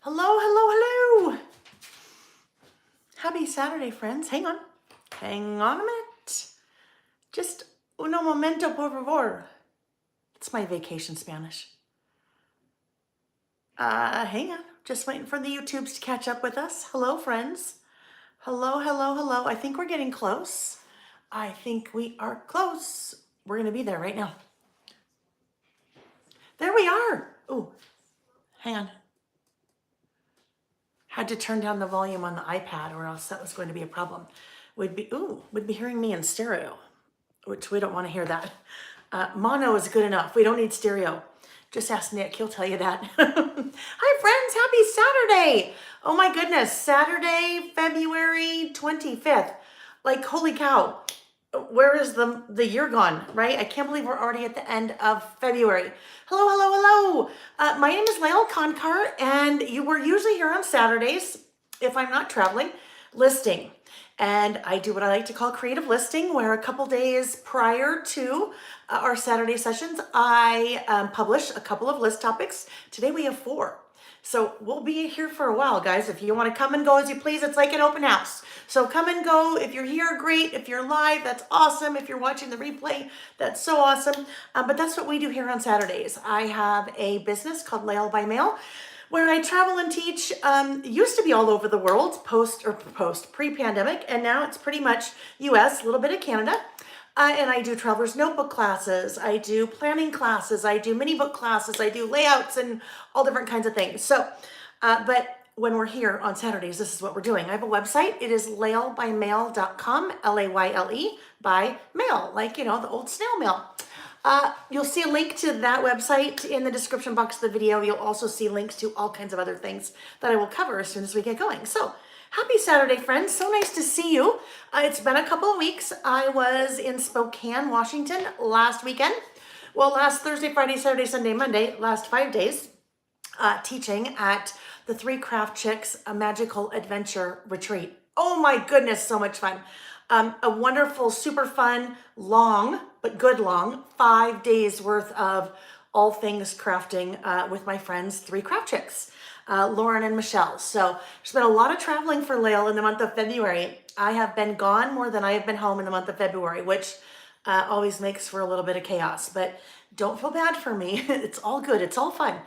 Hello, hello, hello. Happy Saturday, friends. Hang on. Hang on a minute. Just uno momento, por favor. It's my vacation Spanish. Hang on. Just waiting for the YouTubes to catch up with us. Hello, friends. Hello, hello, hello. I think we're getting close. I think we are close. We're going to be there right now. There we are. Oh, hang on. Had to turn down the volume on the iPad or else that was going to be a problem. Would be hearing me in stereo, which we don't want to hear that. Mono is good enough. We don't need stereo. Just ask Nick, he'll tell you that. Hi friends, happy Saturday. Oh my goodness, Saturday, February 25th. Like, holy cow. Where is the year gone, right? I can't believe we're already at the end of February. Hello, hello, hello. My name is Layle and we're usually here on Saturdays, if I'm not traveling, listing. And I do what I like to call creative listing, where a couple days prior to our Saturday sessions, I publish a couple of list topics. Today we have 4. So we'll be here for a while, guys. If you want to come and go as you please, it's like an open house. So come and go. If you're here, great. If you're live, that's awesome. If you're watching the replay, that's so awesome. But that's what we do here on Saturdays. I have a business called Layle by Mail, where I travel and teach. Used to be all over the world, pre-pandemic, and now it's pretty much US, a little bit of Canada. And I do traveler's notebook classes, I do planning classes, I do mini book classes, I do layouts and all different kinds of things. So, but when we're here on Saturdays, this is what we're doing. I have a website. It is laylebymail.com, L-A-Y-L-E, by mail, like, you know, the old snail mail. You'll see a link to that website in the description box of the video. You'll also see links to all kinds of other things that I will cover as soon as we get going. So, happy Saturday, friends. So nice to see you. It's been a couple of weeks. I was in Spokane, Washington last weekend. Well, last Thursday, Friday, Saturday, Sunday, Monday, last 5 days, teaching at the 3 Craft Chicks, a magical adventure retreat. Oh my goodness, so much fun. A wonderful, super fun, long, but good long, 5 days worth of all things crafting with my friends, 3 Craft Chicks. Lauren and Michelle. So there's been a lot of traveling for Layle in the month of February. I have been gone more than I have been home in the month of February, which always makes for a little bit of chaos, but don't feel bad for me. It's all good. It's all fun.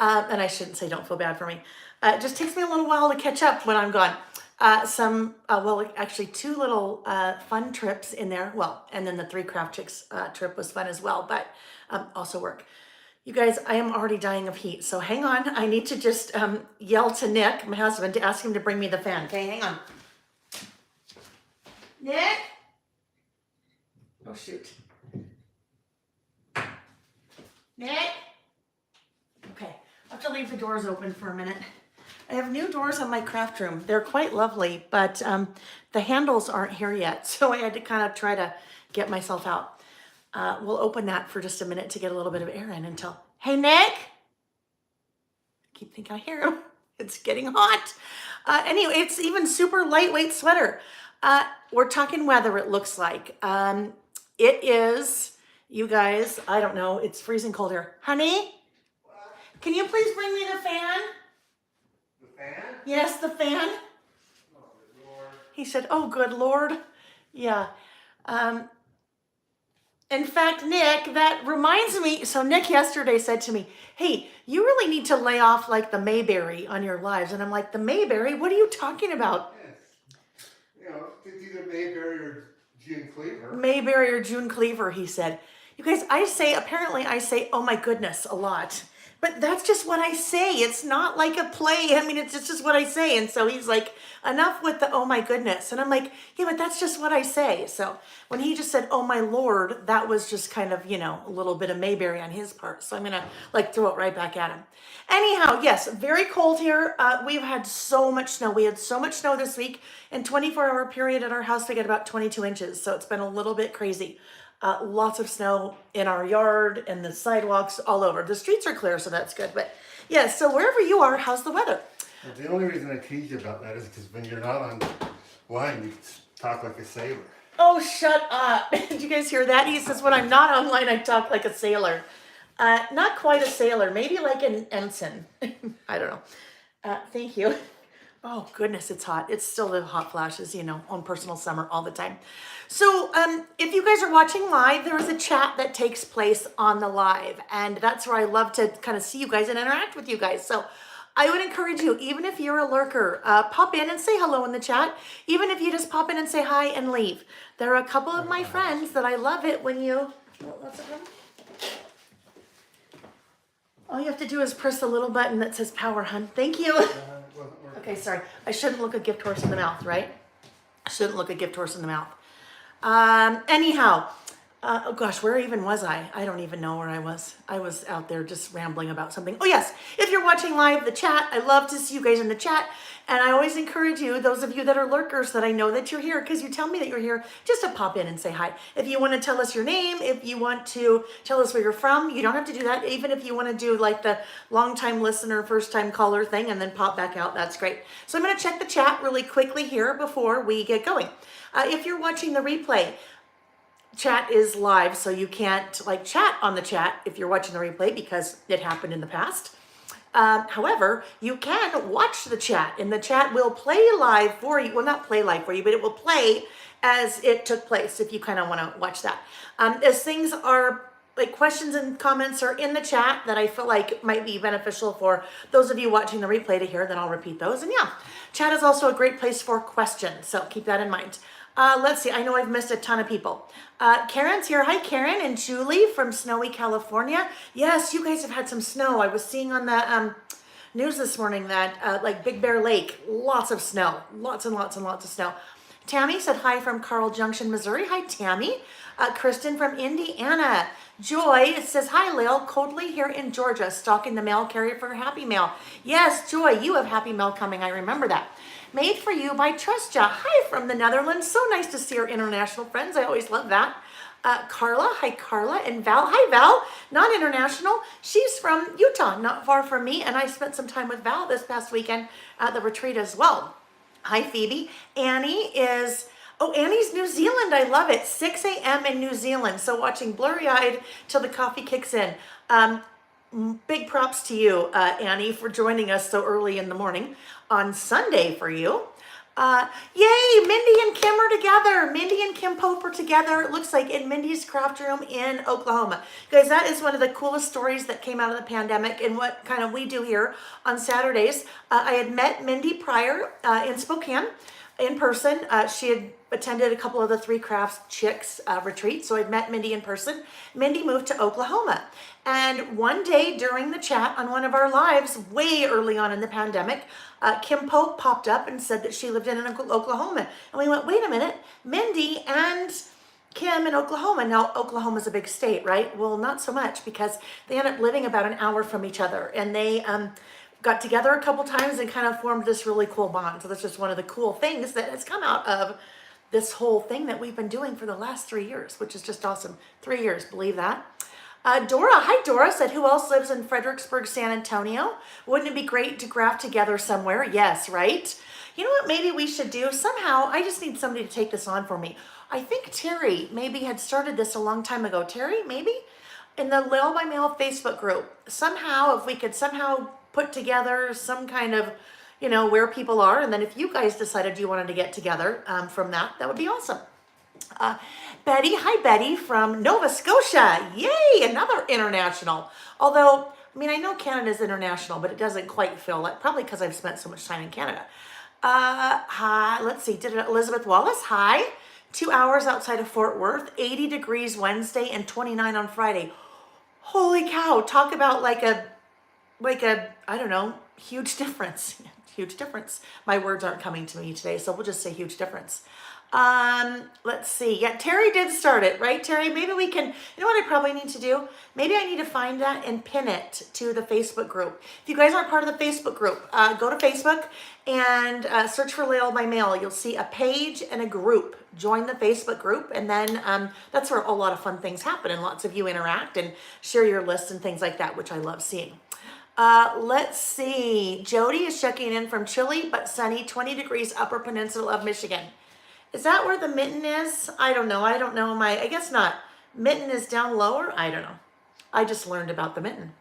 And I shouldn't say don't feel bad for me. It just takes me a little while to catch up when I'm gone. Well, actually 2 little fun trips in there. Well, and then the 3 Craft Chicks trip was fun as well, but also work. You guys, I am already dying of heat, so hang on. I need to just yell to Nick, my husband, to ask him to bring me the fan. Okay, hang on. Nick? Oh, shoot. Nick? Okay, I have to leave the doors open for a minute. I have new doors on my craft room. They're quite lovely, but the handles aren't here yet, so I had to kind of try to get myself out. We'll open that for just a minute to get a little bit of air in until, hey, Nick? I keep thinking I hear him. It's getting hot. Anyway, it's even super lightweight sweater. We're talking weather, it looks like. It is, you guys, I don't know, it's freezing cold here. Honey, can you please bring me the fan? The fan? Yes, the fan. Oh, good Lord. He said, oh, good Lord. Yeah. In fact, Nick, that reminds me, so Nick yesterday said to me, hey, you really need to lay off like the Mayberry on your lives. And I'm like, the Mayberry? What are you talking about? Yes. You know, it's either Mayberry or June Cleaver. Mayberry or June Cleaver, he said. You guys, apparently I say, oh my goodness, a lot. But that's just what I say. It's not like a play. I mean, it's just what I say. And so he's like, enough with the oh my goodness. And I'm like, yeah, but that's just what I say. So when he just said, oh my Lord, that was just kind of, you know, a little bit of Mayberry on his part. So I'm going to like throw it right back at him. Anyhow, yes, very cold here. We've had so much snow. We had so much snow this week. In 24-hour period at our house, we got about 22 inches. So it's been a little bit crazy. Lots of snow in our yard and the sidewalks all over. The streets are clear, so that's good. But yeah, so wherever you are, how's the weather? Well, the only reason I tease you about that is because when you're not online, you talk like a sailor. Oh, shut up. Did you guys hear that? He says, when I'm not online, I talk like a sailor. Not quite a sailor, maybe like an ensign. I don't know. Thank you. Oh goodness, it's hot. It's still the hot flashes, on personal summer all the time. So, if you guys are watching live, there is a chat that takes place on the live, and that's where I love to kind of see you guys and interact with you guys. So, I would encourage you, even if you're a lurker, pop in and say hello in the chat. Even if you just pop in and say hi and leave. There are a couple of my friends that I love it when you. What's it from? All you have to do is press the little button that says power, hun. Thank you. Okay, sorry. I shouldn't look a gift horse in the mouth, right? I shouldn't look a gift horse in the mouth. Anyhow, oh gosh, where even was I? I don't even know where I was. I was out there just rambling about something. Oh yes, if you're watching live the chat, I love to see you guys in the chat. And I always encourage you, those of you that are lurkers, that I know that you're here because you tell me that you're here, just to pop in and say hi. If you want to tell us your name, if you want to tell us where you're from, you don't have to do that. Even if you want to do like the long time listener, first time caller thing and then pop back out, that's great. So I'm going to check the chat really quickly here before we get going. If you're watching the replay, chat is live, so you can't like chat on the chat if you're watching the replay because it happened in the past. However, you can watch the chat, and the chat will play live for you. Well, not play live for you, but it will play as it took place if you kind of want to watch that. As things are like questions and comments are in the chat that I feel like might be beneficial for those of you watching the replay to hear, then I'll repeat those. And yeah, chat is also a great place for questions, so keep that in mind. Let's see, I know I've missed a ton of people. Karen's here. Hi, Karen and Julie from snowy California. Yes, you guys have had some snow. I was seeing on the news this morning that like Big Bear Lake, lots of snow, lots and lots and lots of snow. Tammy said hi from Carl Junction, Missouri. Hi, Tammy. Kristen from Indiana. Joy says, hi, Layle. Coldly here in Georgia, stocking the mail carrier for Happy Mail. Yes, Joy, you have Happy Mail coming. I remember that. Made for you by Trustja. Hi from the Netherlands. So nice to see our international friends. I always love that. Carla, hi Carla, and Val, hi Val, not international. She's from Utah, not far from me, and I spent some time with Val this past weekend at the retreat as well. Hi Phoebe. Annie's New Zealand. I love it. 6 a.m. in New Zealand. So watching blurry-eyed till the coffee kicks in. Big props to you, Annie, for joining us so early in the morning on Sunday for you. Yay, Mindy and Kim are together. Mindy and Kim Pope are together. It looks like in Mindy's craft room in Oklahoma. Guys, that is one of the coolest stories that came out of the pandemic and what kind of we do here on Saturdays. I had met Mindy prior in Spokane in person. She had attended a couple of the Three Crafts Chicks retreats, so I'd met Mindy in person. Mindy moved to Oklahoma. And one day during the chat on one of our lives, way early on in the pandemic, Kim Pope popped up and said that she lived in Oklahoma. And we went, wait a minute, Mindy and Kim in Oklahoma. Now, Oklahoma's a big state, right? Well, not so much because they end up living about an hour from each other. And they got together a couple times and kind of formed this really cool bond. So that's just one of the cool things that has come out of this whole thing that we've been doing for the last 3 years, which is just awesome. 3 years, believe that. Dora, hi Dora, said, who else lives in Fredericksburg, San Antonio? Wouldn't it be great to graft together somewhere? Yes, right? You know what maybe we should do? Somehow, I just need somebody to take this on for me. I think Terry maybe had started this a long time ago. Terry, maybe? In the Layle by Mail Facebook group. Somehow, if we could somehow put together some kind of, where people are, and then if you guys decided you wanted to get together from that would be awesome. Betty, hi Betty from Nova Scotia. Yay, another international. Although, I know Canada's international, but it doesn't quite feel like, probably because I've spent so much time in Canada. Hi, let's see, Elizabeth Wallace, hi. 2 hours outside of Fort Worth, 80 degrees Wednesday and 29 on Friday. Holy cow, talk about like a, I don't know, huge difference. Huge difference. My words aren't coming to me today, so we'll just say huge difference. Let's see. Yeah, Terry did start it, right, Terry? Maybe we can, what I probably need to do? Maybe I need to find that and pin it to the Facebook group. If you guys aren't part of the Facebook group, go to Facebook and search for Layle by Mail. You'll see a page and a group. Join the Facebook group, and then that's where a lot of fun things happen, and lots of you interact and share your lists and things like that, which I love seeing. Let's see. Jody is checking in from chilly but sunny 20 degrees Upper Peninsula of Michigan. Is that where the mitten is? I don't know. I guess not. Mitten is down lower? I don't know. I just learned about the mitten.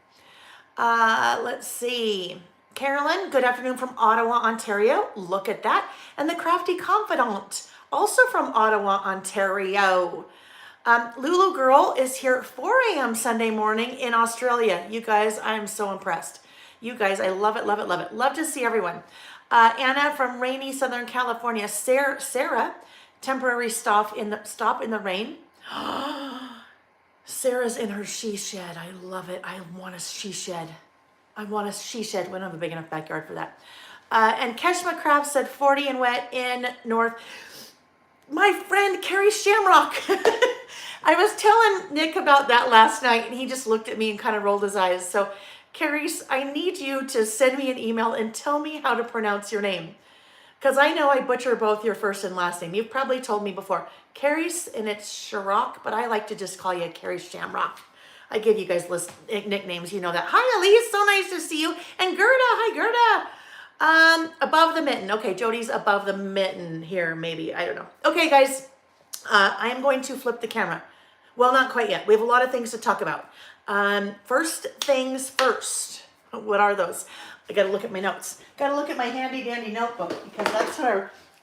Let's see. Carolyn, good afternoon from Ottawa, Ontario. Look at that. And the Crafty Confidant, also from Ottawa, Ontario. Lulu Girl is here at 4 a.m. Sunday morning in Australia. You guys, I'm so impressed. You guys, I love it, love it, love it. Love to see everyone. Anna from rainy Southern California. Sarah, temporary stop in the rain. Sarah's in her she shed. I love it. I want a she shed. I want a she shed. We don't have a big enough backyard for that. And Keshma Craft said 40 and wet in North. My friend Carrie Shamrock. I was telling Nick about that last night and he just looked at me and kind of rolled his eyes. So Carrie, I need you to send me an email and tell me how to pronounce your name. Because I know I butcher both your first and last name. You've probably told me before. Carrie's and it's Shamrock, but I like to just call you Carrie Shamrock. I give you guys nicknames, you know that. Hi, Elise, so nice to see you. And Gerda, hi, Gerda. Above the mitten. Okay, Jody's above the mitten here, maybe. I don't know. Okay, guys, I am going to flip the camera. Well, not quite yet. We have a lot of things to talk about. First things first. What are those? I got to look at my notes. Got to look at my handy dandy notebook because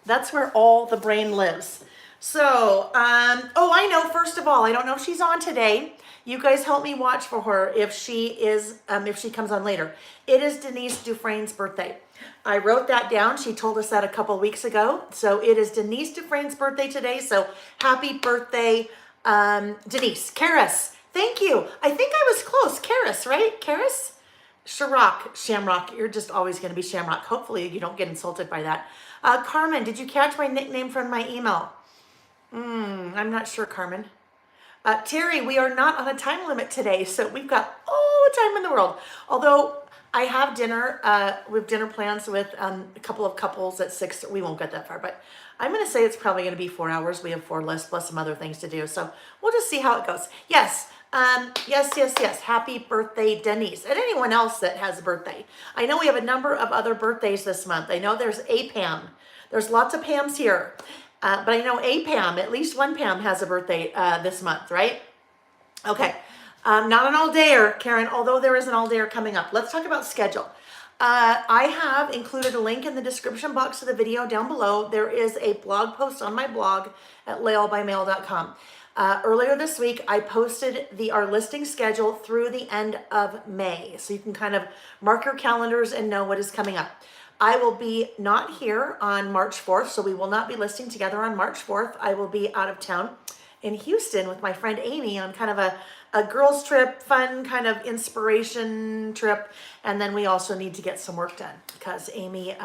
that's where all the brain lives. So, oh, I know. First of all, I don't know if she's on today. You guys help me watch for her if she comes on later. It is Denise Dufresne's birthday. I wrote that down. She told us that a couple weeks ago. So it is Denise Dufresne's birthday today. So happy birthday, Denise. Karis, thank you. I think I was close. Karis, right? Karis? Shamrock. You're just always going to be Shamrock. Hopefully you don't get insulted by that. Carmen, did you catch my nickname from my email? I'm not sure, Carmen. Terry, we are not on a time limit today, so we've got all the time in the world. Although I have dinner, we have dinner plans with a couple of couples at 6. We won't get that far, but I'm going to say it's probably going to be 4 hours. We have 4 less plus some other things to do, so we'll just see how it goes. Yes, yes. Happy birthday, Denise, and anyone else that has a birthday. I know we have a number of other birthdays this month. I know there's a Pam. There's lots of Pams here. But I know a Pam, at least one Pam has a birthday this month, right? Okay, not an all-dayer, Karen, although there is an all-dayer coming up. Let's talk about schedule. I have included a link in the description box of the video down below. There is a blog post on my blog at laylebymail.com. Earlier this week, I posted our listing schedule through the end of May. So you can kind of mark your calendars and know what is coming up. I will be not here on March 4th, so we will not be listing together on March 4th. I will be out of town in Houston with my friend Amy on kind of a girls trip, fun kind of inspiration trip. And then we also need to get some work done because Amy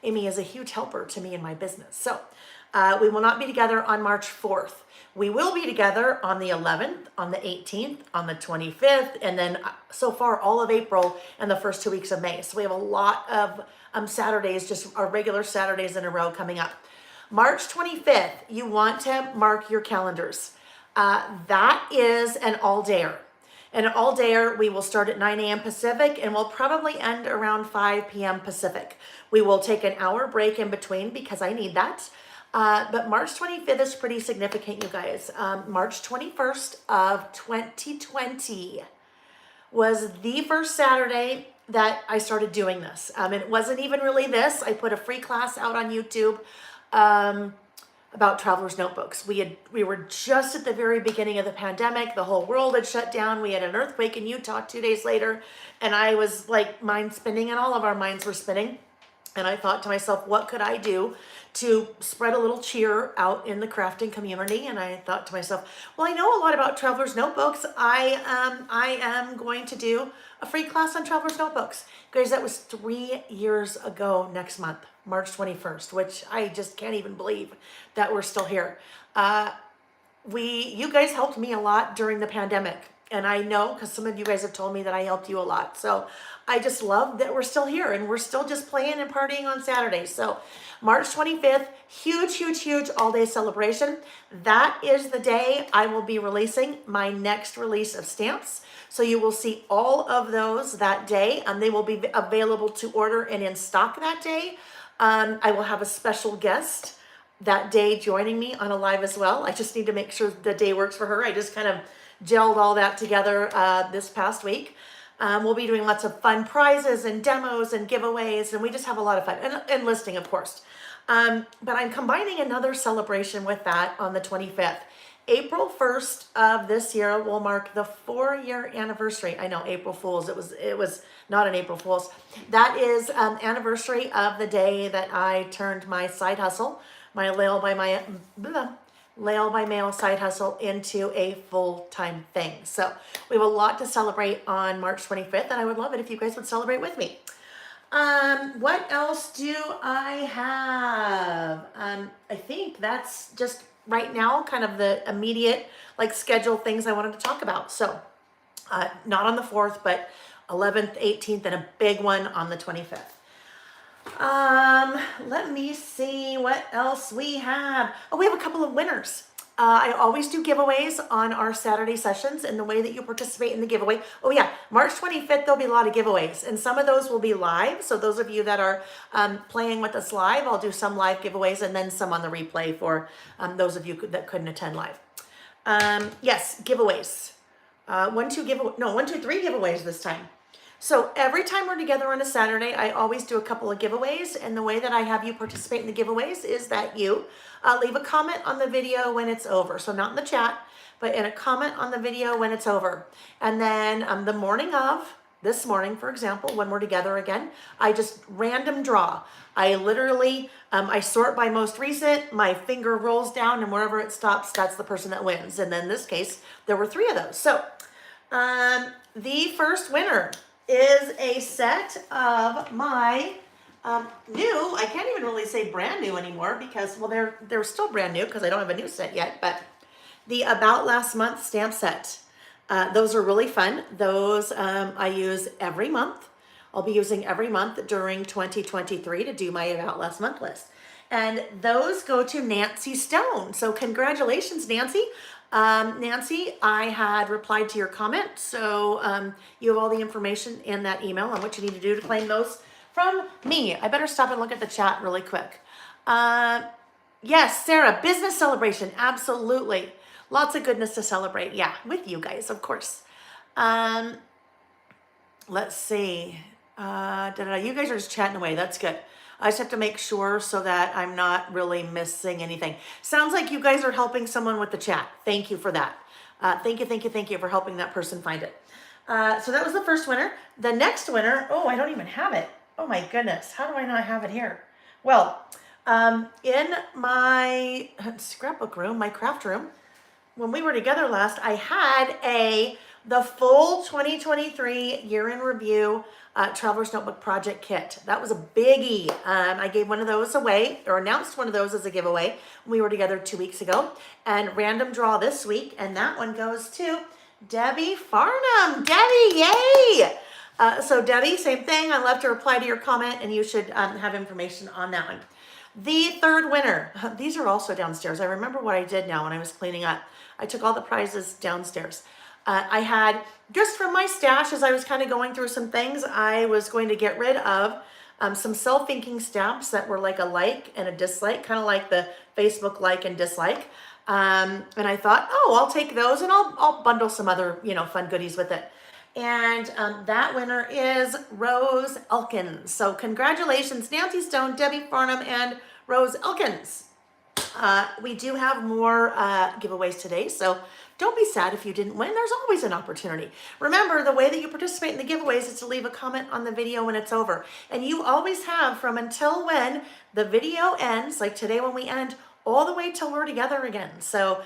is a huge helper to me in my business. So we will not be together on March 4th. We will be together on the 11th, on the 18th, on the 25th, and then so far all of April and the first 2 weeks of May. So we have a lot of Saturdays, just our regular Saturdays in a row coming up. March 25th, you want to mark your calendars. That is an all-dayer. And an all-dayer, we will start at 9 a.m. Pacific and we'll probably end around 5 p.m. Pacific. We will take an hour break in between because I need that. But March 25th is pretty significant, you guys. March 21st of 2020 was the first Saturday that I started doing this. And it wasn't even really this. I put a free class out on YouTube about traveler's notebooks. We were just at the very beginning of the pandemic. The whole world had shut down. We had an earthquake in Utah 2 days later. And I was like mind spinning and all of our minds were spinning. And I thought to myself, what could I do to spread a little cheer out in the crafting community? And I thought to myself, well, I know a lot about traveler's notebooks. I am going to do a free class on traveler's notebooks. Guys, that was 3 years ago next month, March 21st, which I just can't even believe that we're still here. You guys helped me a lot during the pandemic. And I know because some of you guys have told me that I helped you a lot. So I just love that we're still here and we're still just playing and partying on Saturdays. So March 25th, huge all-day celebration. That is the day I will be releasing my next release of stamps. So you will see all of those that day and they will be available to order and in stock that day. I will have a special guest that day joining me on a live as well. I just need to make sure the day works for her. I just kind of gelled all that together this past week. We'll be doing lots of fun prizes and demos and giveaways, and we just have a lot of fun, and listing, of course. But I'm combining another celebration with that on the 25th. April 1st of this year will mark the 4-year anniversary. I know, April Fool's. It was not an April Fool's. That is anniversary of the day that I turned my side hustle, my Layle by mail side hustle, into a full-time thing. So we have a lot to celebrate on March 25th, and I would love it if you guys would celebrate with me. What else do I have? I think that's just right now kind of the immediate like scheduled things I wanted to talk about. So not on the 4th, but 11th, 18th, and a big one on the 25th. Let me see what else we have. Oh, we have a couple of winners. I always do giveaways on our Saturday sessions, and the way that you participate in the giveaway. Oh yeah, March 25th, there'll be a lot of giveaways, and some of those will be live. So those of you that are playing with us live, I'll do some live giveaways and then some on the replay for those of you that couldn't attend live. Yes, giveaways. 1, 2, 3 giveaways this time. So every time we're together on a Saturday, I always do a couple of giveaways. And the way that I have you participate in the giveaways is that you leave a comment on the video when it's over. So not in the chat, but in a comment on the video when it's over. And then the morning of, this morning, for example, when we're together again, I just random draw. I literally, I sort by most recent, my finger rolls down, and wherever it stops, that's the person that wins. And in this case, there were 3 of those. So the first winner is a set of my new, I can't even really say brand new anymore because, well, they're still brand new because I don't have a new set yet, but the About Last Month stamp set. Those are really fun. Those I use every month. I'll be using every month during 2023 to do my About Last Month list. And those go to Nancy Stone. So congratulations, Nancy. Nancy, I had replied to your comment, so you have all the information in that email on what you need to do to claim those from me. I better stop and look at the chat really quick. Yes, Sarah, business celebration, absolutely. Lots of goodness to celebrate, yeah, with you guys, of course. Let's see. You guys are just chatting away, that's good. I just have to make sure so that I'm not really missing anything. Sounds like you guys are helping someone with the chat. Thank you for that. Thank you for helping that person find it. So that was the first winner. The next winner, oh, I don't even have it. Oh my goodness, how do I not have it here? Well, in my scrapbook room, my craft room, when we were together last, I had the full 2023 year in review Traveler's Notebook Project Kit. That was a biggie. I gave one of those away, or announced one of those as a giveaway when we were together 2 weeks ago, and random draw this week, and that one goes to Debbie Farnham. Debbie, yay! So Debbie, same thing. I left to reply to your comment, and you should have information on that one. The third winner, these are also downstairs. I remember what I did now when I was cleaning up. I took all the prizes downstairs. I had, just from my stash, as I was kind of going through some things, I was going to get rid of some self-inking stamps that were like a like and a dislike, kind of like the Facebook like and dislike. And I thought, oh, I'll take those and I'll bundle some other, fun goodies with it. And that winner is Rose Elkins. So congratulations, Nancy Stone, Debbie Farnham, and Rose Elkins. We do have more giveaways today, so don't be sad if you didn't win. There's always an opportunity. Remember, the way that you participate in the giveaways is to leave a comment on the video when it's over. And you always have from until when the video ends, like today when we end, all the way till we're together again. So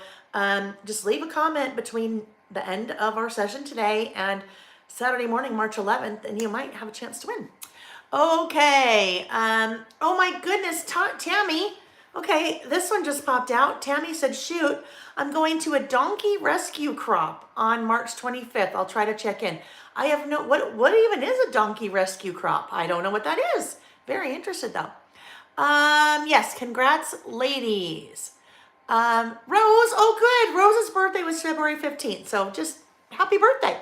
just leave a comment between the end of our session today and Saturday morning, March 11th, and you might have a chance to win. Okay. Oh my goodness, Tammy. Okay, this one just popped out. Tammy said, shoot, I'm going to a donkey rescue crop on March 25th. I'll try to check in. I have no, what even is a donkey rescue crop? I don't know what that is. Very interested though. Yes, congrats, ladies. Rose, oh good. Rose's birthday was February 15th. So just happy birthday.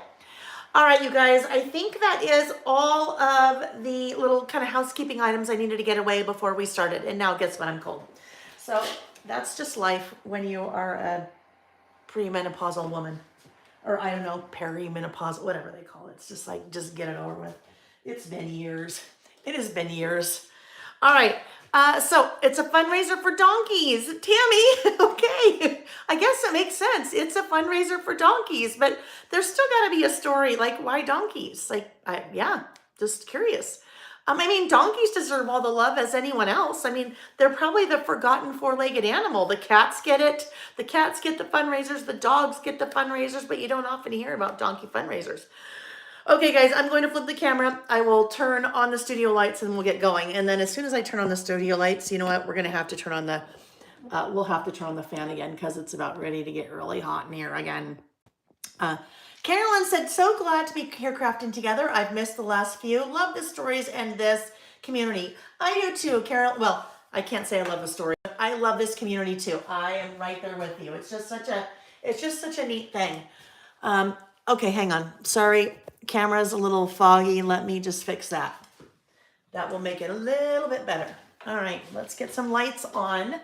All right, you guys, I think that is all of the little kind of housekeeping items I needed to get away before we started. And now guess what, I'm cold. So that's just life when you are a premenopausal woman. or I don't know, perimenopause, whatever they call it. It's just like, just get it over with. It's been years. It has been years. All right. So it's a fundraiser for donkeys. Tammy, okay. I guess it makes sense. It's a fundraiser for donkeys, but there's still got to be a story. Like, why donkeys? Like, yeah, just curious. I mean, donkeys deserve all the love as anyone else. I mean, they're probably the forgotten four-legged animal. The cats get it. The cats get the fundraisers. The dogs get the fundraisers, but you don't often hear about donkey fundraisers. Okay, guys, I'm going to flip the camera. I will turn on the studio lights and we'll get going. And then as soon as I turn on the studio lights, you know what? We're going to have to turn on the, we'll have to turn on the fan again because it's about ready to get really hot in here again. Carolyn said, so glad to be here crafting together. I've missed the last few. Love the stories and this community. I do too, Carol. Well, I can't say I love the story, but I love this community too. I am right there with you. It's just such a neat thing. Okay, hang on. Sorry, camera's a little foggy. Let me just fix that. That will make it a little bit better. All right, let's get some lights on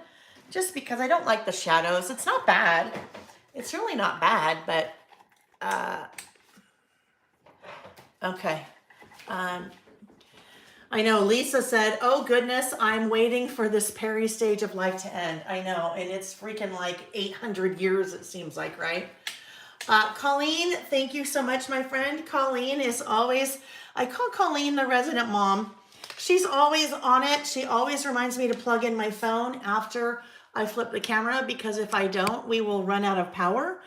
just because I don't like the shadows. It's not bad. It's really not bad, but okay. I know Lisa said, oh goodness, I'm waiting for this Perry stage of life to end. I know, and it's freaking like 800 years, it seems like, right? Colleen, thank you so much, my friend. Colleen is always, I call Colleen the resident mom. She's always on it. She always reminds me to plug in my phone after I flip the camera, because if I don't, we will run out of power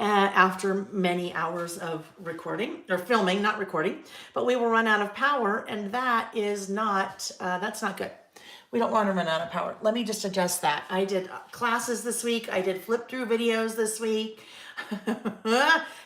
after many hours of recording or filming, not recording, but we will run out of power, and that is not, that's not good. We don't want to run out of power. Let me just adjust that. I did classes this week. I did flip through videos this week.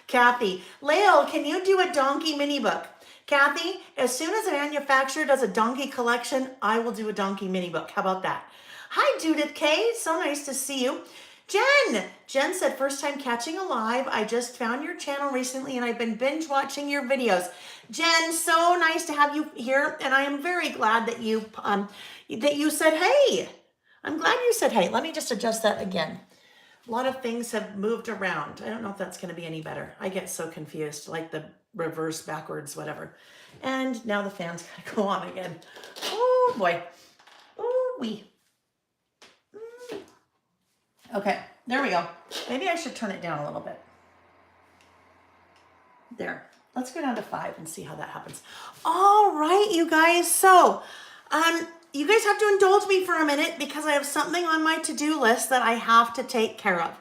Kathy, Layle, can you do a donkey mini book? Kathy, as soon as a manufacturer does a donkey collection, I will do a donkey mini book. How about that? Hi, Judith K. So nice to see you. Jen said, first time catching a live. I just found your channel recently and I've been binge watching your videos. Jen, so nice to have you here. And I am very glad that you said, hey. I'm glad you said, hey. Let me just adjust that again. A lot of things have moved around. I don't know if that's going to be any better. I get so confused, like the reverse, backwards, whatever. And now the fan's got to go on again. Oh boy. Oh wee. Okay, there we go. Maybe I should turn it down a little bit. There. Let's go down to 5 and see how that happens. All right, you guys. So, you guys have to indulge me for a minute because I have something on my to-do list that I have to take care of.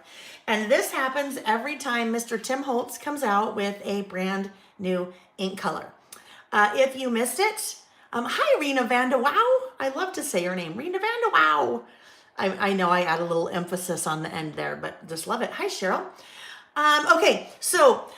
And this happens every time Mr. Tim Holtz comes out with a brand new ink color. If you missed it, hi, Rena Vanda Wow. I love to say your name, Rena Vanda Wow. I know I add a little emphasis on the end there, but just love it. Hi, Cheryl. Okay, so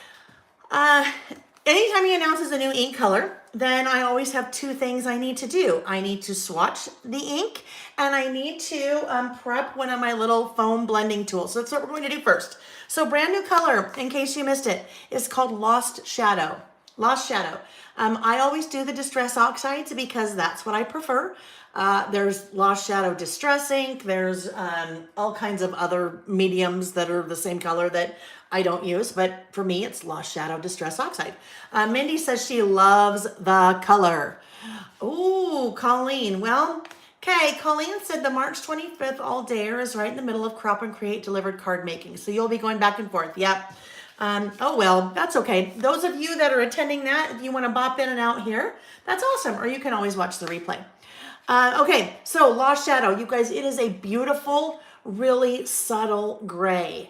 anytime he announces a new ink color, then I always have two things I need to do. I need to swatch the ink, and I need to prep one of my little foam blending tools. So that's what we're going to do first. So brand new color, in case you missed it, is called Lost Shadow. Lost Shadow. I always do the Distress Oxides because that's what I prefer. There's Lost Shadow Distress ink. There's all kinds of other mediums that are the same color that I don't use, but for me, it's Lost Shadow Distress Oxide. Mindy says she loves the color. Ooh, Colleen. Well, okay, Colleen said the March 25th all-dayer is right in the middle of Crop and Create delivered card making, so you'll be going back and forth. Yep. Oh, well, that's okay. Those of you that are attending that, if you want to bop in and out here, that's awesome, or you can always watch the replay. Okay, so Lost Shadow, you guys, it is a beautiful, really subtle gray.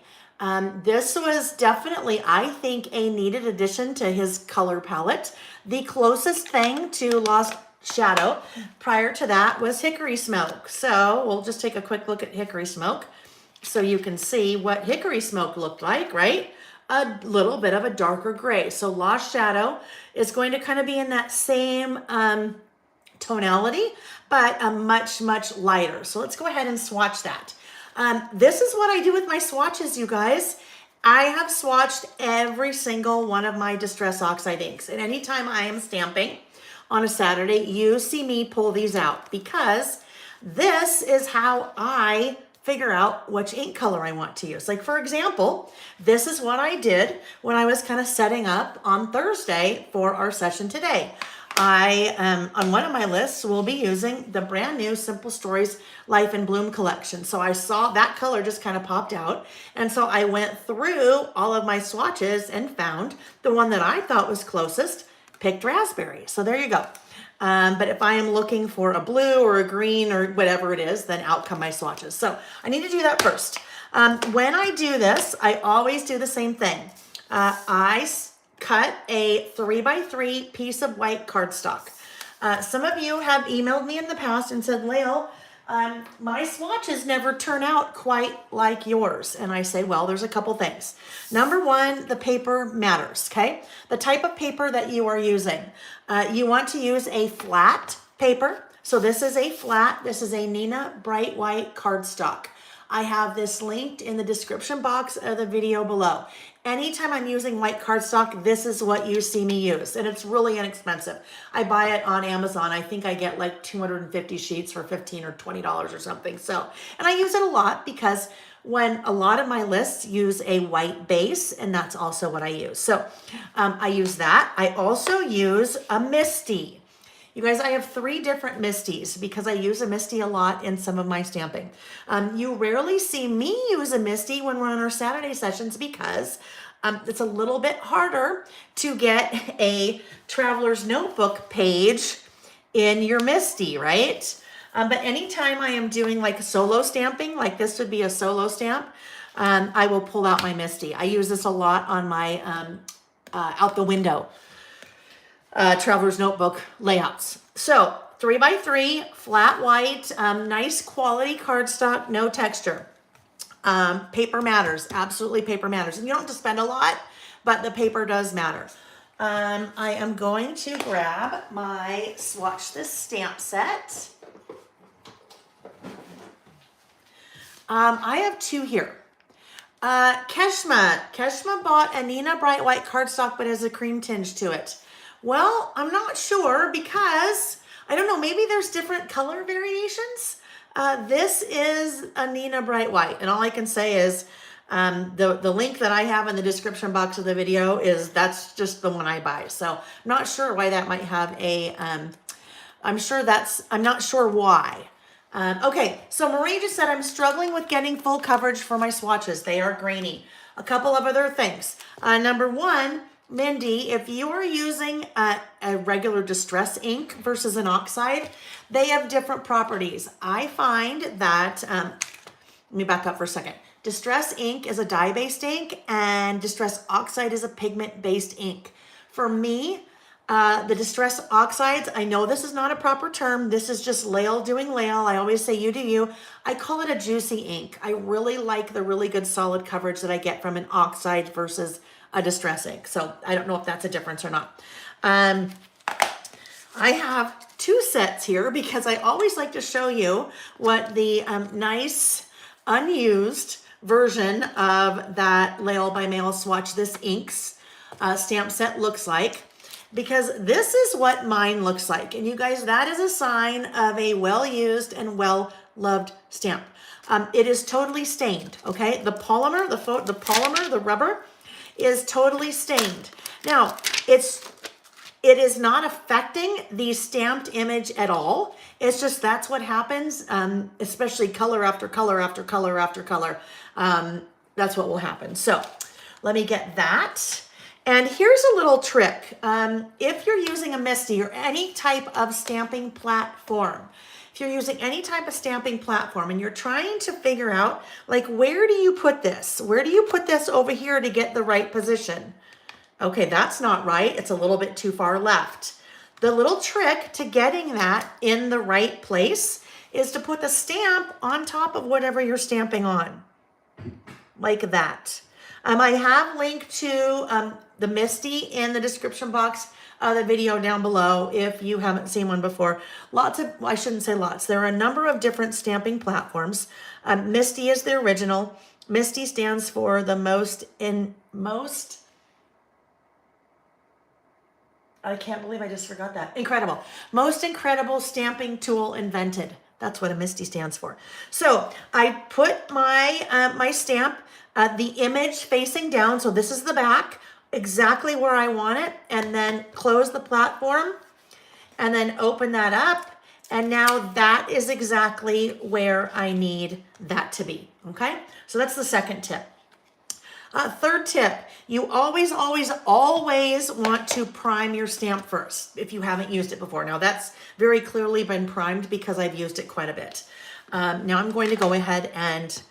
This was definitely, I think, a needed addition to his color palette. The closest thing to Lost Shadow prior to that was Hickory Smoke. So we'll just take a quick look at Hickory Smoke so you can see what Hickory Smoke looked like, right? A little bit of a darker gray. So Lost Shadow is going to kind of be in that same tonality, but a much, much lighter. So let's go ahead and swatch that. This is what I do with my swatches, you guys. I have swatched every single one of my Distress Oxide inks. And anytime I am stamping on a Saturday, you see me pull these out because this is how I figure out which ink color I want to use. Like for example, this is what I did when I was kind of setting up on Thursday for our session today. I, on one of my lists, will be using the brand new Simple Stories Life in Bloom collection. So I saw that color just kind of popped out. And so I went through all of my swatches and found the one that I thought was closest, picked raspberry. So there you go. But if I am looking for a blue or a green or whatever it is, then out come my swatches. So I need to do that first. When I do this, I always do the same thing. I cut a 3x3 piece of white cardstock. Some of you have emailed me in the past and said, Layle, my swatches never turn out quite like yours. And I say, well, there's a couple things. Number one, the paper matters, okay? The type of paper that you are using. You want to use a flat paper. So this is a flat, this is a Nina Bright White cardstock. I have this linked in the description box of the video below. Anytime I'm using white cardstock, this is what you see me use. And it's really inexpensive. I buy it on Amazon. I think I get like 250 sheets for $15 or $20 or something. So, and I use it a lot because when a lot of my lists use a white base, and that's also what I use. So I use that. I also use a Misty. You guys, I have 3 different Misties because I use a Misty a lot in some of my stamping. You rarely see me use a Misty when we're on our Saturday sessions because it's a little bit harder to get a traveler's notebook page in your Misty, right? But anytime I am doing like solo stamping, like this would be a solo stamp, I will pull out my Misty. I use this a lot on my out the window traveler's notebook layouts. So 3x3, flat white, nice quality cardstock, no texture. Paper matters, absolutely paper matters. And you don't have to spend a lot, but the paper does matter. I am going to grab my Swatch This stamp set. I have 2 here. Keshma bought a Nina Bright White cardstock, but has a cream tinge to it. Well, I'm not sure because, I don't know, maybe there's different color variations. This is a Nina Bright White, and all I can say is the link that I have in the description box of the video that's just the one I buy. So I'm not sure why that might have a, I'm not sure why. Okay, so Marie just said, I'm struggling with getting full coverage for my swatches. They are grainy. A couple of other things. Number one, Mindy, if you are using a regular distress ink versus an oxide, they have different properties. I find that, let me back up for a second. Distress ink is a dye-based ink and distress oxide is a pigment-based ink. For me, the distress oxides, I know this is not a proper term. This is just Layle doing Layle. I always say you do you. I call it a juicy ink. I really like the really good solid coverage that I get from an oxide versus a distress ink. So I don't know if that's a difference or not. I have 2 sets here because I always like to show you what the nice unused version of that Layle by Mail Swatch This Inks stamp set looks like, because this is what mine looks like. And you guys, that is a sign of a well-used and well-loved stamp. It is totally stained, okay? The polymer, the rubber, is totally stained. Now, it is not affecting the stamped image at all. It's just that's what happens, especially color after color after color after color. That's what will happen. So let me get that. And here's a little trick. If you're using a Misty or any type of stamping platform, if you're using any type of stamping platform and you're trying to figure out, like, where do you put this? Where do you put this over here to get the right position? Okay, that's not right. It's a little bit too far left. The little trick to getting that in the right place is to put the stamp on top of whatever you're stamping on, like that. I have linked to the Misty in the description box of the video down below if you haven't seen one before. Lots of, well, I shouldn't say lots. There are a number of different stamping platforms. Misty is the original. Misty stands for the most, I can't believe I just forgot that. Incredible. Most incredible stamping tool invented. That's what a MISTI stands for. So I put my, my stamp, the image facing down. So this is the back, exactly where I want it. And then close the platform and then open that up. And now that is exactly where I need that to be, okay? So that's the second tip. Third tip, you always want to prime your stamp first if you haven't used it before. Now that's very clearly been primed because I've used it quite a bit. Now I'm going to go ahead and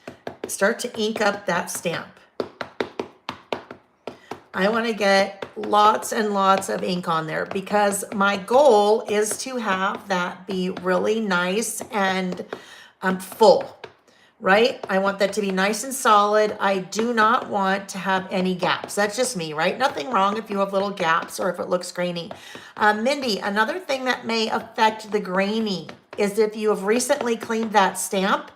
start to ink up that stamp. I want to get lots and lots of ink on there because my goal is to have that be really nice and full, right? I want that to be nice and solid. I do not want to have any gaps. That's just me, right? Nothing wrong if you have little gaps or if it looks grainy. Mindy, another thing that may affect the grainy is if you have recently cleaned that stamp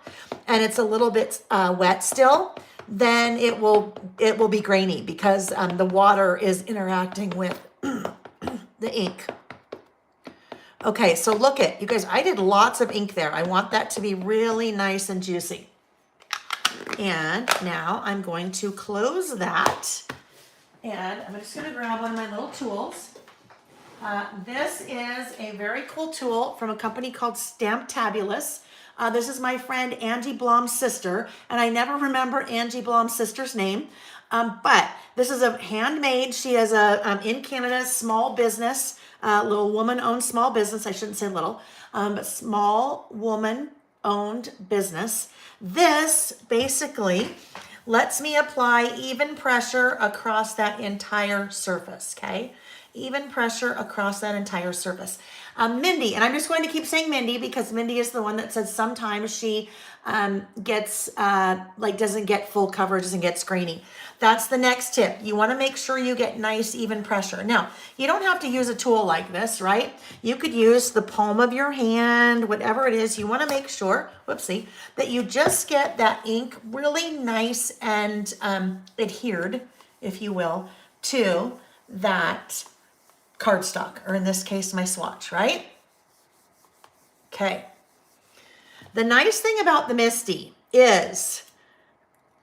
and it's a little bit wet still, then it will be grainy because the water is interacting with the ink. Okay, so look at, you guys, I did lots of ink there. I want that to be really nice and juicy. And now I'm going to close that. And I'm just gonna grab one of my little tools. This is a very cool tool from a company called Stamptabulous. This is my friend Angie Blom's sister, and I never remember Angie Blom's sister's name, but this is a handmade, she has a, in Canada, small business, little woman-owned small business, I shouldn't say little, but small woman-owned business. This basically lets me apply even pressure across that entire surface, okay? Even pressure across that entire surface. Mindy, and I'm just going to keep saying Mindy because Mindy is the one that says sometimes she gets, doesn't get full coverage and gets grainy. That's the next tip. You want to make sure you get nice, even pressure. Now, you don't have to use a tool like this, right? You could use the palm of your hand, whatever it is. You want to make sure, whoopsie, that you just get that ink really nice and adhered, if you will, to that cardstock, or in this case, my swatch, right? Okay. The nice thing about the MISTI is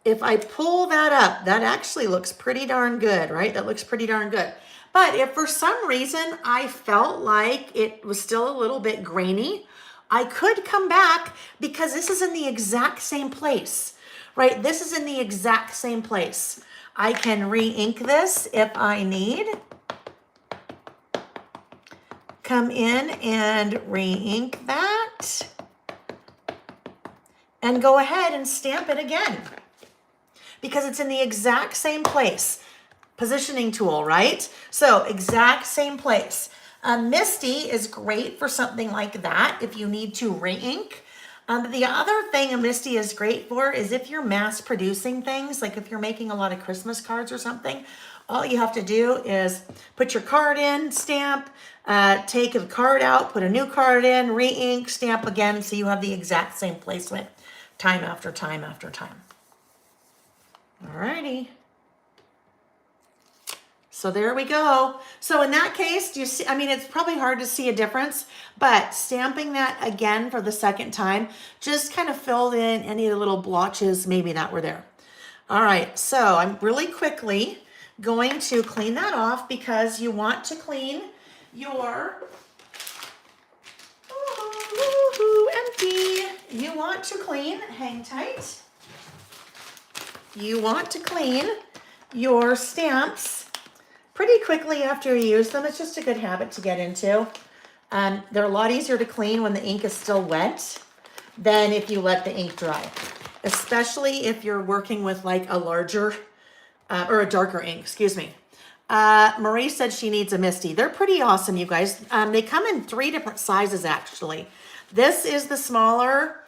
if I pull that up, that actually looks pretty darn good, right? That looks pretty darn good. But if for some reason I felt like it was still a little bit grainy, I could come back because this is in the exact same place, right? This is in the exact same place. I can re-ink this if I need. Come in and re-ink that and go ahead and stamp it again because it's in the exact same place. Positioning tool, right? So exact same place. MISTI is great for something like that if you need to re-ink. The other thing a MISTI is great for is if you're mass producing things, like if you're making a lot of Christmas cards or something, all you have to do is put your card in, stamp, take the card out, put a new card in, re-ink, stamp again, so you have the exact same placement time after time after time. Alrighty. So there we go. So in that case, do you see, I mean, it's probably hard to see a difference, but stamping that again for the second time just kind of filled in any of the little blotches maybe that were there. All right, so I'm really quickly going to clean that off because you want to clean your, empty. You want to clean, hang tight. You want to clean your stamps pretty quickly after you use them. It's just a good habit to get into. They're a lot easier to clean when the ink is still wet than if you let the ink dry, especially if you're working with like a larger or a darker ink, excuse me. Marie said she needs a MISTI. They're pretty awesome, you guys. They come in 3 different sizes, actually. This is the smaller,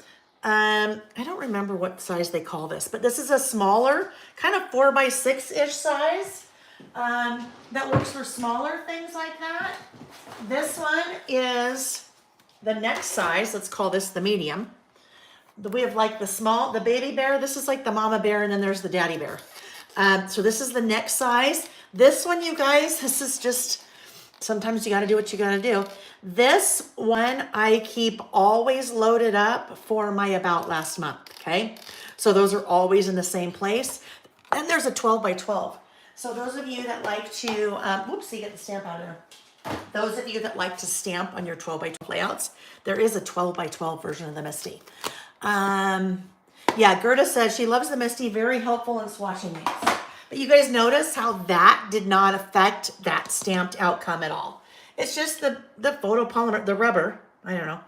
I don't remember what size they call this, but this is a smaller, kind of 4x6-ish size that works for smaller things like that. This one is the next size. Let's call this the medium. We have like the baby bear. This is like the mama bear, and then there's the daddy bear. So this is the next size. This one, you guys, this is just sometimes you got to do what you got to do. This one I keep always loaded up for my about last month. Okay. So those are always in the same place. And there's a 12 by 12. So those of you that like to, whoopsie, get the stamp out of there. Those of you that like to stamp on your 12 by 12 layouts, there is a 12 by 12 version of the Misty. Yeah, Gerda says she loves the Misty, very helpful in swatching these. But you guys notice how that did not affect that stamped outcome at all. It's just the photopolymer, the rubber, I don't know,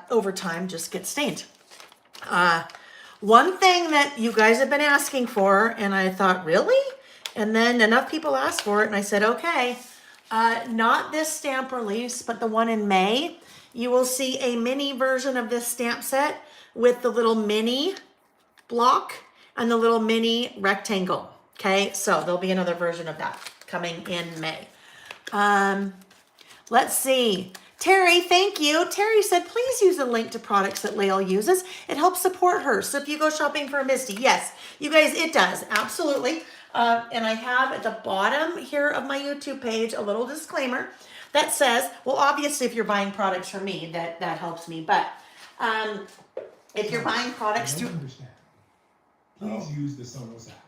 over time just gets stained. One thing that you guys have been asking for, and I thought, really? And then enough people asked for it, and I said, okay, not this stamp release, but the one in May. You will see a mini version of this stamp set with the little mini block and the little mini rectangle. Okay, so there'll be another version of that coming in May. Let's see. Terry, thank you. Terry said, please use a link to products that Layle uses. It helps support her. So if you go shopping for a Misty, yes, you guys, it does. Absolutely. And I have at the bottom here of my YouTube page a little disclaimer that says, well, obviously, if you're buying products from me, that helps me. But if you're buying products through... Please use the Sonos app.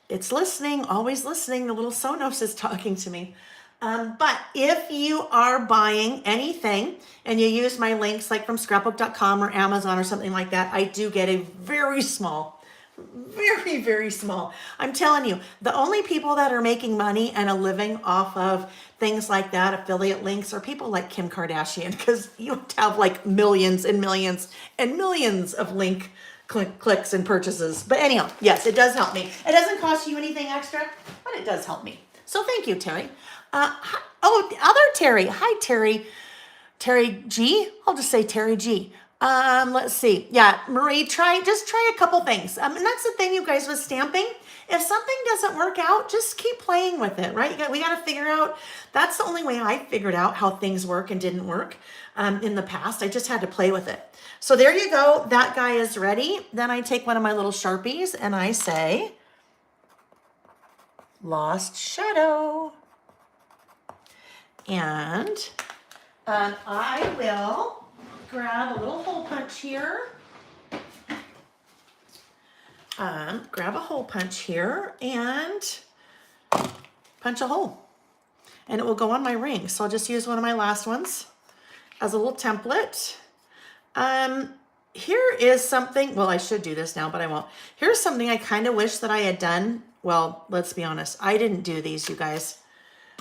It's listening, always listening. The little Sonos is talking to me. But if you are buying anything and you use my links like from scrapbook.com or Amazon or something like that, I do get a very small, very, very small. I'm telling you, the only people that are making money and a living off of things like that, affiliate links, are people like Kim Kardashian, because you have like millions and millions and millions of clicks and purchases. But anyhow, yes, it does help me. It doesn't cost you anything extra, but it does help me. So thank you, Terry. Other Terry. Hi, Terry. Terry G. I'll just say Terry G. Let's see. Yeah, Marie, just try a couple things. And that's the thing, you guys, with stamping. If something doesn't work out, just keep playing with it, right? We got to figure out. That's the only way I figured out how things work and didn't work in the past. I just had to play with it. So there you go. That guy is ready. Then I take one of my little Sharpies and I say, Lost Shadow. And I will grab a little hole punch here. Grab a hole punch here and punch a hole. And it will go on my ring. So I'll just use one of my last ones as a little template. Here is something, well, I should do this now, but I won't. Here's something I kind of wish that I had done. Well, let's be honest. I didn't do these, you guys.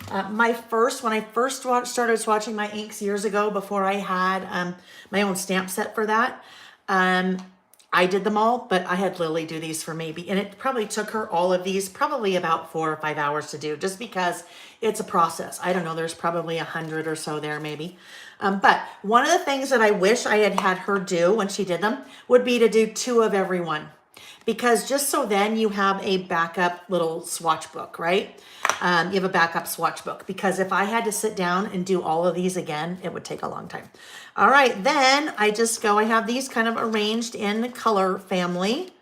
When I first started swatching my inks years ago, before I had my own stamp set for that, I did them all, but I had Lily do these for me. And it probably took her all of these, probably about 4 or 5 hours to do, just because it's a process. I don't know, there's probably 100 or so there maybe. But one of the things that I wish I had her do when she did them would be to do 2 of every one. Because just so then you have a backup little swatch book, right? You have a backup swatch book. Because if I had to sit down and do all of these again, it would take a long time. All right, then I have these kind of arranged in the color family.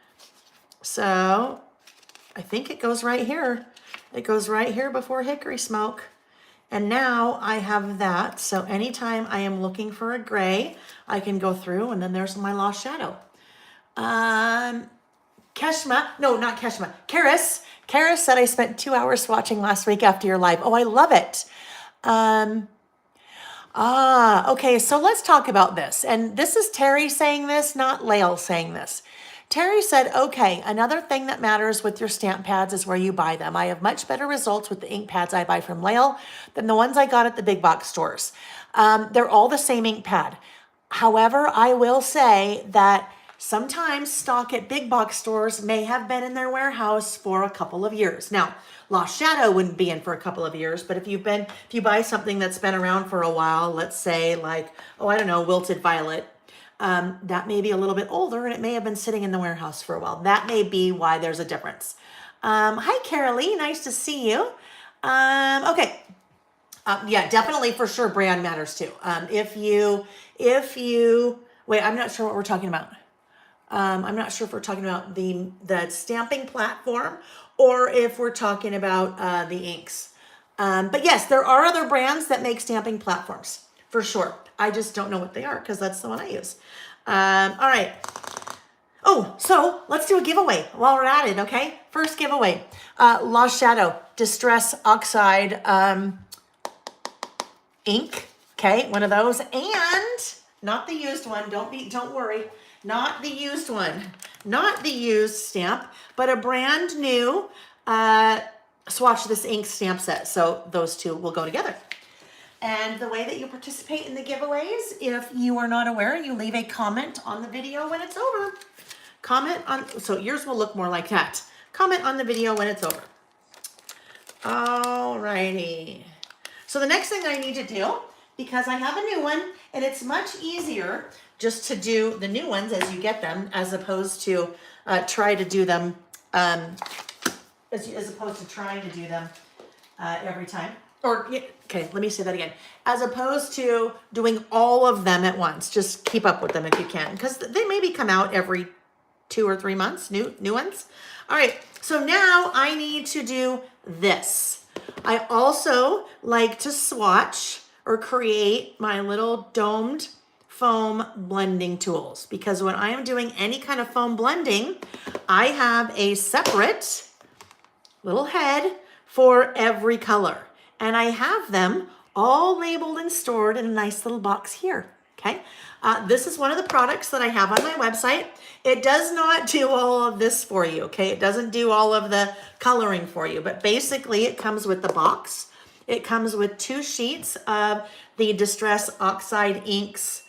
So I think it goes right here. It goes right here before hickory smoke. And now I have that. So anytime I am looking for a gray, I can go through, and then there's my Lost Shadow. Keshma, no, not Keshma, Karis said I spent 2 hours swatching last week after your live. Oh, I love it. Okay, so let's talk about this. And this is Terry saying this, not Layle saying this. Terry said, okay, another thing that matters with your stamp pads is where you buy them. I have much better results with the ink pads I buy from Layle than the ones I got at the big box stores. They're all the same ink pad. However, I will say that sometimes stock at big box stores may have been in their warehouse for a couple of years. Now, Lost Shadow wouldn't be in for a couple of years, but if you buy something that's been around for a while, let's say like, oh, I don't know, Wilted Violet, that may be a little bit older and it may have been sitting in the warehouse for a while. That may be why there's a difference. Hi, Carolee, nice to see you. Okay. Yeah, definitely for sure brand matters too. If you, wait, I'm not sure what we're talking about. I'm not sure if we're talking about the stamping platform or if we're talking about the inks. But yes, there are other brands that make stamping platforms, for sure. I just don't know what they are because that's the one I use. All right. Oh, so let's do a giveaway while we're at it, okay? First giveaway, Lost Shadow Distress Oxide ink, okay? One of those, and not the used one. Don't worry, not the used one, not the used stamp, but a brand new Swatch This Ink stamp set. So those two will go together. And the way that you participate in the giveaways, if you are not aware, you leave a comment on the video when it's over. Comment on, so yours will look more like that. Comment on the video when it's over. Alrighty. So the next thing I need to do, because I have a new one, and it's much easier just to do the new ones as you get them, as opposed to try to do them, as opposed to trying to do them every time. Or, okay, let me say that again. As opposed to doing all of them at once. Just keep up with them if you can, because they maybe come out every 2 or 3 months, new ones. All right, so now I need to do this. I also like to swatch or create my little domed foam blending tools, because when I am doing any kind of foam blending, I have a separate little head for every color. And I have them all labeled and stored in a nice little box here, okay? This is one of the products that I have on my website. It does not do all of this for you, okay? It doesn't do all of the coloring for you, but basically it comes with the box. It comes with 2 sheets of the Distress Oxide Inks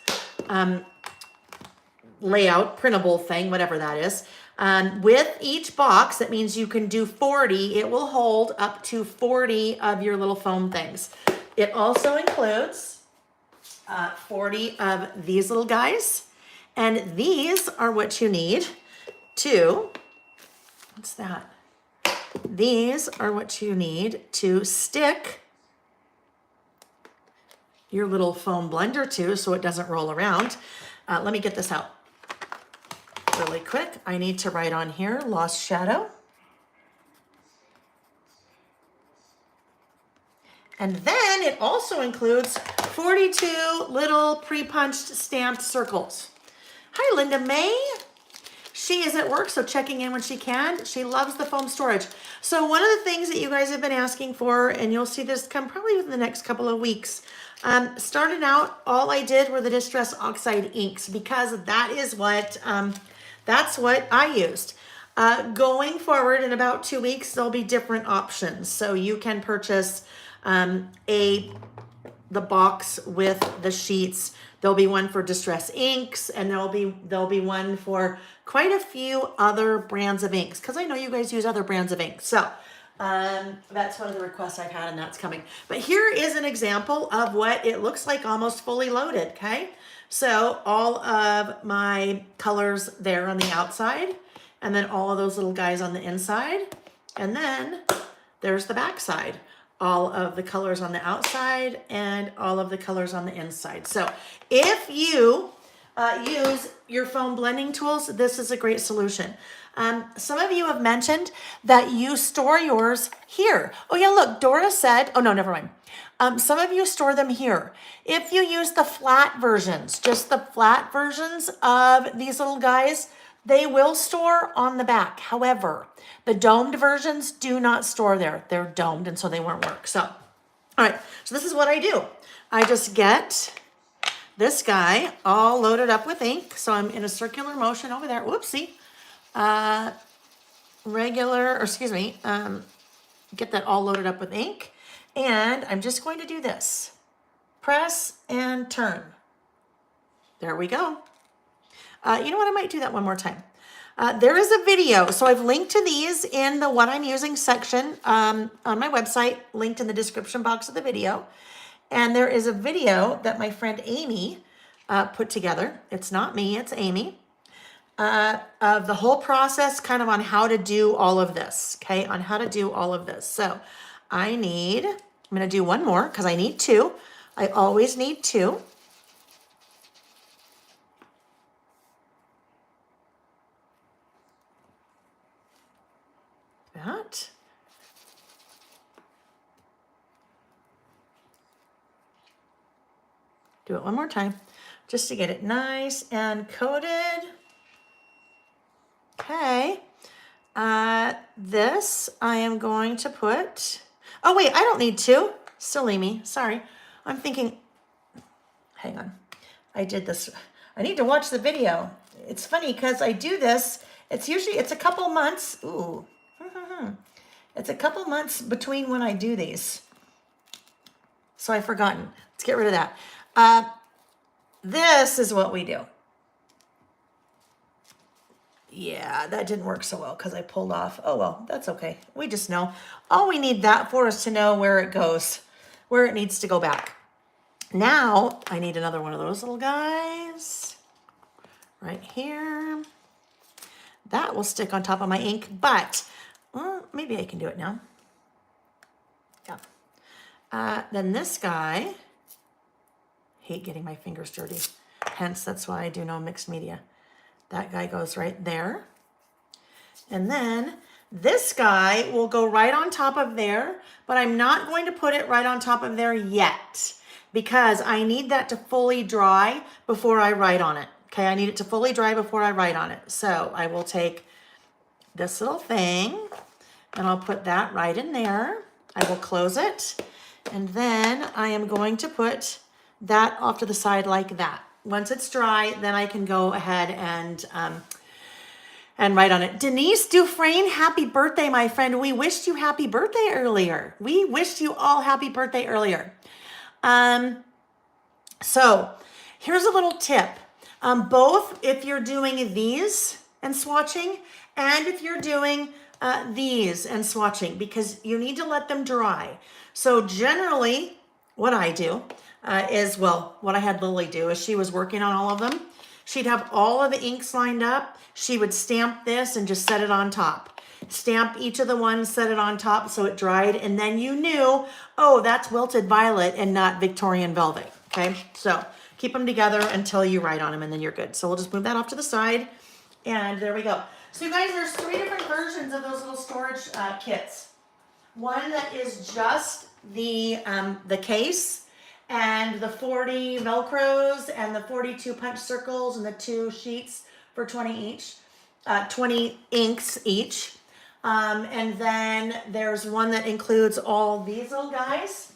layout, printable thing, whatever that is. With each box, that means you can do 40. It will hold up to 40 of your little foam things. It also includes 40 of these little guys. And these are what you need to, what's that? These are what you need to stick your little foam blender to so it doesn't roll around. Let me get this out really quick. I need to write on here, Lost Shadow. And then it also includes 42 little pre-punched stamped circles. Hi, Linda May. She is at work, so checking in when she can. She loves the foam storage. So one of the things that you guys have been asking for, and you'll see this come probably within the next couple of weeks, started out, all I did were the Distress Oxide inks, because that is what, that's what I used. Going forward in about 2 weeks, there'll be different options. So you can purchase the box with the sheets. There'll be one for Distress Inks, and there'll be one for quite a few other brands of inks, because I know you guys use other brands of ink. So that's one of the requests I've had, and that's coming. But here is an example of what it looks like almost fully loaded, okay? So all of my colors there on the outside, and then all of those little guys on the inside, and then there's the back side. All of the colors on the outside and all of the colors on the inside. So if you use your foam blending tools, this is a great solution. Some of you have mentioned that you store yours here. Oh yeah, look, Dora said, oh no, never mind. Some of you store them here. If you use the flat versions, just the flat versions of these little guys, they will store on the back. However, the domed versions do not store there. They're domed, and so they won't work. So, all right, so this is what I do. I just get this guy all loaded up with ink. So I'm in a circular motion over there. Whoopsie. Get that all loaded up with ink. And I'm just going to do this. Press and turn. There we go. You know what? I might do that one more time. There is a video. So I've linked to these in the what I'm using section on my website, linked in the description box of the video. And there is a video that my friend Amy put together. It's not me, it's Amy. Of the whole process, kind of on how to do all of this. Okay, on how to do all of this. So I'm going to do one more because I need 2. I always need 2. That. Do it one more time just to get it nice and coated. Okay. This I am going to put, oh wait, I don't need to. Silly me, sorry. I'm thinking, hang on. I did this. I need to watch the video. It's funny because I do this. It's a couple months. Ooh. It's a couple months between when I do these. So I've forgotten. Let's get rid of that. This is what we do. Yeah, that didn't work so well because I pulled off. Oh, well, that's okay. We just know. All we need that for is to know where it goes, where it needs to go back. Now, I need another one of those little guys right here. That will stick on top of my ink, but well, maybe I can do it now. Yeah. Then this guy, hate getting my fingers dirty. Hence, that's why I do no mixed media. That guy goes right there. And then this guy will go right on top of there, but I'm not going to put it right on top of there yet because I need that to fully dry before I write on it. Okay, I need it to fully dry before I write on it. So I will take this little thing and I'll put that right in there. I will close it. And then I am going to put that off to the side like that. Once it's dry, then I can go ahead and write on it. Denise Dufresne, happy birthday, my friend. We wished you happy birthday earlier. We wished you all happy birthday earlier. So here's a little tip. Both if you're doing these and swatching and if you're doing these and swatching, because you need to let them dry. So generally what I do is, well, what I had Lily do is she was working on all of them. She'd have all of the inks lined up. She would stamp this and just set it on top. Stamp each of the ones, set it on top so it dried. And then you knew, oh, that's wilted violet and not Victorian velvet. Okay, so keep them together until you write on them and then you're good. So we'll just move that off to the side. And there we go. So you guys, there's 3 different versions of those little storage kits. One that is just the case and the 40 Velcros and the 42 punch circles and the 2 sheets for 20 each, 20 inks each. And then there's one that includes all these little guys.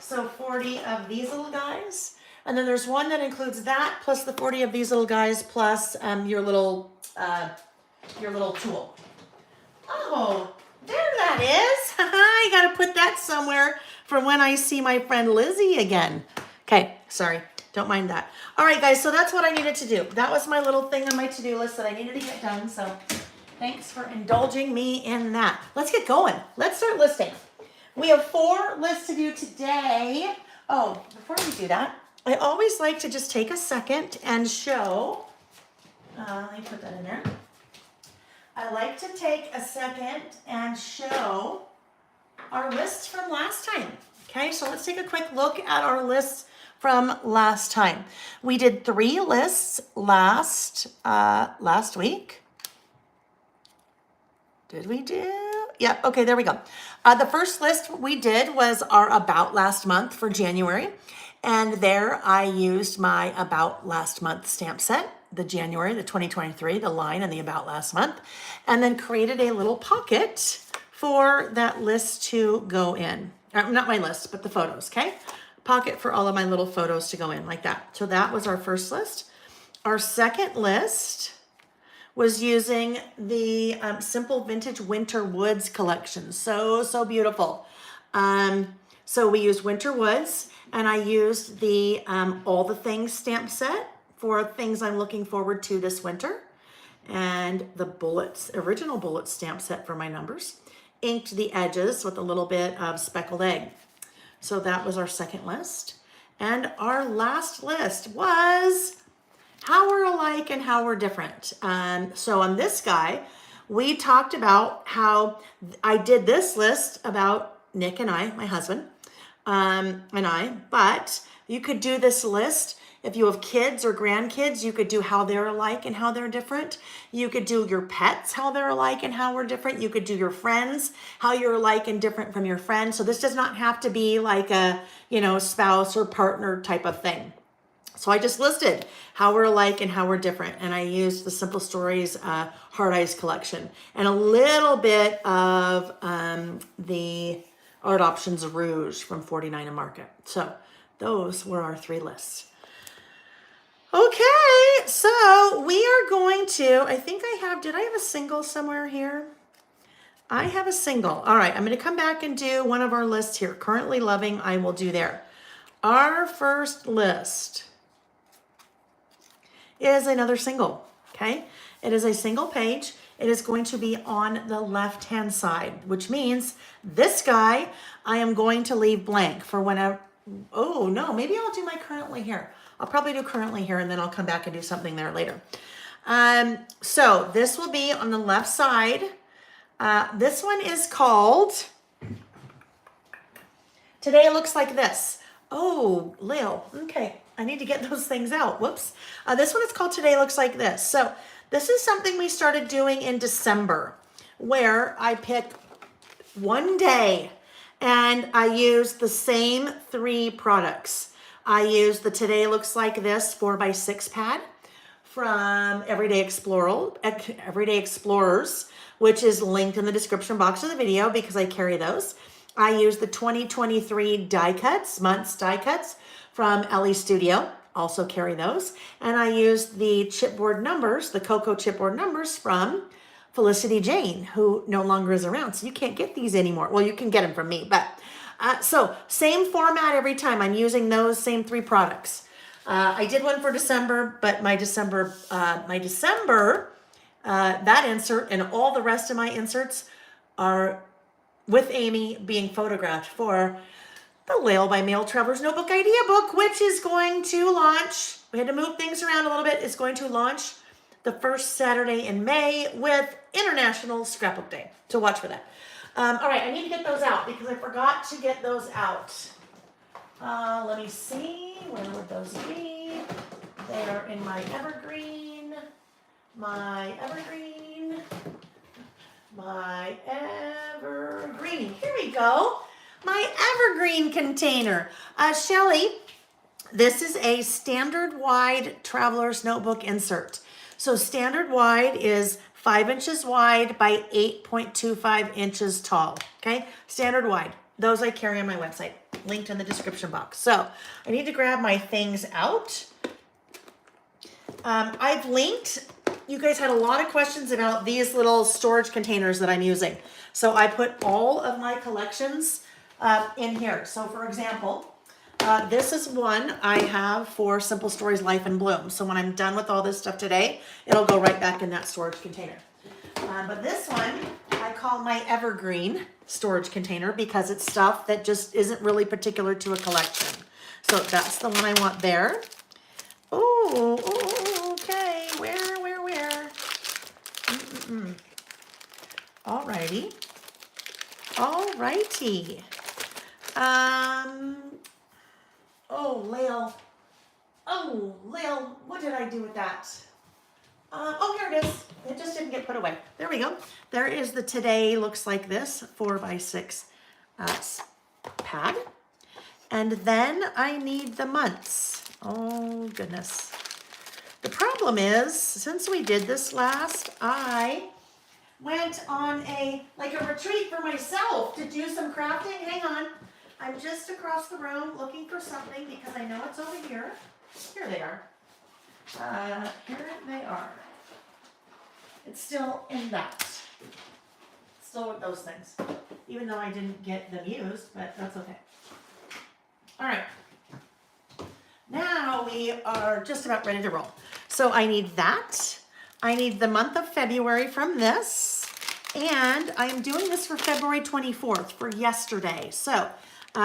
So 40 of these little guys. And then there's one that includes that plus the 40 of these little guys plus your little tool. Oh, there that is. I gotta put that somewhere for when I see my friend Lizzie again. Okay, sorry, don't mind that. All right, guys, so that's what I needed to do. That was my little thing on my to-do list that I needed to get done, so thanks for indulging me in that. Let's get going. Let's start listing. We have 4 lists to do today. Oh, before we do that, I always like to just take a second and show, let me put that in there. I like to take a second and show our lists from last time. Okay, so let's take a quick look at our lists from last time. We did 3 lists last week. Did we do? Yeah, okay, there we go. The first list we did was our About Last Month for January. And there I used my About Last Month stamp set, the January, the 2023, the line and the About Last Month, and then created a little pocket for that list to go in. Not my list, but the photos, okay? Pocket for all of my little photos to go in like that. So that was our first list. Our second list was using the Simple Vintage Winter Woods collection. So beautiful. So we used Winter Woods, and I used the All the Things stamp set for things I'm looking forward to this winter, and the bullets, original bullet stamp set for my numbers. Inked the edges with a little bit of speckled egg. So that was our second list. And our last list was how we're alike and how we're different. So on this guy, we talked about how I did this list about Nick and I, my husband, and I, but you could do this list if you have kids or grandkids. You could do how they're alike and how they're different. You could do your pets, how they're alike and how we're different. You could do your friends, how you're alike and different from your friends. So this does not have to be like a, spouse or partner type of thing. So I just listed how we're alike and how we're different. And I used the Simple Stories Hard Eyes collection and a little bit of the Art Options Rouge from 49 and Market. So those were our 3 lists. Okay, so we are going to, I think I have, did I have a single somewhere here? I have a single. All right, I'm going to come back and do one of our lists here. Currently loving, I will do there. Our first list is another single, okay? It is a single page. It is going to be on the left-hand side, which means this guy, I am going to leave blank for whenever, oh no, maybe I'll do my currently here. I'll probably do currently here and then I'll come back and do something there later. So this will be on the left side. This one is called Today Looks Like This. Oh, Layle, okay. I need to get those things out. Whoops. This one is called Today Looks Like This. So this is something we started doing in December where I pick one day and I use the same 3 products. I use the Today Looks Like This 4x6 pad from Everyday Explorers, which is linked in the description box of the video because I carry those. I use the 2023 die cuts, months die cuts from Ellie Studio, also carry those. And I use the chipboard numbers, the Cocoa chipboard numbers from Felicity Jane, who no longer is around. So you can't get these anymore. Well, you can get them from me, but so same format every time. I'm using those same 3 products. I did one for December, but my December, that insert and all the rest of my inserts are with Amy being photographed for the Layle by Mail Traveler's Notebook Idea Book, which is going to launch. We had to move things around a little bit. It's going to launch the first Saturday in May with International Scrapbook Day. So watch for that. All right, I need to get those out because I forgot to get those out. Let me see. Where would those be? They're in my evergreen. My evergreen. Here we go. My evergreen container. Shelly, this is a standard wide traveler's notebook insert. So standard wide is 5 inches wide by 8.25 inches tall. Okay, standard wide. Those I carry on my website, linked in the description box. So I need to grab my things out. I've linked, you guys had a lot of questions about these little storage containers that I'm using. So I put all of my collections in here. So for example, this is one I have for Simple Stories Life in Bloom. So when I'm done with all this stuff today, it'll go right back in that storage container. But this one I call my evergreen storage container because it's stuff that just isn't really particular to a collection. So that's the one I want there. Oh, okay. Where? Alrighty. Oh, Layle, what did I do with that? Oh, here it is. It just didn't get put away. There we go. There is the Today Looks Like This 4x6 pad. And then I need the months. Oh, goodness. The problem is, since we did this last, I went on a retreat for myself to do some crafting. Hang on. I'm just across the room looking for something because I know it's over here. Here they are. Here they are. It's still in that. Still with those things. Even though I didn't get them used, but that's okay. All right. Now we are just about ready to roll. So I need that. I need the month of February from this. And I'm doing this for February 24th for yesterday. So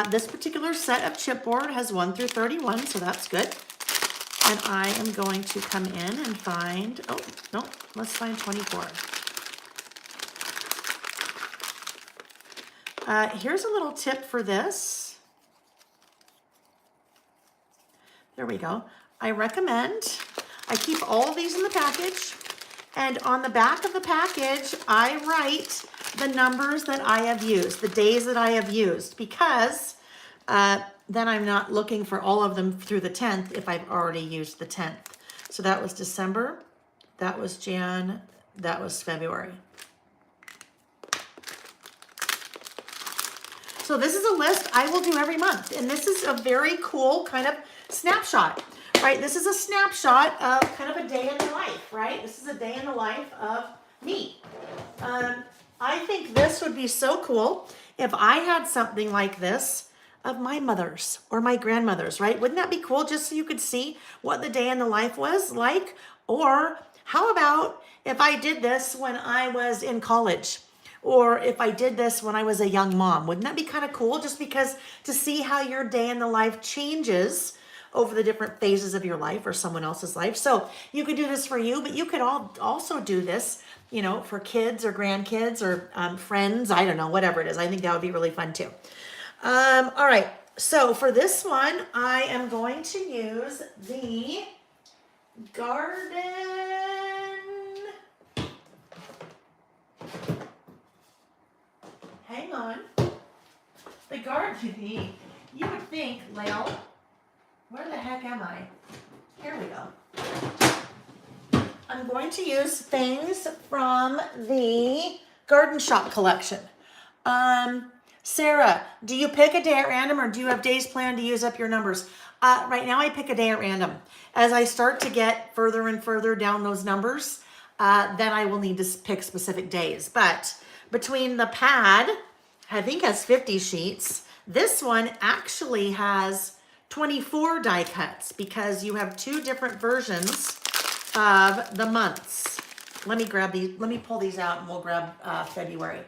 this particular set of chipboard has 1 through 31, so that's good. And I am going to come in and find, oh, no, let's find 24. Here's a little tip for this. There we go. I recommend, I keep all of these in the package, and on the back of the package, I write the numbers that I have used, the days that I have used, because then I'm not looking for all of them through the 10th if I've already used the 10th. So that was December, that was Jan, that was February. So this is a list I will do every month, and this is a very cool kind of snapshot, right? This is a snapshot of kind of a day in the life, right? This is a day in the life of me. I think this would be so cool if I had something like this of my mother's or my grandmother's, right? Wouldn't that be cool just so you could see what the day in the life was like? Or how about if I did this when I was in college? Or if I did this when I was a young mom? Wouldn't that be kind of cool just because to see how your day in the life changes over the different phases of your life or someone else's life? So you could do this for you, but you could also do this, you know, for kids or grandkids or friends. I don't know, whatever it is. I think that would be really fun too. All right, so for this one, I am going to use the garden. Hang on. The garden. You would think, Layle, where the heck am I? Here we go. I'm going to use things from the Garden Shop collection. Sarah, do you pick a day at random or do you have days planned to use up your numbers? Right now I pick a day at random. As I start to get further and further down those numbers, then I will need to pick specific days. But between the pad, I think has 50 sheets. This one actually has 24 die cuts because you have two different versions of the months. Let me grab these, let me pull these out and we'll grab February.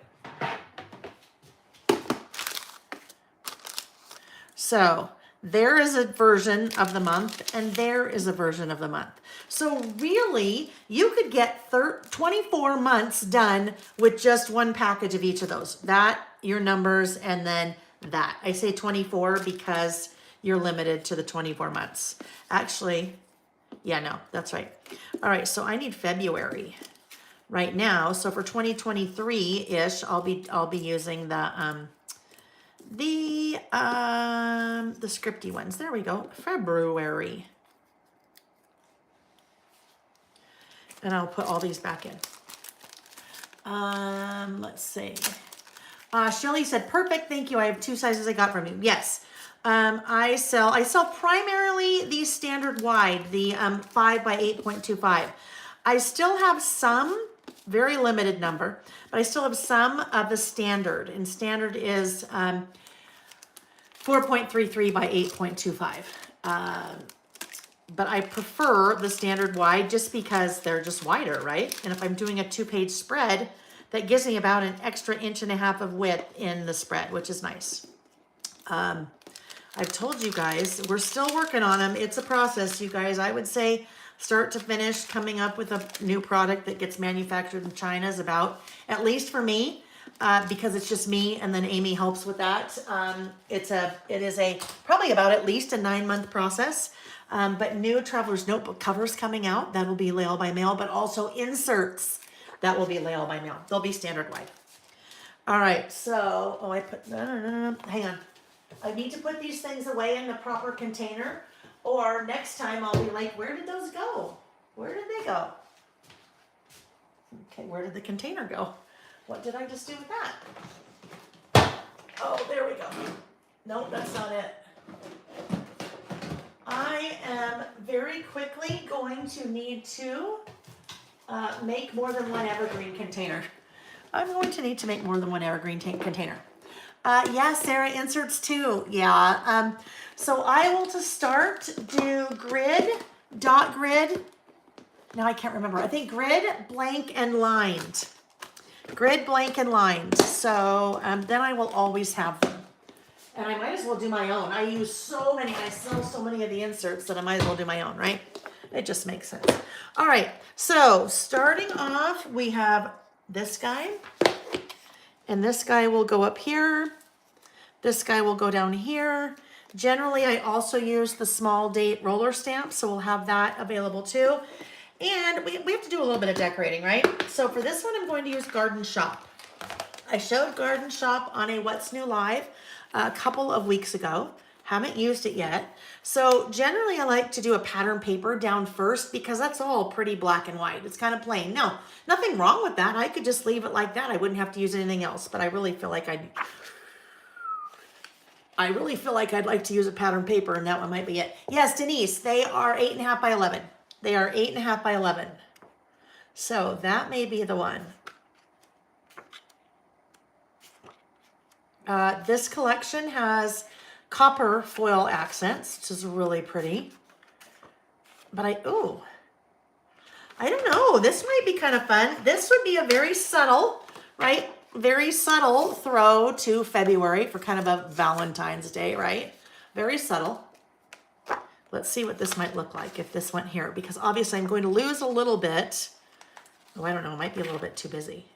So there is a version of the month and there is a version of the month. So really, you could get 24 months done with just one package of each of those. That, your numbers, and then that. I say 24 because you're limited to the 24 months. Actually, yeah, no, that's right. All right, so I need February right now. So for 2023-ish, I'll be using the scripty ones. There we go. February. And I'll put all these back in. Let's see. Shelly said, perfect, thank you. I have two sizes I got from you. Yes. I sell primarily the standard wide, the 5 by 8.25. I still have some, very limited number, but I still have some of the standard. And standard is 4.33 by 8.25. But I prefer the standard wide just because they're just wider, right? And if I'm doing a 2-page spread, that gives me about an extra 1.5 inches of width in the spread, which is nice. I've told you guys, we're still working on them. It's a process, you guys. I would say start to finish coming up with a new product that gets manufactured in China is about, at least for me, because it's just me and then Amy helps with that. It is probably about at least a 9-month process. But new Traveler's Notebook covers coming out. That will be Layle by mail, but also inserts. That will be Layle by mail. They'll be standard wide. All right, so, I put, no, hang on. I need to put these things away in the proper container, or next time I'll be like, where did those go? Where did they go? Okay, where did the container go? What did I just do with that? Oh, there we go. Nope, that's not it. I am very quickly going to need to make more than one evergreen container. I'm going to need to make more than one evergreen container. Yeah, Sarah, inserts too. Yeah. So I will to start do grid, dot grid. Now I can't remember. I think grid, blank, and lined. Grid, blank, and lined. So then I will always have them. And I might as well do my own. I use so many, I sell so many of the inserts that I might as well do my own, right? It just makes sense. All right, so starting off, we have this guy. And this guy will go up here. This guy will go down here. Generally, I also use the small date roller stamp, so we'll have that available too. And we have to do a little bit of decorating, right? So for this one, I'm going to use Garden Shop. I showed Garden Shop on a What's New Live a couple of weeks ago. Haven't used it yet. So generally I like to do a pattern paper down first because that's all pretty black and white. It's kind of plain. No, nothing wrong with that. I could just leave it like that. I wouldn't have to use anything else, but I really feel like I'd like to use a pattern paper, and that one might be it. Yes, Denise, they are 8.5 by 11. They are 8.5 by 11. So that may be the one. This collection has copper foil accents, which is really pretty. But I don't know. This might be kind of fun. This would be a very subtle, right? Very subtle throw to February for kind of a Valentine's Day, right? Very subtle. Let's see what this might look like if this went here, because obviously I'm going to lose a little bit. Oh, I don't know. It might be a little bit too busy.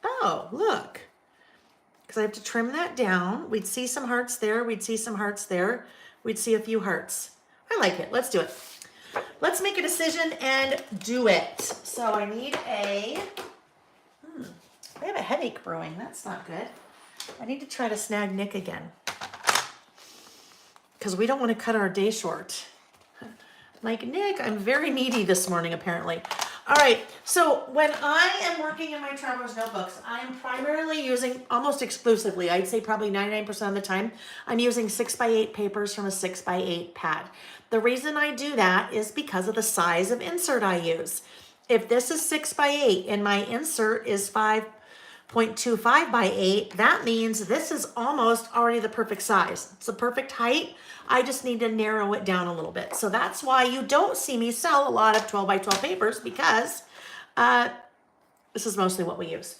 Oh, look. Because I have to trim that down. We'd see some hearts there. We'd see some hearts there. We'd see a few hearts. I like it. Let's do it. Let's make a decision and do it. So I need I have a headache brewing. That's not good. I need to try to snag Nick again, because we don't want to cut our day short. Like, Nick, I'm very needy this morning, apparently. All right, so when I am working in my traveler's notebooks, I am primarily using, almost exclusively, I'd say probably 99% of the time, I'm using 6x8 papers from a 6x8 pad. The reason I do that is because of the size of insert I use. If this is 6x8 and my insert is 5.25 by 8, that means this is almost already the perfect size. It's the perfect height. I just need to narrow it down a little bit. So that's why you don't see me sell a lot of 12 by 12 papers, because this is mostly what we use.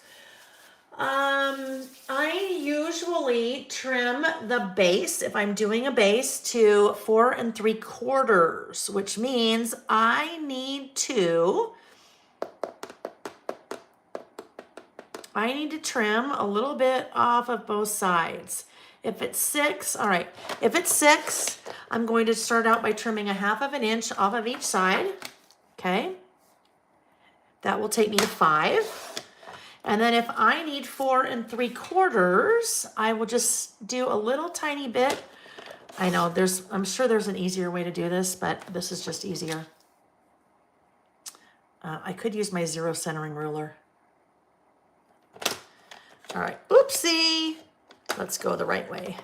I usually trim the base, if I'm doing a base, to 4 3/4, which means I need to trim a little bit off of both sides. If it's 6, all right. If it's 6, I'm going to start out by trimming 1/2 inch off of each side. Okay. That will take me to 5. And then if I need 4 3/4, I will just do a little tiny bit. I know I'm sure there's an easier way to do this, but this is just easier. I could use my 0 centering ruler. All right. Oopsie. Let's go the right way.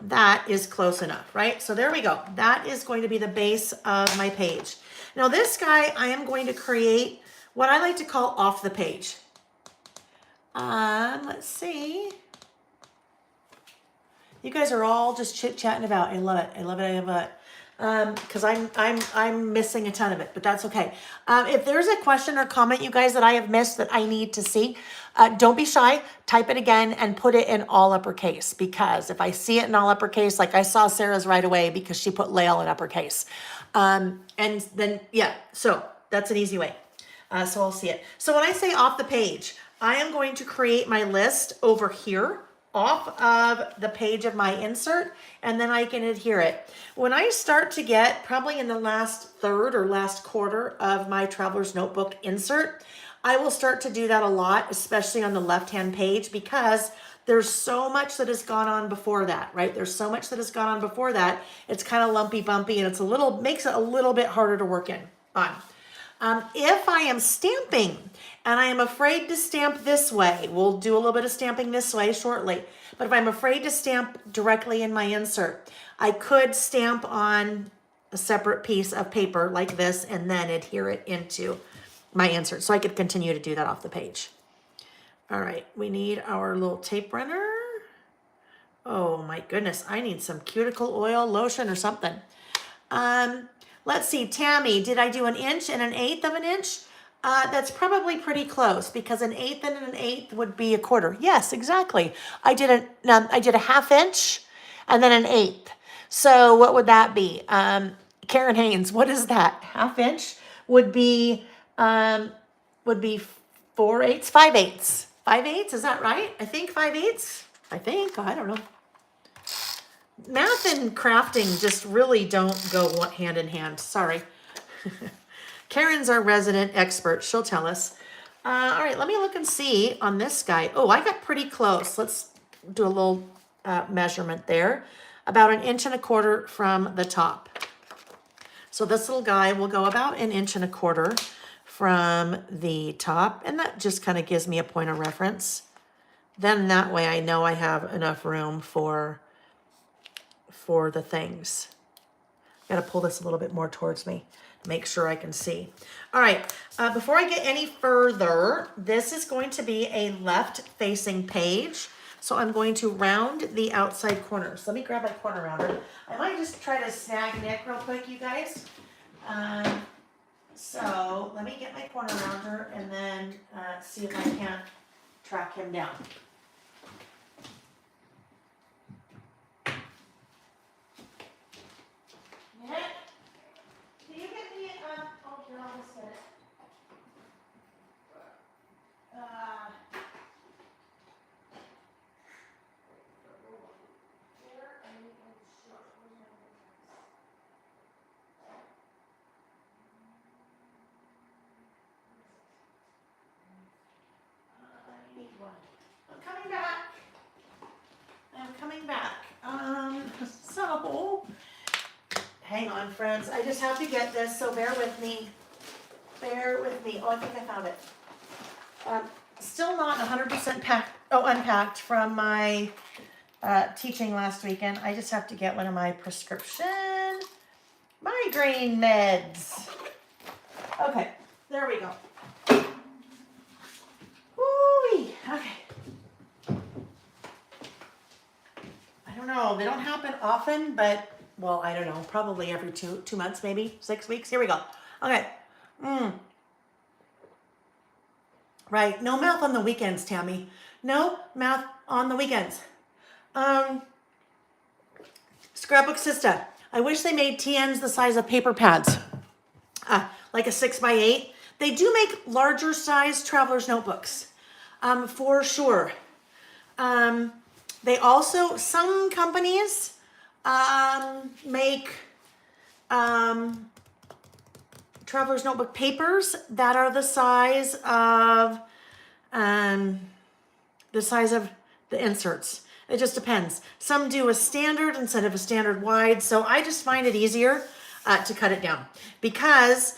That is close enough, right? So there we go. That is going to be the base of my page. Now this guy, I am going to create what I like to call off the page. Let's see. You guys are all just chit-chatting about. I love it. I love it. I love it. Because I'm missing a ton of it, but that's okay. If there's a question or comment, you guys, that I have missed that I need to see, don't be shy. Type it again and put it in all uppercase, because if I see it in all uppercase, like I saw Sarah's right away because she put Layle in uppercase. And then, yeah, so that's an easy way. So I'll see it. So when I say off the page, I am going to create my list over here off of the page of my insert, and then I can adhere it. When I start to get probably in the last third or last quarter of my traveler's notebook insert, I will start to do that a lot, especially on the left-hand page, because there's so much that has gone on before that, right? There's so much that has gone on before that. It's kind of lumpy bumpy, and makes it a little bit harder to work on. If I am stamping and I am afraid to stamp this way, we'll do a little bit of stamping this way shortly, but if I'm afraid to stamp directly in my insert, I could stamp on a separate piece of paper like this and then adhere it into my insert. So I could continue to do that off the page. All right, we need our little tape runner. Oh my goodness, I need some cuticle oil, lotion, or something. Let's see, Tammy, did I do 1 inch and 1/8 of an inch? That's probably pretty close, because 1/8 and 1/8 would be 1/4. Yes, exactly. I did a 1/2 inch and then 1/8. So what would that be? Karen Haynes, what is that? 1/2 inch would be 4/8, 5/8. 5/8, is that right? I think 5/8. I don't know. Math and crafting just really don't go hand in hand. Sorry. Karen's our resident expert. She'll tell us. All right, let me look and see on this guy. Oh, I got pretty close. Let's do a little measurement there, about 1.25 inches from the top. So this little guy will go about 1.25 inches from the top, and that just kind of gives me a point of reference. Then that way I know I have enough room for the things. Got to pull this a little bit more towards me to make sure I can see. All right, before I get any further, this is going to be a left-facing page. So I'm going to round the outside corners. Let me grab my corner rounder. I might just try to snag Nick real quick, you guys. So let me get my corner rounder and then see if I can't track him down. Nick, can you get me, oh, here, I'll just get it. I need one. I'm coming back. I'm coming back. So, hang on, friends. I just have to get this, so bear with me. Bear with me. Oh, I think I found it. Still not 100% unpacked from my teaching last weekend. I just have to get one of my prescription migraine meds. Okay, there we go. Woo-wee. Okay. I don't know. They don't happen often, but, well, I don't know. Probably every two months, maybe 6 weeks. Here we go. Okay. Right. No mouth on the weekends, Tammy. No mouth on the weekends. Scrapbook Sista. I wish they made TNs the size of paper pads. Like a 6x8. They do make larger size traveler's notebooks. For sure. They also, some companies make traveler's notebook papers that are the size of the inserts. It just depends. Some do a standard instead of a standard wide. So I just find it easier to cut it down because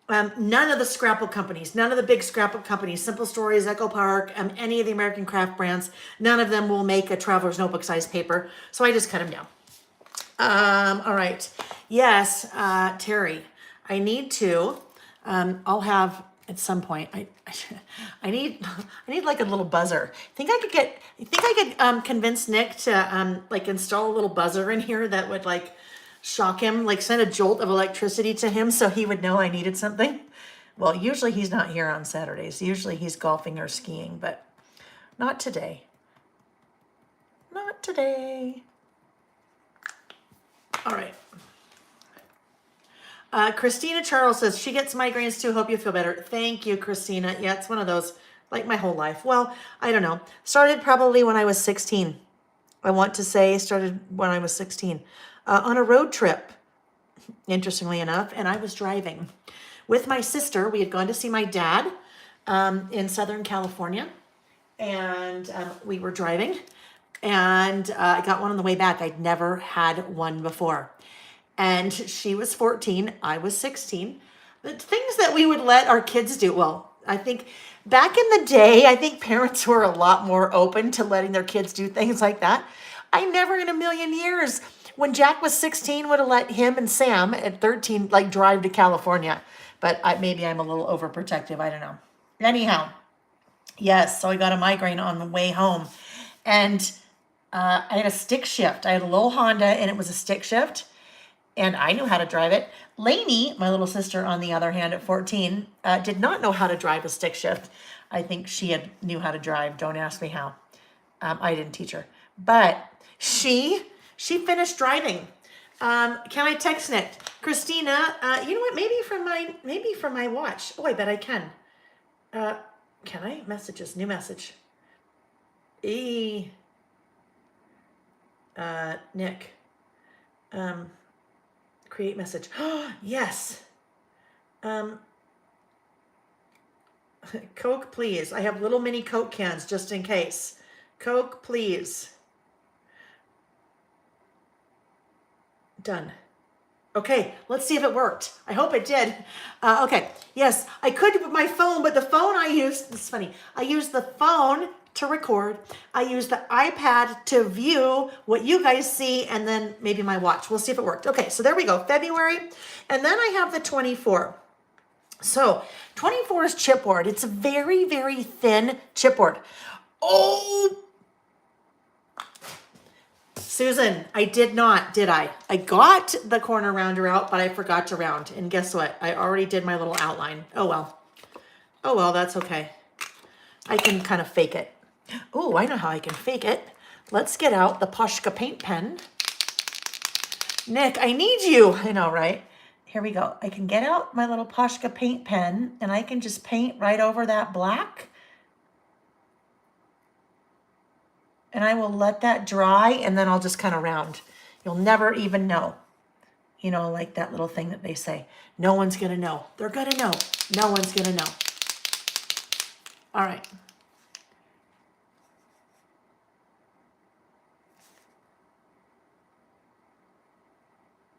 none of the scrapbook companies, none of the big scrapbook companies, Simple Stories, Echo Park, any of the American craft brands, none of them will make a traveler's notebook size paper. So I just cut them down. All right. Yes, Terry, I need to, I'll have at some point, I need like a little buzzer. Think I could convince Nick to like install a little buzzer in here that would like shock him, like send a jolt of electricity to him so he would know I needed something. Well, usually he's not here on Saturdays. Usually he's golfing or skiing, but not today. Not today. All right. Christina Charles says she gets migraines too. Hope you feel better. Thank you, Christina. Yeah, it's one of those like my whole life. Well, I don't know. Started probably when I was 16. I want to say started when I was 16 on a road trip, interestingly enough. And I was driving with my sister. We had gone to see my dad in Southern California. And we were driving. And I got one on the way back. I'd never had one before. And she was 14, I was 16. The things that we would let our kids do, well, I think back in the day, I think parents were a lot more open to letting their kids do things like that. I never in a million years, when Jack was 16, would have let him and Sam at 13 like drive to California. But maybe I'm a little overprotective, I don't know. Anyhow, yes, so I got a migraine on the way home. And I had a stick shift. I had a little Honda and it was a stick shift. And I knew how to drive it. Lainey, my little sister, on the other hand, at 14, did not know how to drive a stick shift. I think she knew how to drive. Don't ask me how. I didn't teach her. But she finished driving. Can I text Nick? Christina, you know what? Maybe from my watch. Oh, I bet I can. Can I? Messages. New message. Nick. Create message. Oh, yes. Coke, please. I have little mini Coke cans just in case. Coke, please. Done. Okay, let's see if it worked. I hope it did. Okay, yes, I could with my phone, but the phone I used, it's funny, I used the phone to record. I used the iPad to view what you guys see, and then maybe my watch. We'll see if it worked. Okay, so there we go, February. And then I have the 24. So 24 is chipboard. It's a very, very thin chipboard. Oh, Susan, I did not, did I? I got the corner rounder out, but I forgot to round. And guess what? I already did my little outline. Oh, well. Oh, well, that's okay. I can kind of fake it. Oh, I know how I can fake it. Let's get out the Poshka paint pen. Nick, I need you. I know, right? Here we go. I can get out my little Poshka paint pen, and I can just paint right over that black. And I will let that dry, and then I'll just kind of round. You'll never even know. You know, like that little thing that they say. No one's going to know. They're going to know. No one's going to know. All right.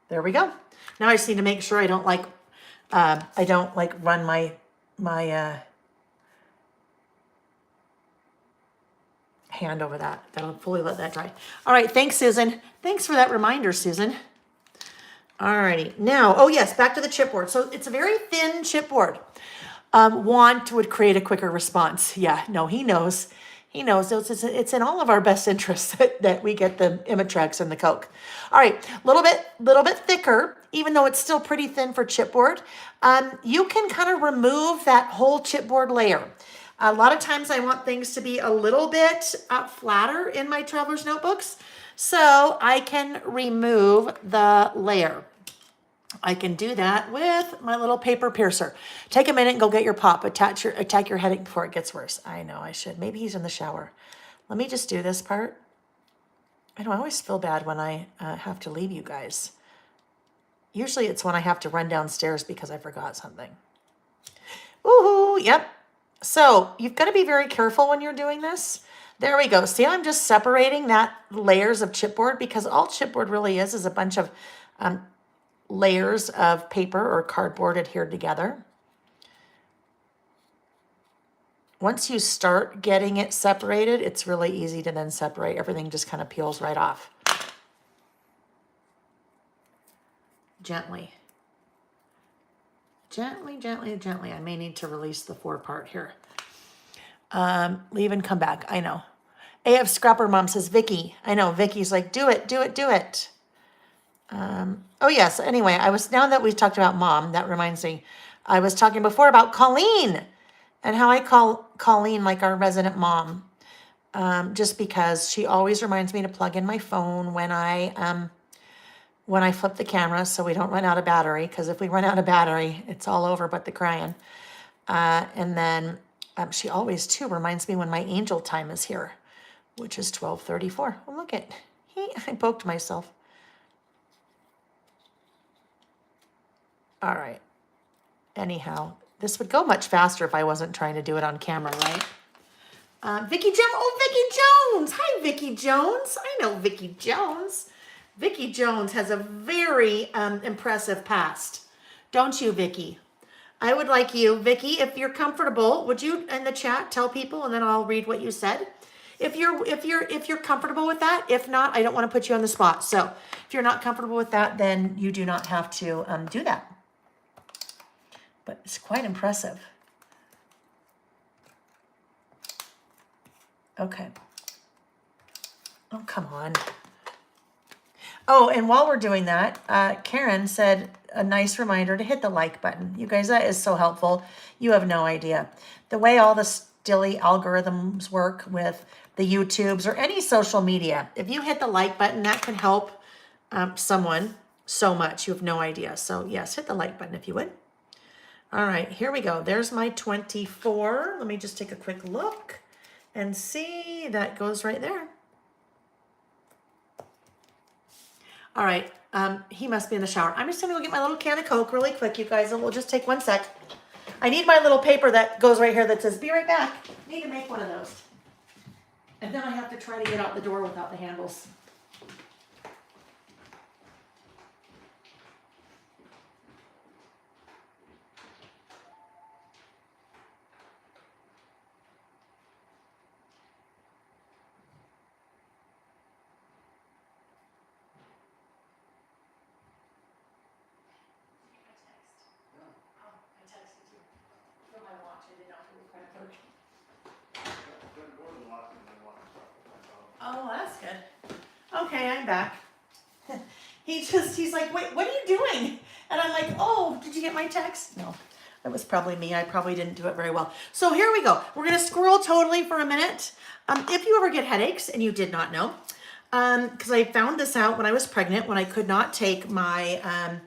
There we go. Now I just need to make sure I don't like run my hand over that. That'll fully let that dry. All right, thanks, Susan. Thanks for that reminder, Susan. All righty, now, oh yes, back to the chipboard. So it's a very thin chipboard. Want would create a quicker response. Yeah, no, he knows. He knows it's in all of our best interests that we get the Imitrex and the Coke. All right, little bit thicker, even though it's still pretty thin for chipboard. You can kind of remove that whole chipboard layer. A lot of times I want things to be a little bit flatter in my traveler's notebooks, so I can remove the layer. I can do that with my little paper piercer. Take a minute and go get your pop. Attack your headache before it gets worse. I know I should. Maybe he's in the shower. Let me just do this part. I know I always feel bad when I have to leave you guys. Usually it's when I have to run downstairs because I forgot something. Woohoo! Yep. So you've got to be very careful when you're doing this. There we go. See, I'm just separating that layers of chipboard because all chipboard really is a bunch of layers of paper or cardboard adhered together. Once you start getting it separated, it's really easy to then separate. Everything just kind of peels right off. Gently. Gently, gently, gently. I may need to release the 4 part here. Leave and come back. I know. AF Scrapper Mom says, Vicky. I know. Vicky's like, do it, do it, do it. Oh, yes. Anyway, now that we talked about Mom, that reminds me. I was talking before about Colleen and how I call Colleen like our resident mom. Just because she always reminds me to plug in my phone when I flip the camera so we don't run out of battery, because if we run out of battery, it's all over but the crying. And then she always, too, reminds me when my angel time is here, which is 12:34. Oh, look it. I poked myself. All right. Anyhow, this would go much faster if I wasn't trying to do it on camera, right? Vicky Jones. Oh, Vicky Jones. Hi, Vicky Jones. I know Vicky Jones. Vicky Jones has a very impressive past. Don't you, Vicky? I would like you, Vicky, if you're comfortable, would you in the chat tell people and then I'll read what you said? If you're comfortable with that. If not, I don't want to put you on the spot. So if you're not comfortable with that, then you do not have to do that. But it's quite impressive. Okay. Oh, come on. Oh, and while we're doing that, Karen said a nice reminder to hit the like button. You guys, that is so helpful. You have no idea. The way all the silly algorithms work with the YouTubes or any social media, if you hit the like button, that can help someone so much. You have no idea. So yes, hit the like button if you would. All right, here we go. There's my 24. Let me just take a quick look and see. That goes right there. All right, he must be in the shower. I'm just gonna go get my little can of Coke really quick, you guys, and we'll just take 1 sec. I need my little paper that goes right here that says, be right back. Need to make one of those. And then I have to try to get out the door without the handles. Oh, that's good. Okay, I'm back. He's like, wait, what are you doing? And I'm like, oh, did you get my text? No, that was probably me. I probably didn't do it very well. So here we go. We're gonna squirrel totally for a minute. If you ever get headaches and you did not know, because I found this out when I was pregnant, when I could not take my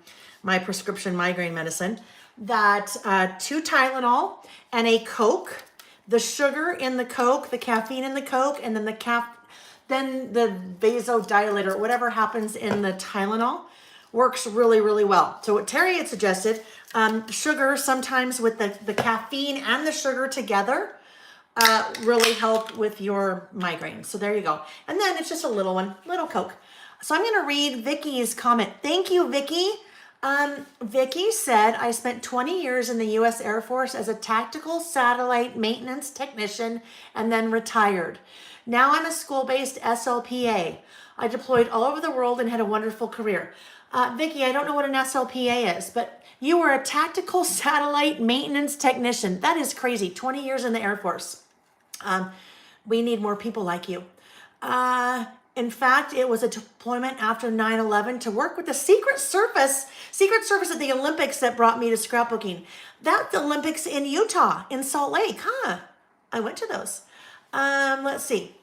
my prescription migraine medicine, that 2 Tylenol and a Coke, the sugar in the Coke, the caffeine in the Coke, and then the vasodilator, whatever happens in the Tylenol, works really, really well. So what Terry had suggested, sugar sometimes with the caffeine and the sugar together really help with your migraine. So there you go. And then it's just a little one, little Coke. So I'm going to read Vicky's comment. Thank you, Vicky. Vicky said, I spent 20 years in the U.S. Air Force as a tactical satellite maintenance technician and then retired. Now I'm a school-based SLPA. I deployed all over the world and had a wonderful career. Vicky, I don't know what an SLPA is, but you were a tactical satellite maintenance technician. That is crazy. 20 years in the Air Force. We need more people like you. In fact, it was a deployment after 9/11 to work with the Secret Service at the Olympics that brought me to scrapbooking. That's the Olympics in Utah, in Salt Lake, huh? I went to those. Let's see.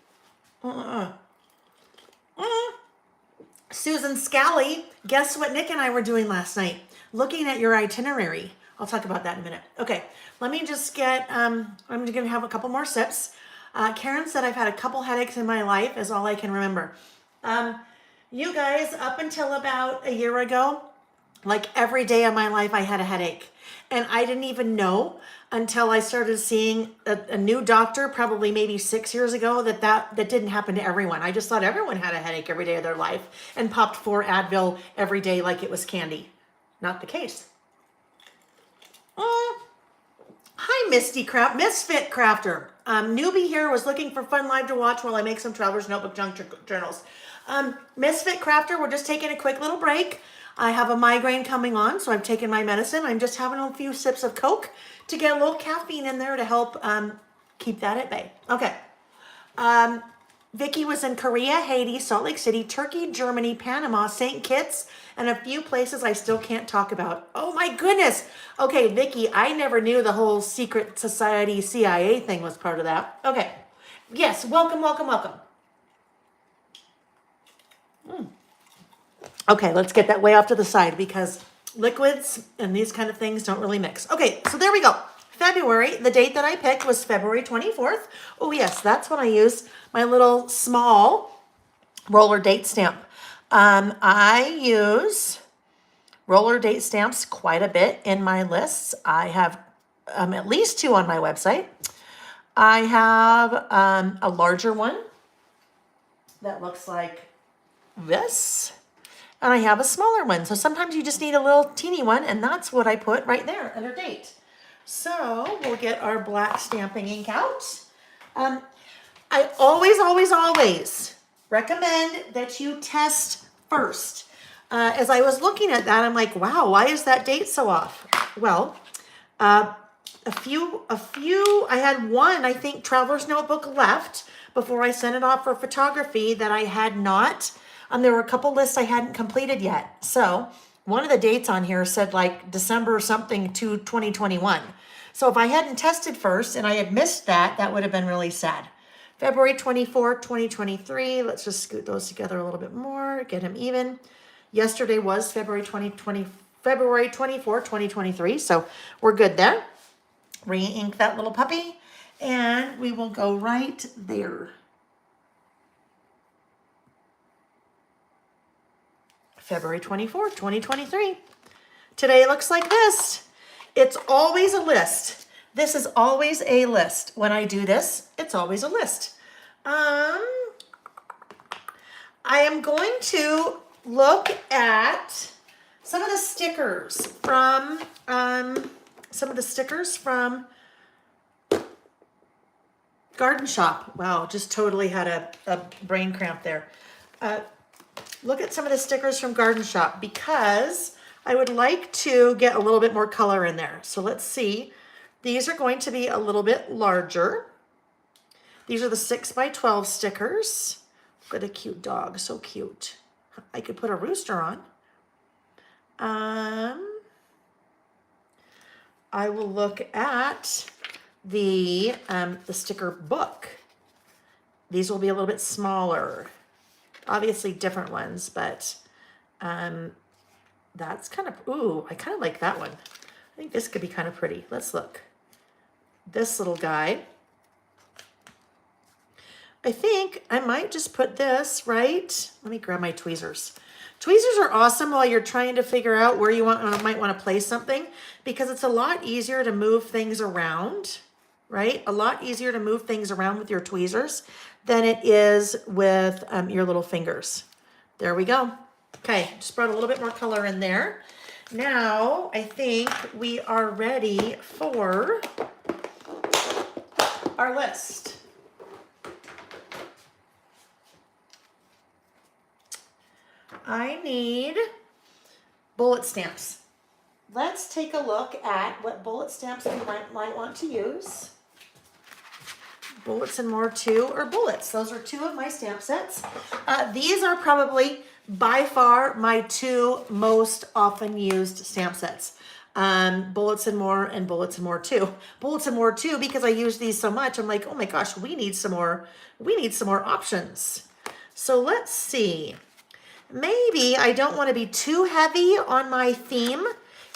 Susan Scally, guess what Nick and I were doing last night? Looking at your itinerary. I'll talk about that in a minute. Okay, let me just get, I'm going to have a couple more sips. Karen said I've had a couple headaches in my life is all I can remember. You guys, up until about a year ago, like every day of my life, I had a headache. And I didn't even know until I started seeing a new doctor, probably maybe 6 years ago, that didn't happen to everyone. I just thought everyone had a headache every day of their life and popped 4 Advil every day like it was candy. Not the case. Hi, Misfit Crafter. Newbie here was looking for fun live to watch while I make some Traveler's Notebook junk journals. Misfit Crafter, we're just taking a quick little break. I have a migraine coming on, so I've taken my medicine. I'm just having a few sips of Coke to get a little caffeine in there to help keep that at bay. Okay. Vicky was in Korea, Haiti, Salt Lake City, Turkey, Germany, Panama, St. Kitts, and a few places I still can't talk about. Oh my goodness. Okay, Vicky, I never knew the whole secret society CIA thing was part of that. Okay. Yes, welcome. Okay, let's get that way off to the side because liquids and these kind of things don't really mix. Okay, so there we go. February, the date that I picked was February 24th. Oh yes, that's when I use my little small roller date stamp. I use roller date stamps quite a bit in my lists. I have at least 2 on my website. I have a larger one that looks like this. And I have a smaller one. So sometimes you just need a little teeny one, and that's what I put right there under date. So we'll get our black stamping ink out. I always recommend that you test first. As I was looking at that, I'm like, wow, why is that date so off? Well, I had one, I think, Traveler's Notebook left before I sent it off for photography that I had not. There were a couple lists I hadn't completed yet. So one of the dates on here said like December something to 2021. So if I hadn't tested first and I had missed that, that would have been really sad. February 24, 2023. Let's just scoot those together a little bit more, get them even. Yesterday was February 24, 2023. So we're good there. Re-ink that little puppy and we will go right there. February 24th, 2023. Today looks like this. It's always a list. This is always a list. When I do this, it's always a list. I am going to look at some of the stickers from Garden Shop. Wow, just totally had a brain cramp there. Look at some of the stickers from Garden Shop because I would like to get a little bit more color in there. So let's see. These are going to be a little bit larger. These are the 6x12 stickers. Look at a cute dog, so cute. I could put a rooster on. I will look at the sticker book. These will be a little bit smaller. Obviously different ones, but that's kind of, ooh, I kind of like that one. I think this could be kind of pretty. Let's look. This little guy. I think I might just put this right. Let me grab my tweezers. Tweezers are awesome while you're trying to figure out where you might want to place something, because it's a lot easier to move things around, right? A lot easier to move things around with your tweezers than it is with your little fingers. There we go. Okay, just brought a little bit more color in there. Now I think we are ready for our list. I need bullet stamps. Let's take a look at what bullet stamps we might want to use. Bullets and More 2 or bullets. Those are two of my stamp sets. These are probably by far my two most often used stamp sets. Bullets and More and Bullets and More 2. Bullets and More 2 because I use these so much. I'm like, oh my gosh, we need some more options. So let's see. Maybe I don't want to be too heavy on my theme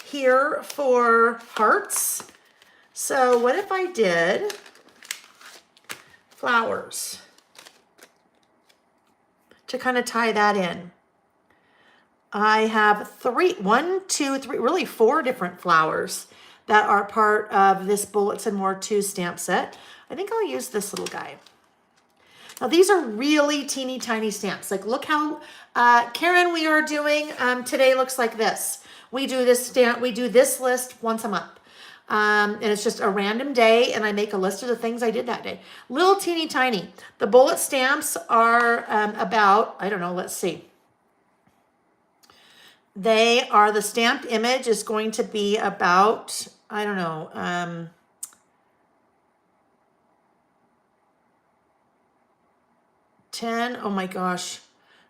here for hearts. So what if I did flowers to kind of tie that in? I have really four different flowers that are part of this Bullets and More 2 stamp set. I think I'll use this little guy. Now these are really teeny tiny stamps. Like look how, Karen, we are doing, today looks like this. We do this list once a month. And it's just a random day and I make a list of the things I did that day. Little teeny tiny. The bullet stamps are about, I don't know, let's see. The stamped image is going to be about, I don't know, 10, oh my gosh,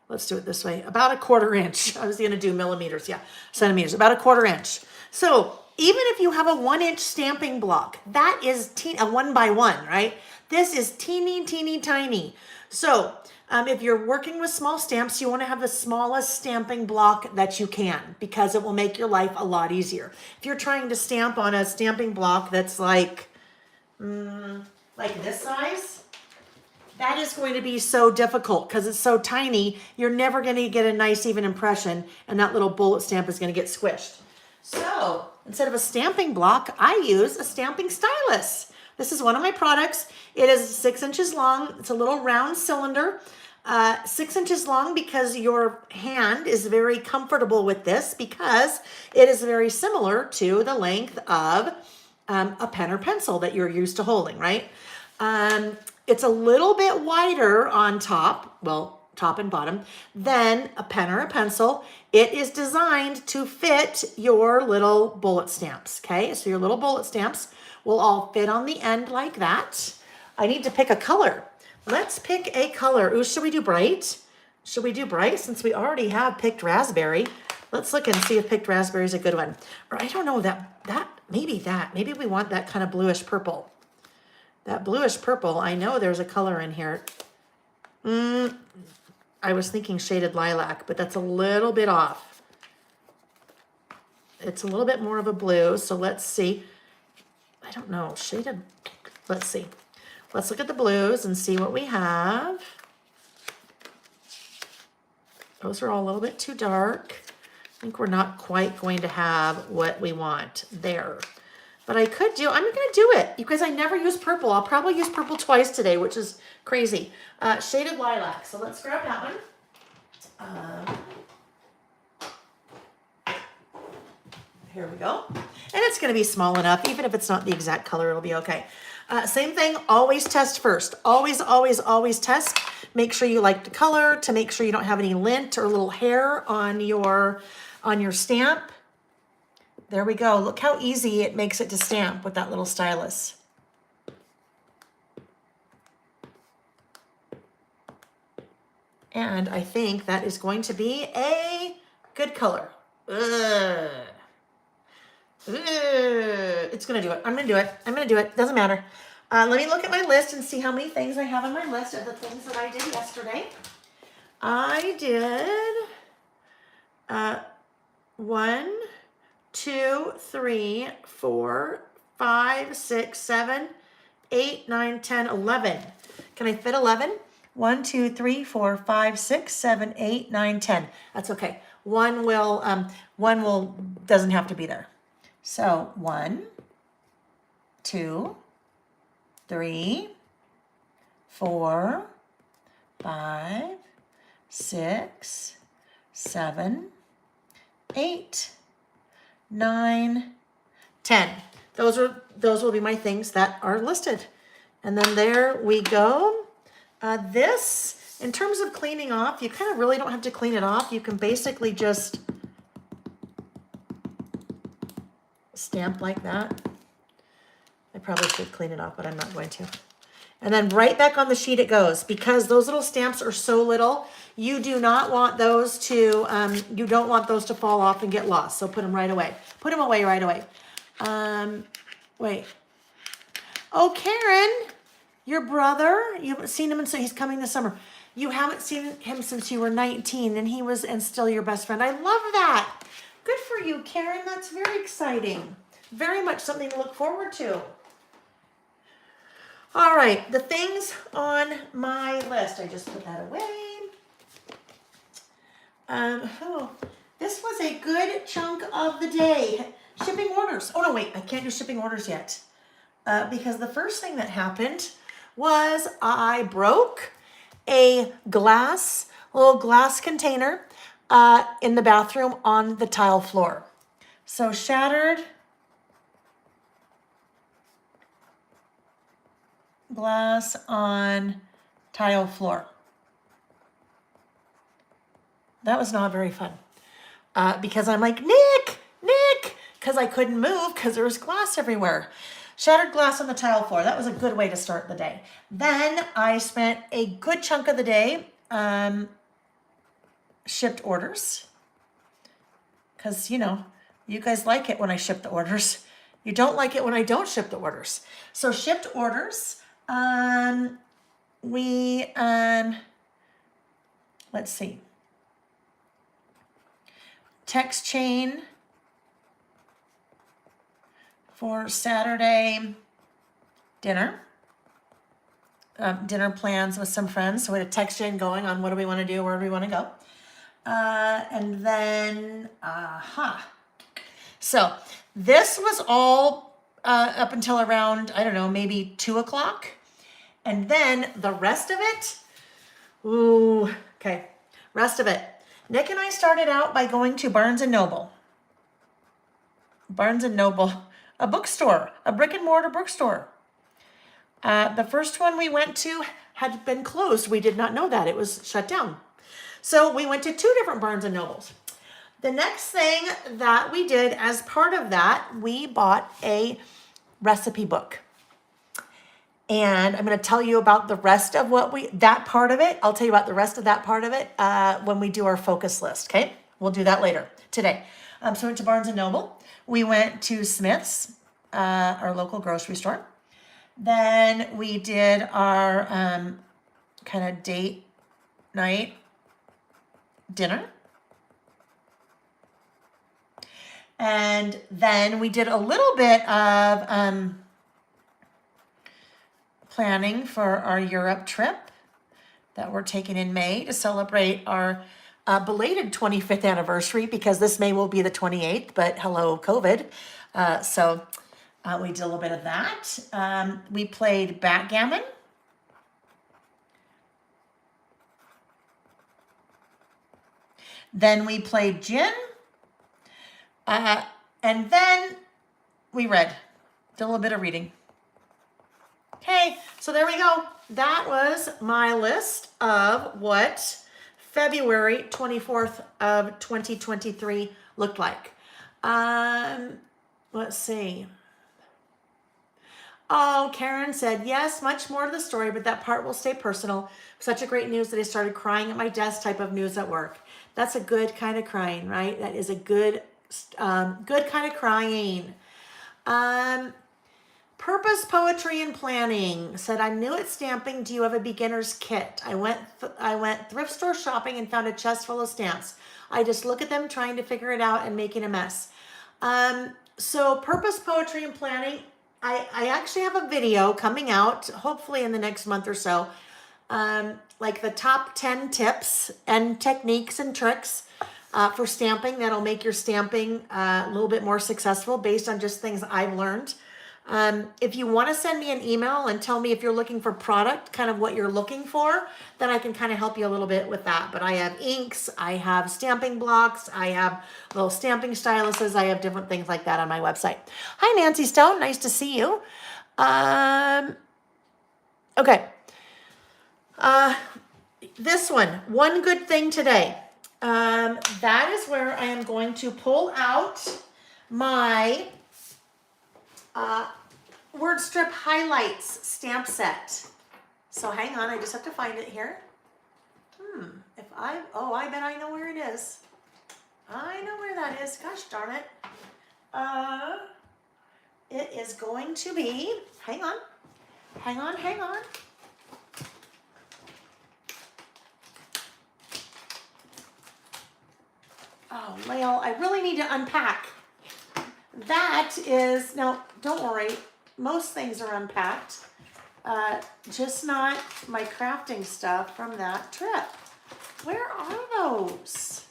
let's do it this way, about a 1/4 inch. I was gonna do millimeters, yeah, centimeters, about a 1/4 inch. So even if you have a 1-inch stamping block, that is a 1 by 1, right? This is teeny, teeny, tiny. So if you're working with small stamps, you wanna have the smallest stamping block that you can, because it will make your life a lot easier. If you're trying to stamp on a stamping block that's like this size, that is going to be so difficult because it's so tiny. You're never going to get a nice even impression, and that little bullet stamp is going to get squished. So instead of a stamping block, I use a stamping stylus. This is one of my products. It is 6 inches long. It's a little round cylinder, 6 inches long, because your hand is very comfortable with this because it is very similar to the length of a pen or pencil that you're used to holding, right? It's a little bit wider on top, well, top and bottom, than a pen or a pencil. It is designed to fit your little bullet stamps, okay? So your little bullet stamps will all fit on the end like that. I need to pick a color. Let's pick a color. Ooh, should we do bright? Should we do bright since we already have picked raspberry? Let's look and see if picked raspberry is a good one. Or I don't know, maybe we want that kind of bluish purple. That bluish purple, I know there's a color in here. I was thinking shaded lilac, but that's a little bit off. It's a little bit more of a blue, so let's see. I don't know, shaded, let's see. Let's look at the blues and see what we have. Those are all a little bit too dark. I think we're not quite going to have what we want there. But I'm gonna do it because I never use purple. I'll probably use purple twice today, which is crazy. Shaded lilac, so let's grab that one. Here we go. And it's gonna be small enough, even if it's not the exact color, it'll be okay. Same thing, always test first. Always, always, always test. Make sure you like the color to make sure you don't have any lint or little hair on your stamp. There we go. Look how easy it makes it to stamp with that little stylus. And I think that is going to be a good color. Ugh. Ugh. It's gonna do it. I'm gonna do it. I'm gonna do it. Doesn't matter. Let me look at my list and see how many things I have on my list of the things that I did yesterday. I did 1, 2, 3, 4, 5, 6, 7, 8, 9, 10, 11. Can I fit 11? 1, 2, 3, 4, 5, 6, 7, 8, 9, 10. That's okay. One will doesn't have to be there. So 1, 2, 3, 4, 5, 6, 7, 8, 9, 10. Those will be my things that are listed. And then there we go. This, in terms of cleaning off, you kind of really don't have to clean it off. You can basically just stamp like that. I probably should clean it off, but I'm not going to. And then right back on the sheet it goes, because those little stamps are so little. You do not want those to, you don't want those to fall off and get lost. So put them right away. Put them away right away. Wait. Oh, Karen, your brother, you haven't seen him, and so he's coming this summer. You haven't seen him since you were 19, and still your best friend. I love that. Good for you, Karen. That's very exciting. Very much something to look forward to. All right, the things on my list. I just put that away. This was a good chunk of the day. Shipping orders. Oh, no, wait, I can't do shipping orders yet. Because the first thing that happened was I broke a little glass container in the bathroom on the tile floor. So shattered glass on tile floor. That was not very fun. Because I'm like, Nick, because I couldn't move because there was glass everywhere. Shattered glass on the tile floor. That was a good way to start the day. Then I spent a good chunk of the day shipped orders. Because, you guys like it when I ship the orders. You don't like it when I don't ship the orders. So shipped orders. Let's see. Text chain for Saturday dinner. Dinner plans with some friends. So we had a text chain going on what do we want to do, where do we want to go. And then, So this was all up until around, I don't know, maybe 2 o'clock. And then the rest of it, rest of it. Nick and I started out by going to Barnes & Noble. A bookstore, a brick and mortar bookstore. The first one we went to had been closed. We did not know that. It was shut down. So we went to 2 different Barnes & Nobles. The next thing that we did as part of that, we bought a recipe book. And I'm going to tell you about the rest of that part of it. I'll tell you about the rest of that part of it when we do our focus list, okay? We'll do that later today. So we went to Barnes & Noble. We went to Smith's, our local grocery store. Then we did our kind of date night dinner. And then we did a little bit of planning for our Europe trip that we're taking in May to celebrate our belated 25th anniversary, because this May will be the 28th, but hello, COVID. So we did a little bit of that. We played backgammon. Then we played gin. And then we read. Did a little bit of reading. Okay, so there we go. That was my list of what February 24th of 2023 looked like. Let's see. Oh, Karen said, yes, much more to the story, but that part will stay personal. Such a great news that I started crying at my desk type of news at work. That's a good kind of crying, right? That is a good kind of crying. Um, Purpose Poetry and Planning said, I'm new at stamping. Do you have a beginner's kit? I went thrift store shopping and found a chest full of stamps. I just look at them trying to figure it out and making a mess. So Purpose Poetry and Planning, I actually have a video coming out, hopefully in the next month or so, like the top 10 tips and techniques and tricks for stamping that'll make your stamping a little bit more successful based on just things I've learned. If you want to send me an email and tell me if you're looking for product, kind of what you're looking for, then I can kind of help you a little bit with that. But I have inks, I have stamping blocks, I have little stamping styluses, I have different things like that on my website. Hi, Nancy Stone. Nice to see you. Okay. This one good thing today. That is where I am going to pull out my word strip highlights stamp set. So hang on, I just have to find it here. I bet I know where it is. I know where that is. Gosh darn it. It is going to be, hang on. Oh, Layle, I really need to unpack. That is, now, don't worry. Most things are unpacked. Just not my crafting stuff from that trip. Where are those?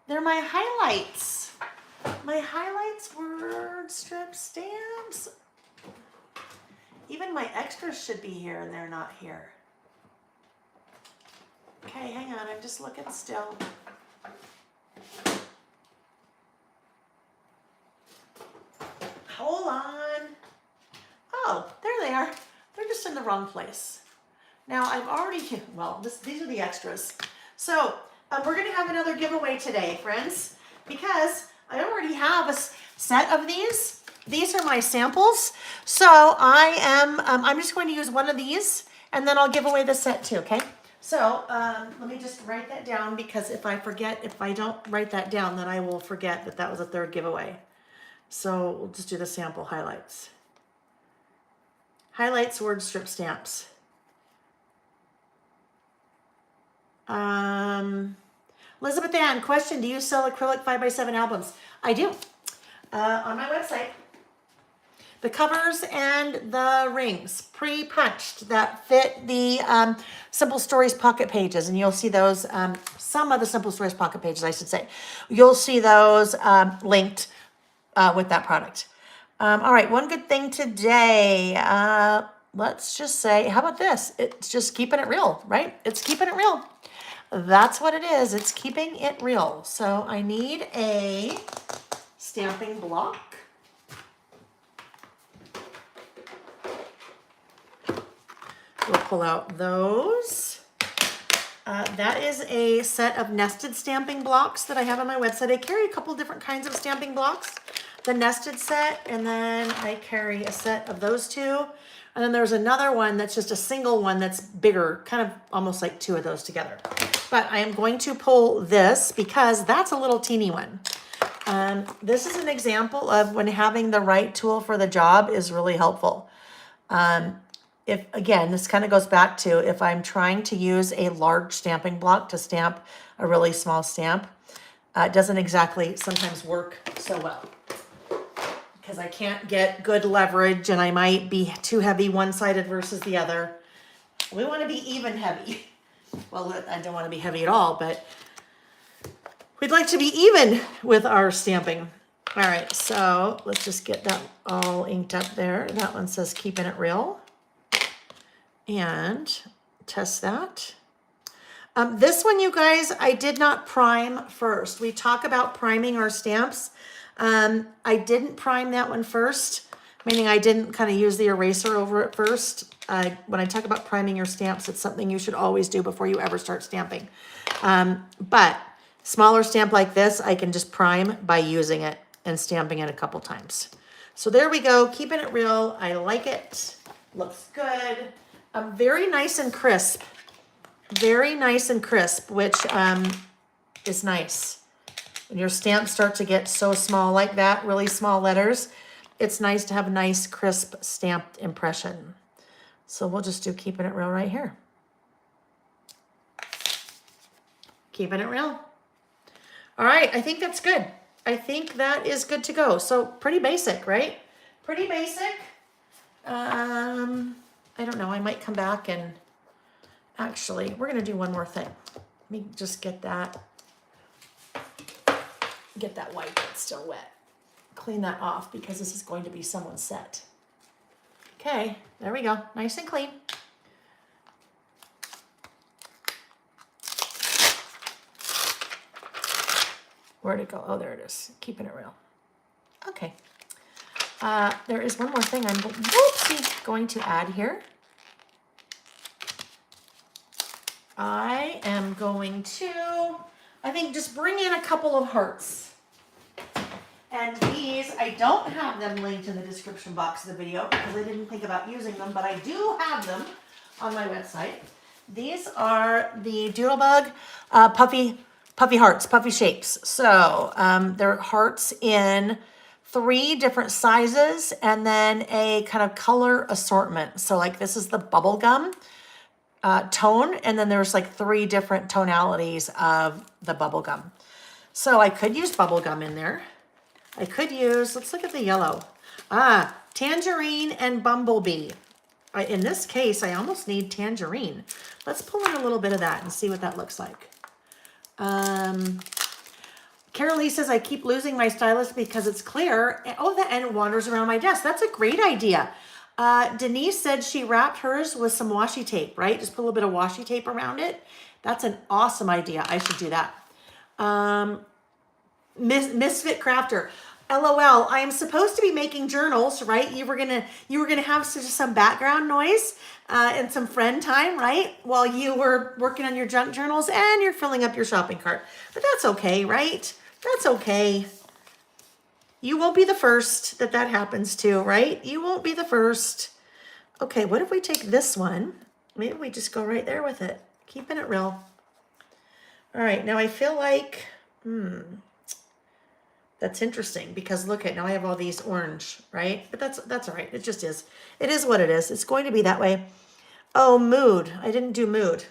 They're my highlights. My highlights word strip stamps. Even my extras should be here and they're not here. Okay, hang on. I'm just looking still. Hold on. Oh, there they are. They're just in the wrong place. Now I've already, these are the extras. So we're going to have another giveaway today, friends, because I already have a set of these. These are my samples. So I'm just going to use one of these and then I'll give away the set too, okay? So let me just write that down, because if I don't write that down, then I will forget that that was a third giveaway. So we'll just do the sample highlights. Highlights word strip stamps. Elizabeth Ann, question, do you sell acrylic 5x7 albums? I do. On my website. The covers and the rings, pre-punched, that fit the Simple Stories pocket pages. And you'll see those, some of the Simple Stories pocket pages, I should say. You'll see those linked with that product. All right, one good thing today. Let's just say, how about this? It's just keeping it real, right? It's keeping it real. That's what it is. It's keeping it real. So I need a stamping block. We'll pull out those. That is a set of nested stamping blocks that I have on my website. I carry a couple different kinds of stamping blocks. The nested set, and then I carry a set of those two. And then there's another one that's just a single one that's bigger, kind of almost like two of those together. But I am going to pull this because that's a little teeny one. This is an example of when having the right tool for the job is really helpful. If again, this kind of goes back to if I'm trying to use a large stamping block to stamp a really small stamp, it doesn't exactly sometimes work so well, because I can't get good leverage and I might be too heavy one-sided versus the other. We want to be even heavy. Well, I don't want to be heavy at all, but we'd like to be even with our stamping. All right, so let's just get that all inked up there. That one says keeping it real. And test that. This one, you guys, I did not prime first. We talk about priming our stamps. I didn't prime that one first, meaning I didn't kind of use the eraser over it first. When I talk about priming your stamps, it's something you should always do before you ever start stamping. But smaller stamp like this, I can just prime by using it and stamping it a couple times. So there we go, keeping it real. I like it. Looks good. Very nice and crisp. Very nice and crisp, which is nice. When your stamps start to get so small like that, really small letters, it's nice to have a nice, crisp stamped impression. So we'll just do keeping it real right here. Keeping it real. All right, I think that's good. I think that is good to go. So pretty basic, right? Pretty basic. I don't know, I might come back and actually, we're gonna do one more thing. Let me just get that white that's still wet. Clean that off because this is going to be someone's set. Okay, there we go, nice and clean. Where'd it go? Oh, there it is. Keeping it real. Okay. There is one more thing I'm going to add here. I am going to, I think, just bring in a couple of hearts. And these, I don't have them linked in the description box of the video because I didn't think about using them, but I do have them on my website. These are the Doodlebug puffy hearts, puffy shapes. So they're hearts in 3 different sizes and then a kind of color assortment. So like this is the bubble gum tone, and then there's like 3 different tonalities of the bubble gum. So I could use bubble gum in there. I could use, let's look at the yellow. Tangerine and bumblebee. In this case, I almost need tangerine. Let's pull in a little bit of that and see what that looks like. Carol Lee says, I keep losing my stylus because it's clear. And it wanders around my desk. That's a great idea. Denise said she wrapped hers with some washi tape, right? Just put a little bit of washi tape around it. That's an awesome idea. I should do that. Misfit Crafter. LOL, I am supposed to be making journals, right? You were gonna have some background noise and some friend time, right? While you were working on your junk journals and you're filling up your shopping cart. But that's okay, right? That's okay. You won't be the first that happens to, right? You won't be the first. Okay, what if we take this one? Maybe we just go right there with it. Keeping it real. All right, now I feel like, that's interesting because look at, now I have all these orange, right? But that's all right. It just is. It is what it is. It's going to be that way. Oh, mood. I didn't do mood.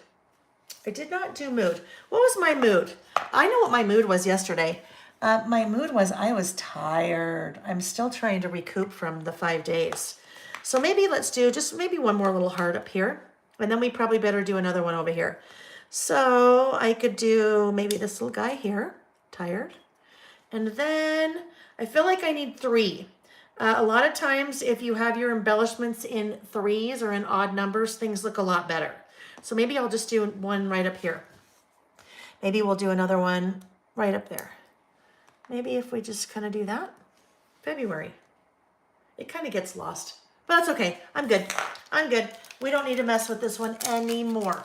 I did not do mood. What was my mood? I know what my mood was yesterday. My mood was I was tired. I'm still trying to recoup from the 5 days. So maybe let's do just maybe one more little heart up here. And then we probably better do another one over here. So I could do maybe this little guy here, tired. And then I feel like I need 3. A lot of times if you have your embellishments in 3s or in odd numbers, things look a lot better. So maybe I'll just do one right up here. Maybe we'll do another one right up there. Maybe if we just kind of do that. February. It kind of gets lost. But that's okay. I'm good. I'm good. We don't need to mess with this one anymore.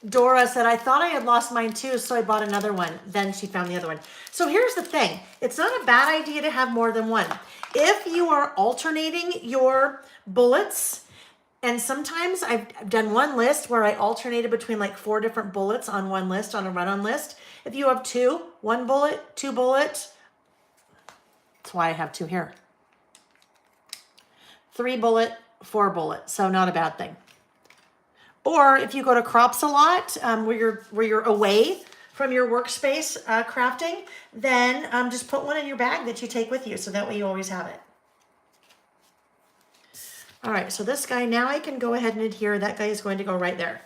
Dora said, I thought I had lost mine too, so I bought another one. Then she found the other one. So here's the thing. It's not a bad idea to have more than one. If you are alternating your bullets, and sometimes I've done one list where I alternated between like 4 different bullets on one list, on a run-on list. If you have 2, 1 bullet, 2 bullets, that's why I have 2 here. 3 bullet, 4 bullet, so not a bad thing. Or if you go to crops a lot, where you're away from your workspace crafting, then just put one in your bag that you take with you, so that way you always have it. All right, so this guy, now I can go ahead and adhere. That guy is going to go right there.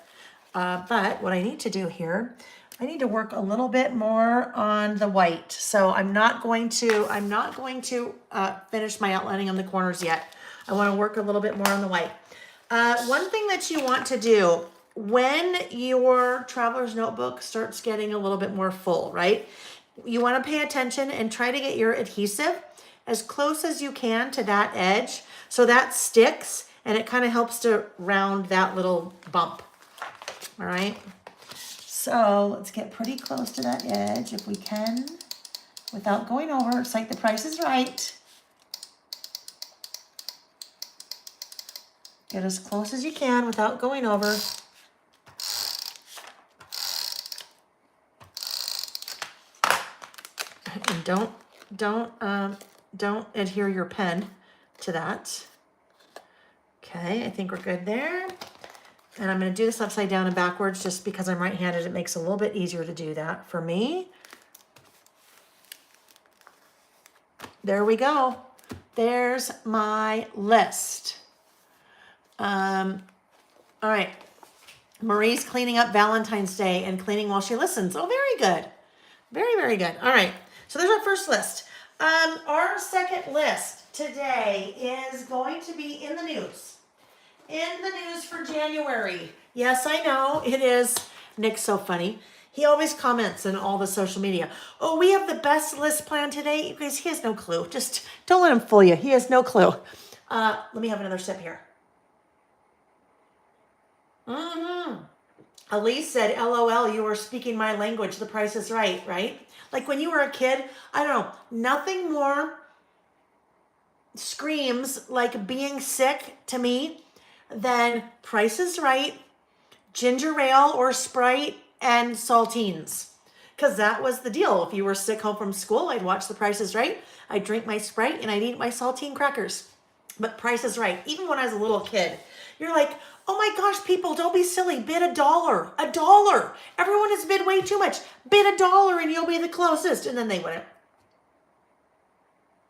But what I need to do here, I need to work a little bit more on the white. So I'm not going to finish my outlining on the corners yet. I want to work a little bit more on the white. One thing that you want to do when your traveler's notebook starts getting a little bit more full, right? You want to pay attention and try to get your adhesive as close as you can to that edge so that sticks and it kind of helps to round that little bump. All right. So let's get pretty close to that edge if we can. without going over. It's like The Price is Right. Get as close as you can without going over. And don't adhere your pen to that. Okay, I think we're good there. And I'm going to do this upside down and backwards just because I'm right-handed. It makes it a little bit easier to do that for me. There we go. There's my list. All right. Marie's cleaning up Valentine's Day and cleaning while she listens. Oh, very good. Very, very good. All right. So there's our first list. Our second list today is going to be in the news. In the news for January. Yes, I know it is. Nick's so funny. He always comments on all the social media. Oh, we have the best list planned today. You guys, he has no clue. Just don't let him fool you. He has no clue. Let me have another sip here. Elise said, LOL, you are speaking my language. The Price is Right, right? Like when you were a kid, I don't know, nothing more screams like being sick to me than Price is Right, ginger ale or Sprite, and saltines. Because that was the deal. If you were sick home from school, I'd watch The Price is Right, I'd drink my Sprite, and I'd eat my saltine crackers. But Price is Right, even when I was a little kid, you're like, oh my gosh, people, don't be silly. Bid $1. $1. Everyone has bid way too much. Bid $1 and you'll be the closest. And then they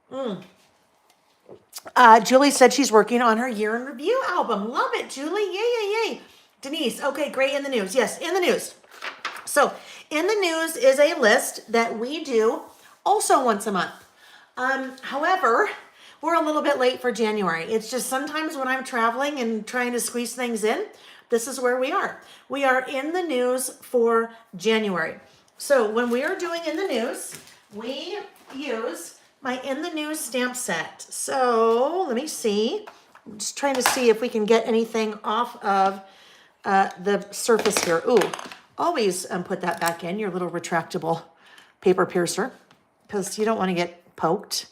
wouldn't. Julie said she's working on her year in review album. Love it, Julie. Yay, yay, yay. Denise, okay, great. In the news. Yes, in the news. So in the news is a list that we do also once a month. However, we're a little bit late for January. It's just sometimes when I'm traveling and trying to squeeze things in, this is where we are. We are in the news for January. So when we are doing in the news, we use my in the news stamp set. So let me see. I'm just trying to see if we can get anything off of the surface here. Ooh, always put that back in, your little retractable paper piercer, because you don't want to get poked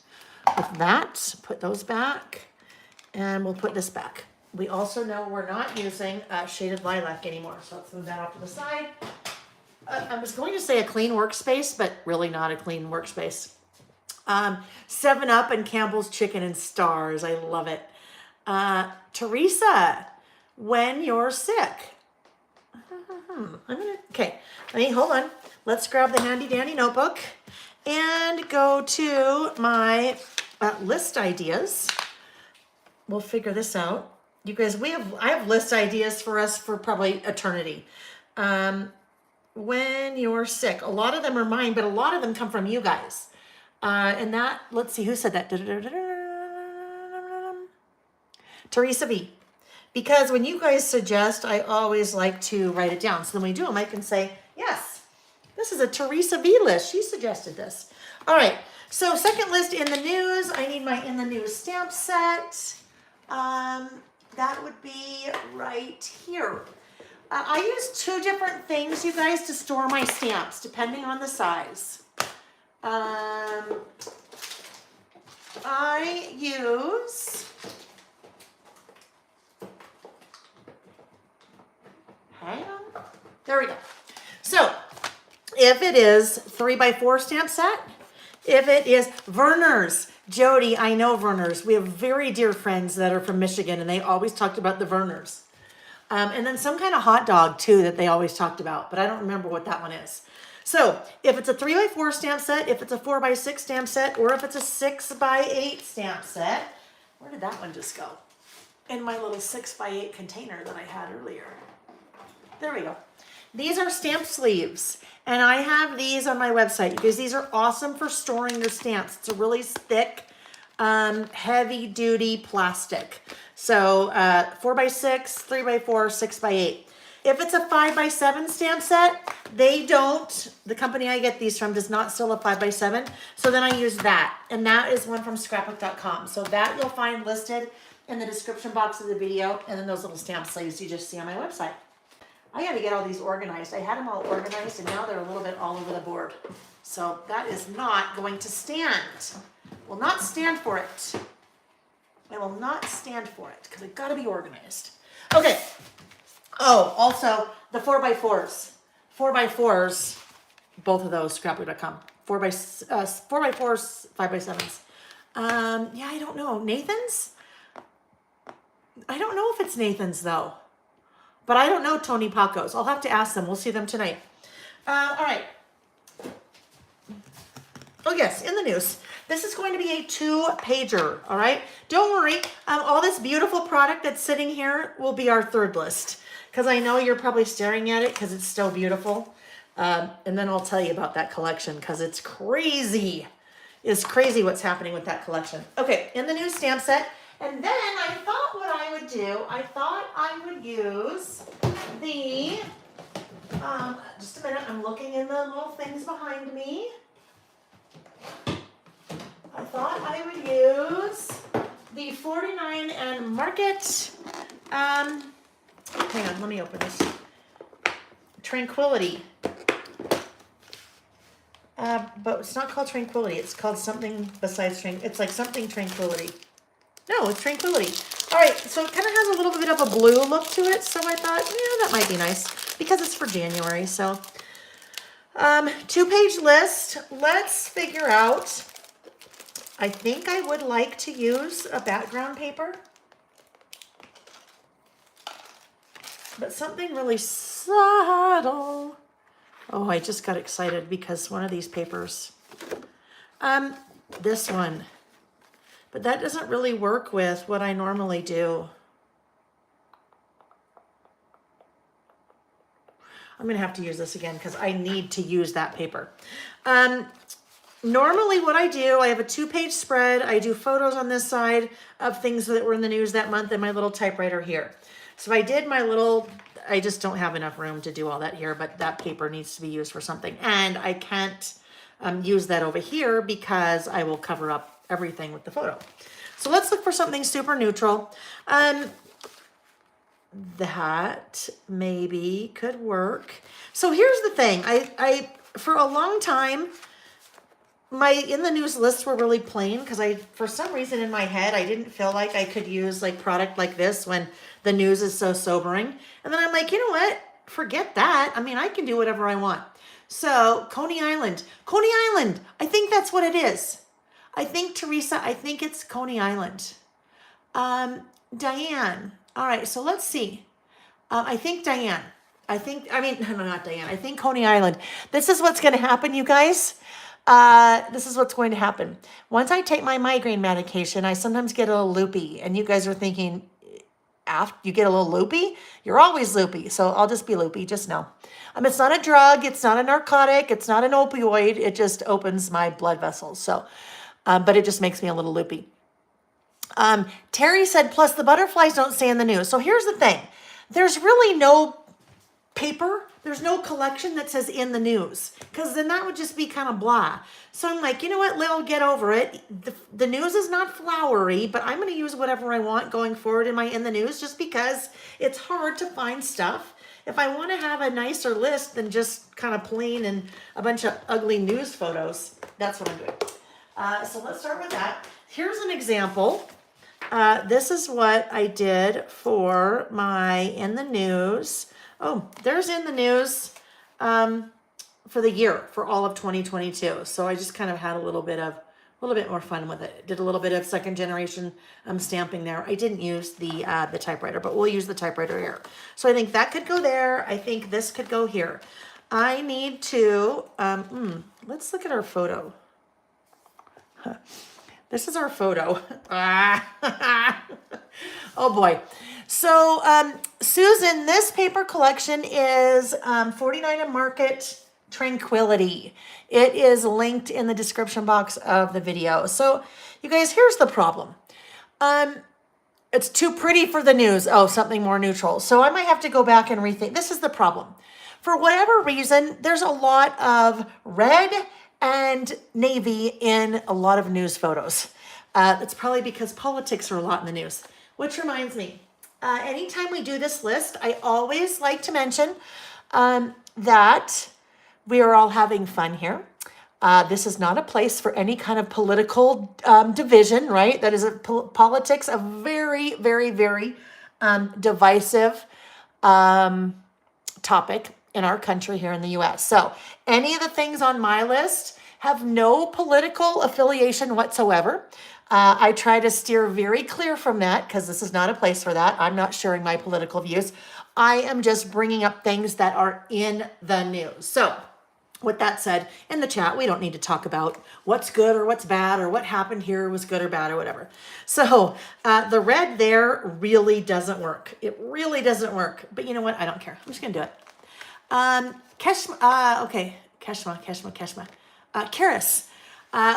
with that. Put those back, and we'll put this back. We also know we're not using shaded lilac anymore, so let's move that off to the side. I was going to say a clean workspace, but really not a clean workspace. 7-Up and Campbell's Chicken and Stars. I love it. Teresa, when you're sick. Okay, hold on. Let's grab the handy dandy notebook and go to my list ideas. We'll figure this out. You guys, I have list ideas for us for probably eternity. When you're sick, a lot of them are mine, but a lot of them come from you guys. And that, let's see, who said that? Teresa B. Because when you guys suggest, I always like to write it down. So then when we do them, I can say, yes, this is a Teresa B list. She suggested this. All right. So second list in the news. I need my in the news stamp set. That would be right here. I use 2 different things, you guys, to store my stamps, depending on the size. I use, hang on, there we go. So, if it is 3x4 stamp set, if it is Verner's, Jody, I know Verner's. We have very dear friends that are from Michigan, and they always talked about the Verner's. And then some kind of hot dog, too, that they always talked about, but I don't remember what that one is. So if it's a 3x4 stamp set, if it's a 4x6 stamp set, or if it's a 6x8 stamp set, where did that one just go? In my little 6x8 container that I had earlier. There we go. These are stamp sleeves, and I have these on my website because these are awesome for storing your stamps. It's a really thick, heavy-duty plastic. So 4x6, 3x4, 6x8. If it's a 5x7 stamp set, the company I get these from does not sell a 5x7. So then I use that. And that is one from scrapbook.com. So that you'll find listed in the description box of the video. And then those little stamp sleeves you just see on my website. I got to get all these organized. I had them all organized and now they're a little bit all over the board. So that is not going to stand. Will not stand for it. I will not stand for it because I've got to be organized. Okay. Oh, also the 4x4s. 4x4s, both of those, scrapbook.com. 4x4s, 5x7s. Yeah, I don't know. Nathan's? I don't know if it's Nathan's though. But I don't know Tony Paco's. I'll have to ask them. We'll see them tonight. All right. Oh yes, in the news. This is going to be a 2-pager, all right? Don't worry. All this beautiful product that's sitting here will be our third list because I know you're probably staring at it because it's so beautiful. And then I'll tell you about that collection because it's crazy. It's crazy what's happening with that collection. Okay, in the new stamp set. And then I thought what I would do, I thought I would use the, just a minute, I'm looking in the little things behind me. I thought I would use the 49 and Market, hang on, let me open this. Tranquility. But it's not called Tranquility, it's called something besides Tranquility. It's like something Tranquility. No, it's Tranquility. All right, so it kind of has a little bit of a blue look to it, so I thought, yeah, that might be nice because it's for January. So, 2-page list. Let's figure out. I think I would like to use a background paper, but something really subtle. Oh, I just got excited because one of these papers, this one. But that doesn't really work with what I normally do. I'm going to have to use this again because I need to use that paper. Normally what I do, I have a 2-page spread. I do photos on this side of things that were in the news that month and my little typewriter here. So I did my little, I just don't have enough room to do all that here, but that paper needs to be used for something. And I can't use that over here because I will cover up everything with the photo. So let's look for something super neutral. That maybe could work. So here's the thing. I for a long time, my in the news lists were really plain because for some reason in my head, I didn't feel like I could use like product like this when the news is so sobering. And then I'm like, you know what? Forget that. I mean, I can do whatever I want. So Coney Island, I think that's what it is. I think, Teresa, I think it's Coney Island. Diane. All right, so let's see. I think Diane. No, not Diane. I think Coney Island. This is what's going to happen, you guys. This is what's going to happen. Once I take my migraine medication, I sometimes get a little loopy. And you guys are thinking, after you get a little loopy? You're always loopy. So I'll just be loopy, just know. It's not a drug. It's not a narcotic. It's not an opioid. It just opens my blood vessels. So, but it just makes me a little loopy. Terry said, plus the butterflies don't stay in the news. So here's the thing. There's really no paper. There's no collection that says in the news because then that would just be kind of blah. So I'm like, you know what, Layle, get over it. The news is not flowery, but I'm going to use whatever I want going forward in the news just because it's hard to find stuff. If I want to have a nicer list than just kind of plain and a bunch of ugly news photos, that's what I'm doing. So let's start with that. Here's an example. This is what I did for my in the news. Oh, there's in the news for the year, for all of 2022. So I just kind of had a little bit more fun with it. Did a little bit of second generation stamping there. I didn't use the typewriter, but we'll use the typewriter here. So I think that could go there. I think this could go here. I need to, let's look at our photo. This is our photo. Oh boy. So, Susan, this paper collection is 49 and Market Tranquility. It is linked in the description box of the video. So, you guys, here's the problem. It's too pretty for the news. Oh, something more neutral. So I might have to go back and rethink. This is the problem. For whatever reason, there's a lot of red and navy in a lot of news photos. It's probably because politics are a lot in the news. Which reminds me, anytime we do this list, I always like to mention that we are all having fun here. This is not a place for any kind of political division, right? That is politics, a very, very, very divisive topic in our country here in the US. So any of the things on my list have no political affiliation whatsoever. I try to steer very clear from that because this is not a place for that. I'm not sharing my political views. I am just bringing up things that are in the news. So with that said, in the chat, we don't need to talk about what's good or what's bad or what happened here was good or bad or whatever. So the red there really doesn't work. It really doesn't work. But you know what? I don't care. I'm just going to do it. Okay. Keshma. Karis,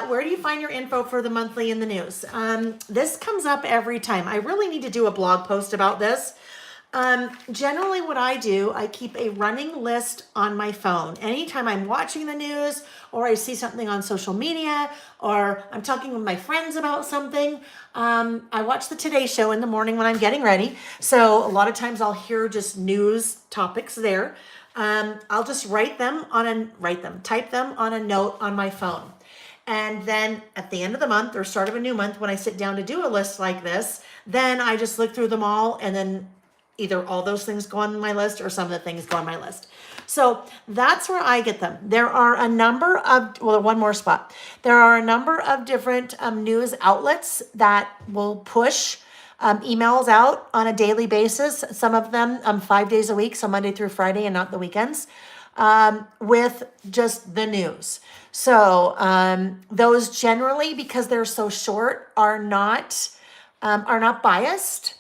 where do you find your info for the monthly in the news? This comes up every time. I really need to do a blog post about this. Generally what I do, I keep a running list on my phone. Anytime I'm watching the news or I see something on social media or I'm talking with my friends about something, I watch the Today Show in the morning when I'm getting ready. So a lot of times I'll hear just news topics there. I'll just type them on a note on my phone. And then at the end of the month or start of a new month, when I sit down to do a list like this, then I just look through them all and then either all those things go on my list or some of the things go on my list. So that's where I get them. There are a number of, one more spot. There are a number of different news outlets that will push emails out on a daily basis. Some of them 5 days a week, so Monday through Friday and not the weekends, with just the news. So those generally, because they're so short, are not biased.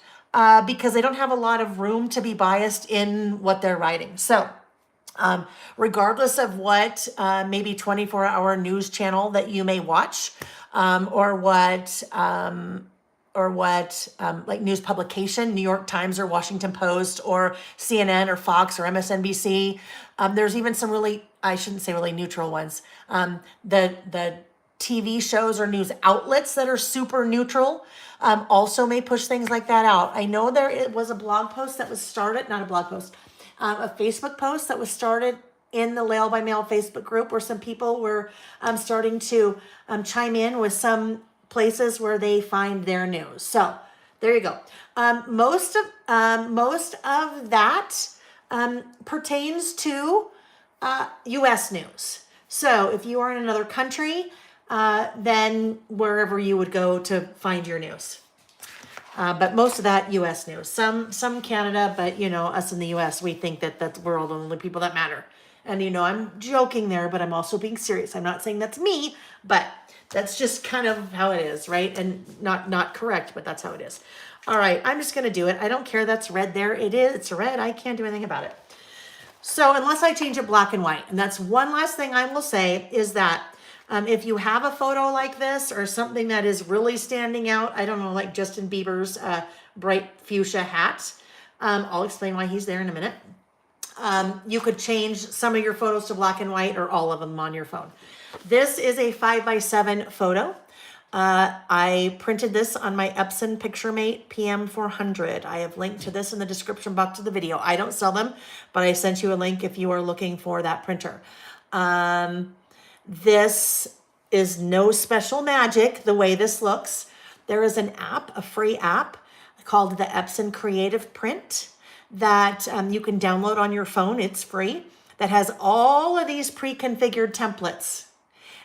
Because they don't have a lot of room to be biased in what they're writing. So regardless of what maybe 24-hour news channel that you may watch, or what like news publication, New York Times or Washington Post or CNN or Fox or MSNBC, there's even some really, I shouldn't say really neutral ones. The TV shows or news outlets that are super neutral also may push things like that out. I know it was a blog post that was started, not a blog post, a Facebook post that was started in the Layle by Mail Facebook group where some people were starting to chime in with some places where they find their news. So there you go. Most of that pertains to U.S. news. So if you are in another country, then wherever you would go to find your news. But most of that U.S. news, some Canada, but you know, us in the U.S., we think that we're all the only people that matter. And you know, I'm joking there, but I'm also being serious. I'm not saying that's me, but that's just kind of how it is, right? And not correct, but that's how it is. All right, I'm just going to do it. I don't care that's red there. It's red. I can't do anything about it. So unless I change it black and white, and that's one last thing I will say is that if you have a photo like this or something that is really standing out, I don't know, like Justin Bieber's bright fuchsia hat, I'll explain why he's there in a minute. You could change some of your photos to black and white or all of them on your phone. This is a 5x7 photo. I printed this on my Epson PictureMate PM400. I have linked to this in the description box of the video. I don't sell them, but I sent you a link if you are looking for that printer. This is no special magic the way this looks. There is an app, a free app called the Epson Creative Print that you can download on your phone. It's free. That has all of these pre-configured templates.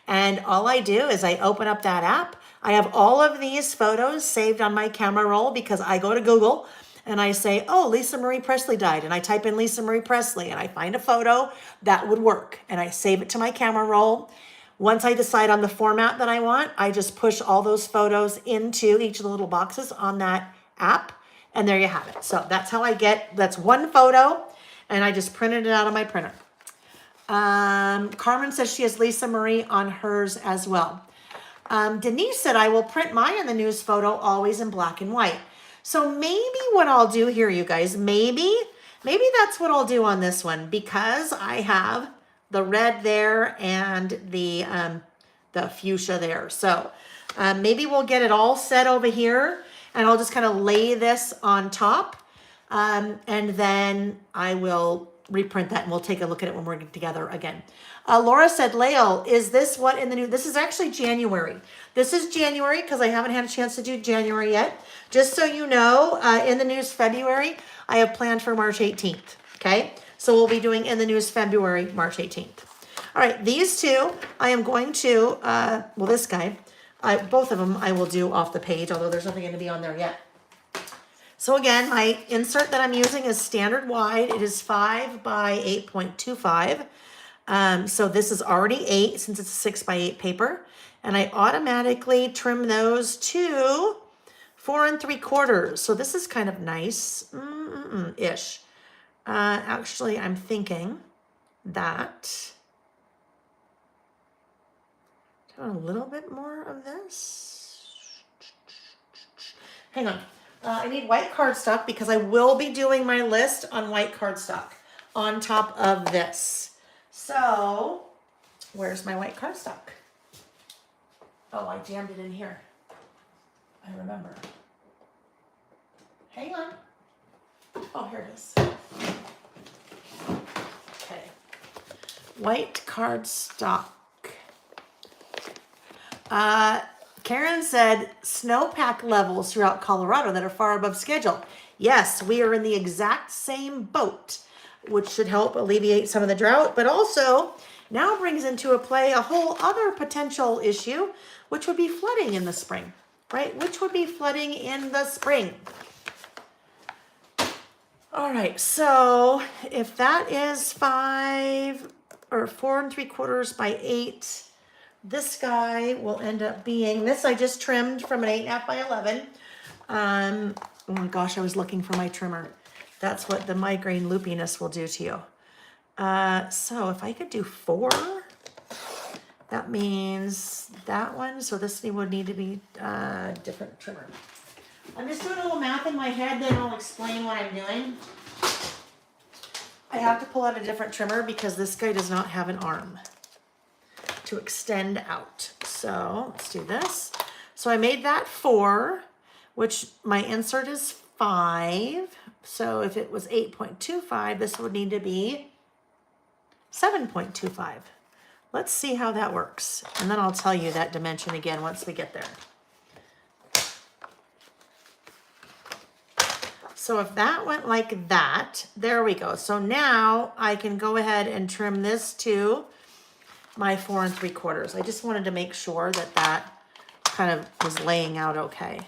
And all I do is I open up that app. I have all of these photos saved on my camera roll because I go to Google and I say, oh, Lisa Marie Presley died. And I type in Lisa Marie Presley and I find a photo that would work. And I save it to my camera roll. Once I decide on the format that I want, I just push all those photos into each of the little boxes on that app. And there you have it. So that's how that's one photo. And I just printed it out of my printer. Carmen says she has Lisa Marie on hers as well. Denise said, I will print mine in the news photo always in black and white. So maybe what I'll do here, you guys, maybe that's what I'll do on this one because I have the red there and the fuchsia there. So maybe we'll get it all set over here and I'll just kind of lay this on top And then I will reprint that and we'll take a look at it when we're together again. Laura said, Layle, is this what in the new, this is actually January. This is January because I haven't had a chance to do January yet. Just so you know, in the news February, I have planned for March 18th. Okay. So we'll be doing in the news February, March 18th. All right. These two, I am going to, well, this guy, both of them I will do off the page, although there's nothing going to be on there yet. So again, my insert that I'm using is standard wide. It is 5 by 8.25. So this is already 8 since it's a 6 by 8 paper. And I automatically trim those to 4 3/4. So this is kind of nice, ish. Actually, I'm thinking that do a little bit more of this. Hang on. I need white cardstock because I will be doing my list on white cardstock on top of this. So, where's my white cardstock? Oh, I jammed it in here. I remember. Hang on. Oh, here it is. Okay. White cardstock. Karen said snowpack levels throughout Colorado that are far above schedule. Yes, we are in the exact same boat, which should help alleviate some of the drought, but also now brings into play a whole other potential issue, which would be flooding in the spring, right? Which would be flooding in the spring. All right, so if that is 5 or 4 3/4 by 8, this guy will end up being, this I just trimmed from an 8.5 by 11. Oh my gosh, I was looking for my trimmer. That's what the migraine loopiness will do to you. So if I could do 4, that means that one. So this would need to be a different trimmer. I'm just doing a little math in my head, then I'll explain what I'm doing. I have to pull out a different trimmer because this guy does not have an arm to extend out. So let's do this. So I made that 4, which my insert is 5. So if it was 8.25, this would need to be 7.25. Let's see how that works. And then I'll tell you that dimension again once we get there. So if that went like that, there we go. So now I can go ahead and trim this to my 4 3/4. I just wanted to make sure that that kind of was laying out okay.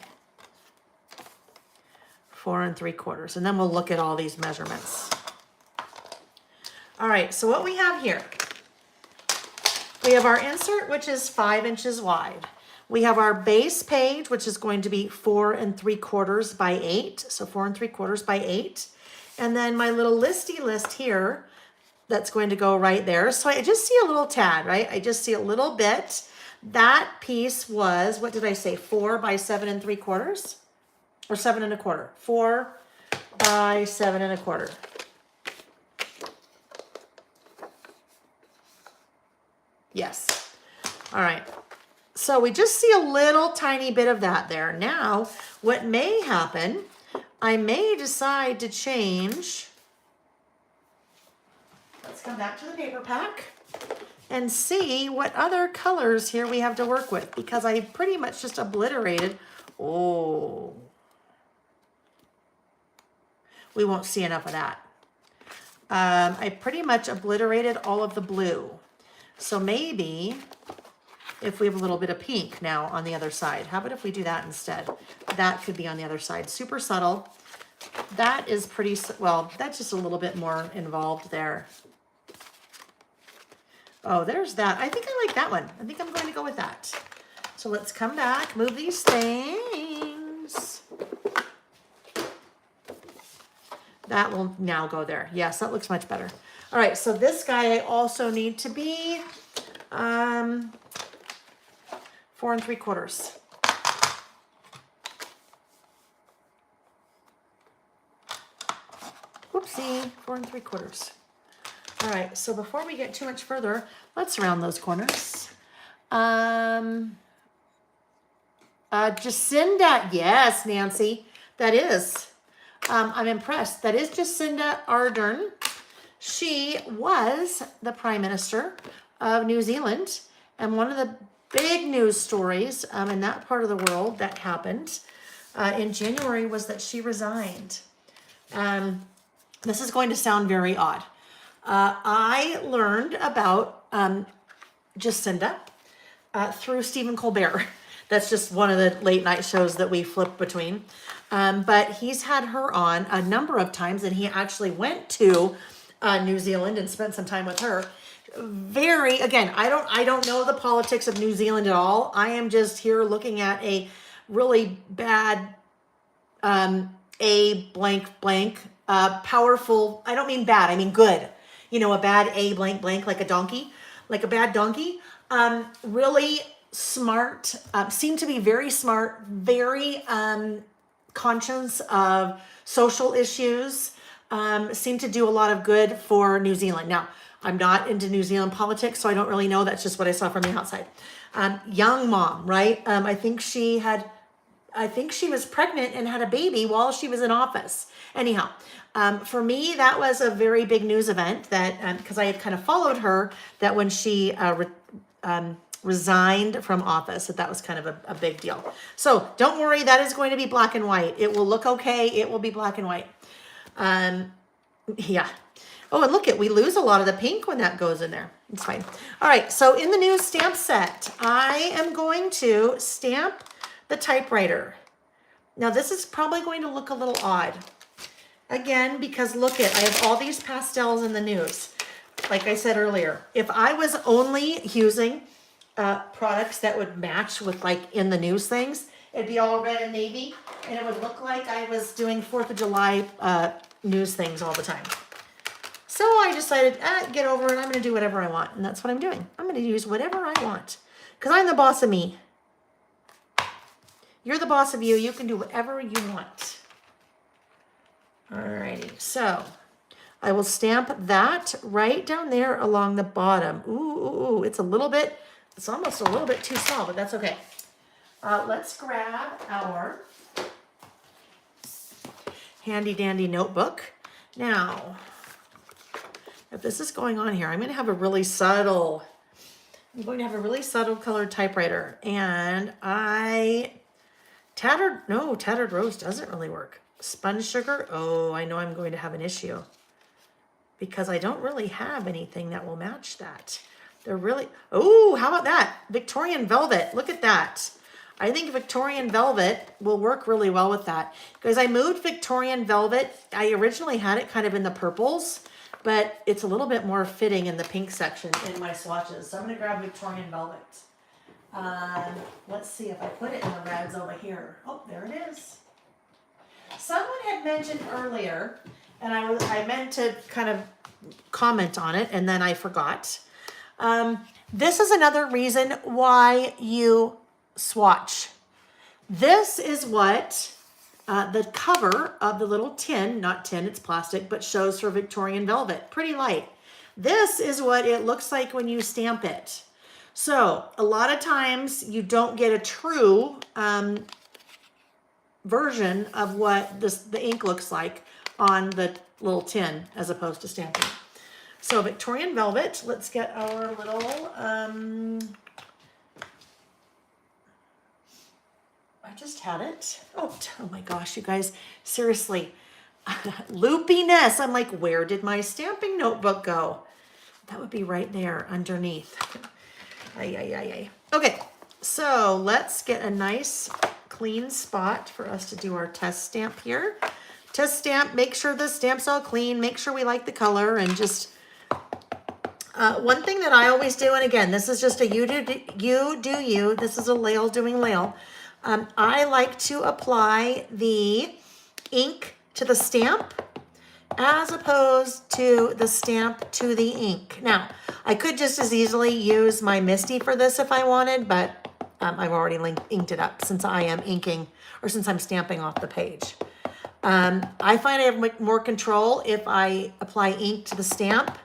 4 3/4. And then we'll look at all these measurements. All right, so what we have here, we have our insert, which is 5 inches wide. We have our base page, which is going to be 4 3/4 by 8. So 4 3/4 by 8. And then my little listy list here, that's going to go right there. So I just see a little tad, right? I just see a little bit. That piece was, what did I say? 4 by 7 3/4 or 7 1/4. 4 by 7 1/4. Yes. All right. So we just see a little tiny bit of that there. Now, what may happen, I may decide to change. Let's come back to the paper pack and see what other colors here we have to work with, because I pretty much just obliterated. Oh, we won't see enough of that. I pretty much obliterated all of the blue. So maybe if we have a little bit of pink now on the other side, how about if we do that instead? That could be on the other side. Super subtle. That is pretty, well, that's just a little bit more involved there. Oh, there's that. I think I like that one. I think I'm going to go with that. So let's come back, move these things. That will now go there. Yes, that looks much better. All right, so this guy I also need to be 4 3/4. Whoopsie, 4 3/4. All right, so before we get too much further, let's round those corners. Jacinda, yes, Nancy, that is. I'm impressed. That is Jacinda Ardern. She was the Prime Minister of New Zealand, and one of the big news stories in that part of the world that happened in January was that she resigned. This is going to sound very odd. I learned about Jacinda through Stephen Colbert. That's just one of the late night shows that we flip between. But he's had her on a number of times, and he actually went to New Zealand and spent some time with her. Again, I don't know the politics of New Zealand at all. I am just here looking at a really bad a blank blank powerful, I don't mean bad, I mean good. You know, a bad a blank blank, like a donkey, like a bad donkey. Really smart, seemed to be very smart, very conscious of social issues, seemed to do a lot of good for New Zealand. Now, I'm not into New Zealand politics, so I don't really know. That's just what I saw from the outside. Young mom, right? I think she was pregnant and had a baby while she was in office. Anyhow, for me, that was a very big news event that, because I had kind of followed her, that when she resigned from office, that was kind of a big deal. So don't worry, that is going to be black and white. It will look okay. It will be black and white. Yeah. Oh, and look we lose a lot of the pink when that goes in there. It's fine. All right. So in the new stamp set, I am going to stamp the typewriter. Now this is probably going to look a little odd. Again, because I have all these pastels in the news. Like I said earlier, if I was only using products that would match with like in the news things, it'd be all red and navy, and it would look like I was doing 4th of July news things all the time. So I decided, get over it. I'm going to do whatever I want. And that's what I'm doing. I'm going to use whatever I want. Because I'm the boss of me. You're the boss of you. You can do whatever you want. Alrighty. So I will stamp that right down there along the bottom. Ooh. It's almost a little bit too small, but that's okay. Let's grab our handy dandy notebook. Now, if this is going on here, I'm going to have a really subtle colored typewriter. And tattered rose doesn't really work. Spun sugar, oh, I know I'm going to have an issue. Because I don't really have anything that will match that. How about that? Victorian velvet, look at that. I think Victorian velvet will work really well with that. Because I moved Victorian velvet, I originally had it kind of in the purples, but it's a little bit more fitting in the pink section in my swatches. So I'm going to grab Victorian velvet. Let's see if I put it in the reds over here. Oh, there it is. Someone had mentioned earlier, and I meant to kind of comment on it, and then I forgot. This is another reason why you swatch. This is what the cover of the little tin, not tin, it's plastic, but shows for Victorian velvet. Pretty light. This is what it looks like when you stamp it. So a lot of times you don't get a true version of what the ink looks like on the little tin as opposed to stamping. So Victorian velvet, let's get our little, I just had it. Oh my gosh, you guys, seriously, loopiness. I'm like, where did my stamping notebook go? That would be right there underneath. Okay, so let's get a nice clean spot for us to do our test stamp here. Test stamp, make sure the stamp's all clean, make sure we like the color, and just one thing that I always do, and again, this is just a you do you. This is a Layle doing Layle. I like to apply the ink to the stamp as opposed to the stamp to the ink. Now, I could just as easily use my Misty for this if I wanted, but I've already inked it up since I am inking, or since I'm stamping off the page. I find I have more control if I apply ink to the stamp,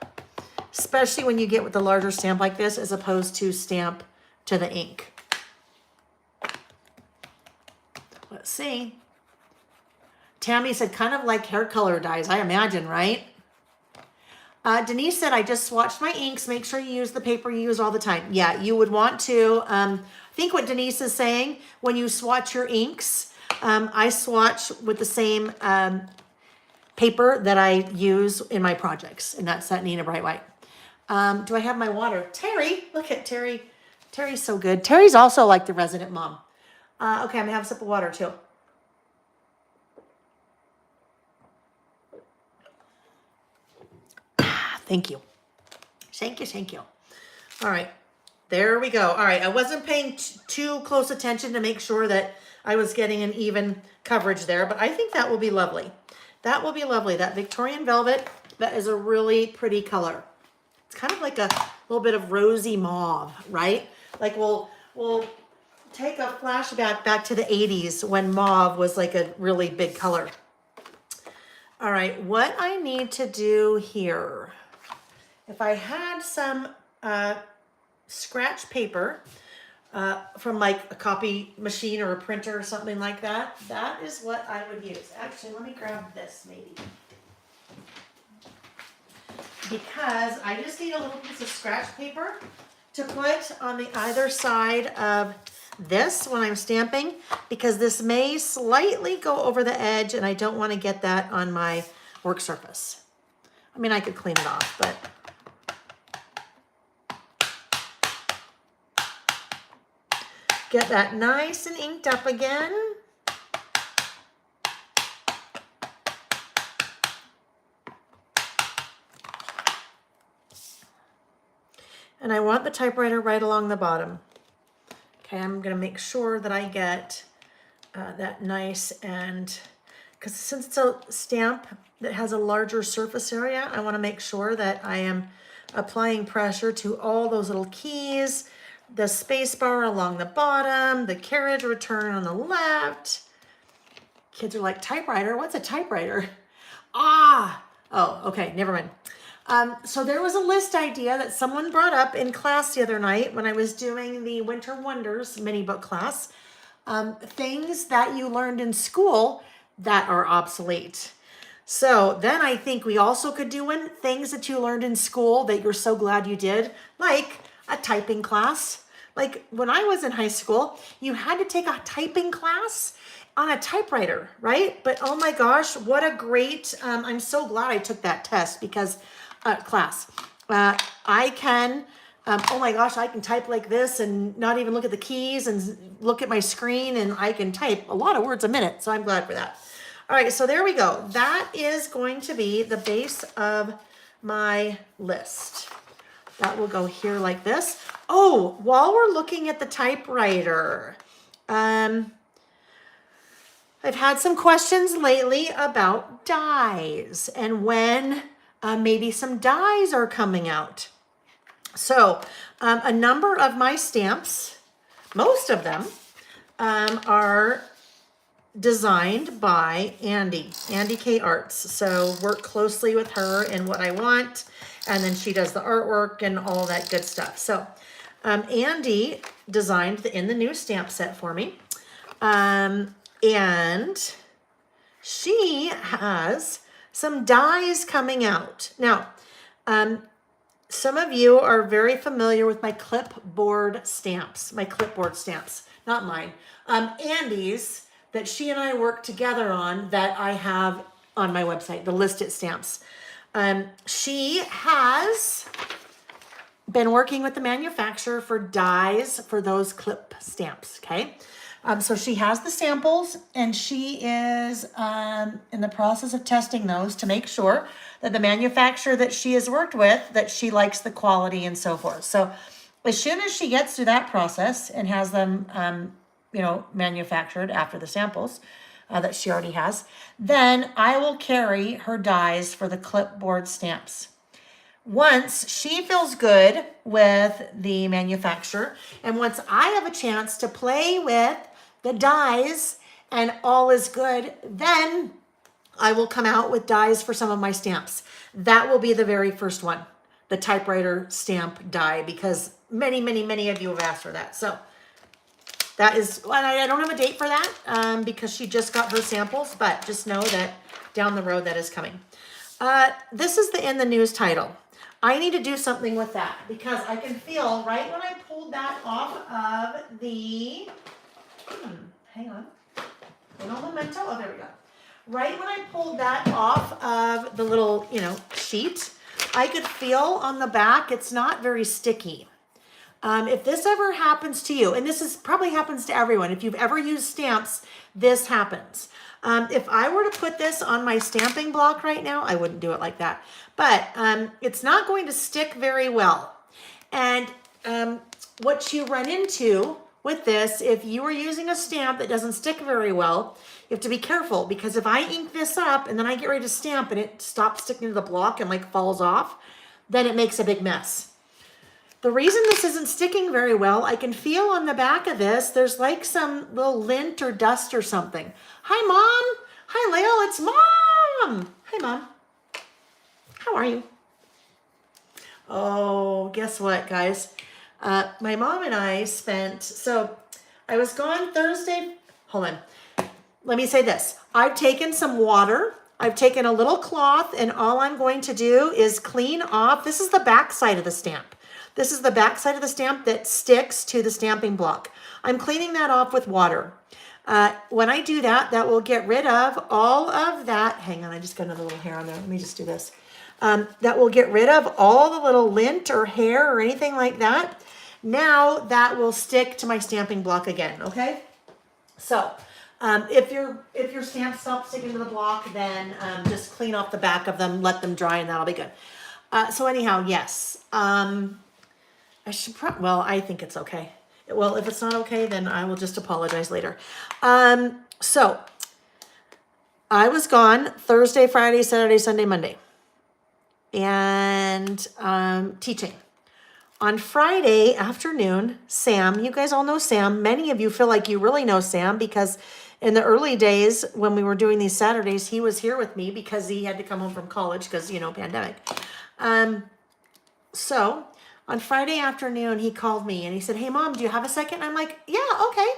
especially when you get with the larger stamp like this, as opposed to stamp to the ink. Let's see. Tammy said kind of like hair color dyes, I imagine, right? Denise said, I just swatched my inks. Make sure you use the paper you use all the time. Yeah, you would want to. I think what Denise is saying, when you swatch your inks, I swatch with the same paper that I use in my projects, and that's that Nina Bright White. Do I have my water? Terry, look at Terry. Terry's so good. Terry's also like the resident mom. Okay, I'm gonna have a sip of water too. Thank you. Thank you, thank you. All right, there we go. All right, I wasn't paying too close attention to make sure that I was getting an even coverage there, but I think that will be lovely. That will be lovely. That Victorian velvet, that is a really pretty color. It's kind of like a little bit of rosy mauve, right? Like we'll take a flashback back to the 80s when mauve was like a really big color. All right, what I need to do here, if I had some scratch paper from like a copy machine or a printer or something like that, that is what I would use. Actually, let me grab this maybe. Because I just need a little piece of scratch paper to put on the either side of this when I'm stamping, because this may slightly go over the edge and I don't want to get that on my work surface. I mean, I could clean it off, but get that nice and inked up again. And I want the typewriter right along the bottom. Okay, I'm gonna make sure that I get that nice, and because since it's a stamp that has a larger surface area, I wanna make sure that I am applying pressure to all those little keys, the space bar along the bottom, the carriage return on the left. Kids are like, typewriter? What's a typewriter? Ah, oh, okay, never mind. So there was a list idea that someone brought up in class the other night when I was doing the Winter Wonders mini book class. Things that you learned in school that are obsolete. So then I think we also could do things that you learned in school that you're so glad you did, like a typing class. Like when I was in high school, you had to take a typing class on a typewriter, right? But oh my gosh, what a great, I'm so glad I took that test because class. I can, oh my gosh, I can type like this and not even look at the keys and look at my screen, and I can type a lot of words a minute. So I'm glad for that. All right, so there we go. That is going to be the base of my list. That will go here like this. Oh, while we're looking at the typewriter, I've had some questions lately about dies and when maybe some dies are coming out. So a number of my stamps, most of them, are designed by Andy K Arts. So work closely with her in what I want, and then she does the artwork and all that good stuff. So Andy designed in the new stamp set for me, and she has some dies coming out. Now, some of you are very familiar with my clipboard stamps, not mine, Andy's, that she and I work together on, that I have on my website, the listed stamps. She has been working with the manufacturer for dies for those clip stamps, okay? So she has the samples, and she is in the process of testing those to make sure that the manufacturer that she has worked with, that she likes the quality and so forth. So as soon as she gets through that process and has them, manufactured after the samples that she already has, then I will carry her dies for the clipboard stamps. Once she feels good with the manufacturer, and once I have a chance to play with the dies and all is good, then I will come out with dies for some of my stamps. That will be the very first one, the typewriter stamp die, because many, many, many of you have asked for that. So that is, well, I don't have a date for that because she just got her samples, but just know that down the road that is coming. This is the In the News title. I need to do something with that because I can feel right when I pulled that off of the, hang on, memento, oh, there we go. Right when I pulled that off of the little, sheet, I could feel on the back, it's not very sticky. If this ever happens to you, and this is probably happens to everyone, if you've ever used stamps, this happens. If I were to put this on my stamping block right now, I wouldn't do it like that, but it's not going to stick very well. And what you run into with this, if you are using a stamp that doesn't stick very well, you have to be careful because if I ink this up and then I get ready to stamp and it stops sticking to the block and like falls off, then it makes a big mess. The reason this isn't sticking very well, I can feel on the back of this, there's like some little lint or dust or something. Hi, Mom. Hi, Layle. It's Mom. Hi, Mom. How are you? Oh, guess what, guys? My mom and I so I was gone Thursday. Hold on. Let me say this. I've taken some water. I've taken a little cloth, and all I'm going to do is clean off. This is the back side of the stamp. This is the back side of the stamp that sticks to the stamping block. I'm cleaning that off with water. When I do that, that will get rid of all of that. Hang on, I just got another little hair on there. Let me just do this. That will get rid of all the little lint or hair or anything like that. Now that will stick to my stamping block again, okay? So if your stamps stop sticking to the block, then just clean off the back of them, let them dry, and that'll be good. So anyhow, yes. I should I think it's okay. Well, if it's not okay, then I will just apologize later. So I was gone Thursday, Friday, Saturday, Sunday, Monday, and teaching. On Friday afternoon, Sam, you guys all know Sam. Many of you feel like you really know Sam because in the early days when we were doing these Saturdays, he was here with me because he had to come home from college because, pandemic. So on Friday afternoon, he called me and he said, "Hey, Mom, do you have a second?" I'm like, "Yeah, okay."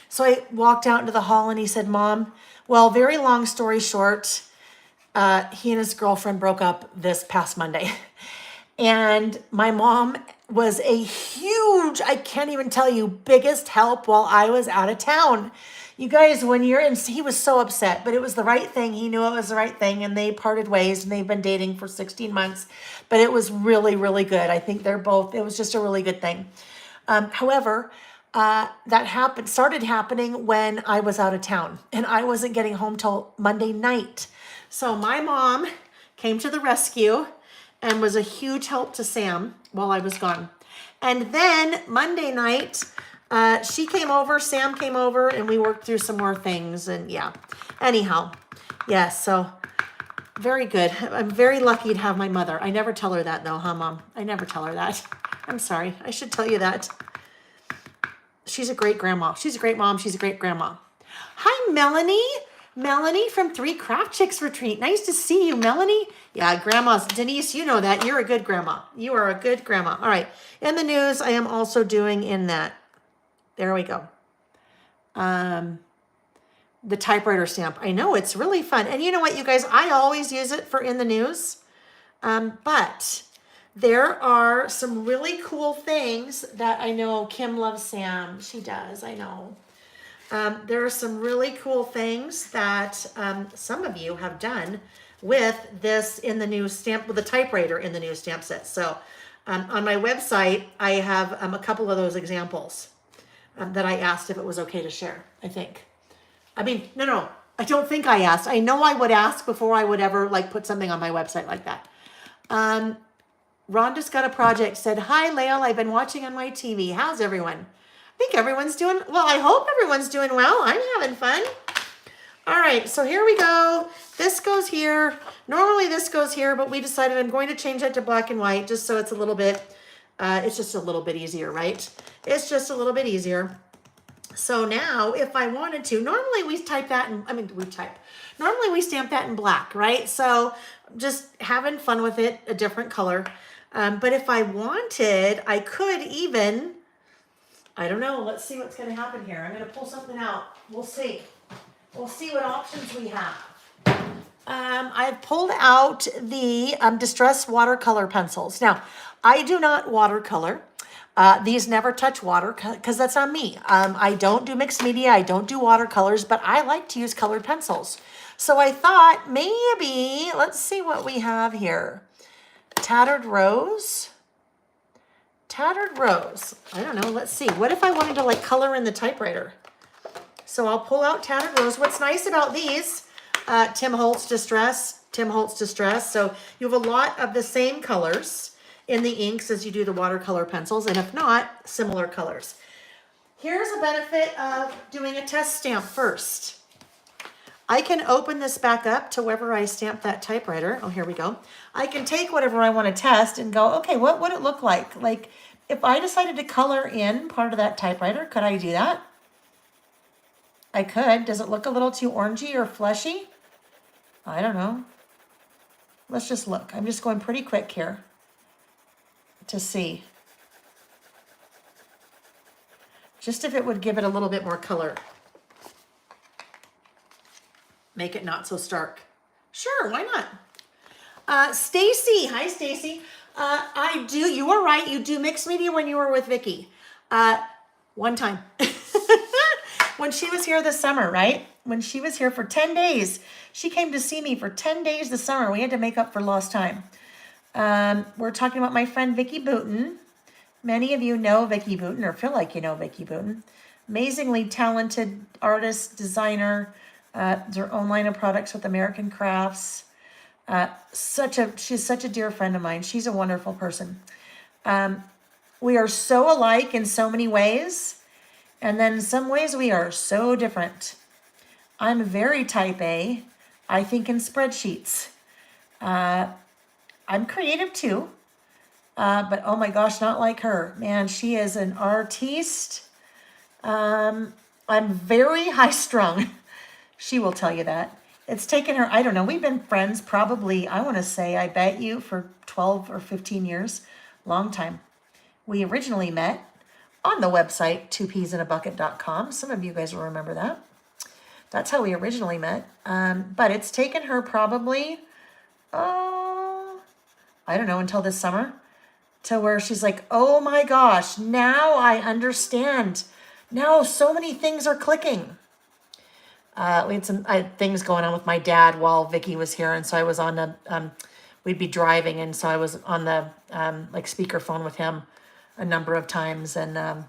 So I walked out into the hall and he said, "Mom, well, very long story short, he and his girlfriend broke up this past Monday." And my mom was a huge, I can't even tell you, biggest help while I was out of town. You guys, he was so upset, but it was the right thing. He knew it was the right thing, and they parted ways, and they've been dating for 16 months. But it was really, really good. I think it was just a really good thing. However, that started happening when I was out of town, and I wasn't getting home till Monday night. So my mom came to the rescue and was a huge help to Sam while I was gone. And then Monday night, she came over, Sam came over, and we worked through some more things. And yeah, anyhow, yes, so very good. I'm very lucky to have my mother. I never tell her that though, huh, Mom? I never tell her that. I'm sorry. I should tell you that. She's a great grandma. She's a great mom. She's a great grandma. Hi, Melanie. Melanie from 3 Craft Chicks Retreat. Nice to see you, Melanie. Yeah, grandmas. Denise, you know that. You're a good grandma. You are a good grandma. All right. In the news, I am also doing in that. There we go. The typewriter stamp. I know, it's really fun. And you know what, you guys? I always use it for in the news. But there are some really cool things that I know Kim loves Sam. She does, I know. There are some really cool things that some of you have done with this in the news stamp, with the typewriter in the news stamp set. So on my website, I have a couple of those examples that I asked if it was okay to share, I think. I mean, no, I don't think I asked. I know I would ask before I would ever put something on my website like that. Rhonda's got a project, said, "Hi, Layle, I've been watching on my TV. How's everyone?" I think everyone's doing, well, I hope everyone's doing well. I'm having fun. All right, so here we go. This goes here. Normally this goes here, but we decided I'm going to change that to black and white just so it's a little bit, it's just a little bit easier, right? It's just a little bit easier. So now if I wanted to, normally we type that in, normally we stamp that in black, right? So just having fun with it, a different color. But if I wanted, I could even I don't know. Let's see what's going to happen here. I'm going to pull something out. We'll see. We'll see what options we have. I've pulled out the Distress watercolor pencils. Now, I do not watercolor. These never touch water because that's on me. I don't do mixed media. I don't do watercolors, but I like to use colored pencils. So I thought maybe, let's see what we have here. Tattered Rose. Tattered Rose. I don't know. Let's see. What if I wanted to like color in the typewriter? So I'll pull out Tattered Rose. What's nice about these, Tim Holtz Distress. So you have a lot of the same colors in the inks as you do the watercolor pencils. And if not, similar colors. Here's a benefit of doing a test stamp first. I can open this back up to wherever I stamped that typewriter. Oh, here we go. I can take whatever I want to test and go, okay, what would it look like? Like if I decided to color in part of that typewriter, could I do that? I could. Does it look a little too orangey or fleshy? I don't know. Let's just look. I'm just going pretty quick here to see. Just if it would give it a little bit more color. Make it not so stark. Sure, why not? Stacy, hi Stacy. I do, you were right, you do mixed media when you were with Vicky. One time. When she was here this summer, right? When she was here for 10 days. She came to see me for 10 days this summer. We had to make up for lost time. We're talking about my friend Vicky Booten. Many of you know Vicky Booten or feel like you know Vicky Booten. Amazingly talented artist, designer, her own line of products with American Crafts. She's such a dear friend of mine. She's a wonderful person. We are so alike in so many ways. And then in some ways we are so different. I'm very type A. I think in spreadsheets. I'm creative too. But oh my gosh, not like her. Man, she is an artiste. I'm very high strung. She will tell you that. It's taken her, I don't know, we've been friends probably, I want to say, I bet you, for 12 or 15 years. Long time. We originally met on the website, 2peasinabucket.com. Some of you guys will remember that. That's how we originally met. But it's taken her probably, I don't know, until this summer, to where she's like, oh my gosh, now I understand. Now so many things are clicking. We had some things going on with my dad while Vicky was here, and so I was on the, we'd be driving, and so I was on the like speakerphone with him a number of times, and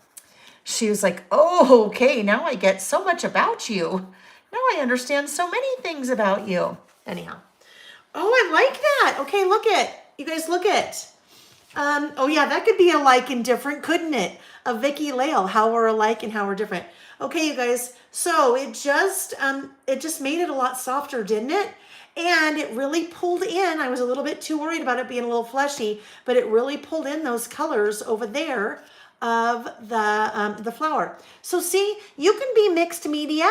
she was like, oh, okay, now I get so much about you. Now I understand so many things about you. Anyhow. Oh, I like that. Okay, look at, you guys look at. Oh yeah, that could be alike and different, couldn't it? Of Vicky Layle, how we're alike and how we're different. Okay, you guys, so it just made it a lot softer, didn't it? And it really pulled in, I was a little bit too worried about it being a little fleshy, but it really pulled in those colors over there of the flower. So see, you can be mixed media.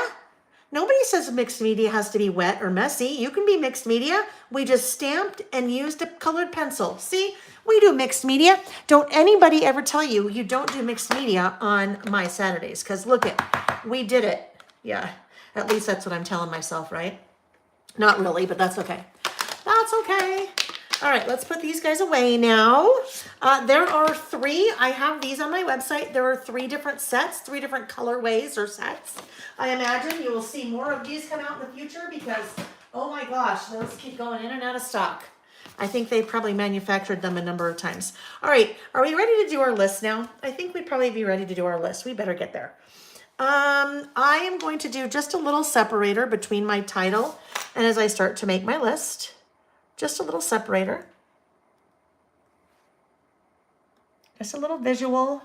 Nobody says mixed media has to be wet or messy. You can be mixed media. We just stamped and used a colored pencil. See, we do mixed media. Don't anybody ever tell you you don't do mixed media on my Saturdays, because look it, we did it. Yeah, at least that's what I'm telling myself, right? Not really, but that's okay. That's okay. All right, let's put these guys away now. There are 3. I have these on my website. There are 3 different sets, 3 different colorways or sets. I imagine you will see more of these come out in the future because, oh my gosh, those keep going in and out of stock. I think they probably manufactured them a number of times. All right, are we ready to do our list now? I think we'd probably be ready to do our list. We better get there. I am going to do just a little separator between my title and as I start to make my list. Just a little separator. Just a little visual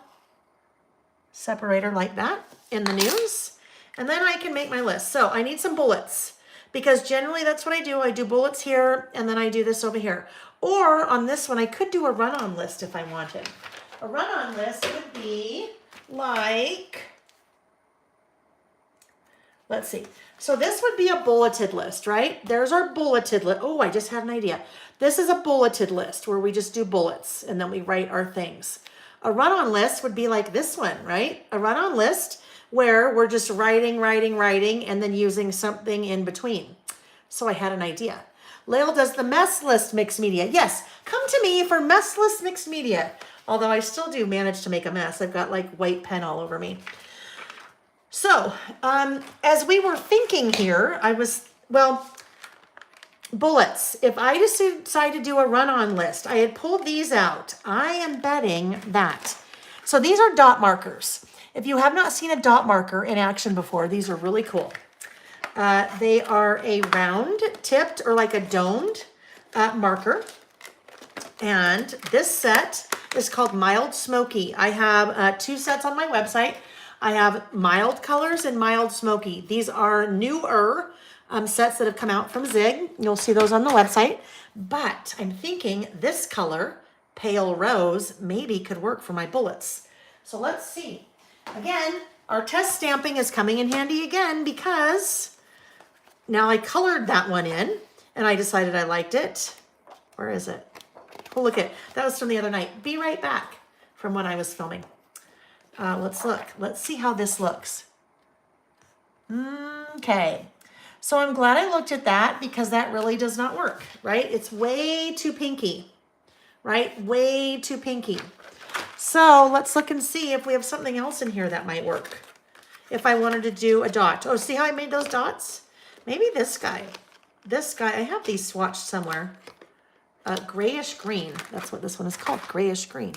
separator like that in the news. And then I can make my list. So I need some bullets because generally that's what I do. I do bullets here and then I do this over here. Or on this one, I could do a run-on list if I wanted. A run-on list would be like, let's see. So this would be a bulleted list, right? There's our bulleted list. Oh, I just had an idea. This is a bulleted list where we just do bullets and then we write our things. A run-on list would be like this one, right? A run-on list where we're just writing, and then using something in between. So I had an idea. Layle does the mess list mixed media. Yes, come to me for mess list mixed media. Although I still do manage to make a mess. I've got like white pen all over me. So, as we were thinking here, bullets. If I just decide to do a run-on list, I had pulled these out. I am betting that. So these are dot markers. If you have not seen a dot marker in action before, these are really cool. They are a round tipped or like a domed marker. And this set is called Mild Smoky. I have 2 sets on my website. I have mild colors and mild smoky. These are newer sets that have come out from Zig. You'll see those on the website. But I'm thinking this color, pale rose, maybe could work for my bullets. So let's see. Again, our test stamping is coming in handy again because now I colored that one in and I decided I liked it. Where is it? Oh, look at that was from the other night. Be right back from when I was filming. Let's look. Let's see how this looks. Okay. So I'm glad I looked at that because that really does not work, right? It's way too pinky, right? Way too pinky. So let's look and see if we have something else in here that might work. If I wanted to do a dot. Oh, see how I made those dots? Maybe this guy. This guy, I have these swatched somewhere. Grayish green. That's what this one is called, grayish green.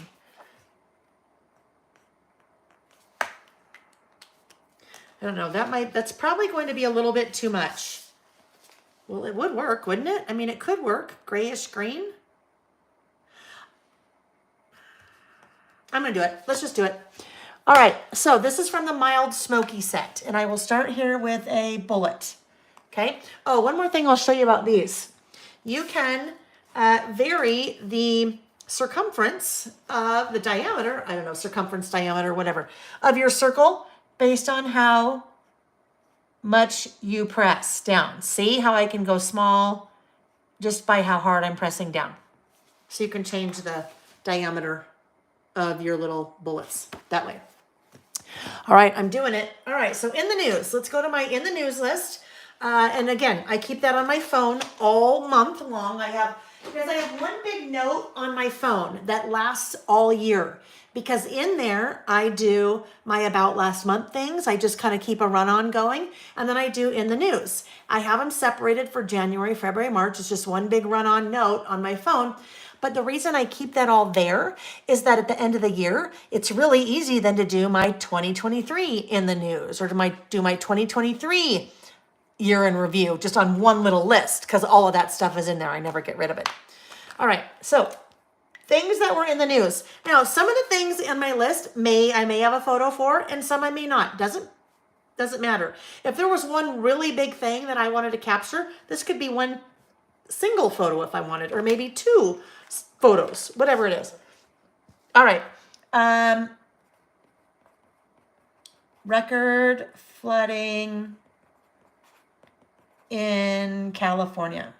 I don't know, that's probably going to be a little bit too much. Well, it would work, wouldn't it? I mean, it could work, grayish green. I'm gonna do it, let's just do it. All right, so this is from the Mild Smoky set, and I will start here with a bullet, okay? Oh, one more thing I'll show you about these. You can vary the circumference of the diameter, I don't know, circumference, diameter, whatever, of your circle based on how much you press down. See how I can go small just by how hard I'm pressing down. So you can change the diameter of your little bullets that way. All right, I'm doing it. All right, so in the news, let's go to my in the news list. And again, I keep that on my phone all month long. Because I have one big note on my phone that lasts all year. Because in there, I do my about last month things. I just kind of keep a run-on going. And then I do in the news. I have them separated for January, February, March. It's just one big run-on note on my phone. But the reason I keep that all there is that at the end of the year, it's really easy then to do my 2023 in the news or to do my 2023 year in review just on one little list because all of that stuff is in there. I never get rid of it. All right, so things that were in the news. Now, some of the things in my list I may have a photo for, and some I may not. Doesn't matter. If there was one really big thing that I wanted to capture, this could be one single photo if I wanted, or maybe 2 photos, whatever it is. All right. Record flooding in California.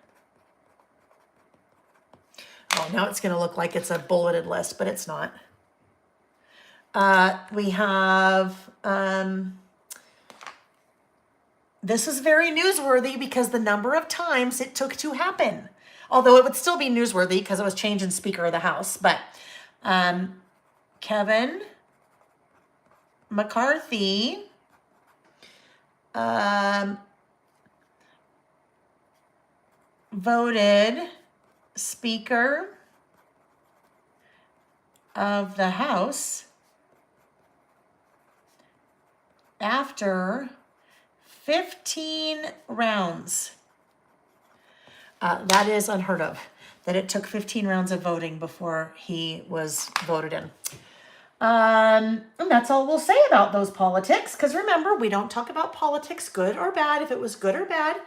Oh, now it's going to look like it's a bulleted list, but it's not. We have, this is very newsworthy because the number of times it took to happen. Although it would still be newsworthy because it was changing Speaker of the House. But Kevin McCarthy voted Speaker of the House after 15 rounds. That is unheard of, that it took 15 rounds of voting before he was voted in. And that's all we'll say about those politics, because remember, we don't talk about politics, good or bad. If it was good or bad,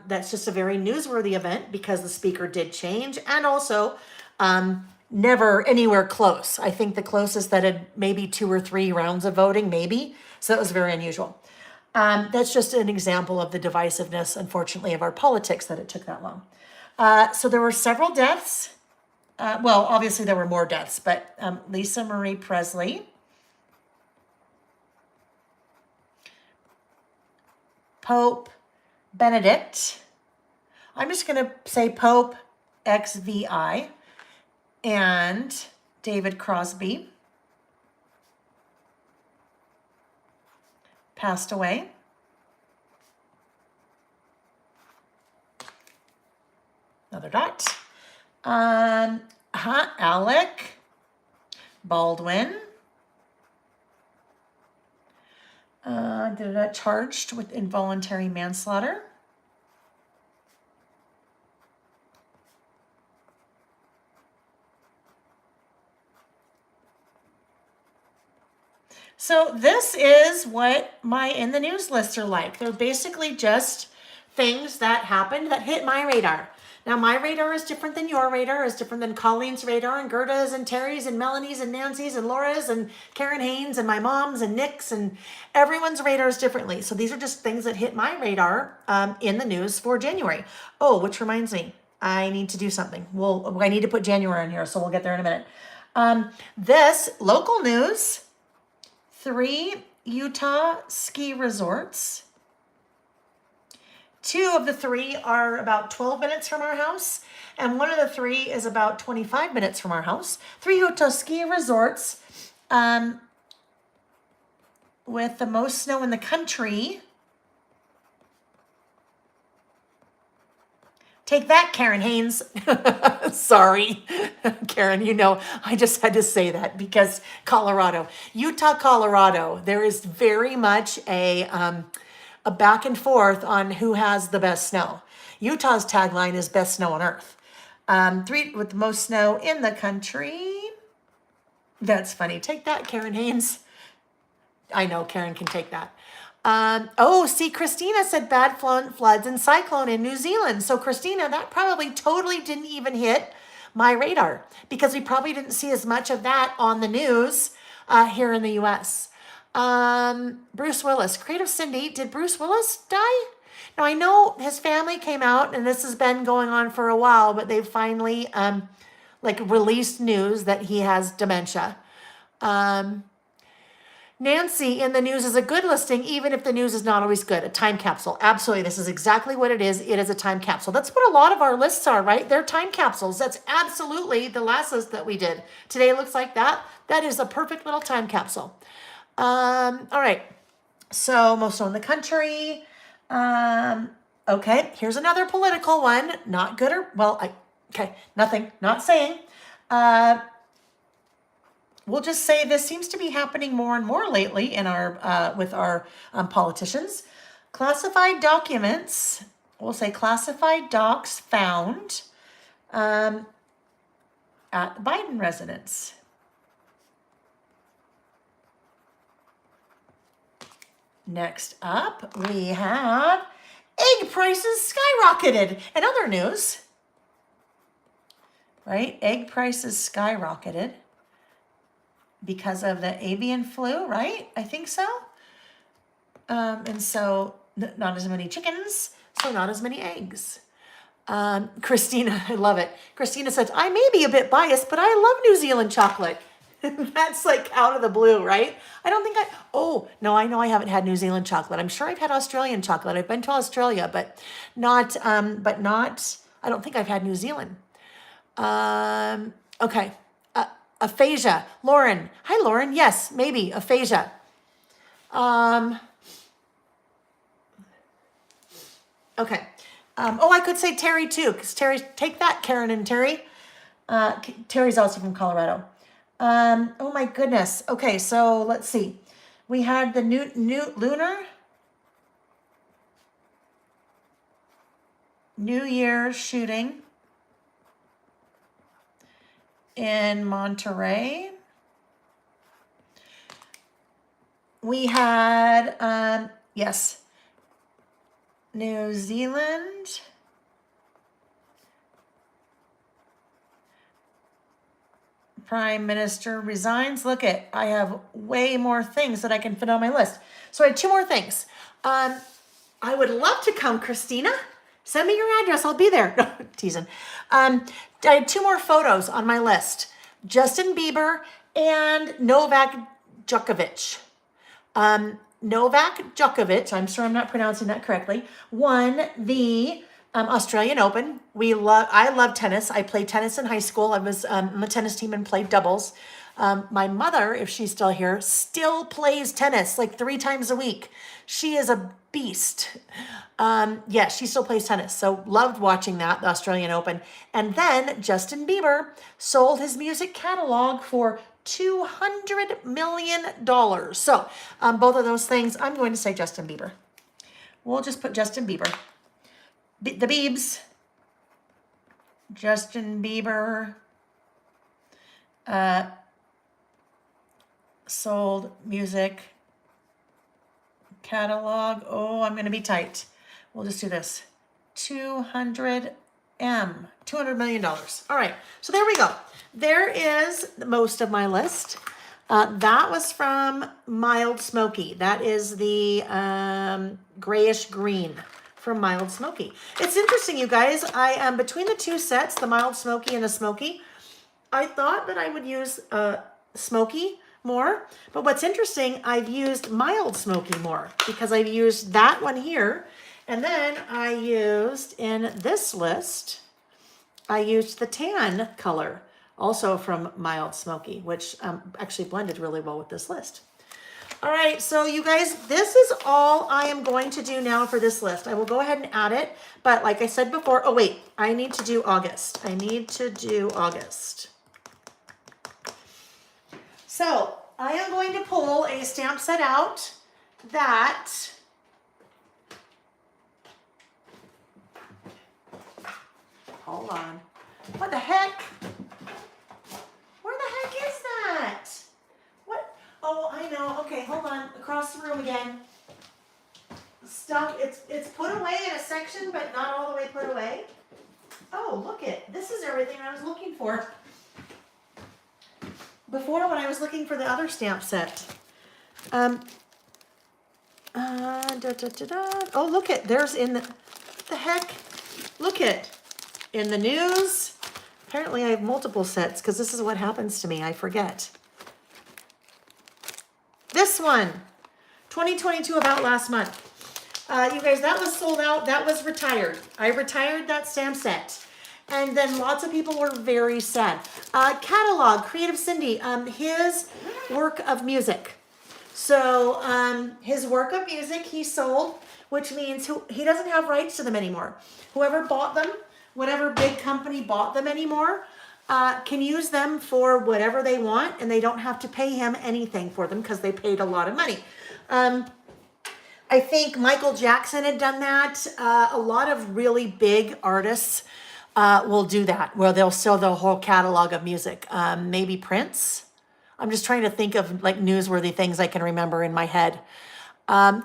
that's just a very newsworthy event because the speaker did change, and also never anywhere close. I think the closest that had maybe 2 or 3 rounds of voting, maybe. So that was very unusual. That's just an example of the divisiveness, unfortunately, of our politics, that it took that long. So there were several deaths well, obviously there were more deaths, but Lisa Marie Presley, Pope Benedict, I'm just going to say Pope XVI, and David Crosby passed away. Another dot. Alec Baldwin. Charged with involuntary manslaughter. So this is what my in the news lists are like. They're basically just things that happened that hit my radar. Now my radar is different than your radar, is different than Colleen's radar, and Gerda's and Terry's and Melanie's and Nancy's and Laura's and Karen Haynes and my mom's and Nick's, and everyone's radar is differently. So these are just things that hit my radar in the news for January. Oh, which reminds me, I need to do something. I need to put January in here, so we'll get there in a minute. This local news, 3 Utah ski resorts. 2 of the 3 are about 12 minutes from our house, and 1 of the 3 is about 25 minutes from our house. 3 Utah ski resorts with the most snow in the country. Take that, Karen Haynes. Sorry, Karen, I just had to say that because Colorado, Utah, Colorado, there is very much a back and forth on who has the best snow. Utah's tagline is best snow on earth. 3 with the most snow in the country. That's funny. Take that, Karen Haynes. I know Karen can take that. See, Christina said bad floods and cyclone in New Zealand. So Christina, that probably totally didn't even hit my radar because we probably didn't see as much of that on the news here in the U.S. Bruce Willis, Creative Cindy, did Bruce Willis die? Now I know his family came out, and this has been going on for a while, but they've finally released news that he has dementia. Nancy in the news is a good listing, even if the news is not always good. A time capsule. Absolutely. This is exactly what it is. It is a time capsule. That's what a lot of our lists are, right? They're time capsules. That's absolutely the last list that we did. Today looks like that. That is a perfect little time capsule. All right. So most snow in the country. Okay. Here's another political one. Not good nothing. Not saying. We'll just say this seems to be happening more and more lately in our with our politicians. Classified documents. We'll say classified docs found at the Biden residence. Next up, we have egg prices skyrocketed. And other news, right? Egg prices skyrocketed because of the avian flu, right? I think so. And so not as many chickens, so not as many eggs. Christina, I love it. Christina says, I may be a bit biased, but I love New Zealand chocolate. That's like out of the blue, right? I know I haven't had New Zealand chocolate. I'm sure I've had Australian chocolate. I've been to Australia, but not, I don't think I've had New Zealand. Okay. Aphasia. Lauren. Hi, Lauren. Yes, maybe. Aphasia. Okay. I could say Terry too, because take that, Karen and Terry. Terry's also from Colorado. Oh my goodness. Okay, so let's see. We had the new lunar New Year's shooting in Monterey. We had, New Zealand. Prime Minister resigns. Look I have way more things that I can fit on my list. So I had 2 more things. I would love to come, Christina. Send me your address. I'll be there. No, teasing. I had 2 more photos on my list. Justin Bieber and Novak Djokovic. Novak Djokovic, I'm sure I'm not pronouncing that correctly, won the Australian Open. I love tennis. I played tennis in high school. I was on the tennis team and played doubles. My mother, if she's still here, still plays tennis like 3 times a week. She is a beast. Yeah, she still plays tennis. So loved watching that, the Australian Open. And then Justin Bieber sold his music catalog for $200 million. So both of those things, I'm going to say Justin Bieber. We'll just put Justin Bieber. The Biebs. Justin Bieber sold music catalog. Oh, I'm going to be tight. We'll just do this. $200 million. All right. So there we go. There is most of my list. That was from Mild Smoky. That is the grayish green from Mild Smoky. It's interesting, you guys. I am between the 2 sets, the Mild Smoky and the Smoky. I thought that I would use Smoky more, but what's interesting, I've used Mild Smoky more because I've used that one here, and then I used in this list, I used the tan color, also from Mild Smoky, which actually blended really well with this list. All right, so you guys, this is all I am going to do now for this list. I will go ahead and add it, but like I said before, oh wait, I need to do August. I need to do August. So I am going to pull a stamp set out that hold on. What the heck? Where the heck is that? What? Oh, I know. Okay, hold on. Across the room again. Stuff. It's put away in a section, but not all the way put away. Oh, look it. This is everything I was looking for. Before, when I was looking for the other stamp set. Oh, look it. There's in the, what the heck? Look it. In the news. Apparently I have multiple sets because this is what happens to me. I forget. This one. 2022 about last month. You guys, that was sold out. That was retired. I retired that stamp set. And then lots of people were very sad. Catalog, Creative Cindy, his work of music. So his work of music he sold, which means he doesn't have rights to them anymore. Whoever bought them, whatever big company bought them anymore, can use them for whatever they want, and they don't have to pay him anything for them because they paid a lot of money. I think Michael Jackson had done that. A lot of really big artists will do that, where they'll sell the whole catalog of music. Maybe Prince. I'm just trying to think of like newsworthy things I can remember in my head.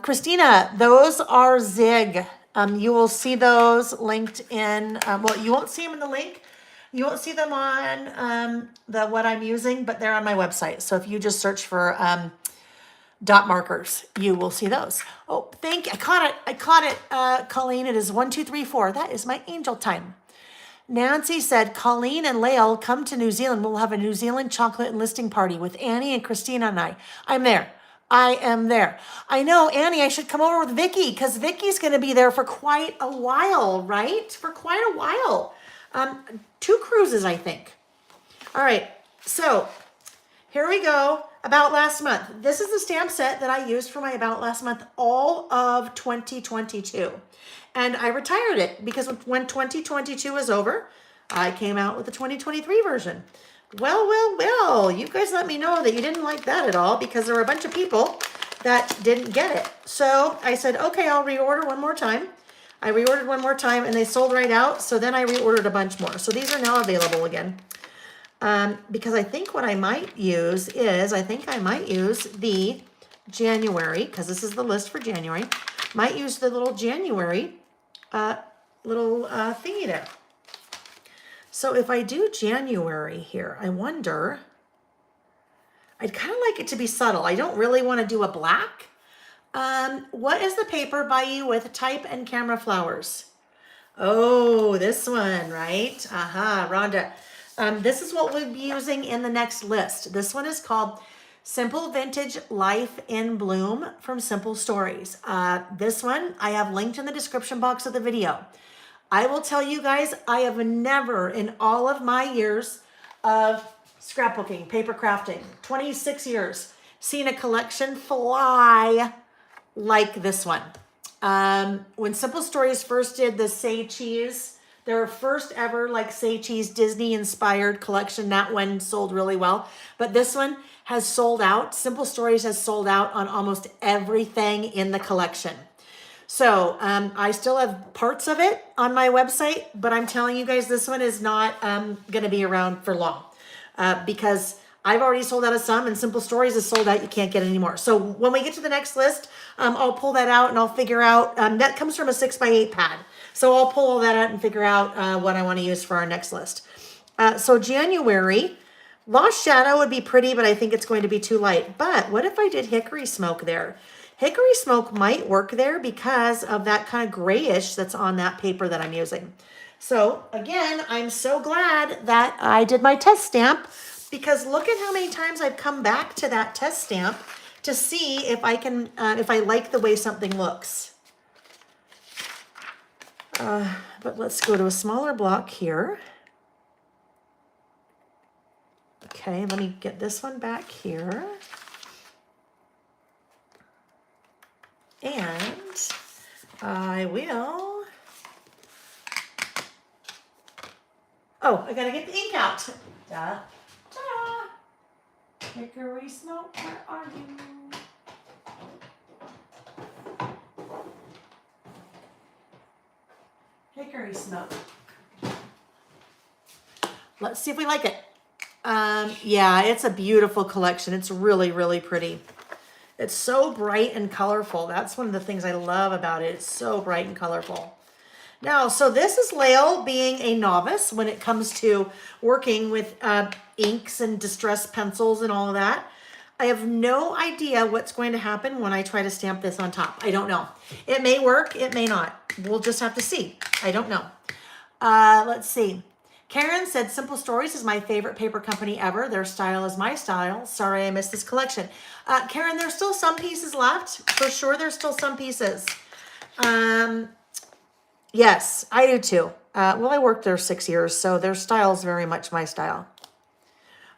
Christina, those are Zig. You will see those linked in, well, you won't see them in the link. You won't see them on what I'm using, but they're on my website. So if you just search for dot markers, you will see those. Oh, thank you. I caught it, Colleen. It is 1, 2, 3, 4. That is my angel time. Nancy said, Colleen and Layle come to New Zealand. We'll have a New Zealand chocolate enlisting party with Annie and Christina and I. I'm there. I am there. I know, Annie, I should come over with Vicky because Vicky's going to be there for quite a while, right? For quite a while. 2 cruises, I think. All right. So here we go. About last month. This is the stamp set that I used for my About Last Month all of 2022. And I retired it because when 2022 was over, I came out with the 2023 version. Well, you guys let me know that you didn't like that at all because there were a bunch of people that didn't get it. So I said, okay, I'll reorder one more time. I reordered one more time and they sold right out. So then I reordered a bunch more. So these are now available again. Because I think what I might use is, the January, because this is the list for January. Might use the little January thingy there. So if I do January here, I wonder, I'd kind of like it to be subtle. I don't really want to do a black. What is the paper by you with type and camera flowers? Oh, this one, right? Rhonda. This is what we'll be using in the next list. This one is called Simple Vintage Life in Bloom from Simple Stories. This one I have linked in the description box of the video. I will tell you guys, I have never in all of my years of scrapbooking, paper crafting, 26 years, seen a collection fly like this one. When Simple Stories first did the Say Cheese, their first ever like Say Cheese Disney inspired collection, that one sold really well. But this one has sold out. Simple Stories has sold out on almost everything in the collection. So I still have parts of it on my website, but I'm telling you guys, this one is not going to be around for long because I've already sold out of some and Simple Stories is sold out. You can't get any more. So when we get to the next list, I'll pull that out and I'll figure out, that comes from a 6x8 pad. So I'll pull all that out and figure out what I want to use for our next list. So January, Lost Shadow would be pretty, but I think it's going to be too light. But what if I did Hickory Smoke there? Hickory Smoke might work there because of that kind of grayish that's on that paper that I'm using. So again, I'm so glad that I did my test stamp because look at how many times I've come back to that test stamp to see if I can, if I like the way something looks. But let's go to a smaller block here. Okay, let me get this one back here. And I will, oh, I gotta get the ink out. Da, da. Hickory Smoke, where are you? Hickory Smoke. Let's see if we like it. Yeah, it's a beautiful collection. It's really, really pretty. It's so bright and colorful. That's one of the things I love about it. It's so bright and colorful. Now, so this is Layle being a novice when it comes to working with inks and distress pencils and all of that. I have no idea what's going to happen when I try to stamp this on top. I don't know. It may work, it may not. We'll just have to see. I don't know. Let's see. Karen said, Simple Stories is my favorite paper company ever. Their style is my style. Sorry I missed this collection. Karen, there's still some pieces left. For sure, there's still some pieces. Yes, I do too. Well, I worked there 6 years, so their style is very much my style.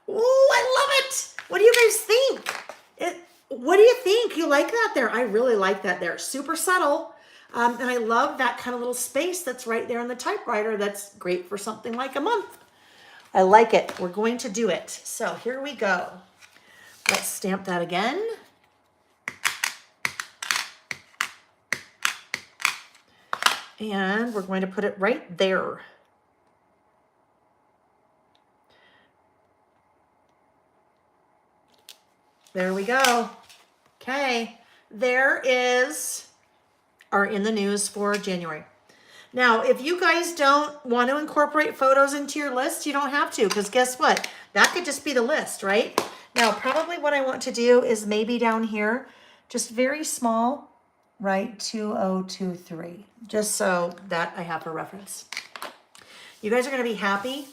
Ooh, I love it. What do you guys think? What do you think? You like that there? I really like that there. Super subtle. And I love that kind of little space that's right there in the typewriter. That's great for something like a month. I like it. We're going to do it. So here we go. Let's stamp that again. And we're going to put it right there. There we go. Okay. There is our in the news for January. Now, if you guys don't want to incorporate photos into your list, you don't have to, because guess what? That could just be the list, right? Now, probably what I want to do is maybe down here, just very small, right? 2023, just so that I have for reference. You guys are going to be happy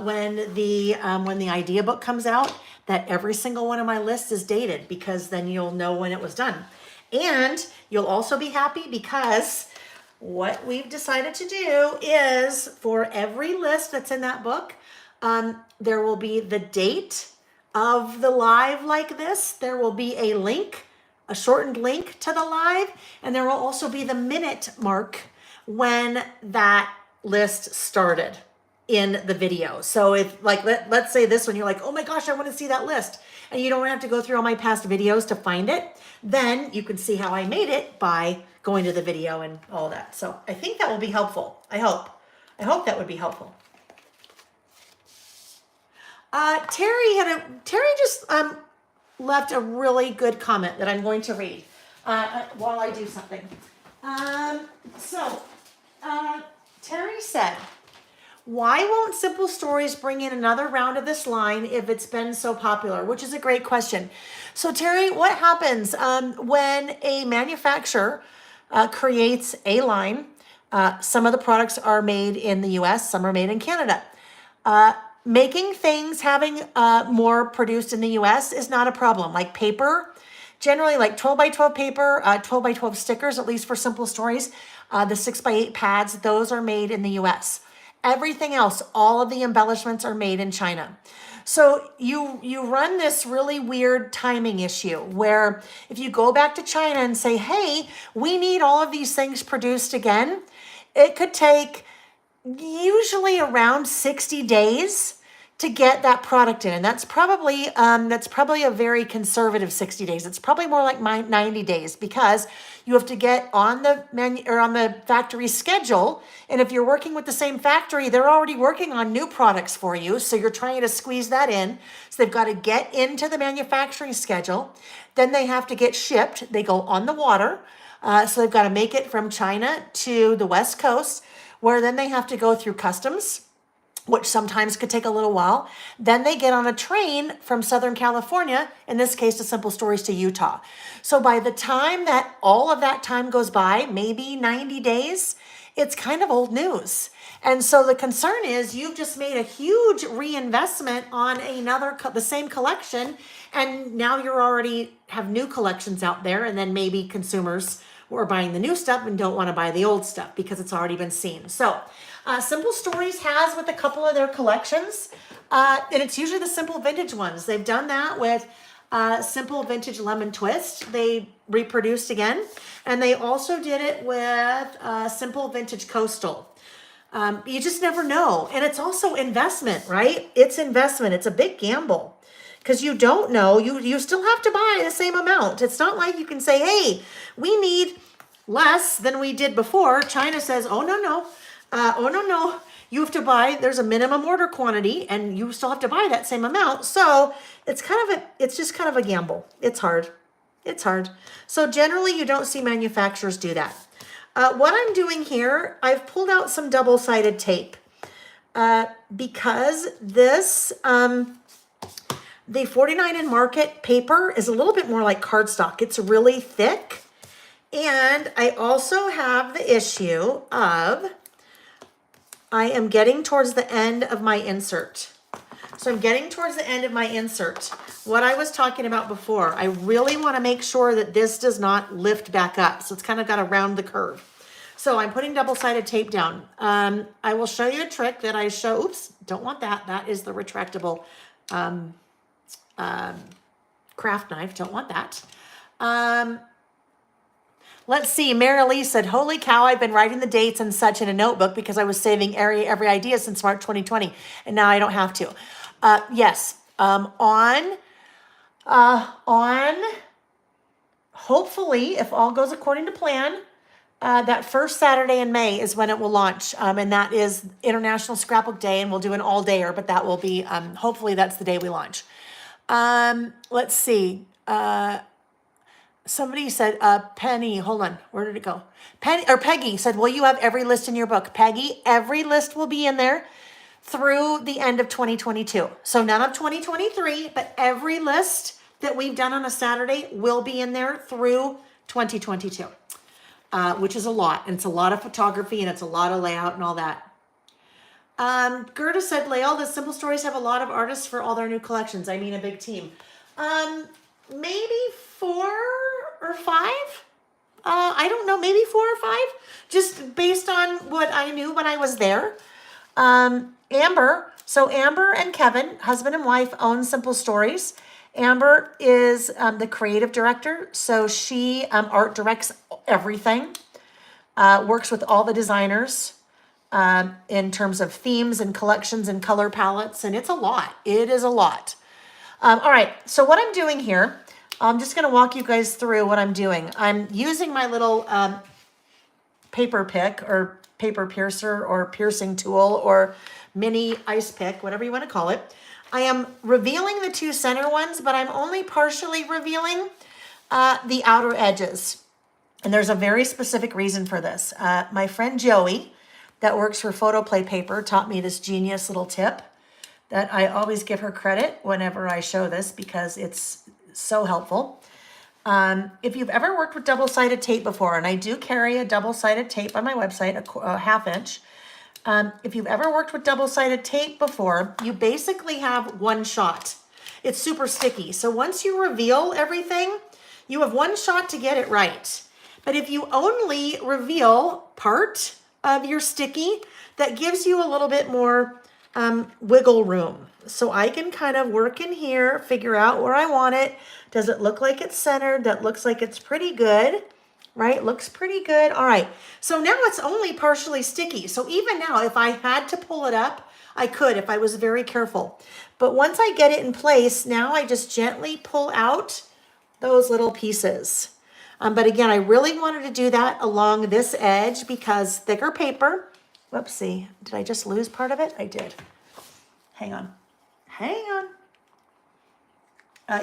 when the idea book comes out that every single one of my lists is dated, because then you'll know when it was done. And you'll also be happy because what we've decided to do is for every list that's in that book, there will be the date of the live like this. There will be a link, a shortened link to the live, and there will also be the minute mark when that list started in the video. So if like, let's say this one, you're like, oh my gosh, I want to see that list. And you don't have to go through all my past videos to find it. Then you can see how I made it by going to the video and all that. So I think that will be helpful. I hope that would be helpful. Terry just left a really good comment that I'm going to read while I do something. Terry said, why won't Simple Stories bring in another round of this line if it's been so popular? Which is a great question. So Terry, what happens when a manufacturer creates a line? Some of the products are made in the US, some are made in Canada. Making things, having more produced in the US is not a problem. Like paper, generally like 12 by 12 paper, 12 by 12 stickers, at least for Simple Stories. The 6 by 8 pads, those are made in the US. Everything else, all of the embellishments are made in China. So you run this really weird timing issue where if you go back to China and say, hey, we need all of these things produced again, it could take usually around 60 days to get that product in. And that's probably a very conservative 60 days. It's probably more like 90 days because you have to get on the menu or on the factory schedule. And if you're working with the same factory, they're already working on new products for you. So you're trying to squeeze that in. So they've got to get into the manufacturing schedule. Then they have to get shipped. They go on the water. So they've got to make it from China to the West Coast, where then they have to go through customs, which sometimes could take a little while. Then they get on a train from Southern California, in this case, to Simple Stories, to Utah. So by the time that all of that time goes by, maybe 90 days, it's kind of old news. And so the concern is you've just made a huge reinvestment on the same collection, and now you're already have new collections out there, and then maybe consumers who are buying the new stuff and don't want to buy the old stuff because it's already been seen. So Simple Stories has with a couple of their collections, and it's usually the simple vintage ones. They've done that with Simple Vintage Lemon Twist. They reproduced again, and they also did it with Simple Vintage Coastal. You just never know. And it's also investment, right? It's investment. It's a big gamble because you don't know. You still have to buy the same amount. It's not like you can say, hey, we need less than we did before. China says, oh, no. No. You have to buy, there's a minimum order quantity and you still have to buy that same amount. So it's just kind of a gamble. It's hard. So generally you don't see manufacturers do that. What I'm doing here, I've pulled out some double-sided tape because this, the 49 in Market paper is a little bit more like cardstock. It's really thick. And I also have the issue of, I am getting towards the end of my insert. So I'm getting towards the end of my insert. What I was talking about before, I really want to make sure that this does not lift back up. So it's kind of got to round the curve. So I'm putting double-sided tape down. I will show you a trick that I show. Oops, don't want that. That is the retractable craft knife. Don't want that. Let's see. Mary Lee said, holy cow, I've been writing the dates and such in a notebook because I was saving every idea since March 2020. And now I don't have to. Yes. On hopefully, if all goes according to plan, that first Saturday in May is when it will launch. And that is International Scrapbook Day. And we'll do an all-dayer, but that will be, hopefully that's the day we launch. Let's see. Somebody said, Penny, hold on. Where did it go? Peggy said, will you have every list in your book? Peggy, every list will be in there through the end of 2022. So none of 2023, but every list that we've done on a Saturday will be in there through 2022, which is a lot. And it's a lot of photography and it's a lot of layout and all that. Gerda said, Layle, does Simple Stories have a lot of artists for all their new collections? I mean, a big team. Maybe 4 or 5. I don't know, maybe 4 or 5, just based on what I knew when I was there. Amber and Kevin, husband and wife, own Simple Stories. Amber is the creative director, so she art directs everything, works with all the designers in terms of themes and collections and color palettes, and it's a lot. It is a lot. All right, so what I'm doing here, I'm just going to walk you guys through what I'm doing. I'm using my little paper pick or paper piercer or piercing tool or mini ice pick, whatever you want to call it. I am revealing the 2 center ones, but I'm only partially revealing the outer edges. And there's a very specific reason for this. My friend Joey, that works for Photoplay Paper, taught me this genius little tip that I always give her credit whenever I show this because it's so helpful. If you've ever worked with double-sided tape before, and I do carry a double-sided tape on my website, a half inch. If you've ever worked with double-sided tape before, you basically have one shot. It's super sticky. So once you reveal everything, you have one shot to get it right. But if you only reveal part of your sticky, that gives you a little bit more wiggle room. So I can kind of work in here, figure out where I want it. Does it look like it's centered? That looks like it's pretty good, right? Looks pretty good. All right, so now it's only partially sticky. So even now, if I had to pull it up, I could if I was very careful. But once I get it in place, now I just gently pull out those little pieces. But again, I really wanted to do that along this edge because thicker paper. Whoopsie, did I just lose part of it? I did. Hang on.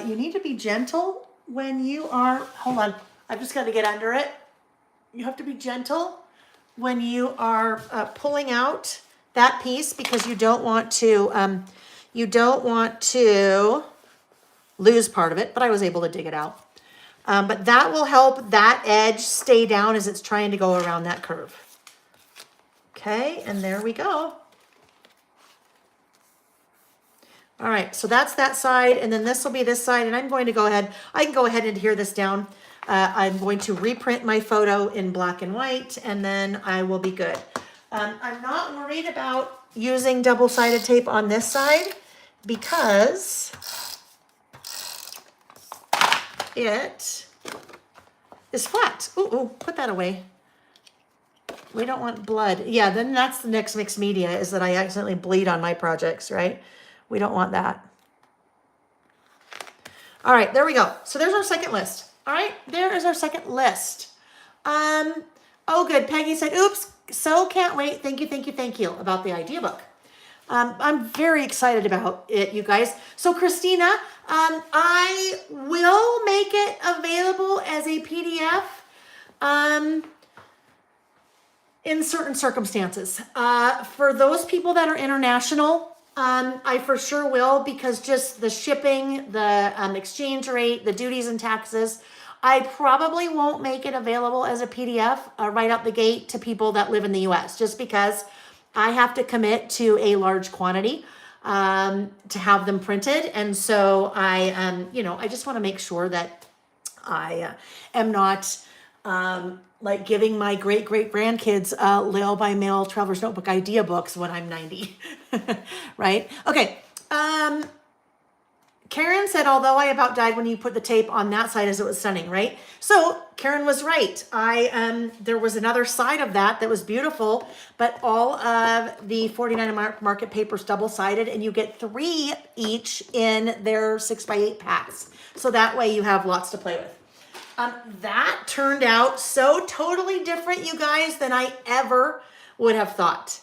You need to be gentle when you are, hold on, I've just got to get under it. You have to be gentle when you are pulling out that piece because you don't want to lose part of it, but I was able to dig it out. But that will help that edge stay down as it's trying to go around that curve. Okay, and there we go. All right, so that's that side, and then this will be this side, and I'm going to go ahead, I can go ahead and adhere this down. I'm going to reprint my photo in black and white, and then I will be good. I'm not worried about using double-sided tape on this side because it is flat. Ooh, put that away. We don't want blood. Yeah, then that's the next mixed media is that I accidentally bleed on my projects, right? We don't want that. All right, there we go. So there's our second list. All right, there is our second list. Oh, good. Peggy said, oops, so can't wait. Thank you about the idea book. I'm very excited about it, you guys. So Christina, I will make it available as a PDF in certain circumstances. For those people that are international, I for sure will because just the shipping, the exchange rate, the duties and taxes, I probably won't make it available as a PDF right out the gate to people that live in the US just because I have to commit to a large quantity to have them printed. And so I just want to make sure that I am not like giving my great grandkids Layle by Mail Traveler's Notebook idea books when I'm 90, right? Okay. Karen said, although I about died when you put the tape on that side as it was stunning, right? So Karen was right. There was another side of that was beautiful, but all of the 49 market papers double-sided and you get 3 each in their 6x8 packs. So that way you have lots to play with. That turned out so totally different, you guys, than I ever would have thought.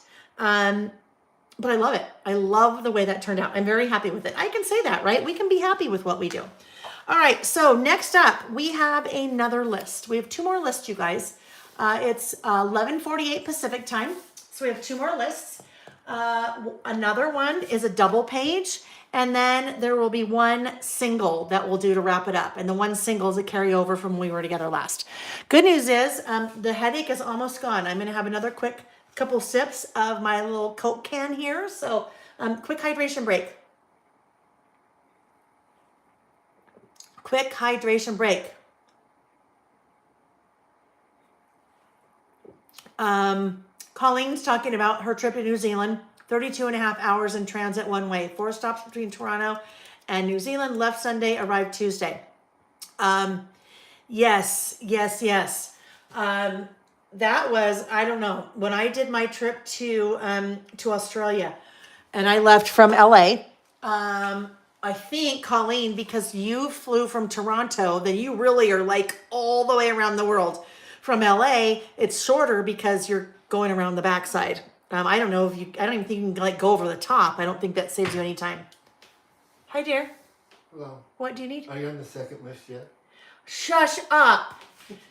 But I love it. I love the way that turned out. I'm very happy with it. I can say that, right? We can be happy with what we do. All right, so next up, we have another list. We have 2 more lists, you guys. It's 11:48 Pacific time, so we have 2 more lists. Another one is a double page, and then there will be 1 single that we'll do to wrap it up. And the 1 single is a carryover from when we were together last. Good news is the headache is almost gone. I'm gonna have another quick couple sips of my little Coke can here. So quick hydration break. Quick hydration break. Colleen's talking about her trip to New Zealand, 32.5 hours in transit one way, 4 stops between Toronto and New Zealand, left Sunday, arrived Tuesday. Yes. That was, I don't know, when I did my trip to Australia and I left from LA, I think, Colleen, because you flew from Toronto, then you really are like all the way around the world. From LA, it's shorter because you're going around the backside. I don't know if I don't even think you can like go over the top. I don't think that saves you any time. Hi, dear. Hello. What do you need? Are you on the second list yet? Shush up.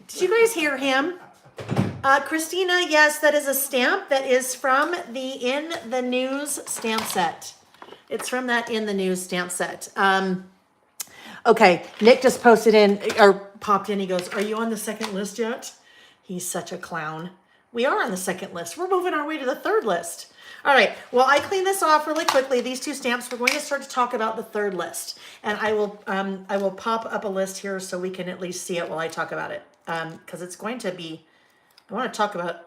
Did you guys hear him? Christina, yes, that is a stamp that is from the In the News stamp set. It's from that In the News stamp set. Okay, Nick just posted in, or popped in, he goes, are you on the second list yet? He's such a clown. We are on the second list. We're moving our way to the third list. All right, well, I clean this off really quickly. These two stamps, we're going to start to talk about the third list. And I will pop up a list here so we can at least see it while I talk about it. Because it's going to be, I want to talk about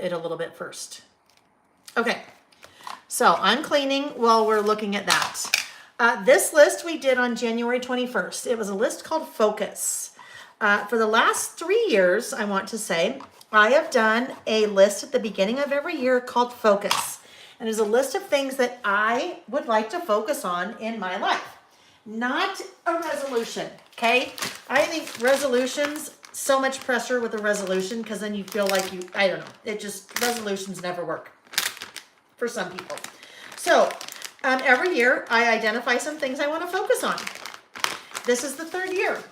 it a little bit first. Okay, so I'm cleaning while we're looking at that. This list we did on January 21st. It was a list called Focus. For the last 3 years, I want to say, I have done a list at the beginning of every year called Focus. And it's a list of things that I would like to focus on in my life. Not a resolution, okay? I think resolutions, so much pressure with a resolution because then you feel like I don't know, resolutions never work for some people. So every year I identify some things I want to focus on. This is the third year.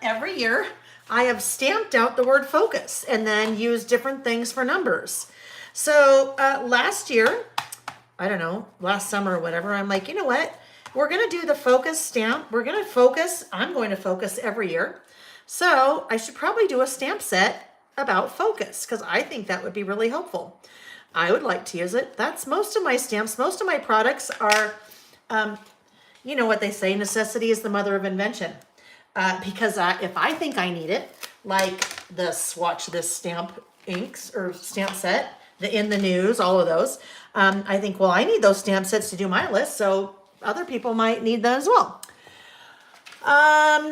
Every year I have stamped out the word focus and then used different things for numbers. So last year, I don't know, last summer or whatever, I'm like, you know what? We're going to do the focus stamp. We're going to focus. I'm going to focus every year. So I should probably do a stamp set about focus because I think that would be really helpful. I would like to use it. That's most of my stamps. Most of my products are, you know what they say, necessity is the mother of invention. Because if I think I need it, like the Swatch This stamp inks or stamp set, the In the News, all of those, I think, well, I need those stamp sets to do my list, so other people might need that as well.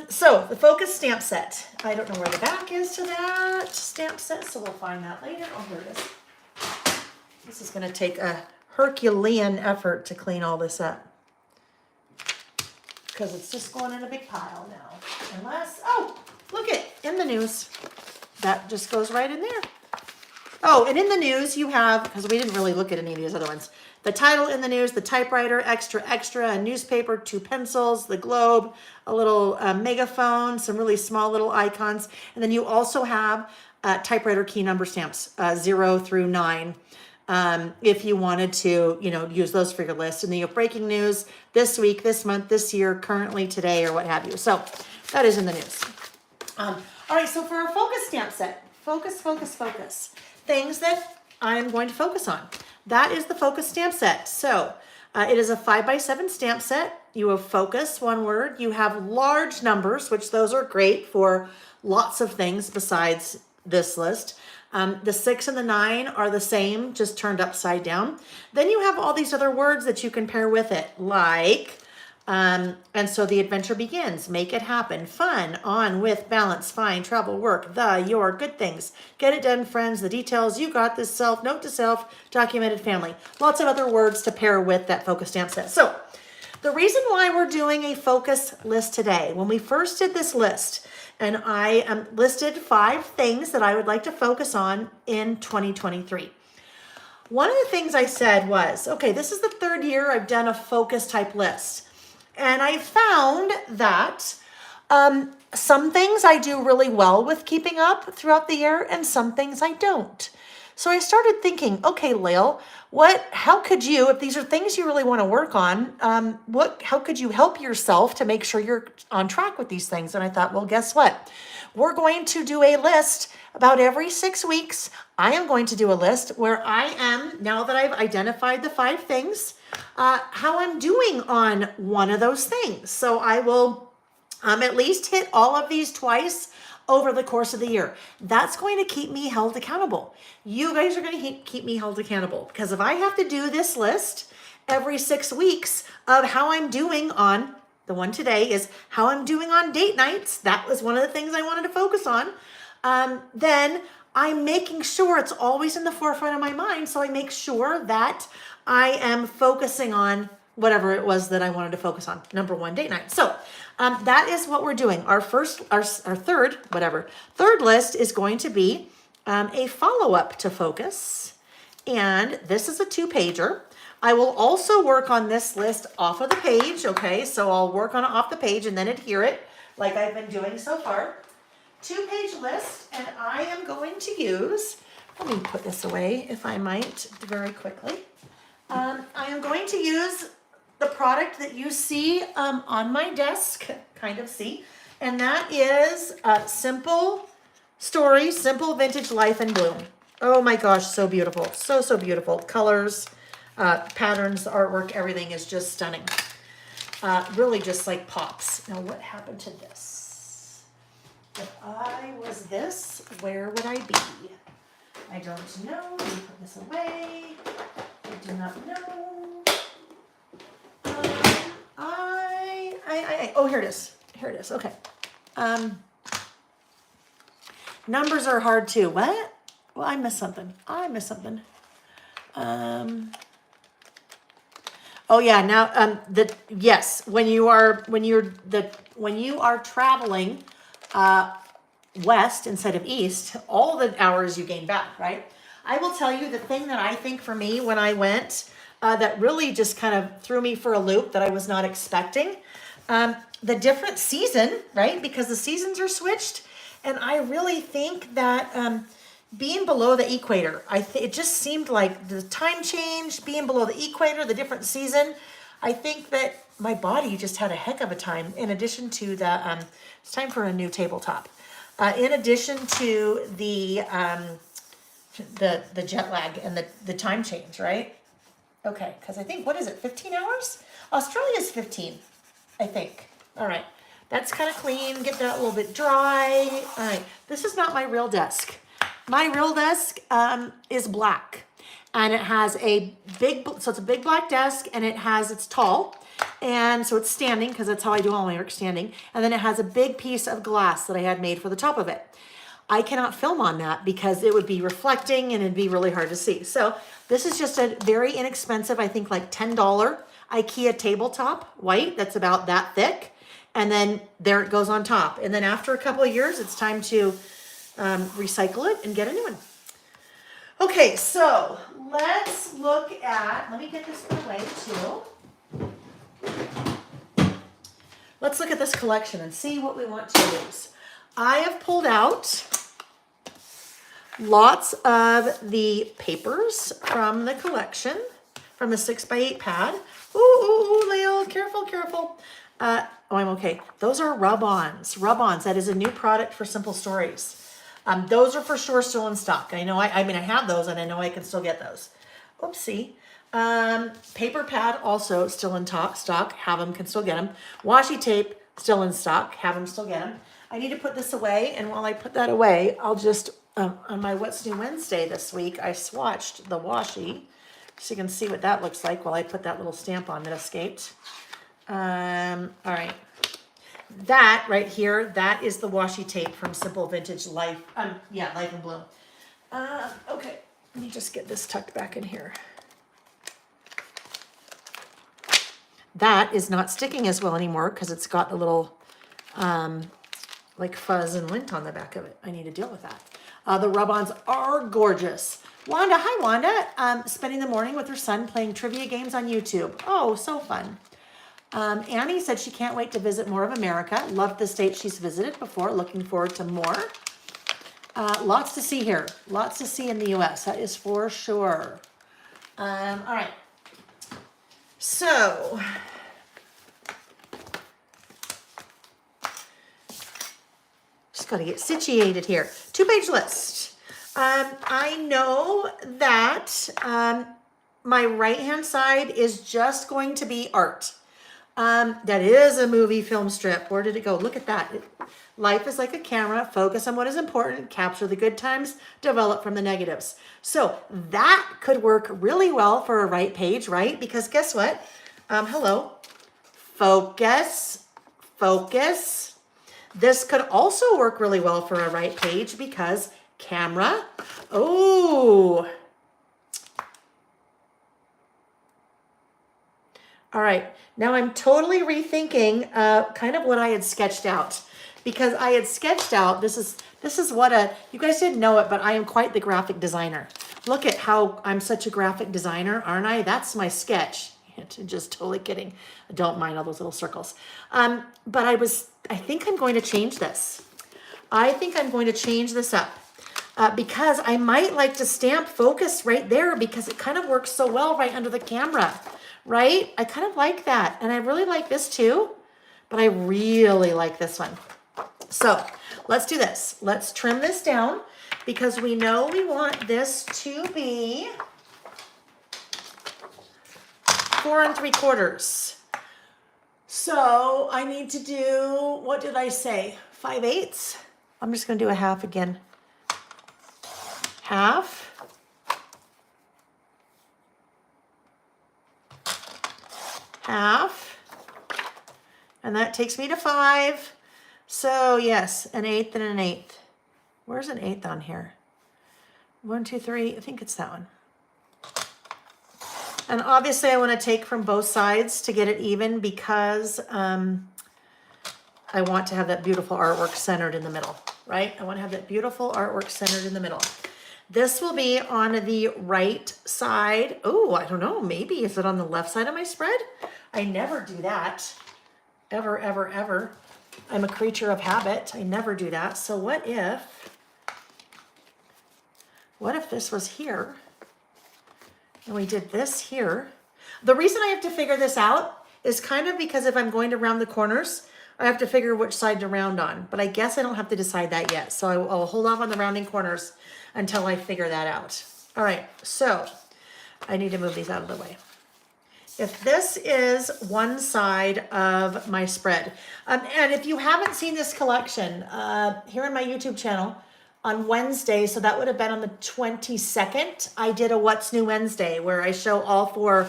So the Focus stamp set. I don't know where the back is to that stamp set, so we'll find that later. Oh, here it is. This is going to take a Herculean effort to clean all this up. Because it's just going in a big pile now. Unless, oh, look it, In the News. That just goes right in there. Oh, and in the news you have, because we didn't really look at any of these other ones, the title in the news, the typewriter, extra, extra, a newspaper, 2 pencils, the globe, a little megaphone, some really small little icons. And then you also have typewriter key number stamps, 0 through 9. If you wanted to, you know, use those for your list. And then you have breaking news this week, this month, this year, currently, today, or what have you. So that is in the news. All right, so for our focus stamp set, focus, focus, focus. Things that I'm going to focus on. That is the focus stamp set. So it is a 5x7 stamp set. You have focus, one word. You have large numbers, which those are great for lots of things besides this list. The 6 and the 9 are the same, just turned upside down. Then you have all these other words that you can pair with it, like, and so the adventure begins, make it happen, fun, on, with, balance, fine, travel, work, your, good things, get it done, friends, the details, you got this, self, note to self, documented, family. Lots of other words to pair with that focus stamp set. So the reason why we're doing a focus list today, when we first did this list, and I listed 5 things that I would like to focus on in 2023. One of the things I said was, okay, this is the 3rd year I've done a focus type list. And I found that some things I do really well with keeping up throughout the year and some things I don't. So I started thinking, okay, Layle, how could you, if these are things you really want to work on, how could you help yourself to make sure you're on track with these things? And I thought, well, guess what? We're going to do a list about every 6 weeks. I am going to do a list where I am, now that I've identified the 5 things, how I'm doing on one of those things. So I will at least hit all of these twice over the course of the year. That's going to keep me held accountable. You guys are going to keep me held accountable because if I have to do this list every 6 weeks of how I'm doing on, the one today is how I'm doing on date nights. That was one of the things I wanted to focus on. Then I'm making sure it's always in the forefront of my mind. So I make sure that I am focusing on whatever it was that I wanted to focus on. Number 1, date night. So that is what we're doing. Our third list is going to be a follow-up to focus. And this is a 2-pager. I will also work on this list off of the page. Okay, so I'll work on it off the page and then adhere it like I've been doing so far. 2-page list, and I am going to use, let me put this away if I might very quickly. I am going to use the product that you see on my desk, kind of see, and that is Simple Stories, Simple Vintage Life in Bloom. Oh my gosh, so beautiful. So, so beautiful. Colors, patterns, artwork, everything is just stunning. Really just like pops. Now what happened to this? If I was this, where would I be? I don't know. Let me put this away. I do not know. Oh, here it is. Here it is. Okay. Numbers are hard too. What? Well, I missed something. Oh yeah. Now, yes. When you are traveling, west instead of east, all the hours you gain back, right? I will tell you the thing that I think for me when I went, that really just kind of threw me for a loop that I was not expecting. The different season, right? Because the seasons are switched. And I really think that being below the equator, it just seemed like the time change, being below the equator, the different season. I think that my body just had a heck of a time. In addition to the, it's time for a new tabletop. In addition to the jet lag and the time change, right? Okay, because I think, what is it, 15 hours? Australia's 15, I think. All right, that's kind of clean. Get that a little bit dry. All right, this is not my real desk. My real desk is black, and it has a big, so it's a big black desk, and it's tall, and so it's standing because that's how I do all my work, standing. And then it has a big piece of glass that I had made for the top of it. I cannot film on that because it would be reflecting and it'd be really hard to see. So this is just a very inexpensive, I think like $10 Ikea tabletop, white, that's about that thick. And then there it goes on top. And then after a couple of years, it's time to recycle it and get a new one. Okay, so let's look at, let me get this put away too. Let's look at this collection and see what we want to use. I have pulled out lots of the papers from the collection, from the 6x8 pad. Ooh, Layle, careful, careful. Oh, I'm okay. Those are rub-ons. Rub-ons, that is a new product for Simple Stories. Those are for sure still in stock. I know, I have those and I know I can still get those. Oopsie. Paper pad also still in stock. Have them, can still get them. Washi tape still in stock. Have them, still get them. I need to put this away, and while I put that away, I'll just, on my What's New Wednesday this week, I swatched the washi, so you can see what that looks like while I put that little stamp on that escaped. All right. That right here, that is the washi tape from Simple Vintage Life, Life in Bloom. Okay, let me just get this tucked back in here. That is not sticking as well anymore because it's got a little, like fuzz and lint on the back of it. I need to deal with that. The rub-ons are gorgeous. Wanda, hi Wanda. Spending the morning with her son playing trivia games on YouTube. Oh, so fun. Annie said she can't wait to visit more of America. Loved the state she's visited before. Looking forward to more. Lots to see here. Lots to see in the US. That is for sure. All right. So, just got to get situated here. 2-page list. I know that my right-hand side is just going to be art. That is a movie film strip. Where did it go? Look at that. Life is like a camera. Focus on what is important. Capture the good times. Develop from the negatives. So that could work really well for a right page, right? Because guess what? Hello. Focus. Focus. This could also work really well for a right page because camera. Oh. All right. Now I'm totally rethinking kind of what I had sketched out, because I had sketched out, this is what you guys didn't know it, but I am quite the graphic designer. Look at how I'm such a graphic designer, aren't I? That's my sketch. Just totally kidding. I don't mind all those little circles. But I think I'm going to change this. I think I'm going to change this up. because I might like to stamp focus right there because it kind of works so well right under the camera, right? I kind of like that. And I really like this too, but I really like this one. So let's do this. Let's trim this down because we know we want this to be 4 3/4. So I need to do, what did I say? 5/8. I'm just going to do a half again. Half. Half. And that takes me to 5. So yes, an 1/8 and an 1/8. Where's an 1/8 on here? 1, 2, 3. I think it's that one. And obviously I want to take from both sides to get it even because I want to have that beautiful artwork centered in the middle, right? I want to have that beautiful artwork centered in the middle. This will be on the right side. Oh, I don't know. Maybe is it on the left side of my spread? I never do that. Ever, ever, ever. I'm a creature of habit. I never do that. So what if this was here and we did this here? The reason I have to figure this out is kind of because if I'm going to round the corners, I have to figure which side to round on, but I guess I don't have to decide that yet. So I'll hold off on the rounding corners until I figure that out. All right, so I need to move these out of the way. If this is one side of my spread, and if you haven't seen this collection here on my YouTube channel on Wednesday, so that would have been on the 22nd, I did a What's New Wednesday where I show all 4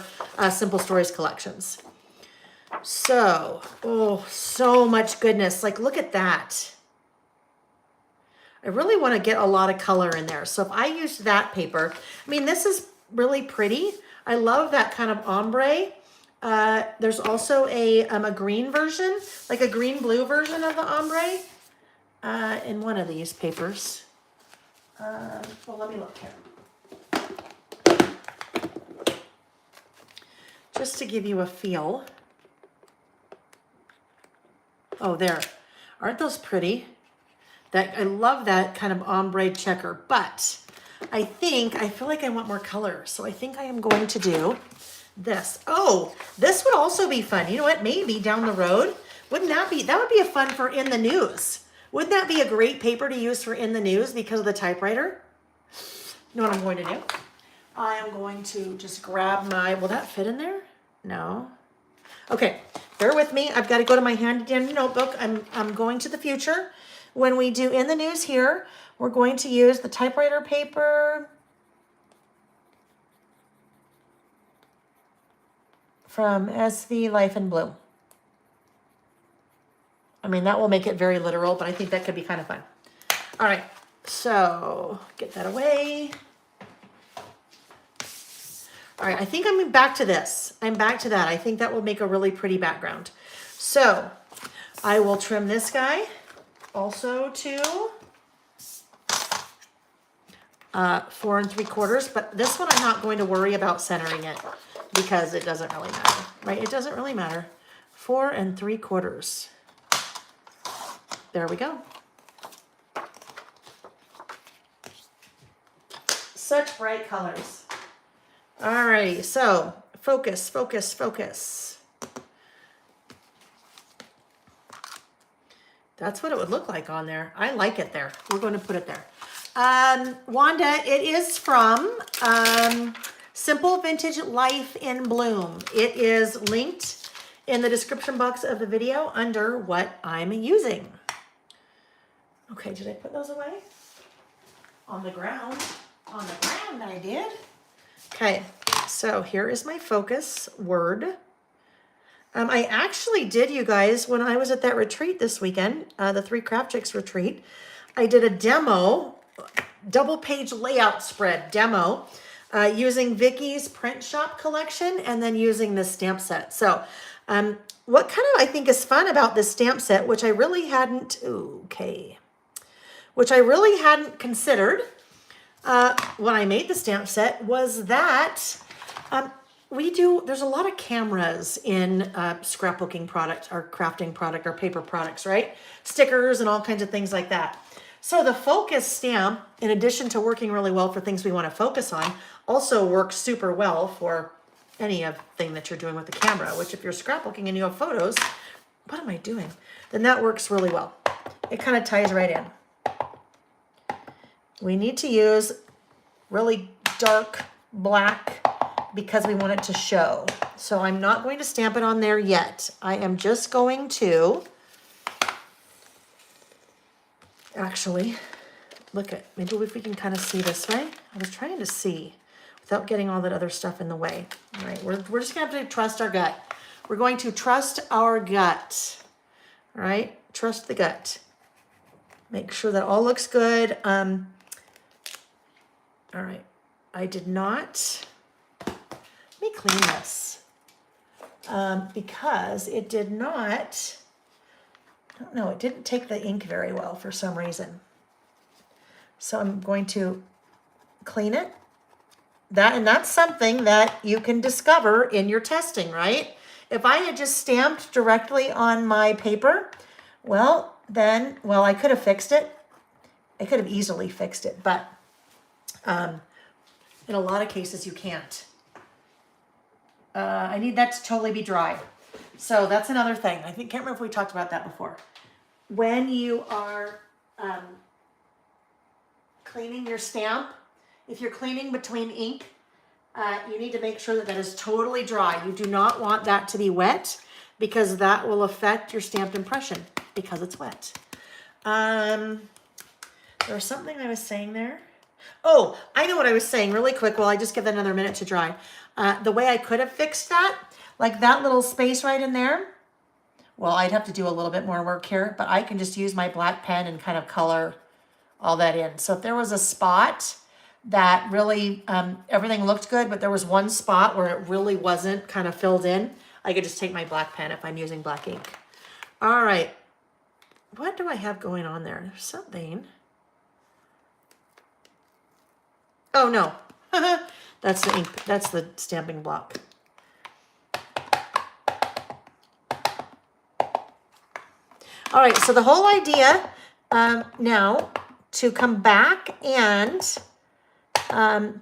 Simple Stories collections. So, oh, so much goodness. Like, look at that. I really want to get a lot of color in there. So if I used that paper, I mean, this is really pretty. I love that kind of ombre. There's also a green version, like a green blue version of the ombre in one of these papers. Well, let me look here. Just to give you a feel. Oh, there. Aren't those pretty? I love that kind of ombre checker, but I feel like I want more color. So I think I am going to do this. Oh, this would also be fun. You know what? Maybe down the road, that would be a fun for in the news. Wouldn't that be a great paper to use for in the news because of the typewriter? You know what I'm going to do? I am going to just grab will that fit in there? No. Okay, bear with me. I've got to go to my handy dandy notebook. I'm going to the future. When we do in the news here, we're going to use the typewriter paper from SV Life in Bloom. I mean, that will make it very literal, but I think that could be kind of fun. All right, so get that away. All right, I think I'm back to this. I'm back to that. I think that will make a really pretty background. So I will trim this guy also to 4 3/4, but this one I'm not going to worry about centering it because it doesn't really matter, right? It doesn't really matter. 4 3/4. There we go. Such bright colors. All right, so focus, focus, focus. That's what it would look like on there. I like it there. We're going to put it there. Wanda, it is from Simple Vintage Life in Bloom. It is linked in the description box of the video under what I'm using. Okay, did I put those away? On the ground. On the ground I did. Okay, so here is my focus word. I actually did, you guys, when I was at that retreat this weekend, the 3 Craft Chicks retreat, I did a demo, double page layout spread demo, using Vicky's print shop collection and then using this stamp set. So what kind of I think is fun about this stamp set, which I really hadn't, which I really hadn't considered when I made the stamp set was that there's a lot of cameras in scrapbooking product or crafting product or paper products, right? Stickers and all kinds of things like that. So the focus stamp, in addition to working really well for things we want to focus on, also works super well for any thing that you're doing with the camera, which if you're scrapbooking and you have photos, what am I doing? Then that works really well. It kind of ties right in. We need to use really dark black because we want it to show. So I'm not going to stamp it on there yet. I am just going to actually look at, maybe if we can kind of see this way. I was trying to see without getting all that other stuff in the way. All right, we're just gonna have to trust our gut. We're going to trust our gut. All right, trust the gut. Make sure that all looks good. All right, I did not, let me clean this. Because it did not, I don't know, it didn't take the ink very well for some reason. So I'm going to clean it. And that's something that you can discover in your testing, right? If I had just stamped directly on my paper, well, I could have fixed it. I could have easily fixed it, but in a lot of cases you can't. I need that to totally be dry. So that's another thing. I can't remember if we talked about that before. When you are cleaning your stamp, if you're cleaning between ink, you need to make sure that is totally dry. You do not want that to be wet because that will affect your stamped impression because it's wet. There was something I was saying there. Oh, I know what I was saying really quick. Well, I just give that another minute to dry. The way I could have fixed that, like that little space right in there, well, I'd have to do a little bit more work here, but I can just use my black pen and kind of color all that in. So if there was a spot that really, everything looked good, but there was one spot where it really wasn't kind of filled in, I could just take my black pen if I'm using black ink. All right. What do I have going on there? There's something. Oh, no. That's the ink. That's the stamping block. All right, so the whole idea now to come back and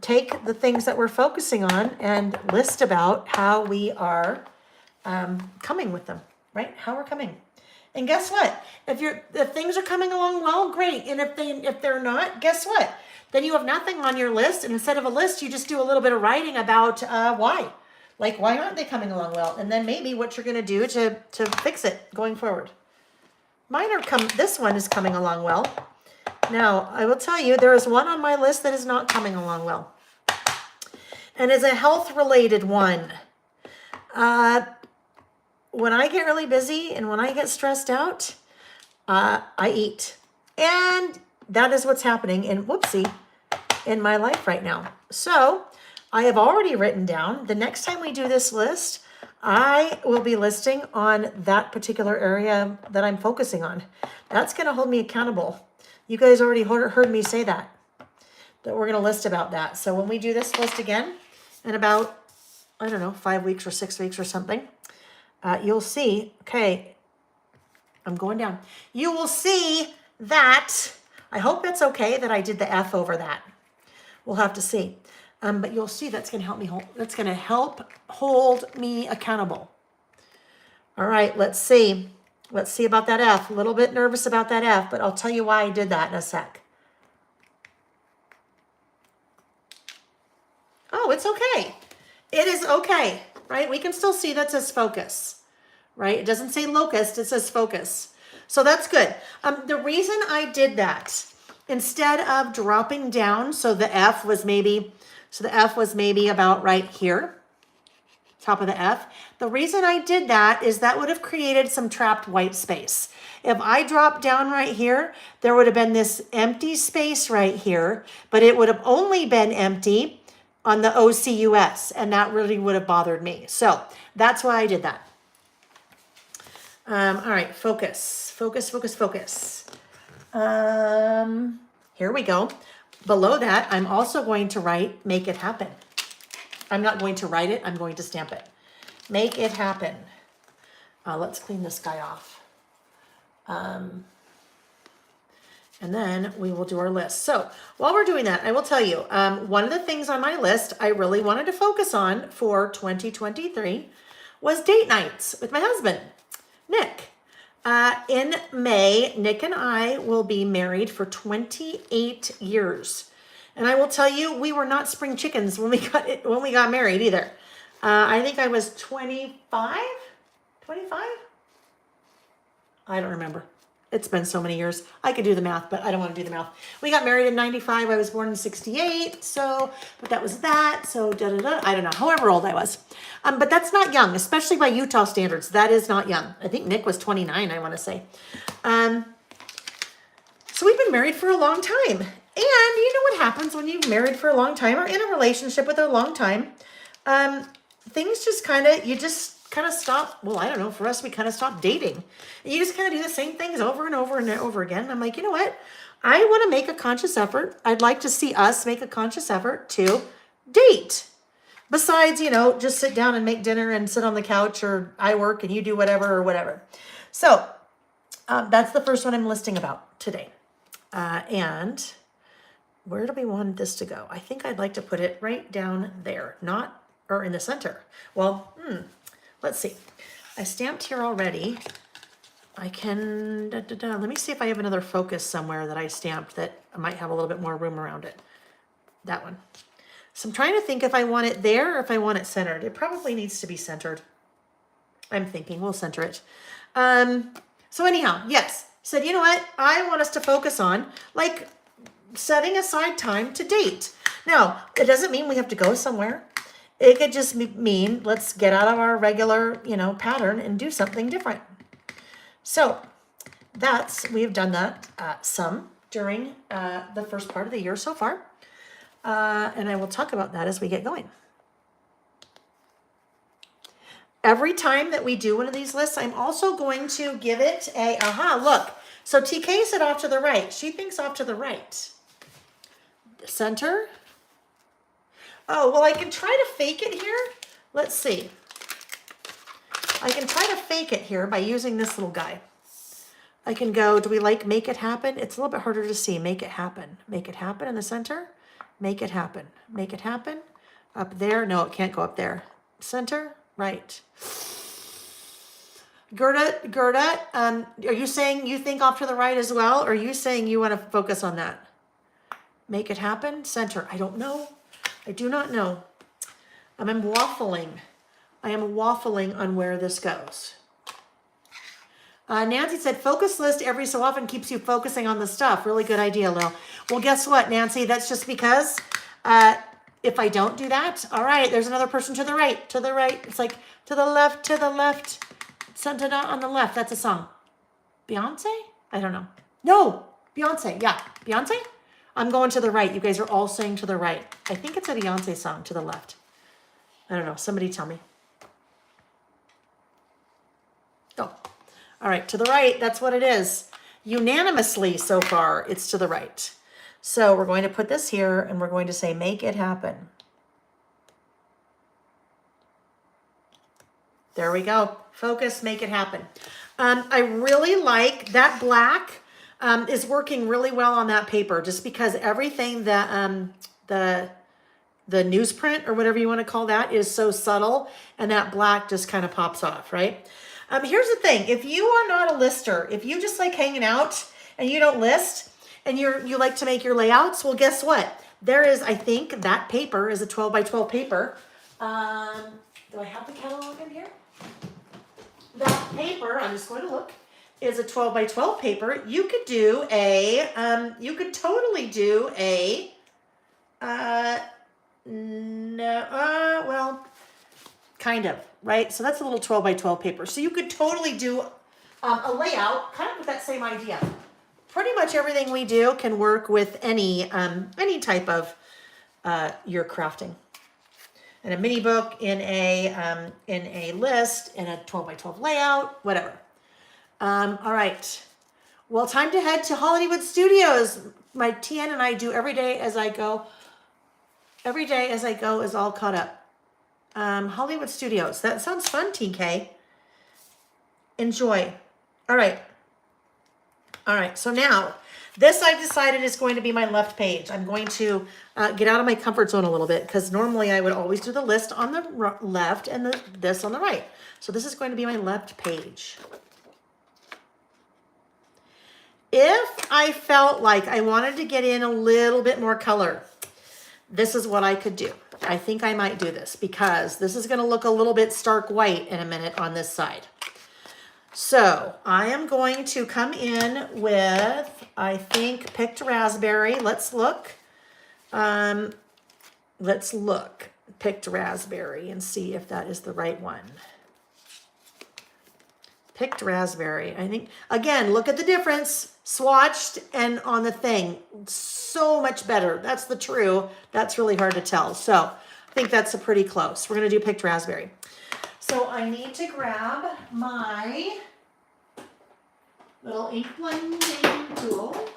take the things that we're focusing on and list about how we are coming with them, right? How we're coming. And guess what? If things are coming along well, great. And if they're not, guess what? Then you have nothing on your list, and instead of a list, you just do a little bit of writing about why. Like, why aren't they coming along well? And then maybe what you're going to do to fix it going forward. This one is coming along well. Now, I will tell you, there is one on my list that is not coming along well. And is a health-related one. When I get really busy and when I get stressed out, I eat. And that is what's happening in my life right now. So I have already written down, the next time we do this list, I will be listing on that particular area that I'm focusing on. That's going to hold me accountable. You guys already heard me say that we're going to list about that. So when we do this list again in about, I don't know, 5 weeks or 6 weeks or something, you'll see, okay, I'm going down. You will see that, I hope that's okay that I did the F over that. We'll have to see. But you'll see that's going to help me hold me accountable. All right, let's see. Let's see about that F. A little bit nervous about that F, but I'll tell you why I did that in a sec. Oh, it's okay. It is okay, right? We can still see that says focus, right? It doesn't say locust, it says focus. So that's good. The reason I did that, instead of dropping down, so the F was maybe about right here, top of the F. The reason I did that is that would have created some trapped white space. If I dropped down right here, there would have been this empty space right here, but it would have only been empty on the OCUS, and that really would have bothered me. So that's why I did that. All right, focus. Here we go. Below that, I'm also going to write, make it happen. I'm not going to write it, I'm going to stamp it. Make it happen. Let's clean this guy off. And then we will do our list. So while we're doing that, I will tell you, one of the things on my list I really wanted to focus on for 2023 was date nights with my husband, Nick. In May, Nick and I will be married for 28 years. And I will tell you, we were not spring chickens when we got married either. I think I was 25? 25? I don't remember. It's been so many years. I could do the math, but I don't want to do the math. We got married in 95. I was born in 68. So, but that was that. So, I don't know, however old I was. But that's not young, especially by Utah standards. That is not young. I think Nick was 29, I want to say. So we've been married for a long time. And you know what happens when you've married for a long time or in a relationship with a long time? Things just you just kind of stop. Well, I don't know. For us, we kind of stopped dating. And you just kind of do the same things over and over and over again. And I'm like, you know what? I want to make a conscious effort. I'd like to see us make a conscious effort to date. Besides, just sit down and make dinner and sit on the couch, or I work and you do whatever or whatever. So that's the first one I'm listing about today. And where do we want this to go? I think I'd like to put it right down there, or in the center. Well, let's see. I stamped here already. I can, let me see if I have another focus somewhere that I stamped that I might have a little bit more room around it. That one. So I'm trying to think if I want it there or if I want it centered. It probably needs to be centered. I'm thinking we'll center it. So anyhow, yes, said, you know what? I want us to focus on setting aside time to date. Now, it doesn't mean we have to go somewhere. It could just mean let's get out of our regular, pattern and do something different. So we've done that some during the first part of the year so far. And I will talk about that as we get going. Every time that we do one of these lists, I'm also going to give it look. So TK said off to the right. She thinks off to the right. Center. Oh, well, I can try to fake it here. Let's see. I can try to fake it here by using this little guy. I can go, do we make it happen? It's a little bit harder to see. Make it happen. Make it happen in the center. Make it happen. Make it happen. Up there. No, it can't go up there. Center. Right. Gerda, are you saying you think off to the right as well? Or are you saying you want to focus on that? Make it happen. Center. I don't know. I do not know. I'm waffling. I am waffling on where this goes. Nancy said, focus list every so often keeps you focusing on the stuff. Really good idea, Lil. Well, guess what, Nancy? That's just because if I don't do that, all right, there's another person to the right, to the right. It's like to the left, Santa on the left. That's a song. Beyonce? I don't know. No, Beyonce. Yeah, Beyonce? I'm going to the right. You guys are all saying to the right. I think it's a Beyonce song, to the left. I don't know. Somebody tell me. Oh, all right. To the right. That's what it is. Unanimously so far, it's to the right. So we're going to put this here and we're going to say, make it happen. There we go. Focus, make it happen. I really like that black. Is working really well on that paper just because everything that the newsprint or whatever you want to call that is so subtle, and that black just kind of pops off, right? Here's the thing. If you are not a lister, if you just like hanging out and you don't list and you like to make your layouts, well, guess what? There is, I think that paper is a 12 by 12 paper. Do I have the catalog in here? That paper, I'm just going to look, is a 12 by 12 paper. You could do you could totally do well, kind of, right? So that's a little 12 by 12 paper. So you could totally do a layout, kind of with that same idea. Pretty much everything we do can work with any type of your crafting. In a mini book, in a list, in a 12 by 12 layout, whatever. All right. Well, time to head to Hollywood Studios. My TN and I do every day as I go. Every day as I go is all caught up. Hollywood Studios. That sounds fun, TK. Enjoy. All right. All right. So now This I've decided is going to be my left page. I'm going to get out of my comfort zone a little bit because normally I would always do the list on the left and this on the right. So this is going to be my left page. If I felt like I wanted to get in a little bit more color, this is what I could do. I think I might do this because this is going to look a little bit stark white in a minute on this side. So I am going to come in with, I think, picked raspberry. Let's look. Picked raspberry and see if that is the right one. Picked raspberry. I think, again, look at the difference. Swatched and on the thing. So much better. That's the true. That's really hard to tell. So I think that's a pretty close. We're going to do picked raspberry. So I need to grab my little ink blending tool.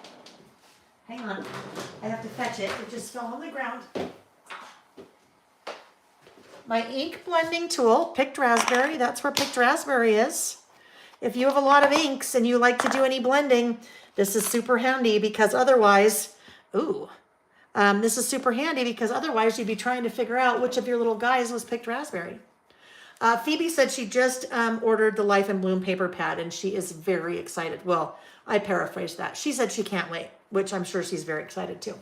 Hang on. I have to fetch it. It just fell on the ground. My ink blending tool, picked raspberry. That's where picked raspberry is. If you have a lot of inks and you like to do any blending, this is super handy because otherwise, this is super handy because otherwise you'd be trying to figure out which of your little guys was picked raspberry. Phoebe said she just ordered the Life in Bloom paper pad and she is very excited. Well, I paraphrased that. She said she can't wait, which I'm sure she's very excited too.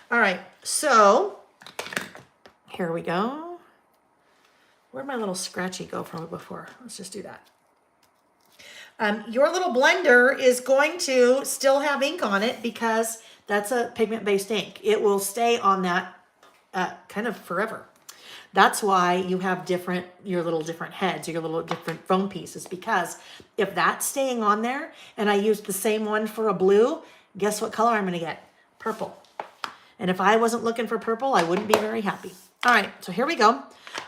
All right, so here we go. Where'd my little scratchy go from before? Let's just do that. Your little blender is going to still have ink on it because that's a pigment-based ink. It will stay on that kind of forever. That's why you have your little different heads or your little different foam pieces, because if that's staying on there and I use the same one for a blue, guess what color I'm going to get? Purple. And if I wasn't looking for purple, I wouldn't be very happy. All right, so here we go.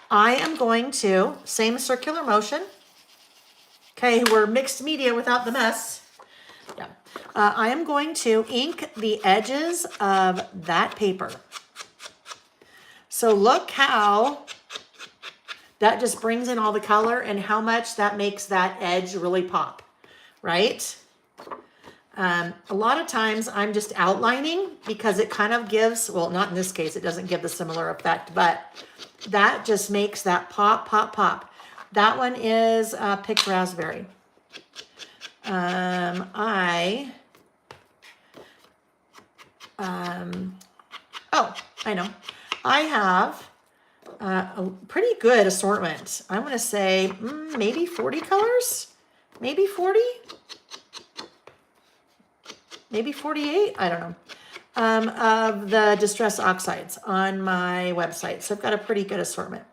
I am going to, same circular motion. Okay, we're mixed media without the mess. Yeah. I am going to ink the edges of that paper. So look how that just brings in all the color and how much that makes that edge really pop, right? A lot of times I'm just outlining because it kind of gives, well, not in this case, it doesn't give the similar effect, but that just makes that pop, pop, pop. That one is picked raspberry. Oh, I know. I have a pretty good assortment. I'm going to say maybe 40 colors, maybe 40, maybe 48. I don't know. Of the Distress Oxides on my website. So I've got a pretty good assortment.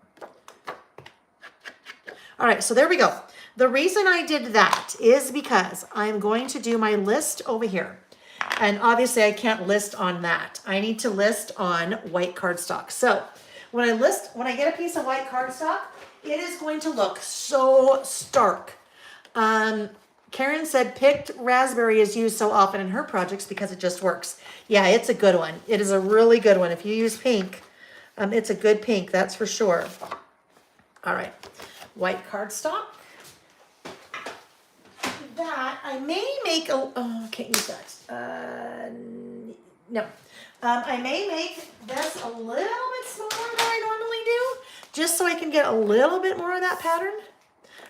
All right, so there we go. The reason I did that is because I'm going to do my list over here. And obviously I can't list on that. I need to list on white cardstock. So when I get a piece of white cardstock, it is going to look so stark. Karen said picked raspberry is used so often in her projects because it just works. Yeah, it's a good one. It is a really good one. If you use pink, it's a good pink, that's for sure. All right, white cardstock. That I may make a, oh, can't use that. No. I may make this a little bit smaller than I normally do, just so I can get a little bit more of that pattern.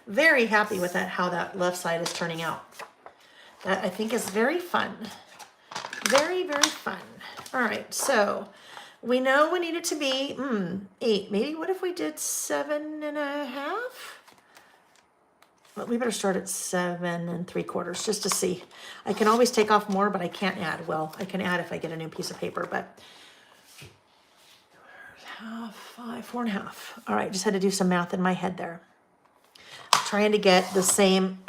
Very happy with that, how that left side is turning out. That I think is very fun. Very, very fun. All right, so we know we need it to be 8. Maybe what if we did 7.5? Well, we better start at 7 3/4 just to see. I can always take off more, but I can't add. Well, I can add if I get a new piece of paper, but 4.5. All right, just had to do some math in my head there. Trying to get the same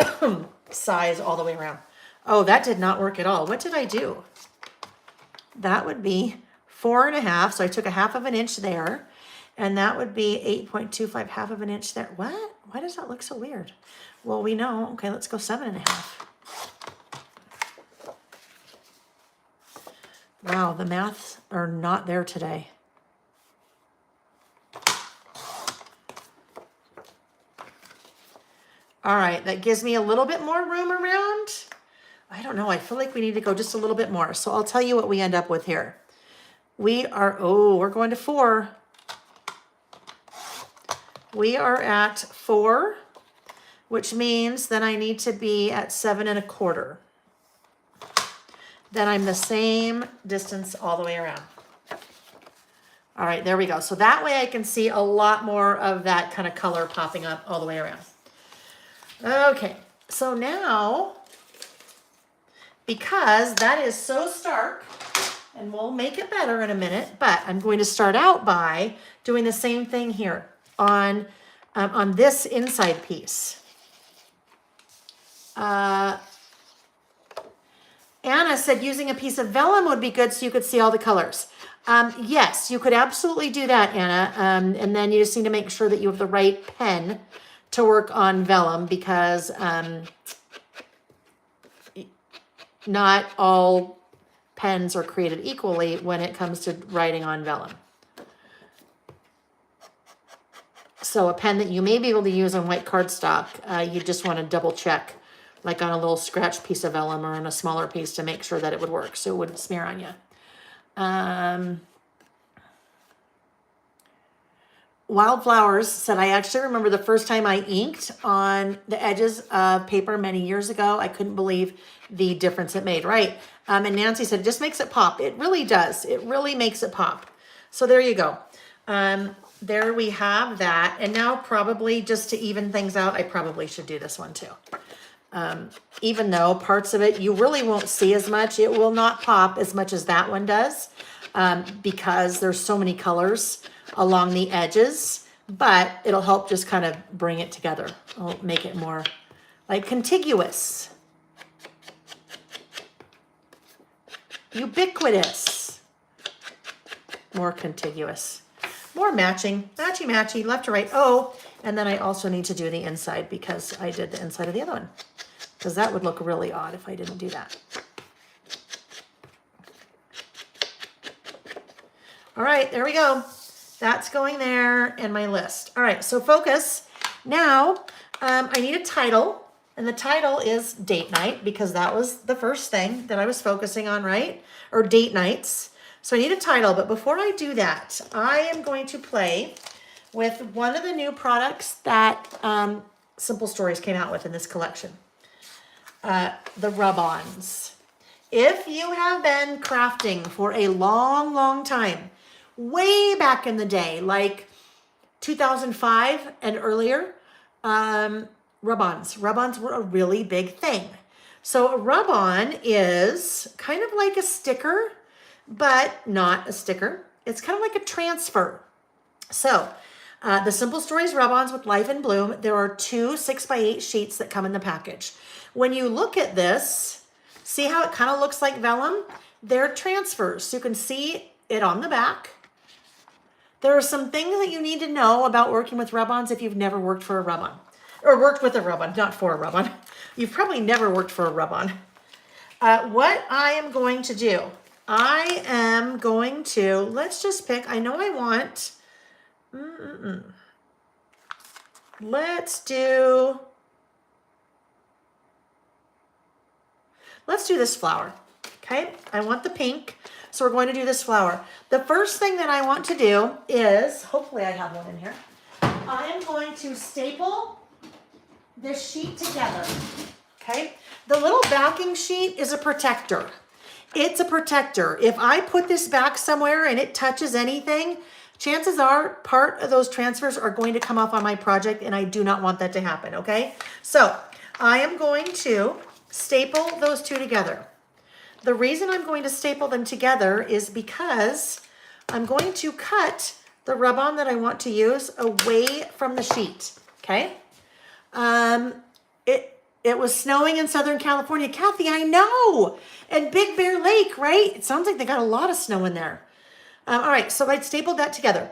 size all the way around. Oh, that did not work at all. What did I do? That would be 4.5. So I took a 1/2 inch there, and that would be 8.25, 1/2 inch there. What? Why does that look so weird? Well, we know. Okay, let's go 7.5. Wow, the maths are not there today. All right, that gives me a little bit more room around. I don't know. I feel like we need to go just a little bit more. So I'll tell you what we end up with here. We're going to 4. We are at 4, which means then I need to be at 7 1/4. Then I'm the same distance all the way around. All right, there we go. So that way I can see a lot more of that kind of color popping up all the way around. Okay, so now, because that is so stark, and we'll make it better in a minute, but I'm going to start out by doing the same thing here on this inside piece. Anna said using a piece of vellum would be good so you could see all the colors. Yes, you could absolutely do that, Anna. And then you just need to make sure that you have the right pen to work on vellum, because not all pens are created equally when it comes to writing on vellum. So a pen that you may be able to use on white cardstock, you just want to double check, like on a little scratch piece of vellum or on a smaller piece, to make sure that it would work so it wouldn't smear on you. Wildflowers said, I actually remember the first time I inked on the edges of paper many years ago. I couldn't believe the difference it made, right? And Nancy said, it just makes it pop. It really does. It really makes it pop. So there you go. There we have that. And now probably just to even things out, I probably should do this one too. Even though parts of it you really won't see as much, it will not pop as much as that one does, because there's so many colors along the edges, but it'll help just kind of bring it together. It'll make it more like contiguous, ubiquitous, more contiguous, more matching, matchy, left to right. Oh, and then I also need to do the inside, because I did the inside of the other one, because that would look really odd if I didn't do that. All right, there we go. That's going there in my list. All right, so focus. Now, I need a title, and the title is Date Night, because that was the first thing that I was focusing on, right? Or date nights. So I need a title, but before I do that, I am going to play with one of the new products that Simple Stories came out with in this collection. The rub-ons. If you have been crafting for a long time, way back in the day, like 2005 and earlier, rub-ons. Rub-ons were a really big thing. So a rub-on is kind of like a sticker, but not a sticker. It's kind of like a transfer. So the Simple Stories rub-ons with Life in Bloom, there are 2 6x8 sheets that come in the package. When you look at this, see how it kind of looks like vellum? They're transfers. So you can see it on the back. There are some things that you need to know about working with rub-ons if you've never worked for a rub-on. Or worked with a rub-on, not for a rub-on. You've probably never worked for a rub-on. What I am going to do, I am going to, let's just pick, I know I want, let's do this flower, okay? I want the pink, so we're going to do this flower. The first thing that I want to do is, hopefully I have one in here, I am going to staple this sheet together, okay? The little backing sheet is a protector. It's a protector. If I put this back somewhere and it touches anything, chances are part of those transfers are going to come off on my project, and I do not want that to happen, okay? So I am going to staple those 2 together. The reason I'm going to staple them together is because I'm going to cut the rub-on that I want to use away from the sheet, okay? It was snowing in Southern California. Kathy, I know. And Big Bear Lake, right? It sounds like they got a lot of snow in there. All right, so I stapled that together.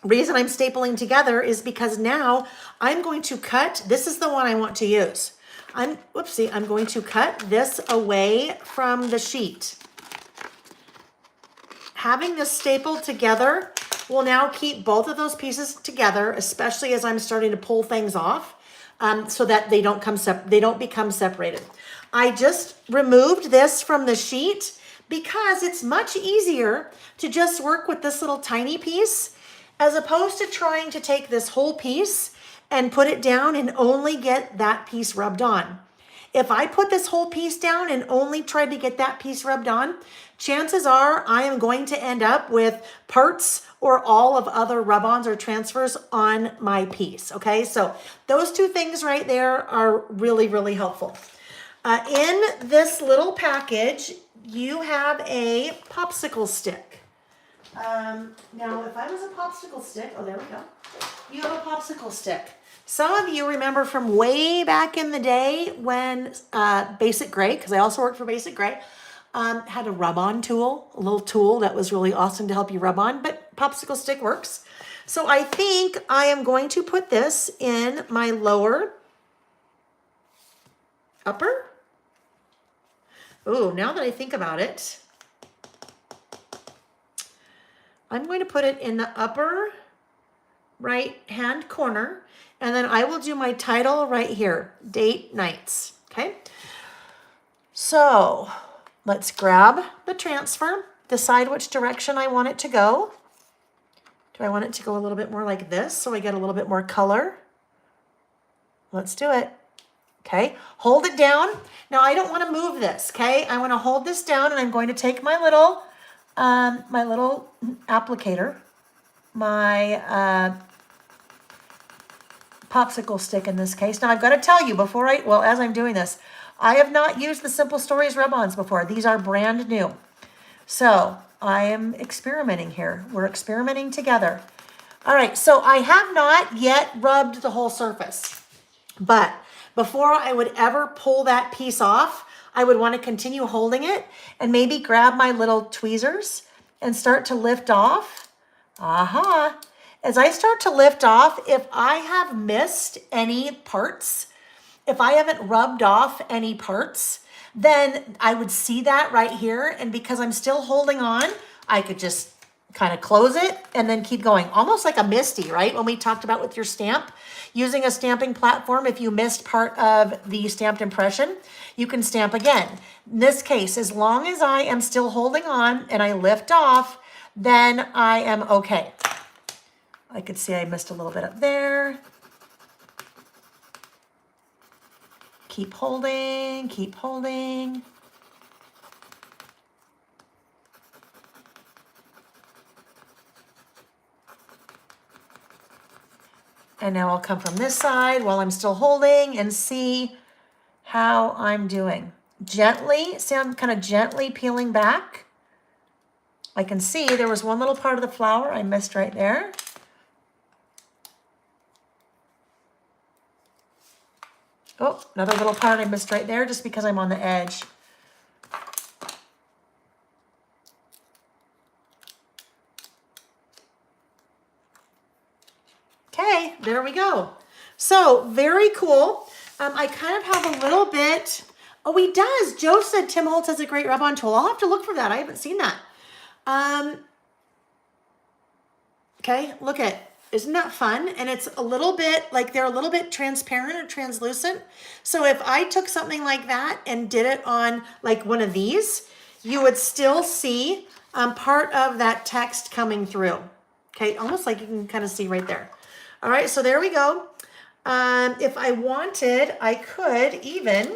Reason I'm stapling together is because now I'm going to cut, this is the one I want to use. I'm going to cut this away from the sheet. Having this stapled together will now keep both of those pieces together, especially as I'm starting to pull things off, so that they don't become separated. I just removed this from the sheet because it's much easier to just work with this little tiny piece as opposed to trying to take this whole piece and put it down and only get that piece rubbed on. If I put this whole piece down and only tried to get that piece rubbed on, chances are I am going to end up with parts or all of other rub-ons or transfers on my piece, okay? So those two things right there are really, really helpful. In this little package, you have a popsicle stick. Now, if I was a popsicle stick, oh, there we go. You have a popsicle stick. Some of you remember from way back in the day when Basic Grey, because I also worked for Basic Grey, had a rub-on tool, a little tool that was really awesome to help you rub on, but popsicle stick works. So I think I am going to put this in my lower upper. Oh, now that I think about it, I'm going to put it in the upper right hand corner, and then I will do my title right here, Date Nights, okay? So let's grab the transfer, decide which direction I want it to go. Do I want it to go a little bit more like this so I get a little bit more color? Let's do it. Okay, hold it down. Now I don't want to move this, okay? I want to hold this down, and I'm going to take my little applicator, my popsicle stick in this case. Now I've got to tell you before as I'm doing this, I have not used the Simple Stories rub-ons before. These are brand new. So I am experimenting here. We're experimenting together. All right, so I have not yet rubbed the whole surface, but before I would ever pull that piece off, I would want to continue holding it and maybe grab my little tweezers and start to lift off. Aha. As I start to lift off, if I have missed any parts, if I haven't rubbed off any parts, then I would see that right here. And because I'm still holding on, I could just kind of close it and then keep going. Almost like a MISTI, right? When we talked about with your stamp, using a stamping platform, if you missed part of the stamped impression, you can stamp again. In this case, as long as I am still holding on and I lift off, then I am okay. I could see I missed a little bit up there. Keep holding, keep holding. And now I'll come from this side while I'm still holding and see how I'm doing. Gently, see I'm kind of gently peeling back. I can see there was one little part of the flower I missed right there. Oh, another little part I missed right there just because I'm on the edge. Okay, there we go. So very cool. I kind of have a little bit. Oh, he does. Joe said Tim Holtz has a great rub-on tool. I'll have to look for that. I haven't seen that. Okay, look at. Isn't that fun? And it's a little bit like they're a little bit transparent or translucent. So if I took something like that and did it on like one of these, you would still see part of that text coming through. Okay, almost like you can kind of see right there. All right, so there we go. If I wanted, I could even,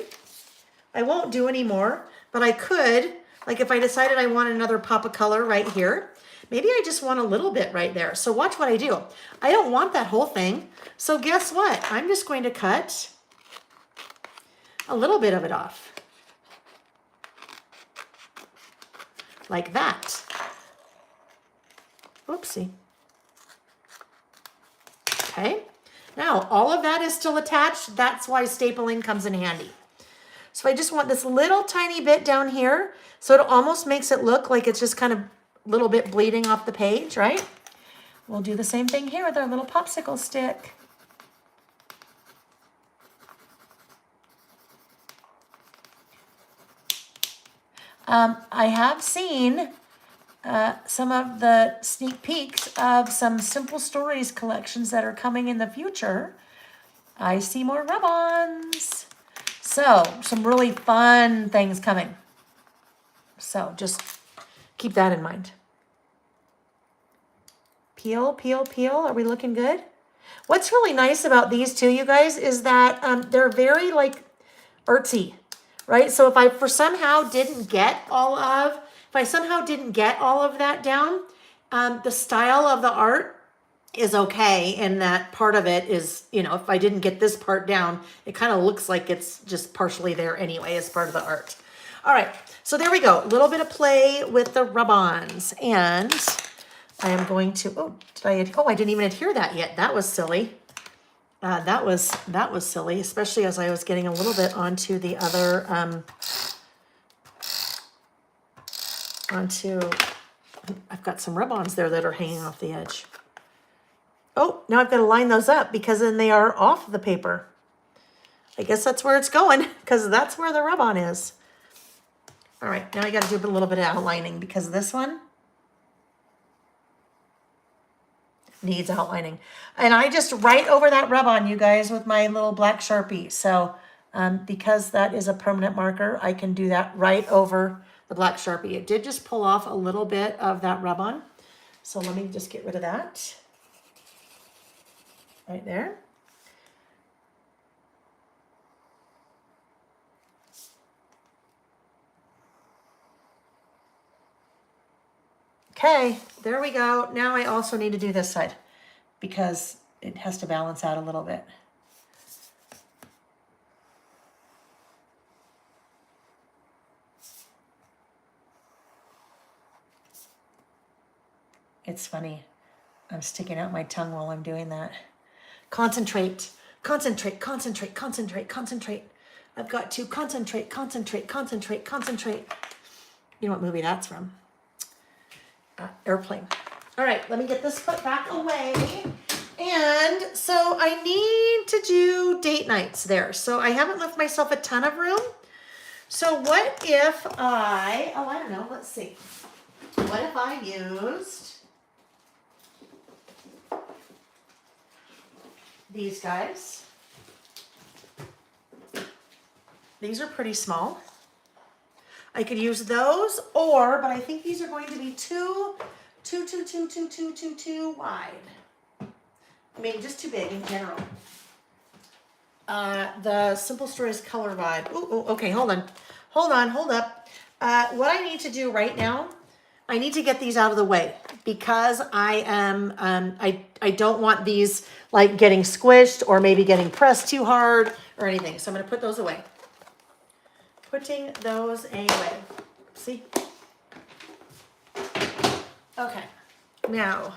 I won't do anymore, but I could, like if I decided I want another pop of color right here, maybe I just want a little bit right there. So watch what I do. I don't want that whole thing. So guess what? I'm just going to cut a little bit of it off. Like that. Oopsie. Okay. Now, all of that is still attached. That's why stapling comes in handy. So I just want this little tiny bit down here. So it almost makes it look like it's just kind of a little bit bleeding off the page, right? We'll do the same thing here with our little popsicle stick. I have seen some of the sneak peeks of some Simple Stories collections that are coming in the future. I see more rub-ons. So some really fun things coming. So just keep that in mind. Peel, peel, peel. Are we looking good? What's really nice about these two, you guys, is that they're very like artsy, right? So if I somehow didn't get all of that down, the style of the art is okay, and that part of it is, you know, if I didn't get this part down, it kind of looks like it's just partially there anyway as part of the art. All right, so there we go. A little bit of play with the rub-ons, and I am going to, I didn't even adhere that yet. That was silly. That was silly, especially as I was getting a little bit onto the other, I've got some rub-ons there that are hanging off the edge. Oh, now I've got to line those up because then they are off the paper. I guess that's where it's going because that's where the rub-on is. All right, now I got to do a little bit of outlining because this one needs outlining. And I just write over that rub-on, you guys, with my little black Sharpie. So because that is a permanent marker, I can do that right over the black Sharpie. It did just pull off a little bit of that rub-on. So let me just get rid of that. Right there. Okay, there we go. Now I also need to do this side because it has to balance out a little bit. It's funny. I'm sticking out my tongue while I'm doing that. Concentrate, concentrate, concentrate, concentrate, concentrate. I've got to concentrate, concentrate, concentrate, concentrate. You know what movie that's from? Airplane. All right, let me get this put back away. And so I need to do date nights there. So I haven't left myself a ton of room. So what if I don't know, let's see. What if I used these guys? These are pretty small. I could use those, but I think these are going to be too wide. I mean, just too big in general. The Simple Stories color vibe. Ooh, okay, hold up. What I need to do right now, I need to get these out of the way because I am, I don't want these like getting squished or maybe getting pressed too hard or anything. So I'm going to put those away. Putting those away. See? Okay. Now,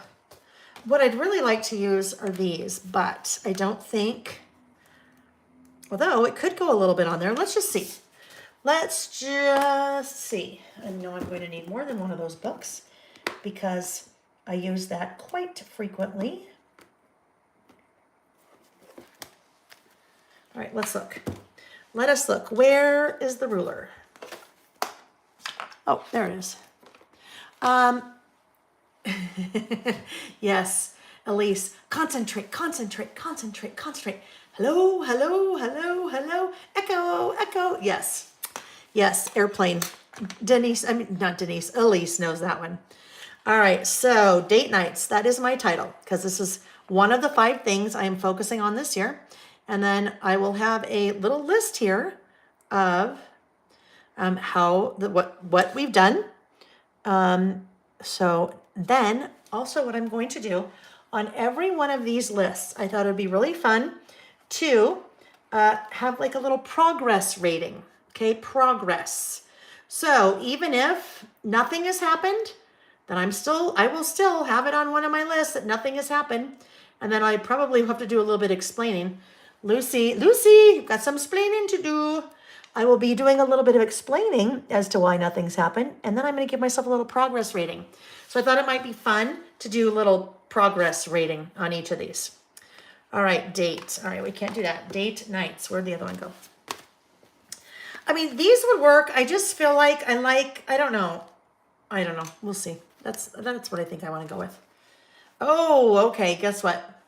what I'd really like to use are these, but I don't think, although it could go a little bit on there. Let's just see. Let's just see. I know I'm going to need more than one of those books because I use that quite frequently. All right, let's look. Let us look. Where is the ruler? Oh, there it is. Yes, Elise, concentrate, concentrate, concentrate, concentrate. Hello, hello, hello, hello. Echo, echo. Yes, yes, airplane. Elise knows that one. All right, so date nights. That is my title because this is one of the 5 things I am focusing on this year. And then I will have a little list here of what we've done. So then also what I'm going to do on every one of these lists, I thought it would be really fun to have like a little progress rating. Okay, progress. So even if nothing has happened, then I will still have it on one of my lists that nothing has happened. And then I probably have to do a little bit of explaining. Lucy, you've got some explaining to do. I will be doing a little bit of explaining as to why nothing's happened. And then I'm going to give myself a little progress rating. So I thought it might be fun to do a little progress rating on each of these. All right, date. All right, we can't do that. Date nights. Where'd the other one go? I mean, these would work. I just feel like I don't know. We'll see. That's what I think I want to go with. Oh, okay. Guess what?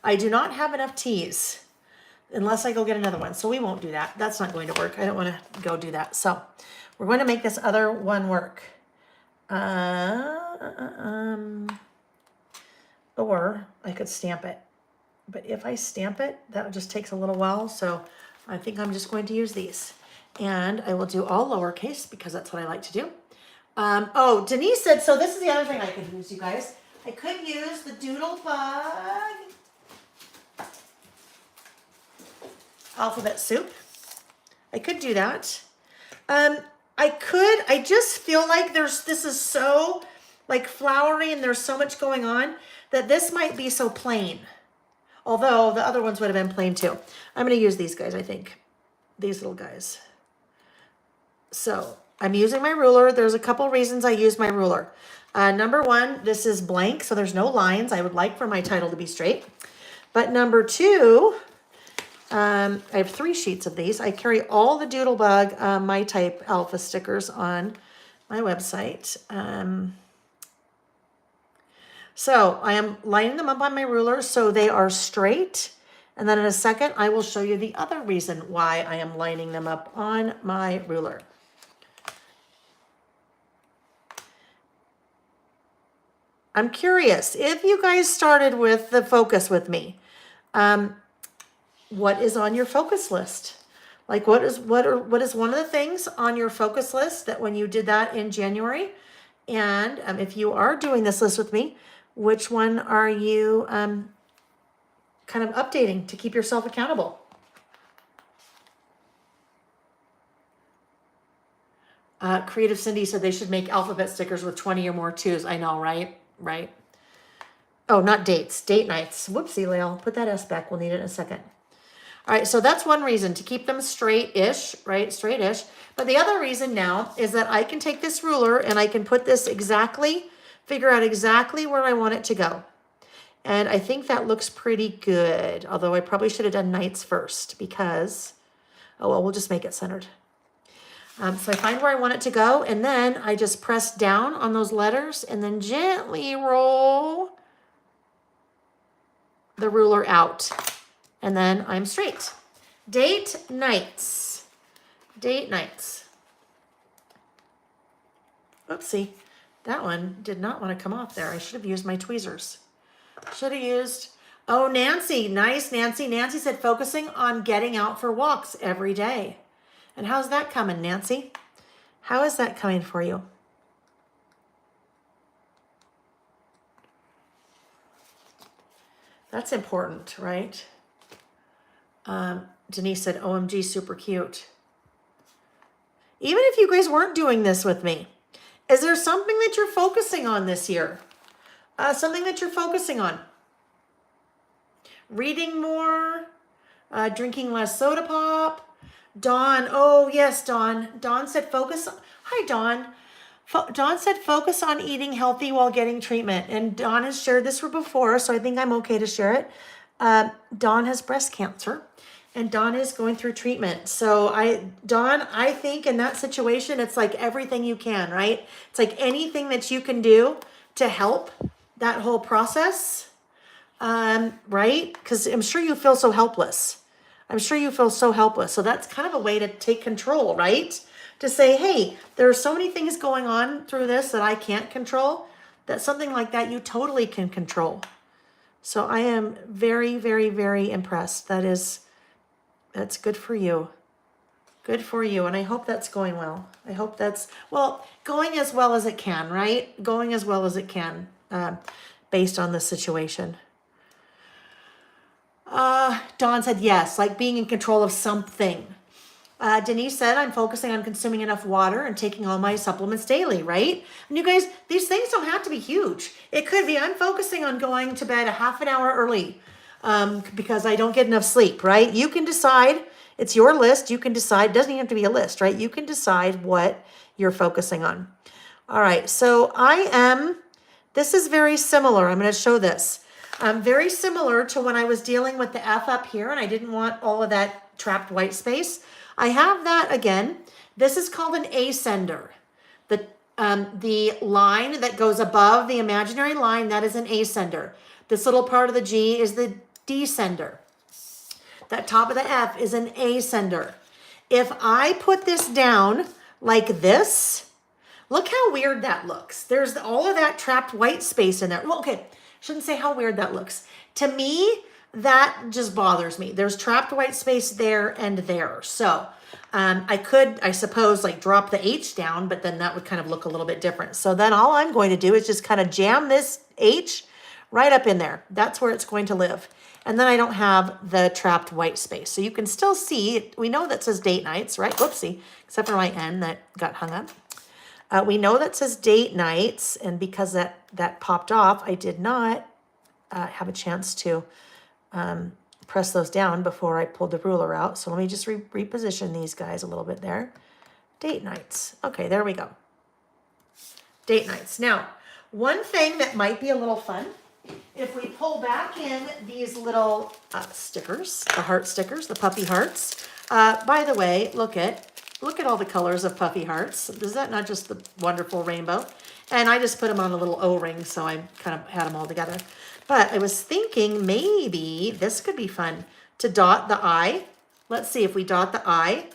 I do not have enough teas. unless I go get another one. So we won't do that. That's not going to work. I don't want to go do that. So we're going to make this other one work. Or I could stamp it. But if I stamp it, that just takes a little while. So I think I'm just going to use these. And I will do all lowercase because that's what I like to do. Oh, Denise said, so this is the other thing I could use, you guys. I could use the Doodle Bug alphabet soup. I could do that. I just feel like this is so like flowery and there's so much going on that this might be so plain. Although the other ones would have been plain too. I'm going to use these guys, I think. These little guys. So I'm using my ruler. There's a couple reasons I use my ruler. Number one, this is blank, so there's no lines. I would like for my title to be straight. But number two, I have 3 sheets of these. I carry all the Doodlebug My Type alpha stickers on my website. So I am lining them up on my ruler so they are straight. And then in a second, I will show you the other reason why I am lining them up on my ruler. I'm curious, if you guys started with the focus with me, what is on your focus list? Like what is one of the things on your focus list that when you did that in January? And if you are doing this list with me, which one are you kind of updating to keep yourself accountable? Creative Cindy said they should make alphabet stickers with 20 or more 2s. I know, right? Right. Oh, not dates, date nights. Whoopsie, Layle. Put that S back. We'll need it in a second. All right, so that's one reason, to keep them straight-ish, right? Straight-ish. But the other reason now is that I can take this ruler and I can put this exactly, figure out exactly where I want it to go. And I think that looks pretty good, although I probably should have done nights first because, oh, well, we'll just make it centered. So I find where I want it to go, and then I just press down on those letters and then gently roll the ruler out. And then I'm straight. Date nights. Date nights. Oopsie. That one did not want to come off there. I should have used my tweezers. Should have used... Oh, Nancy. Nice, Nancy. Nancy said focusing on getting out for walks every day. And how's that coming, Nancy? How is that coming for you? That's important, right? Denise said, OMG, super cute. Even if you guys weren't doing this with me, is there something that you're focusing on this year? Something that you're focusing on? Reading more? Drinking less soda pop? Dawn, oh yes, Dawn. Dawn said focus. Hi, Dawn. Dawn said focus on eating healthy while getting treatment. And Dawn has shared this before, so I think I'm okay to share it. Dawn has breast cancer, and Dawn is going through treatment. So Dawn, I think in that situation, it's like everything you can, right? It's like anything that you can do to help that whole process, right? Because I'm sure you feel so helpless. I'm sure you feel so helpless. So that's kind of a way to take control, right? To say, hey, there are so many things going on through this that I can't control, that something like that you totally can control. So I am very, very, very impressed. That's good for you. Good for you. And I hope that's going well. I hope that's, well, going as well as it can, right? Going as well as it can, based on the situation. Dawn said yes, like being in control of something. Denise said, I'm focusing on consuming enough water and taking all my supplements daily, right? And you guys, these things don't have to be huge. It could be, I'm focusing on going to bed a half an hour early because I don't get enough sleep, right? You can decide. It's your list. You can decide. It doesn't even have to be a list, right? You can decide what you're focusing on. All right, so this is very similar. I'm going to show this. Very similar to when I was dealing with the F up here and I didn't want all of that trapped white space. I have that again. This is called an ascender. The line that goes above the imaginary line, that is an ascender. This little part of the G is the descender. That top of the F is an ascender. If I put this down like this, look how weird that looks. There's all of that trapped white space in there. Well, okay, shouldn't say how weird that looks. To me, that just bothers me. There's trapped white space there and there. So I could, I suppose, like drop the H down, but then that would kind of look a little bit different. So then all I'm going to do is just kind of jam this H right up in there. That's where it's going to live. And then I don't have the trapped white space. So you can still see, we know that says date nights, right? Whoopsie, except for my N that got hung up. We know that says date nights, and because that popped off, I did not have a chance to press those down before I pulled the ruler out. So let me just reposition these guys a little bit there. Date nights. Okay, there we go. Date nights. Now, one thing that might be a little fun, if we pull back in these little stickers, the heart stickers, the puppy hearts. By the way, look at all the colors of puffy hearts. Is that not just the wonderful rainbow? And I just put them on a little O-ring, so I kind of had them all together. But I was thinking maybe this could be fun to dot the I. Let's see if we dot the I.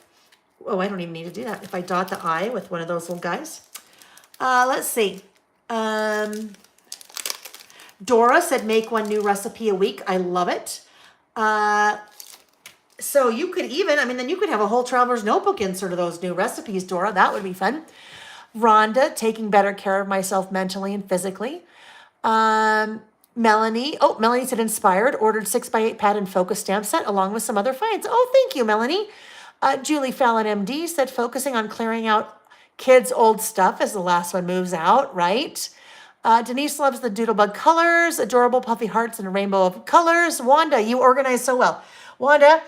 Oh, I don't even need to do that. If I dot the I with one of those little guys. Let's see. Dora said make one new recipe a week. I love it. So you could even, I mean, then you could have a whole traveler's notebook insert of those new recipes, Dora. That would be fun. Rhonda, taking better care of myself mentally and physically. Melanie said inspired, ordered 6x8 pad and focus stamp set along with some other finds. Oh, thank you, Melanie. Julie Fallon, MD, said focusing on clearing out kids' old stuff as the last one moves out, right? Denise loves the doodlebug colors, adorable puffy hearts and a rainbow of colors. Wanda, you organize so well. Wanda,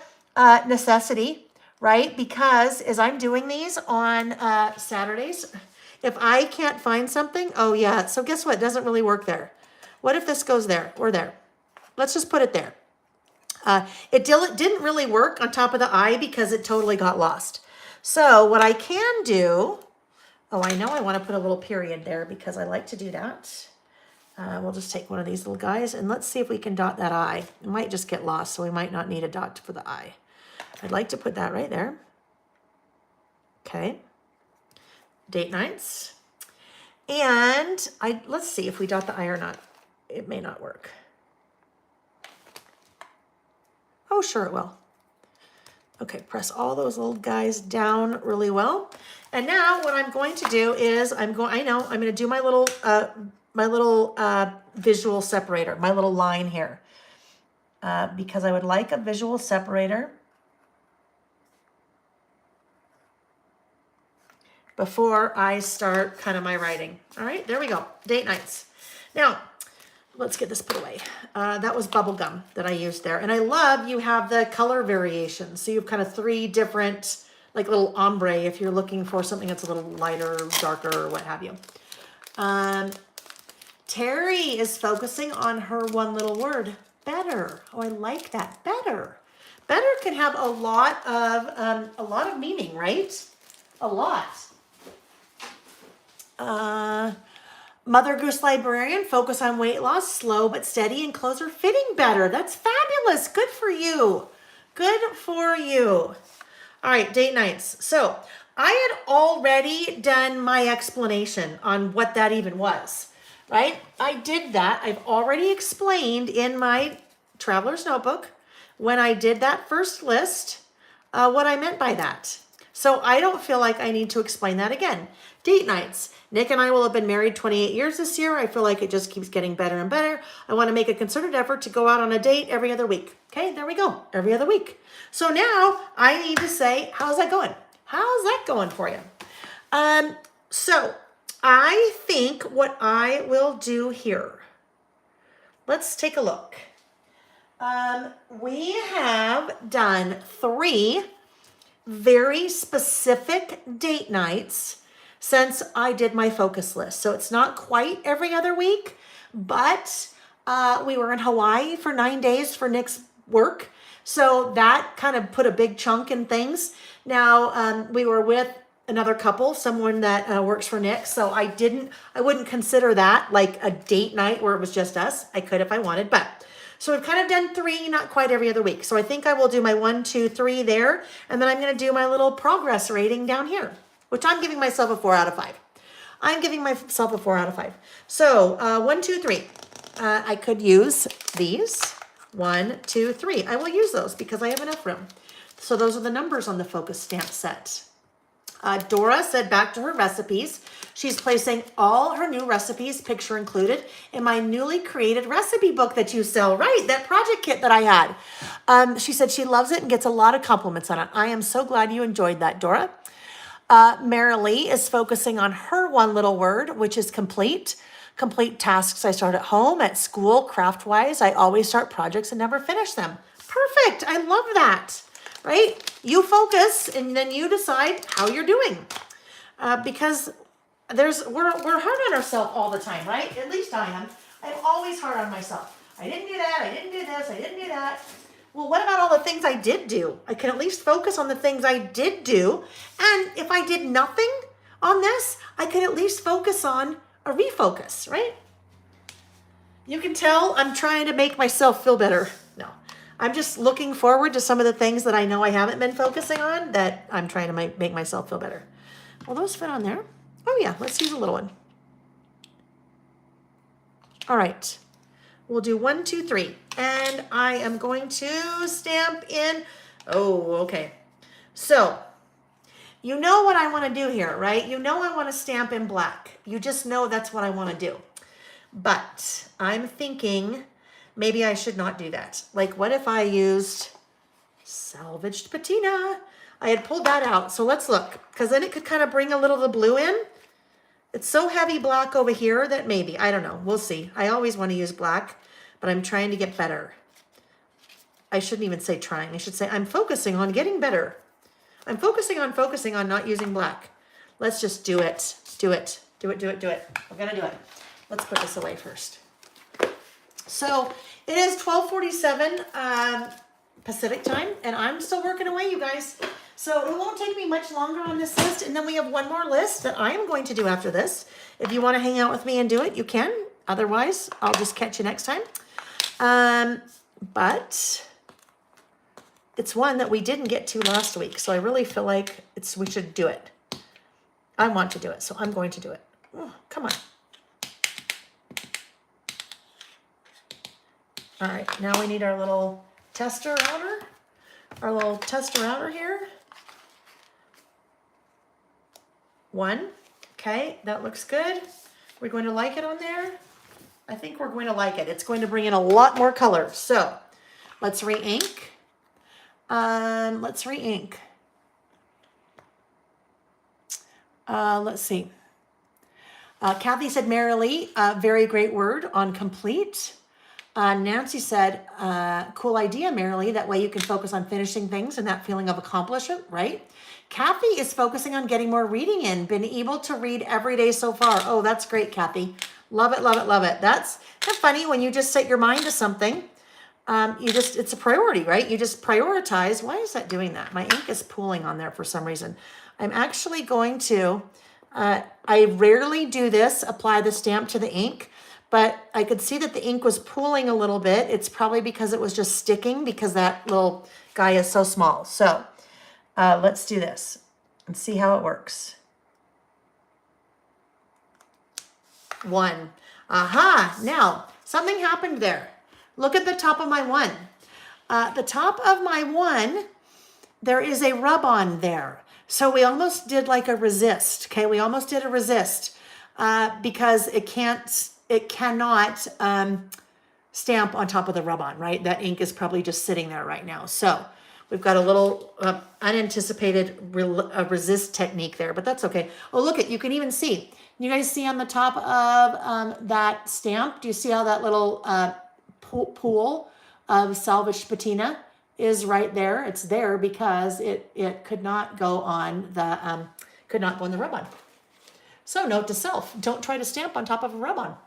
necessity, right? Because as I'm doing these on Saturdays, if I can't find something, oh yeah, so guess what? It doesn't really work there. What if this goes there or there? Let's just put it there. It didn't really work on top of the I because it totally got lost. So what I can do, oh, I know I want to put a little period there because I like to do that. We'll just take one of these little guys and let's see if we can dot that I. It might just get lost, so we might not need a dot for the I. I'd like to put that right there. Okay. Date nights. And let's see if we dot the I or not. It may not work. Oh, sure it will. Okay, press all those little guys down really well. And now what I'm going to do is I'm going to do my little visual separator, my little line here. Because I would like a visual separator before I start kind of my writing. All right, there we go. Date nights. Now, let's get this put away. That was bubble gum that I used there. And I love you have the color variations. So you have kind of 3 different, like little ombre if you're looking for something that's a little lighter, darker, or what have you. Terry is focusing on her one little word, better. Oh, I like that, better. Better can have a lot of meaning, right? A lot. Mother Goose Librarian, focus on weight loss, slow but steady, and clothes are fitting better. That's fabulous. Good for you. Good for you. All right, date nights. So I had already done my explanation on what that even was, right? I did that. I've already explained in my traveler's notebook when I did that first list what I meant by that. So I don't feel like I need to explain that again. Date nights. Nick and I will have been married 28 years this year. I feel like it just keeps getting better and better. I want to make a concerted effort to go out on a date every other week. Okay, there we go. Every other week. So now I need to say, how's that going? How's that going for you? So I think what I will do here, let's take a look. We have done 3 very specific date nights since I did my focus list. So it's not quite every other week, but we were in Hawaii for 9 days for Nick's work. So that kind of put a big chunk in things. Now, we were with another couple, someone that works for Nick. So I wouldn't consider that like a date night where it was just us. I could if I wanted, but So we've kind of done 3, not quite every other week. So I think I will do my 1, 2, 3 there. And then I'm going to do my little progress rating down here, which I'm giving myself a 4 out of 5. I'm giving myself a 4 out of 5. So 1, 2, 3. I could use these. 1, 2, 3. I will use those because I have enough room. So those are the numbers on the focus stamp set. Dora said back to her recipes. She's placing all her new recipes, picture included, in my newly created recipe book that you sell. Right, that project kit that I had. She said she loves it and gets a lot of compliments on it. I am so glad you enjoyed that, Dora. Marilee is focusing on her one little word, which is complete. Complete tasks I start at home, at school, craft-wise. I always start projects and never finish them. Perfect. I love that. Right? You focus and then you decide how you're doing. Because we're hard on ourselves all the time, right? At least I am. I'm always hard on myself. I didn't do that. I didn't do this. I didn't do that. Well, what about all the things I did do? I can at least focus on the things I did do. And if I did nothing on this, I can at least focus on a refocus, right? You can tell I'm trying to make myself feel better. No, I'm just looking forward to some of the things that I know I haven't been focusing on that I'm trying to make myself feel better. Will those fit on there? Oh yeah, let's use a little one. All right, we'll do 1, 2, 3. And I am going to stamp in, oh, okay. So, you know what I want to do here, right? You know I want to stamp in black. You just know that's what I want to do. But I'm thinking maybe I should not do that. Like, what if I used salvaged patina? I had pulled that out. So let's look, because then it could kind of bring a little of the blue in. It's so heavy black over here that maybe, I don't know. We'll see. I always want to use black, but I'm trying to get better. I shouldn't even say trying. I should say I'm focusing on getting better. I'm focusing on not using black. Let's just do it. Do it. Do it, do it, do it. We're going to do it. Let's put this away first. So it is 12:47 Pacific time, and I'm still working away, you guys. So it won't take me much longer on this list, and then we have one more list that I am going to do after this. If you want to hang out with me and do it, you can. Otherwise, I'll just catch you next time. But it's one that we didn't get to last week, so I really feel like we should do it. I want to do it, so I'm going to do it. Oh, come on. All right, now we need our little tester router. Our little tester router here. 1. Okay, that looks good. We're going to like it on there. I think we're going to like it. It's going to bring in a lot more color. So let's re-ink. Let's re-ink. Let's see. Kathy said, Marilee, very great word on complete. Nancy said, cool idea, Marilee. That way you can focus on finishing things and that feeling of accomplishment, right? Kathy is focusing on getting more reading in. Been able to read every day so far. Oh, that's great, Kathy. Love it, love it, love it. That's funny when you just set your mind to something. It's a priority, right? You just prioritize. Why is that doing that? My ink is pooling on there for some reason. I'm actually going to, I rarely do this, apply the stamp to the ink, but I could see that the ink was pooling a little bit. It's probably because it was just sticking because that little guy is so small. So let's do this and see how it works. 1. Aha, now something happened there. Look at the top of my 1. The top of my 1, there is a rub on there. So we almost did like a resist. Okay, we almost did a resist because it cannot stamp on top of the rub on, right? That ink is probably just sitting there right now. So we've got a little unanticipated resist technique there, but that's okay. Oh, look at, you can even see. You guys see on the top of that stamp, do you see how that little pool of salvaged patina is right there? It's there because it could not go on the rub-on. So note to self, don't try to stamp on top of a rub-on.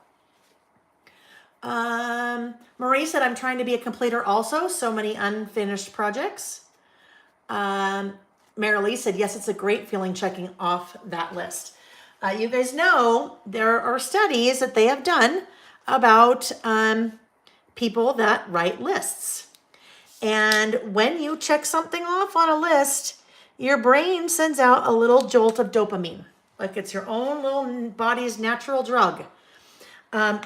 Marie said, I'm trying to be a completer also. So many unfinished projects. Marilee said, yes, it's a great feeling checking off that list. You guys know there are studies that they have done about people that write lists. And when you check something off on a list, your brain sends out a little jolt of dopamine. Like it's your own little body's natural drug.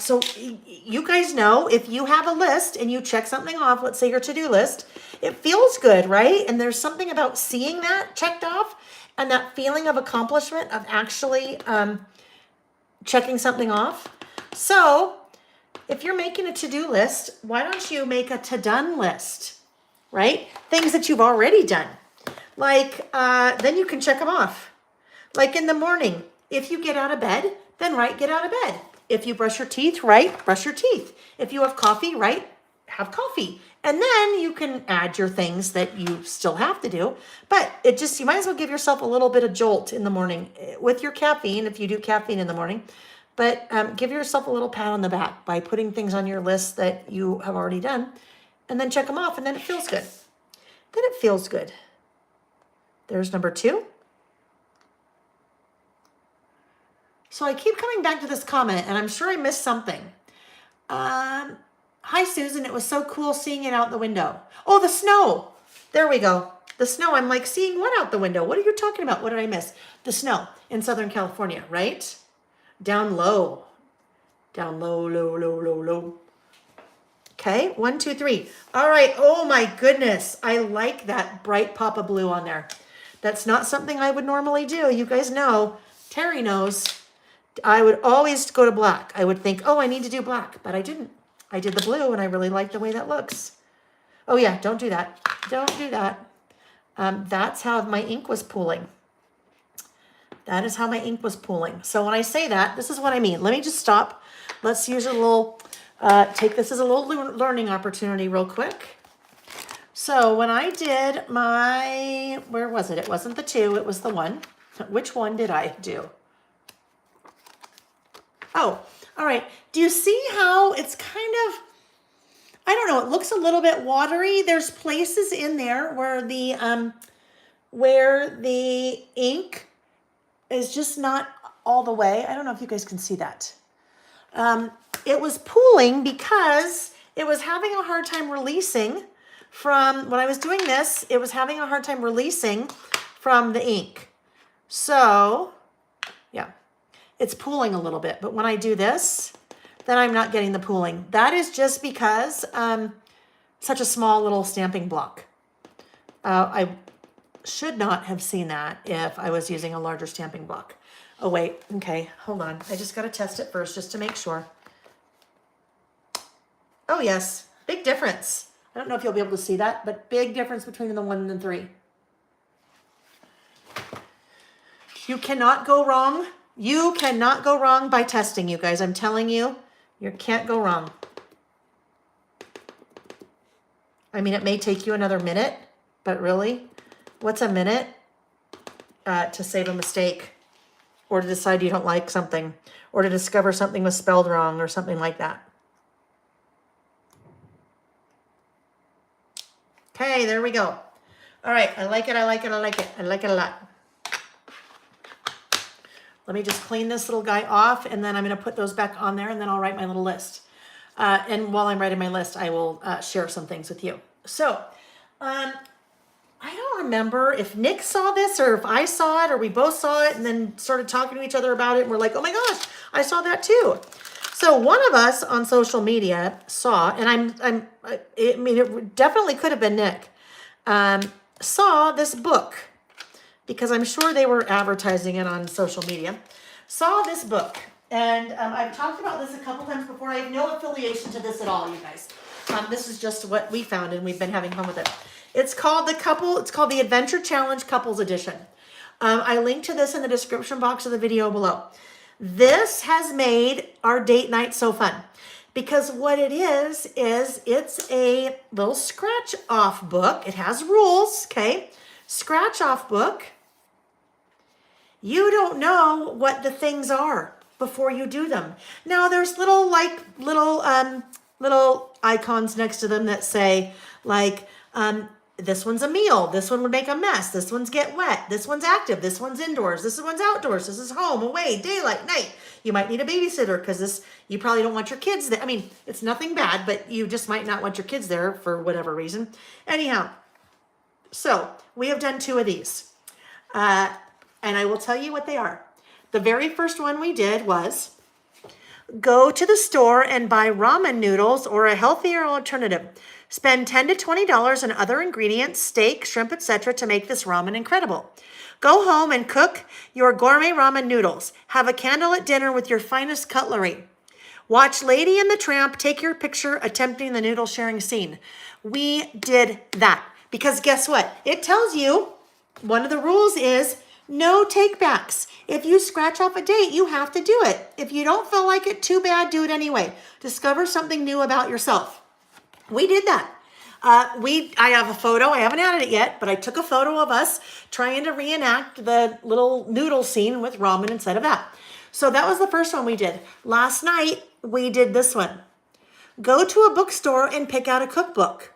So you guys know if you have a list and you check something off, let's say your to-do list, it feels good, right? And there's something about seeing that checked off and that feeling of accomplishment of actually checking something off. So if you're making a to-do list, why don't you make a to-done list, right? Things that you've already done. Like, then you can check them off. Like in the morning, if you get out of bed, then write get out of bed. If you brush your teeth, write brush your teeth. If you have coffee, write have coffee. And then you can add your things that you still have to do. But it just, you might as well give yourself a little bit of jolt in the morning with your caffeine, if you do caffeine in the morning. But give yourself a little pat on the back by putting things on your list that you have already done and then check them off and then it feels good. Then it feels good. There's number 2. So I keep coming back to this comment and I'm sure I missed something. Hi, Susan. It was so cool seeing it out the window. Oh, the snow. There we go. The snow. I'm like, seeing what out the window? What are you talking about? What did I miss? The snow in Southern California, right? Down low. Down low, low, low, low, low. Okay, 1, 2, 3. All right. Oh my goodness. I like that bright pop of blue on there. That's not something I would normally do. You guys know, Terry knows, I would always go to black. I would think, oh, I need to do black, but I didn't. I did the blue and I really like the way that looks. Oh yeah, don't do that. Don't do that. That's how my ink was pooling. That is how my ink was pooling. So when I say that, this is what I mean. Let me just stop. Let's use a little, take this as a little learning opportunity real quick. So when I did my, where was it? It wasn't the 2, it was the 1. Which one did I do? Oh, all right. Do you see how it's kind of, I don't know, it looks a little bit watery. There's places in there where the ink is just not all the way. I don't know if you guys can see that. It was pooling because it was having a hard time releasing from, when I was doing this, it was having a hard time releasing from the ink. So, yeah, it's pooling a little bit. But when I do this, then I'm not getting the pooling. That is just because such a small little stamping block. I should not have seen that if I was using a larger stamping block. Oh, wait. Okay, hold on. I just got to test it first just to make sure. Oh, yes. Big difference. I don't know if you'll be able to see that, but big difference between the 1 and the 3. You cannot go wrong. You cannot go wrong by testing, you guys. I'm telling you, you can't go wrong. I mean, it may take you another minute, but really, what's a minute to save a mistake or to decide you don't like something or to discover something was spelled wrong or something like that? Okay, there we go. All right, I like it, I like it, I like it. I like it a lot. Let me just clean this little guy off and then I'm going to put those back on there and then I'll write my little list. And while I'm writing my list, I will share some things with you. So, I don't remember if Nick saw this or if I saw it or we both saw it and then started talking to each other about it. And we're like, oh my gosh, I saw that too. So one of us on social media saw, and I mean, it definitely could have been Nick, saw this book because I'm sure they were advertising it on social media, saw this book. And I've talked about this a couple times before. I have no affiliation to this at all, you guys. This is just what we found and we've been having fun with it. It's called the Adventure Challenge Couples Edition. I linked to this in the description box of the video below. This has made our date night so fun because what it is it's a little scratch off book. It has rules, okay? Scratch off book. You don't know what the things are before you do them. Now there's little icons next to them that say like, this one's a meal. This one would make a mess. This one's get wet. This one's active. This one's indoors. This one's outdoors. This is home, away, daylight, night. You might need a babysitter because you probably don't want your kids there. I mean, it's nothing bad, but you just might not want your kids there for whatever reason. Anyhow, so we have done 2 of these. And I will tell you what they are. The very first one we did was go to the store and buy ramen noodles or a healthier alternative. Spend $10 to $20 on other ingredients, steak, shrimp, etc. to make this ramen incredible. Go home and cook your gourmet ramen noodles. Have a candlelit dinner with your finest cutlery. Watch Lady and the Tramp take your picture attempting the noodle sharing scene. We did that because guess what? It tells you one of the rules is no takebacks. If you scratch off a date, you have to do it. If you don't feel like it, too bad, do it anyway. Discover something new about yourself. We did that. I have a photo. I haven't added it yet, but I took a photo of us trying to reenact the little noodle scene with ramen instead of that. So that was the first one we did. Last night, we did this one. Go to a bookstore and pick out a cookbook.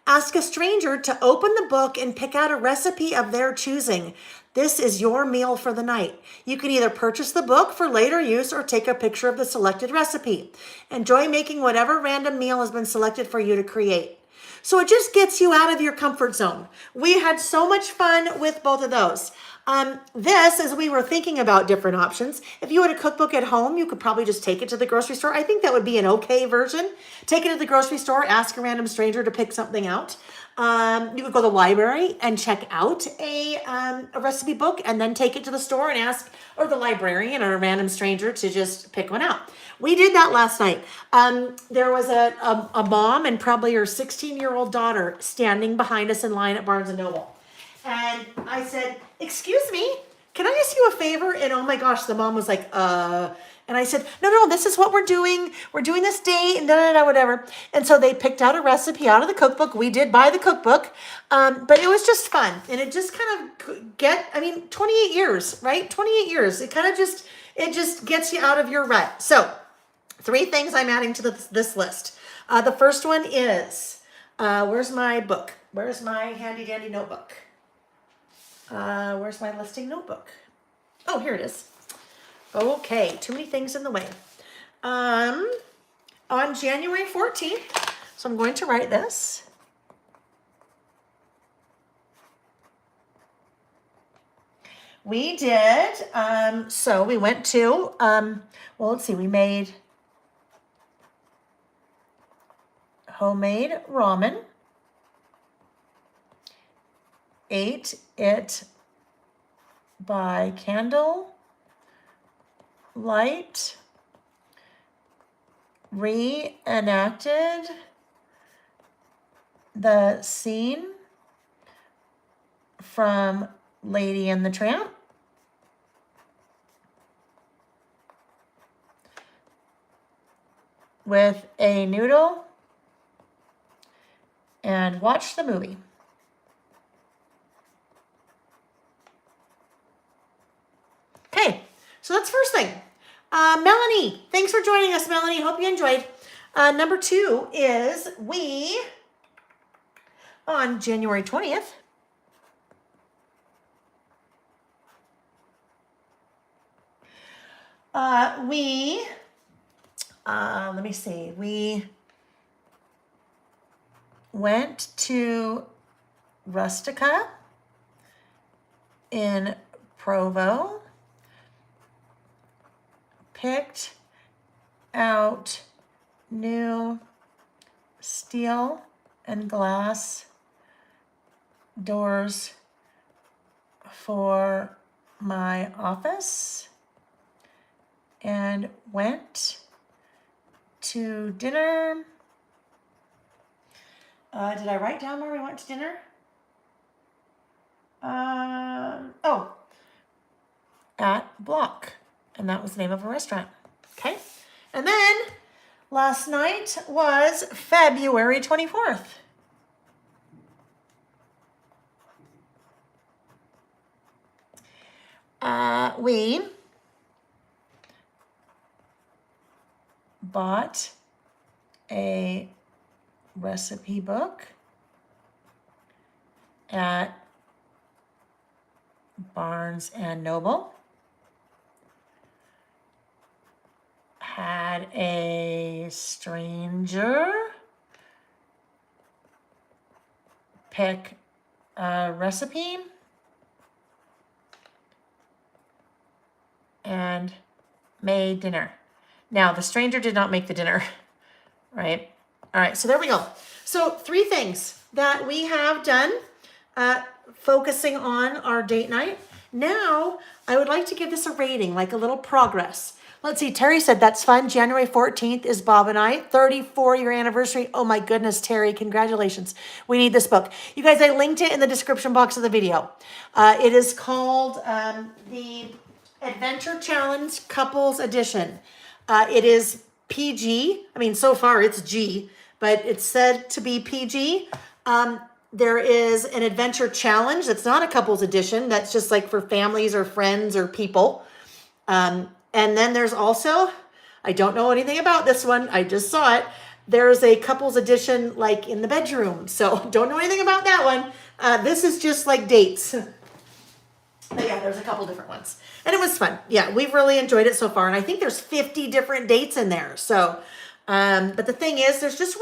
Ask a stranger to open the book and pick out a recipe of their choosing. This is your meal for the night. You can either purchase the book for later use or take a picture of the selected recipe. Enjoy making whatever random meal has been selected for you to create. So it just gets you out of your comfort zone. We had so much fun with both of those. This, as we were thinking about different options, if you had a cookbook at home, you could probably just take it to the grocery store. I think that would be an okay version. Take it to the grocery store, ask a random stranger to pick something out. You could go to the library and check out a recipe book and then take it to the store and ask, or the librarian or a random stranger to just pick one out. We did that last night. There was a mom and probably her 16-year-old daughter standing behind us in line at Barnes & Noble. And I said, excuse me, can I ask you a favor? And oh my gosh, the mom was like, And I said, no, this is what we're doing. We're doing this date and whatever. And so they picked out a recipe out of the cookbook. We did buy the cookbook, but it was just fun. And it just kind of 28 years, right? 28 years. It kind of it just gets you out of your rut. So 3 things I'm adding to this list. The first one is, where's my book? Where's my handy dandy notebook? Where's my listing notebook? Oh, here it is. Okay, too many things in the way. On January 14th, so I'm going to write this. We did, so we went to, let's see, we made homemade ramen. Ate it by candle light, reenacted the scene from Lady and the Tramp, with a noodle, and watched the movie. Okay, so that's first thing. Melanie, thanks for joining us, Melanie. Hope you enjoyed. Number 2 is we, on January 20th, let me see, we went to Rustica in Provo, picked out new steel and glass doors for my office, and went to dinner. Did I write down where we went to dinner? At Block. And that was the name of a restaurant. Okay. And then last night was February 24th. We bought a recipe book at Barnes and Noble. had a stranger pick a recipe and made dinner. Now, the stranger did not make the dinner, right? All right, so there we go. So 3 things that we have done focusing on our date night. Now, I would like to give this a rating, like a little progress. Let's see, Terry said that's fun. January 14th is Bob and I, 34-year anniversary. Oh my goodness, Terry, congratulations. We need this book. You guys, I linked it in the description box of the video. It is called the Adventure Challenge Couples Edition. It is PG. I mean, so far it's G, but it's said to be PG. There is an adventure challenge. That's not a couples edition. That's just like for families or friends or people. And then there's also, I don't know anything about this one. I just saw it. There's a couples edition like in the bedroom. So don't know anything about that one. This is just like dates. But yeah, there's a couple different ones. And it was fun. Yeah, we've really enjoyed it so far. And I think there's 50 different dates in there. So, but the thing is, there's just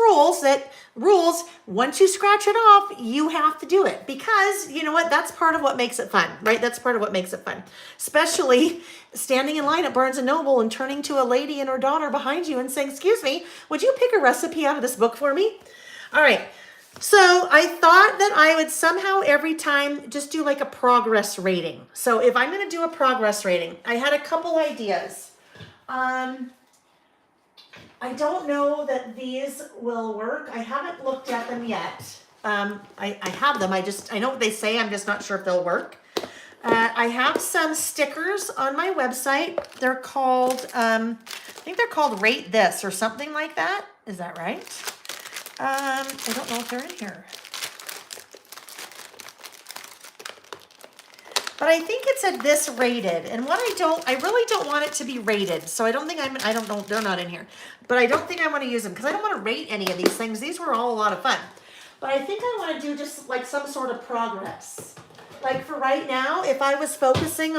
rules, once you scratch it off, you have to do it. Because, you know what, that's part of what makes it fun, right? That's part of what makes it fun. Especially standing in line at Barnes & Noble and turning to a lady and her daughter behind you and saying, excuse me, would you pick a recipe out of this book for me? All right. So I thought that I would somehow every time just do like a progress rating. So if I'm going to do a progress rating, I had a couple ideas. I don't know that these will work. I haven't looked at them yet. I have them. I know what they say. I'm just not sure if they'll work. I have some stickers on my website. They're called, I think they're called Rate This or something like that. Is that right? I don't know if they're in here. But I think it said this rated. And what I really don't want it to be rated. So I don't know, they're not in here. But I don't think I want to use them because I don't want to rate any of these things. These were all a lot of fun. But I think I want to do just like some sort of progress. Like for right now, if I was documenting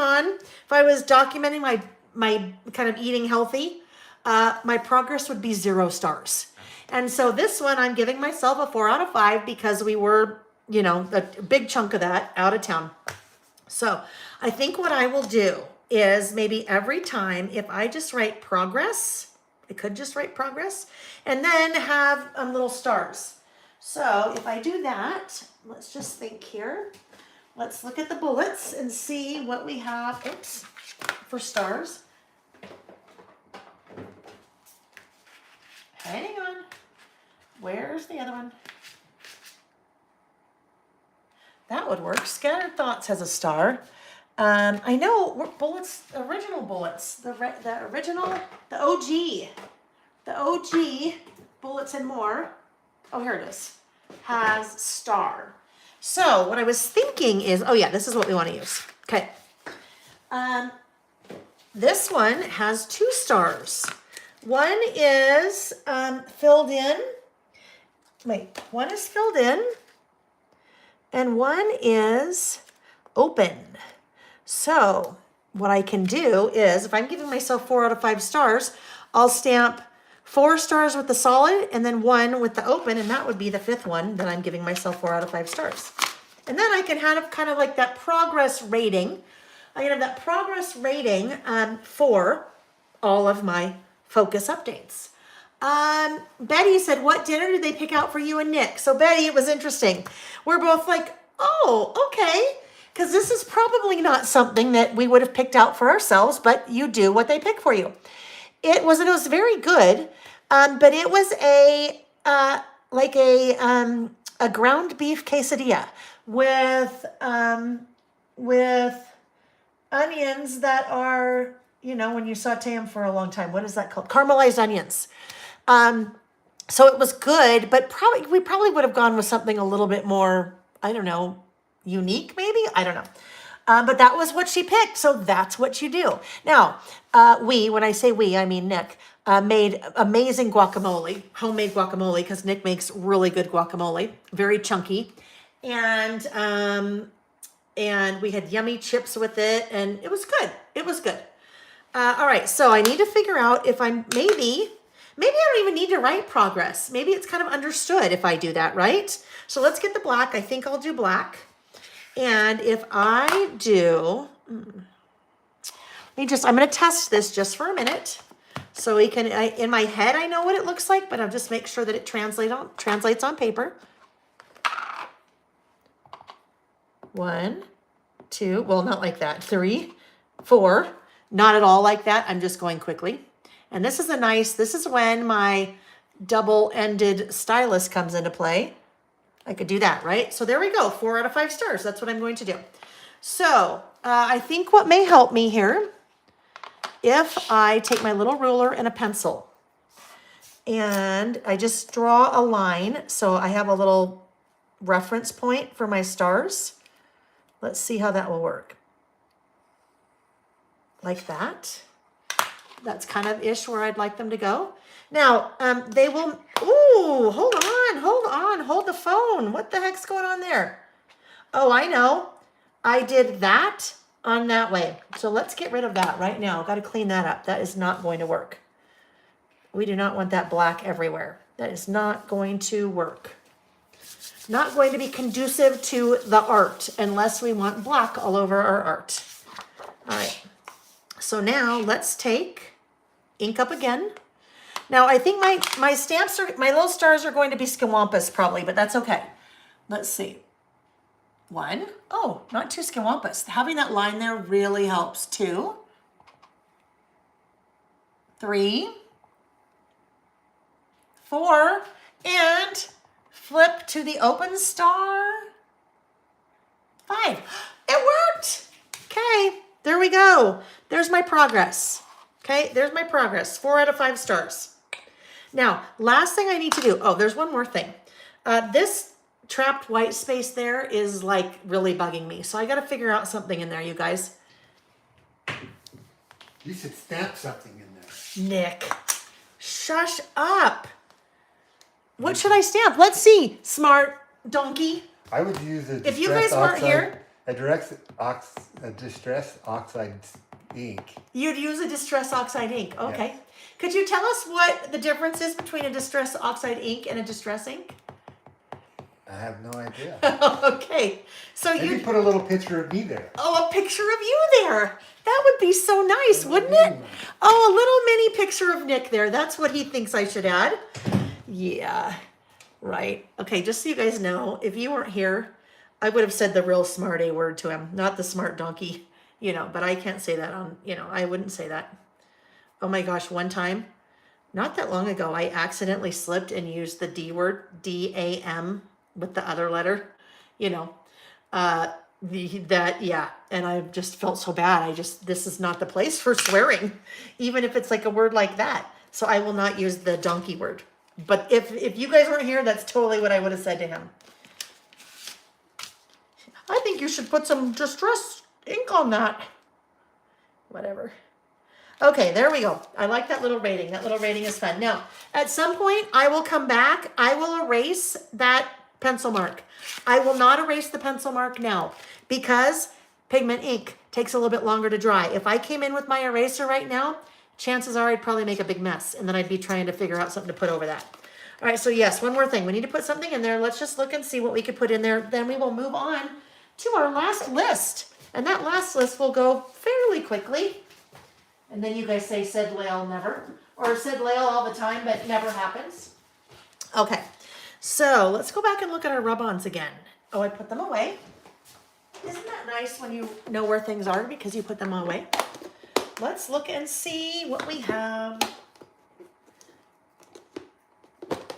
my kind of eating healthy, my progress would be 0 stars. And so this one, I'm giving myself a 4 out of 5 because we were, you know, a big chunk of that out of town. So I think what I will do is maybe every time, if I just write progress, I could just write progress and then have little stars. So if I do that, let's just think here. Let's look at the bullets and see what we have, for stars. Hang on. Where's the other one? That would work. Scattered Thoughts has a star. I know bullets, original bullets, the OG Bullets and More. Oh, here it is. Has star. So what I was thinking is, oh yeah, this is what we want to use. Okay. This one has 2 stars. One is filled in. Wait, one is filled in. And one is open. So what I can do is, if I'm giving myself 4 out of 5 stars, I'll stamp 4 stars with the solid and then 1 with the open, and that would be the 5th one that I'm giving myself 4 out of 5 stars. And then I can have kind of like that progress rating. I can have that progress rating for all of my focus updates. Betty said, what dinner did they pick out for you and Nick? So Betty, it was interesting. We're both like, oh, okay. Because this is probably not something that we would have picked out for ourselves, but you do what they pick for you. It was very good, but it was a ground beef quesadilla with onions that are, you know, when you saute them for a long time, what is that called? Caramelized onions. So it was good, but we probably would have gone with something a little bit more, I don't know, unique maybe? I don't know. But that was what she picked, so that's what you do. Now, when I say we, I mean Nick, made amazing guacamole, homemade guacamole, because Nick makes really good guacamole, very chunky. And we had yummy chips with it, and it was good. It was good. All right, so I need to figure out if I'm maybe Maybe I don't even need to write progress. Maybe it's kind of understood if I do that, right? So let's get the black. I think I'll do black. And if I do, I'm going to test this just for a minute. So we can, in my head, I know what it looks like, but I'll just make sure that it translates on paper. 1, 2, well, not like that. 3, 4, not at all like that. I'm just going quickly. And this is when my double-ended stylus comes into play. I could do that, right? So there we go, 4 out of 5 stars. That's what I'm going to do. So I think what may help me here, if I take my little ruler and a pencil and I just draw a line, so I have a little reference point for my stars. Let's see how that will work. Like that. That's kind of ish where I'd like them to go. Now, they will, ooh, hold the phone. What the heck's going on there? Oh, I know. I did that on that way. So let's get rid of that right now. Got to clean that up. That is not going to work. We do not want that black everywhere. That is not going to work. Not going to be conducive to the art unless we want black all over our art. All right. So now let's take ink up again. Now I think my stamps are, my little stars are going to be skawampas probably, but that's okay. Let's see. 1, oh, not too skawampas. Having that line there really helps. 2, 3, 4, and flip to the open star. 5. It worked. Okay, there we go. There's my progress. Okay, there's my progress. 4 out of 5 stars. Now, last thing I need to do. Oh, there's one more thing. This trapped white space there is like really bugging me. So I got to figure out something in there, you guys. You should stamp something in there. Nick, shush up. What should I stamp? Let's see, smart donkey. I would use a If you guys weren't here, a distress oxide ink. you'd use a distress oxide ink. Okay. Yes. Could you tell us what the difference is between a distress oxide ink and a distress ink? I have no idea. Okay. So Maybe you put a little picture of me there. Oh, a picture of you there. That would be so nice, wouldn't it? Oh, a little mini picture of Nick there. That's what he thinks I should add. Yeah, right. Okay, just so you guys know, if you weren't here, I would have said the real smart A word to him, not the smart donkey, but I can't say that on, I wouldn't say that. Oh my gosh, one time, not that long ago, I accidentally slipped and used the D word, D-A-M, with the other letter, yeah, and I just felt so bad. This is not the place for swearing, even if it's like a word like that. So I will not use the donkey word. But if you guys weren't here, that's totally what I would have said to him. I think you should put some distress ink on that. Whatever. Okay, there we go. I like that little rating. That little rating is fun. Now, at some point, I will come back. I will erase that pencil mark. I will not erase the pencil mark now because pigment ink takes a little bit longer to dry. If I came in with my eraser right now, chances are I'd probably make a big mess and then I'd be trying to figure out something to put over that. All right, so yes, one more thing. We need to put something in there. Let's just look and see what we could put in there. Then we will move on to our last list. And that last list will go fairly quickly. And then you guys say, said Layle never. Or said Layle all the time, but never happens. Okay, so let's go back and look at our rub-ons again. Oh, I put them away. Isn't that nice when you know where things are because you put them away? Let's look and see what we have.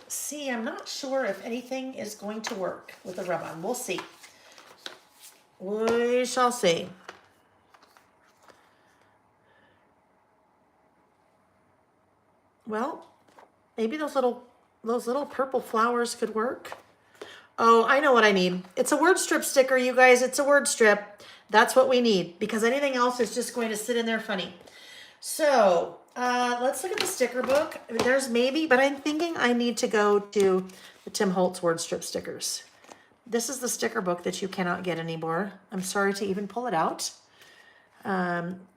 See, I'm not sure if anything is going to work with the rub-on. We'll see. We shall see. Well, maybe those little purple flowers could work. Oh, I know what I need. It's a word strip sticker, you guys. It's a word strip. That's what we need because anything else is just going to sit in there funny. So let's look at the sticker book. There's maybe, but I'm thinking I need to go to the Tim Holtz word strip stickers. This is the sticker book that you cannot get anymore. I'm sorry to even pull it out.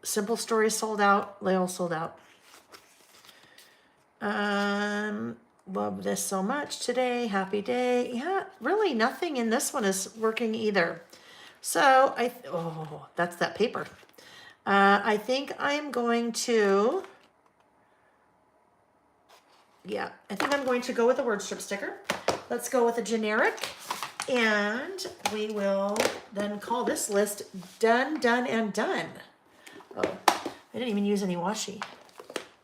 Simple Story sold out. Layle sold out. Love this so much today. Happy day. Yeah, really nothing in this one is working either. So oh, that's that paper. I think I'm going to, yeah, I think I'm going to go with a word strip sticker. Let's go with a generic, and we will then call this list done, done, and done. Oh, I didn't even use any washi.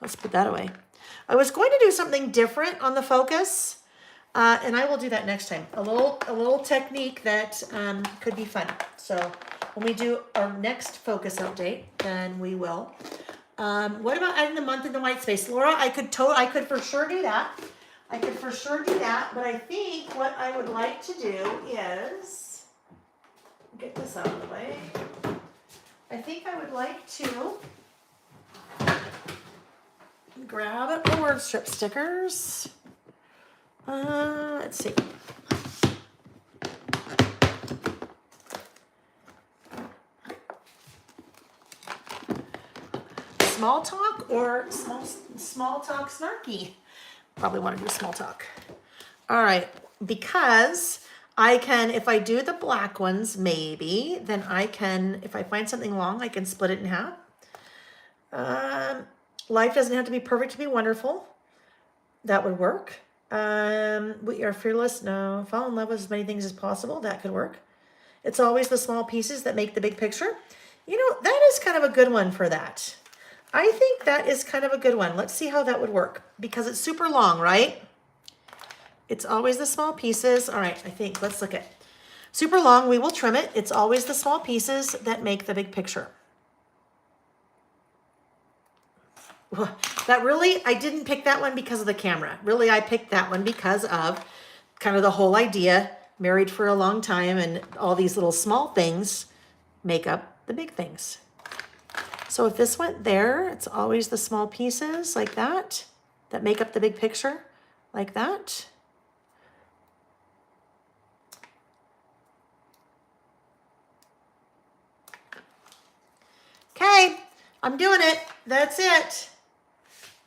Let's put that away. I was going to do something different on the focus, and I will do that next time. A little technique that could be fun. So when we do our next focus update, then we will. What about adding the month in the white space? Laura, I could for sure do that. I could for sure do that, but I think what I would like to do is, get this out of the way. I think I would like to grab the word strip stickers. Let's see. Small talk or small talk snarky? Probably want to do small talk. All right, because I can, if I do the black ones, maybe, then I can, if I find something long, I can split it in half. Life doesn't have to be perfect to be wonderful. That would work. We are fearless. No, fall in love with as many things as possible. That could work. It's always the small pieces that make the big picture. You know, that is kind of a good one for that. I think that is kind of a good one. Let's see how that would work, because it's super long, right? It's always the small pieces. All right, I think, let's look at super long. We will trim it. It's always the small pieces that make the big picture. That really, I didn't pick that one because of the camera. Really, I picked that one because of kind of the whole idea, married for a long time, and all these little small things make up the big things. So if this went there, it's always the small pieces like that make up the big picture, like that. Okay, I'm doing it. That's it.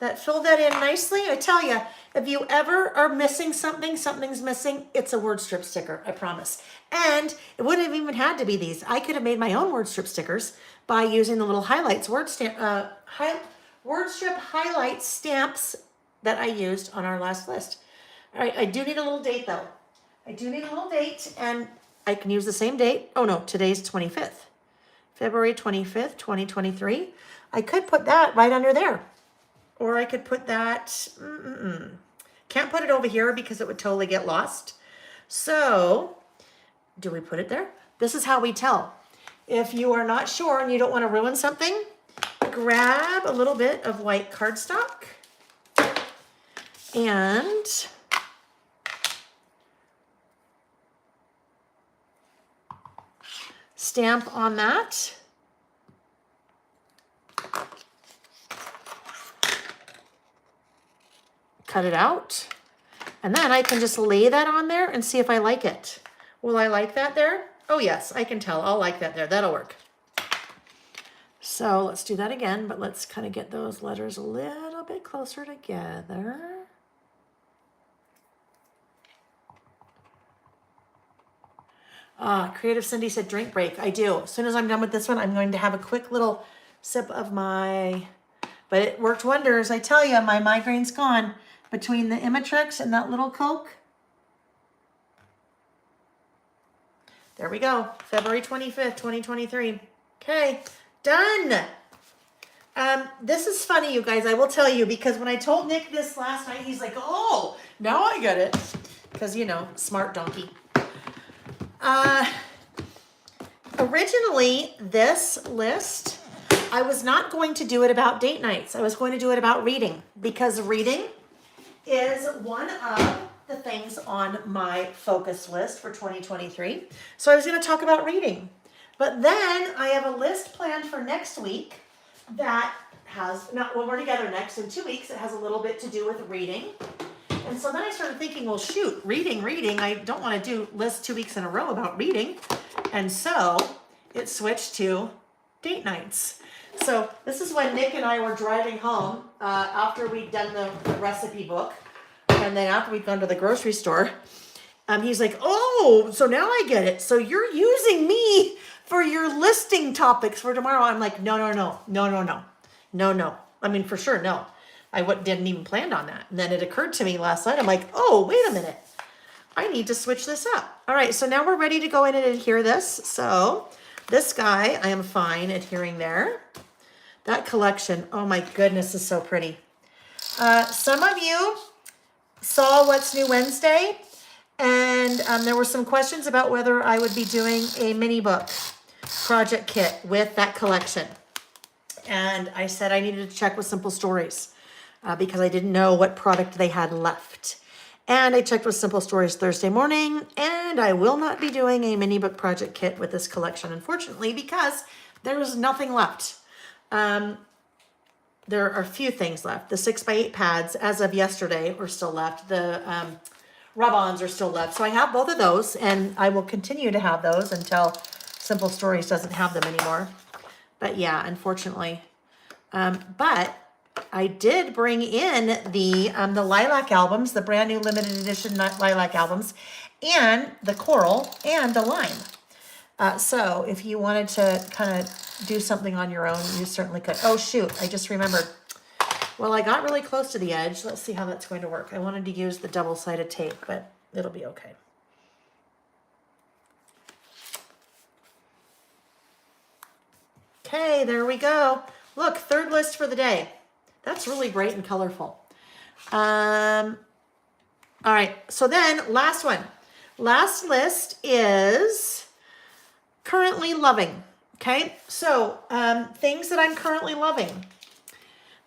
That filled that in nicely. I tell you, if you ever are missing something, something's missing, it's a word strip sticker, I promise. And it wouldn't have even had to be these. I could have made my own word strip stickers by using the little highlights, word strip highlight stamps that I used on our last list. All right, I do need a little date though. I do need a little date, and I can use the same date. Oh no, today's 25th. February 25th, 2023. I could put that right under there. Or I could put that, can't put it over here because it would totally get lost. So, do we put it there? This is how we tell. If you are not sure and you don't want to ruin something, grab a little bit of white cardstock and stamp on that. Cut it out, and then I can just lay that on there and see if I like it. Will I like that there? Oh yes, I can tell. I'll like that there. That'll work. So let's do that again, but let's kind of get those letters a little bit closer together. Creative Cindy said drink break. I do. As soon as I'm done with this one, I'm going to have a quick little sip of my, but it worked wonders. I tell you, my migraine's gone. Between the Imatrix and that little Coke. There we go. February 25th, 2023. Okay, done. This is funny, you guys. I will tell you, because when I told Nick this last night, he's like, oh, now I get it. Because, you know, smart donkey. Originally, this list, I was not going to do it about date nights. I was going to do it about reading, because reading is one of the things on my focus list for 2023. So I was going to talk about reading. But then I have a list planned for next week that has, when we're together next in 2 weeks, it has a little bit to do with reading. And so then I started thinking, well, shoot, reading. I don't want to do lists 2 weeks in a row about reading. And so it switched to date nights. So this is when Nick and I were driving home after we'd done the recipe book, and then after we'd gone to the grocery store. He's like, oh, so now I get it. So you're using me for your listing topics for tomorrow. I'm like, no. I mean, for sure, no. I didn't even plan on that. And then it occurred to me last night. I'm like, oh, wait a minute. I need to switch this up. All right, so now we're ready to go in and adhere this. So this guy, I am fine adhering there. That collection, oh my goodness, is so pretty. Some of you saw What's New Wednesday, and there were some questions about whether I would be doing a mini book project kit with that collection. And I said I needed to check with Simple Stories because I didn't know what product they had left. And I checked with Simple Stories Thursday morning, and I will not be doing a mini book project kit with this collection, unfortunately, because there is nothing left. There are a few things left. The 6x8 pads, as of yesterday, are still left. The rub-ons are still left. So I have both of those, and I will continue to have those until Simple Stories doesn't have them anymore. But yeah, unfortunately. But I did bring in the lilac albums, the brand new limited edition lilac albums, and the coral and the lime. So if you wanted to kind of do something on your own, you certainly could. Oh shoot, I just remembered. Well, I got really close to the edge. Let's see how that's going to work. I wanted to use the double-sided tape, but it'll be okay. Okay, there we go. Look, third list for the day. That's really bright and colorful. All right, so then last one. Last list is currently loving. Okay, so things that I'm currently loving.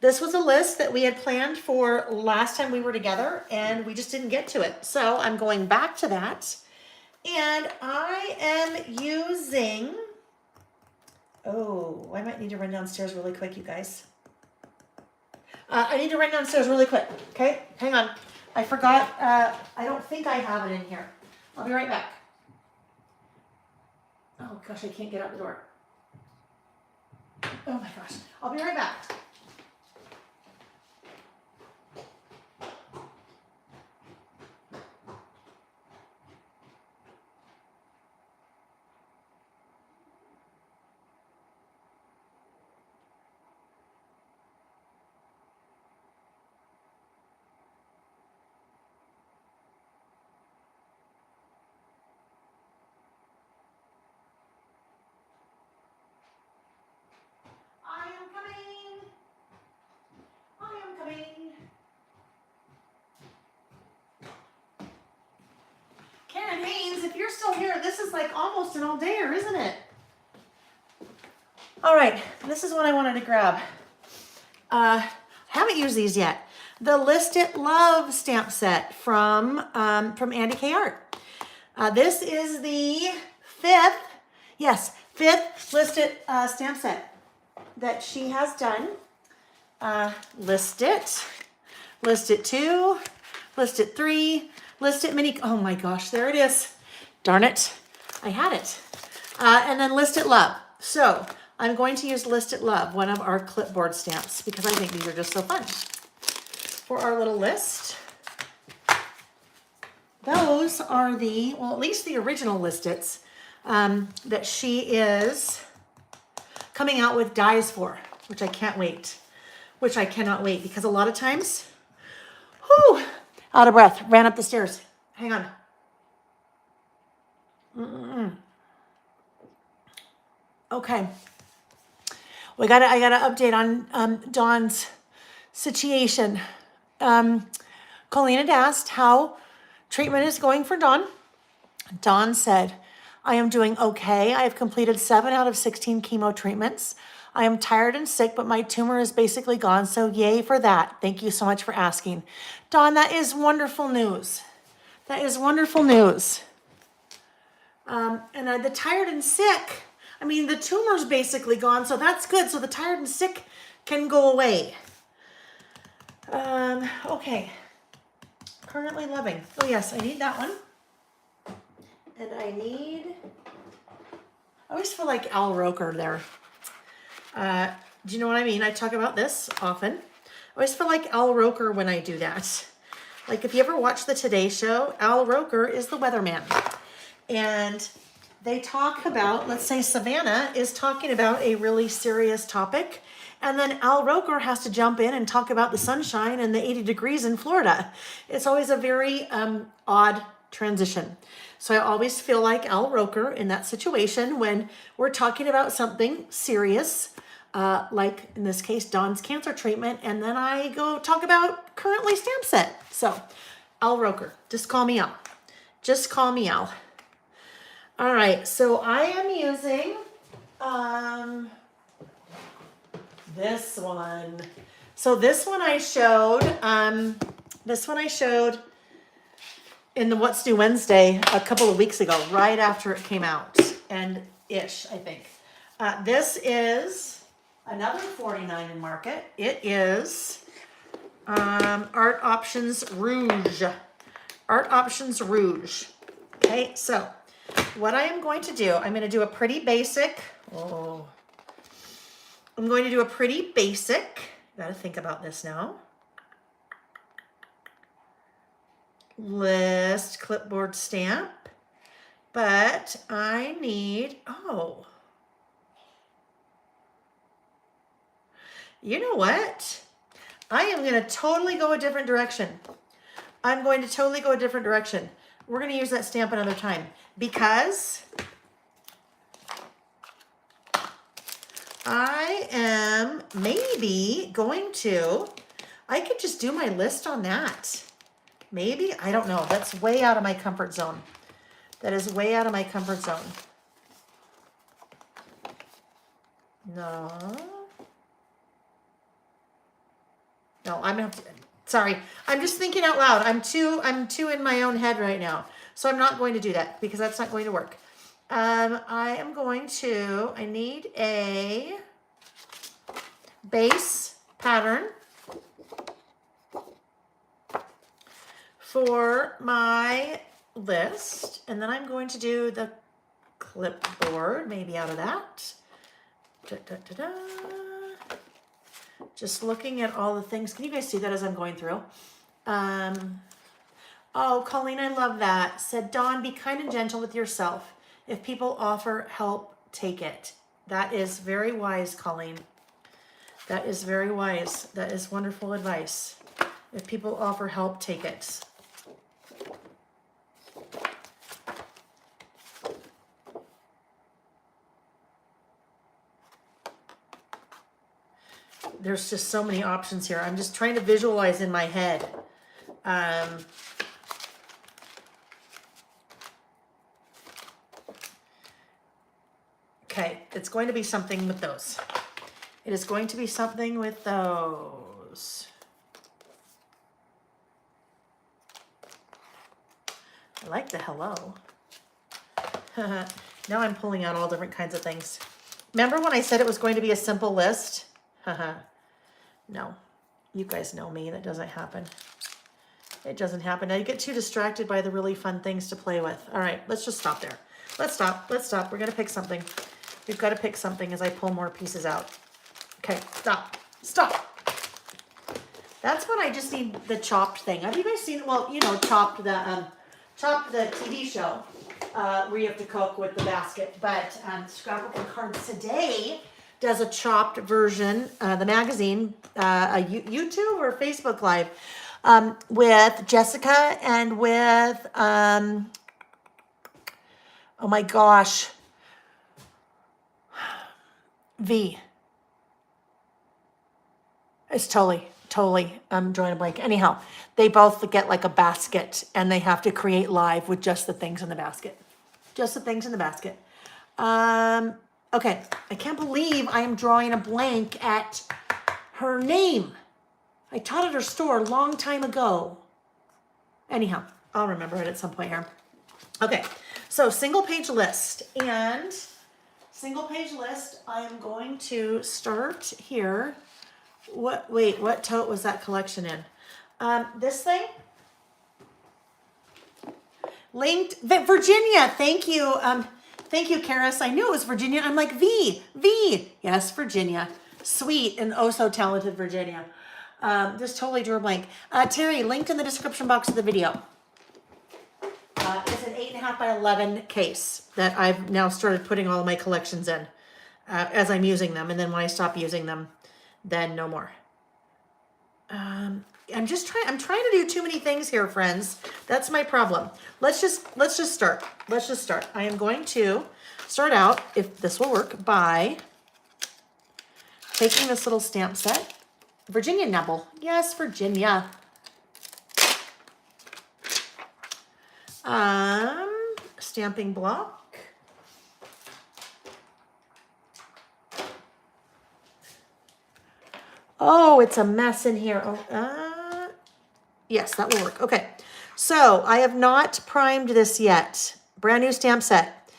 This was a list that we had planned for last time we were together, and we just didn't get to it. So I'm going back to that, and I am using, oh, I might need to run downstairs really quick, you guys. I need to run downstairs really quick, okay? Hang on. I forgot, I don't think I have it in here. I'll be right back. Oh gosh, I can't get out the door. Oh my gosh, I'll be right back. Karen Haynes, if you're still here, this is like almost an all-dayer, isn't it? All right, this is what I wanted to grab. Haven't used these yet. The List It Love stamp set from Andy K. Art. This is the fifth List It stamp set that she has done. List It 2, List It 3, List It Mini, oh my gosh, there it is. Darn it, I had it. And then List It Love. So I'm going to use List It Love, one of our clipboard stamps, because I think these are just so fun. For our little list, those are the, well, at least the original List Its that she is coming out with dies for, which I can't wait. Which I cannot wait, because a lot of times, whew, out of breath, ran up the stairs. Hang on. Okay. I got to update on Dawn's situation. Colleen had asked how treatment is going for Dawn. Dawn said, I am doing okay. I have completed 7 out of 16 chemo treatments. I am tired and sick, but my tumor is basically gone, so yay for that. Thank you so much for asking. Dawn, that is wonderful news. That is wonderful news. And the tired and sick, I mean, the tumor's basically gone, so that's good. So the tired and sick can go away. Okay. Currently loving. Oh, yes, I need that one. And I always feel like Al Roker there. Do you know what I mean? I talk about this often. I always feel like Al Roker when I do that. Like if you ever watch the Today Show, Al Roker is the weatherman. And they talk about, let's say Savannah is talking about a really serious topic. And then Al Roker has to jump in and talk about the sunshine and the 80 degrees in Florida. It's always a very odd transition. So I always feel like Al Roker in that situation when we're talking about something serious, like in this case, Dawn's cancer treatment, and then I go talk about currently stamp set. So Al Roker, just call me Al. Just call me Al. All right, so I am using this one. So this one I showed, in the What's New Wednesday a couple of weeks ago, right after it came out, and ish, I think. This is another 49 in market. It is Art Options Rouge. Art Options Rouge. Okay, so what I am going to do, I'm going to do a pretty basic. I'm going to do a pretty basic. Got to think about this now. List clipboard stamp, but I need, you know what? I am going to totally go a different direction. I'm going to totally go a different direction. We're going to use that stamp another time because I am maybe going to, I could just do my list on that. Maybe, I don't know. That's way out of my comfort zone. That is way out of my comfort zone. No. No, I'm gonna have to, sorry. I'm just thinking out loud. I'm too in my own head right now. So I'm not going to do that because that's not going to work. I am going to, I need a base pattern for my list, and then I'm going to do the clipboard, maybe out of that. Just looking at all the things. Can you guys see that as I'm going through? Oh, Colleen, I love that. Said, Dawn, be kind and gentle with yourself. If people offer help, take it. That is very wise, Colleen. That is very wise. That is wonderful advice. If people offer help, take it. There's just so many options here. I'm just trying to visualize in my head. Okay, it's going to be something with those. It is going to be something with those. I like the hello. Now I'm pulling out all different kinds of things. Remember when I said it was going to be a simple list? No, you guys know me. That doesn't happen. It doesn't happen. Now you get too distracted by the really fun things to play with. All right, let's just stop there. Let's stop. Let's stop. We're going to pick something. We've got to pick something as I pull more pieces out. Okay, stop. Stop. That's when I just need the chopped thing. Have you guys seen, well, you know, chopped the TV show where you have to cook with the basket. But Scrapbook and Cards Today does a chopped version, the magazine, a YouTube or Facebook Live with Jessica and with, oh my gosh, V. It's totally, I'm drawing a blank. Anyhow, they both get like a basket and they have to create live with just the things in the basket. Just the things in the basket. Okay, I can't believe I am drawing a blank at her name. I taught at her store a long time ago. Anyhow, I'll remember it at some point here. Okay, so single page list. And single page list, I am going to start here. What tote was that collection in? This thing? Linked, Virginia, thank you. Thank you, Karis. I knew it was Virginia. I'm like, V. Yes, Virginia. sweet and oh so talented Virginia. Just totally drew a blank. Terry, linked in the description box of the video. It's an 8.5 by 11 case that I've now started putting all of my collections in as I'm using them. And then when I stop using them, then no more. I'm trying to do too many things here, friends. That's my problem. Let's just start. Let's just start. I am going to start out, if this will work, by taking this little stamp set. Virginia nibble. Yes, Virginia. Stamping block. Oh, it's a mess in here. Oh, yes, that will work. Okay, so I have not primed this yet. Brand new stamp set.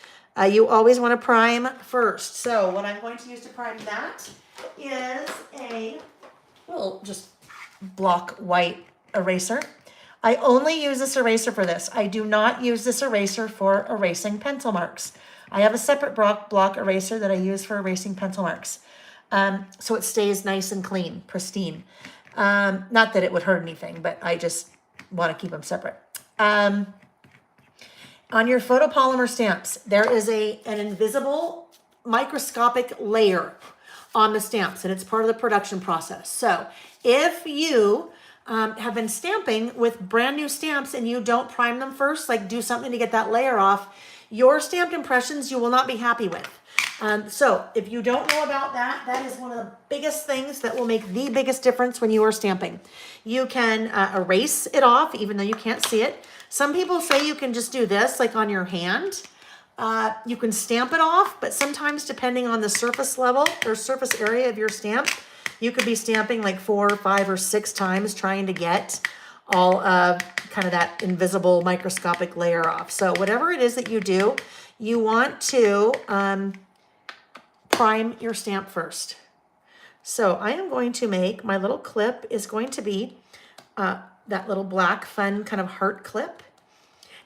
You always want to prime first. So what I'm going to use to prime that is a little just block white eraser. I only use this eraser for this. I do not use this eraser for erasing pencil marks. I have a separate block eraser that I use for erasing pencil marks. So it stays nice and clean, pristine. Not that it would hurt anything, but I just want to keep them separate. On your photopolymer stamps, there is an invisible microscopic layer on the stamps, and it's part of the production process. So if you have been stamping with brand new stamps and you don't prime them first, like do something to get that layer off, your stamped impressions you will not be happy with. So if you don't know about that, that is one of the biggest things that will make the biggest difference when you are stamping. You can erase it off even though you can't see it. Some people say you can just do this like on your hand. You can stamp it off, but sometimes depending on the surface level or surface area of your stamp, you could be stamping like 4, 5, or 6 times trying to get all of kind of that invisible microscopic layer off. So whatever it is that you do, you want to prime your stamp first. So I am going to make, my little clip is going to be that little black fun kind of heart clip.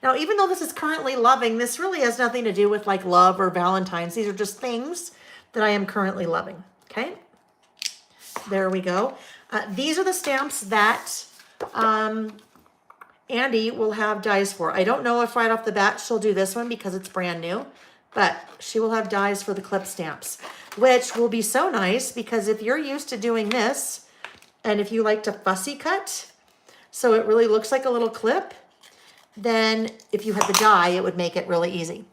Now, even though this is currently loving, this really has nothing to do with like love or Valentine's. These are just things that I am currently loving, okay? There we go. These are the stamps that Andy will have dies for. I don't know if right off the bat she'll do this one because it's brand new, but she will have dies for the clip stamps, which will be so nice because if you're used to doing this and if you like to fussy cut, so it really looks like a little clip, then if you had the die, it would make it really easy.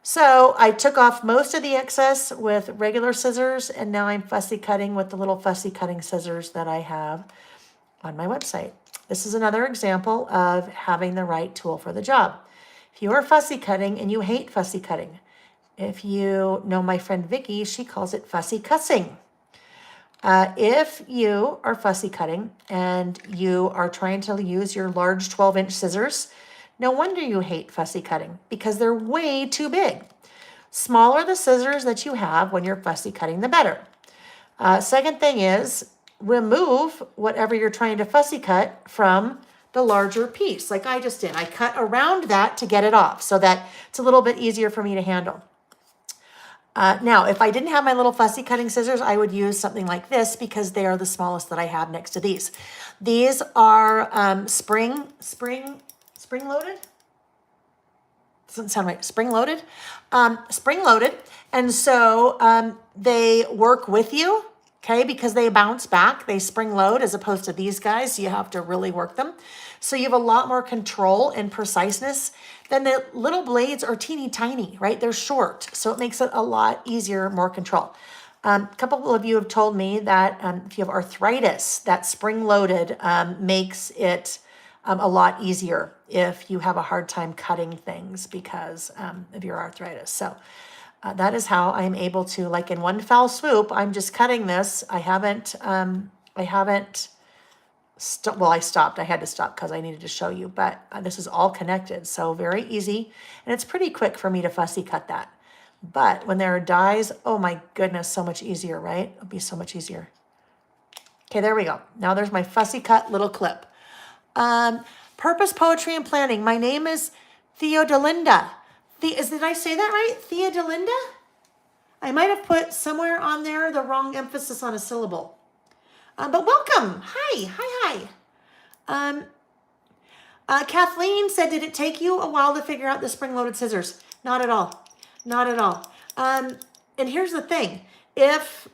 So I took off most of the excess with regular scissors, and now I'm fussy cutting with the little fussy cutting scissors that I have on my website. This is another example of having the right tool for the job. If you are fussy cutting and you hate fussy cutting, if you know my friend Vicky, she calls it fussy cussing. If you are fussy cutting and you are trying to use your large 12-inch scissors, no wonder you hate fussy cutting because they're way too big. Smaller the scissors that you have when you're fussy cutting, the better. Second thing is remove whatever you're trying to fussy cut from the larger piece, like I just did. I cut around that to get it off so that it's a little bit easier for me to handle. Now, if I didn't have my little fussy cutting scissors, I would use something like this because they are the smallest that I have next to these. These are spring loaded? Doesn't sound right. Spring loaded? Spring loaded. And so they work with you, okay, because they bounce back. They spring load as opposed to these guys. You have to really work them. So you have a lot more control and preciseness. Then the little blades are teeny tiny, right? They're short. So it makes it a lot easier, more control. A couple of you have told me that if you have arthritis, that spring loaded makes it a lot easier if you have a hard time cutting things because of your arthritis. So that is how I'm able to, like in one foul swoop, I'm just cutting this. I stopped. I had to stop because I needed to show you, but this is all connected. So very easy. And it's pretty quick for me to fussy cut that. But when there are dies, oh my goodness, so much easier, right? It'll be so much easier. Okay, there we go. Now there's my fussy cut little clip. Purpose, poetry, and planning. My name is Theodolinda. Did I say that right? Theodolinda? I might have put somewhere on there the wrong emphasis on a syllable. But welcome. Hi. Kathleen said, did it take you a while to figure out the spring-loaded scissors? Not at all. Not at all. And here's the thing. If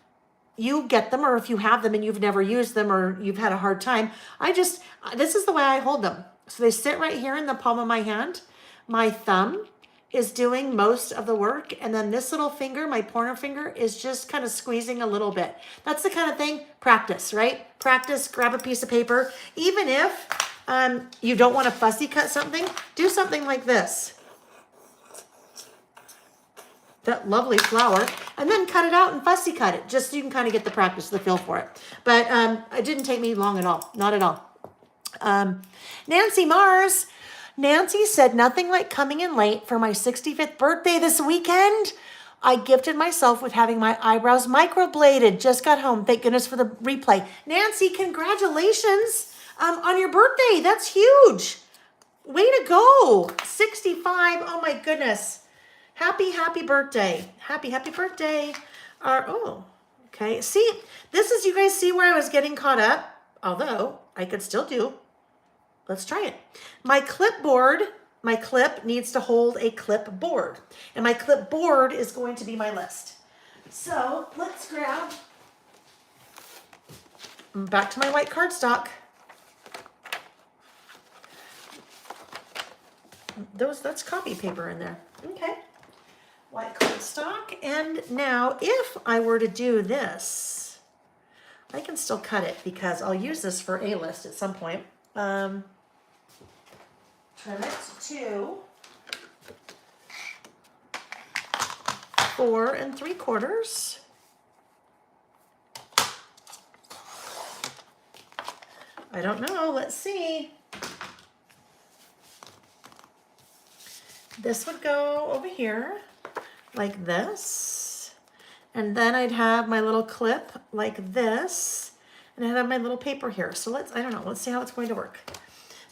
you get them or if you have them and you've never used them or you've had a hard time, this is the way I hold them. So they sit right here in the palm of my hand. My thumb is doing most of the work. And then this little finger, my pointer finger, is just kind of squeezing a little bit. That's the kind of thing, practice, right? Practice, grab a piece of paper. Even if you don't want to fussy cut something, do something like this. That lovely flower, and then cut it out and fussy cut it, just so you can kind of get the practice, the feel for it. But it didn't take me long at all, not at all. Nancy Mars. Nancy said, nothing like coming in late for my 65th birthday this weekend. I gifted myself with having my eyebrows microbladed. Just got home. Thank goodness for the replay. Nancy, congratulations on your birthday. That's huge. Way to go. 65. Oh my goodness. Happy birthday. Happy birthday. Okay. See, this is, you guys see where I was getting caught up? Although I could still do. Let's try it. My clipboard, my clip needs to hold a clipboard. And my clipboard is going to be my list. So let's grab, back to my white cardstock. That's copy paper in there. Okay. White cardstock. And now if I were to do this, I can still cut it because I'll use this for a list at some point. Trim it to 4 3/4. I don't know. Let's see. This would go over here like this. And then I'd have my little clip like this. And I'd have my little paper here. So I don't know. Let's see how it's going to work.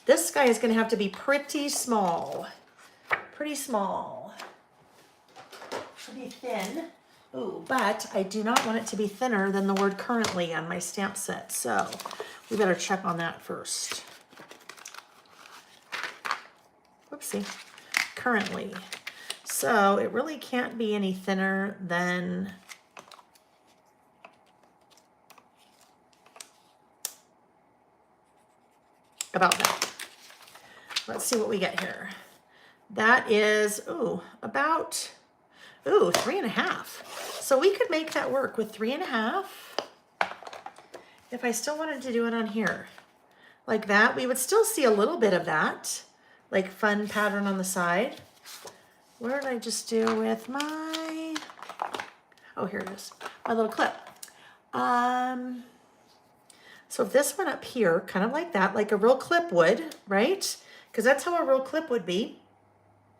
This guy is going to have to be pretty small. Pretty small. Pretty thin. Ooh, but I do not want it to be thinner than the word currently on my stamp set. So we better check on that first. Whoopsie. Currently. So it really can't be any thinner than about that. Let's see what we get here. That is, about 3.5. So we could make that work with 3.5. If I still wanted to do it on here like that, we would still see a little bit of that, like fun pattern on the side. Where did I just do with my, here it is, my little clip. So if this went up here, kind of like that, like a real clip would, right? Because that's how a real clip would be.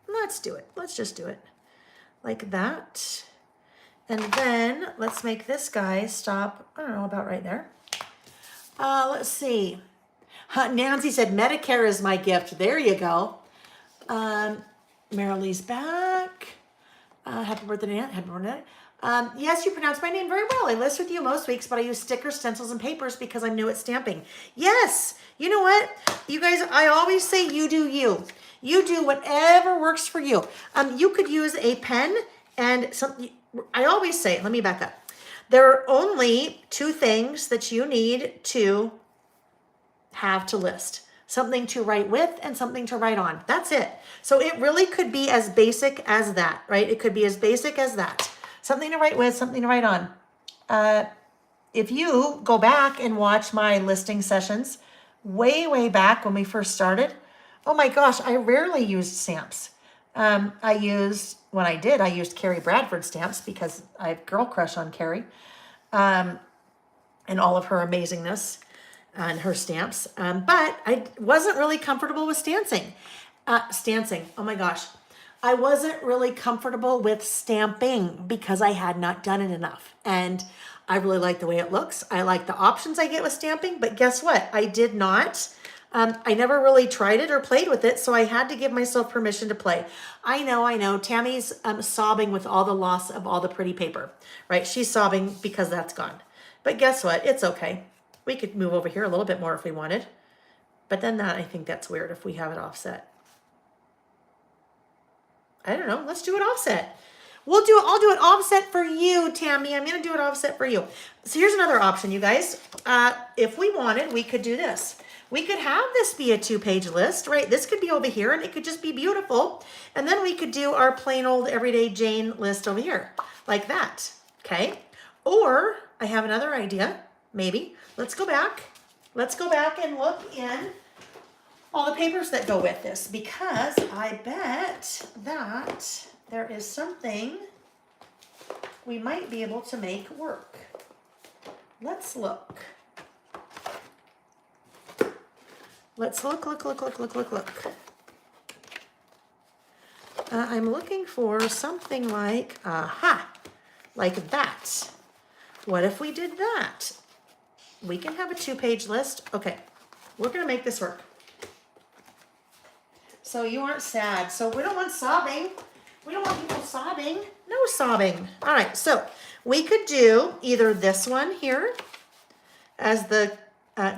Let's do it. Let's just do it like that. And then let's make this guy stop, I don't know, about right there. Let's see. Nancy said, Medicare is my gift. There you go. Marilee's back. Happy birthday, Aunt. Happy birthday. Yes, you pronounce my name very well. I list with you most weeks, but I use stickers, stencils, and papers because I'm new at stamping. Yes, you know what? You guys, I always say you do you. You do whatever works for you. You could use a pen and something. I always say, let me back up. There are only 2 things that you need to have to list. Something to write with and something to write on. That's it. So it really could be as basic as that, right? It could be as basic as that. Something to write with, something to write on. If you go back and watch my listing sessions way back when we first started, oh my gosh, I rarely used stamps. I used Carrie Bradford stamps because I have girl crush on Carrie and all of her amazingness and her stamps. But I wasn't really comfortable with stancing. Oh my gosh. I wasn't really comfortable with stamping because I had not done it enough. And I really like the way it looks. I like the options I get with stamping, but guess what? I did not I never really tried it or played with it, so I had to give myself permission to play. I know. Tammy's sobbing with all the loss of all the pretty paper, right? She's sobbing because that's gone. But guess what? It's okay. We could move over here a little bit more if we wanted. But then I think that's weird if we have it offset. I don't know. Let's do it offset. I'll do it offset for you, Tammy. I'm going to do it offset for you. So here's another option, you guys. If we wanted, we could do this. We could have this be a 2-page list, right? This could be over here and it could just be beautiful. And then we could do our plain old everyday Jane list over here like that. Okay. Or I have another idea. Maybe let's go back and look in all the papers that go with this, because I bet that there is something we might be able to make work. Let's look. Let's look. I'm looking for something like, like that. What if we did that? We can have a 2-page list. Okay, we're gonna make this work. So you aren't sad. So we don't want sobbing. We don't want people sobbing. No sobbing. All right, so we could do either this one here as the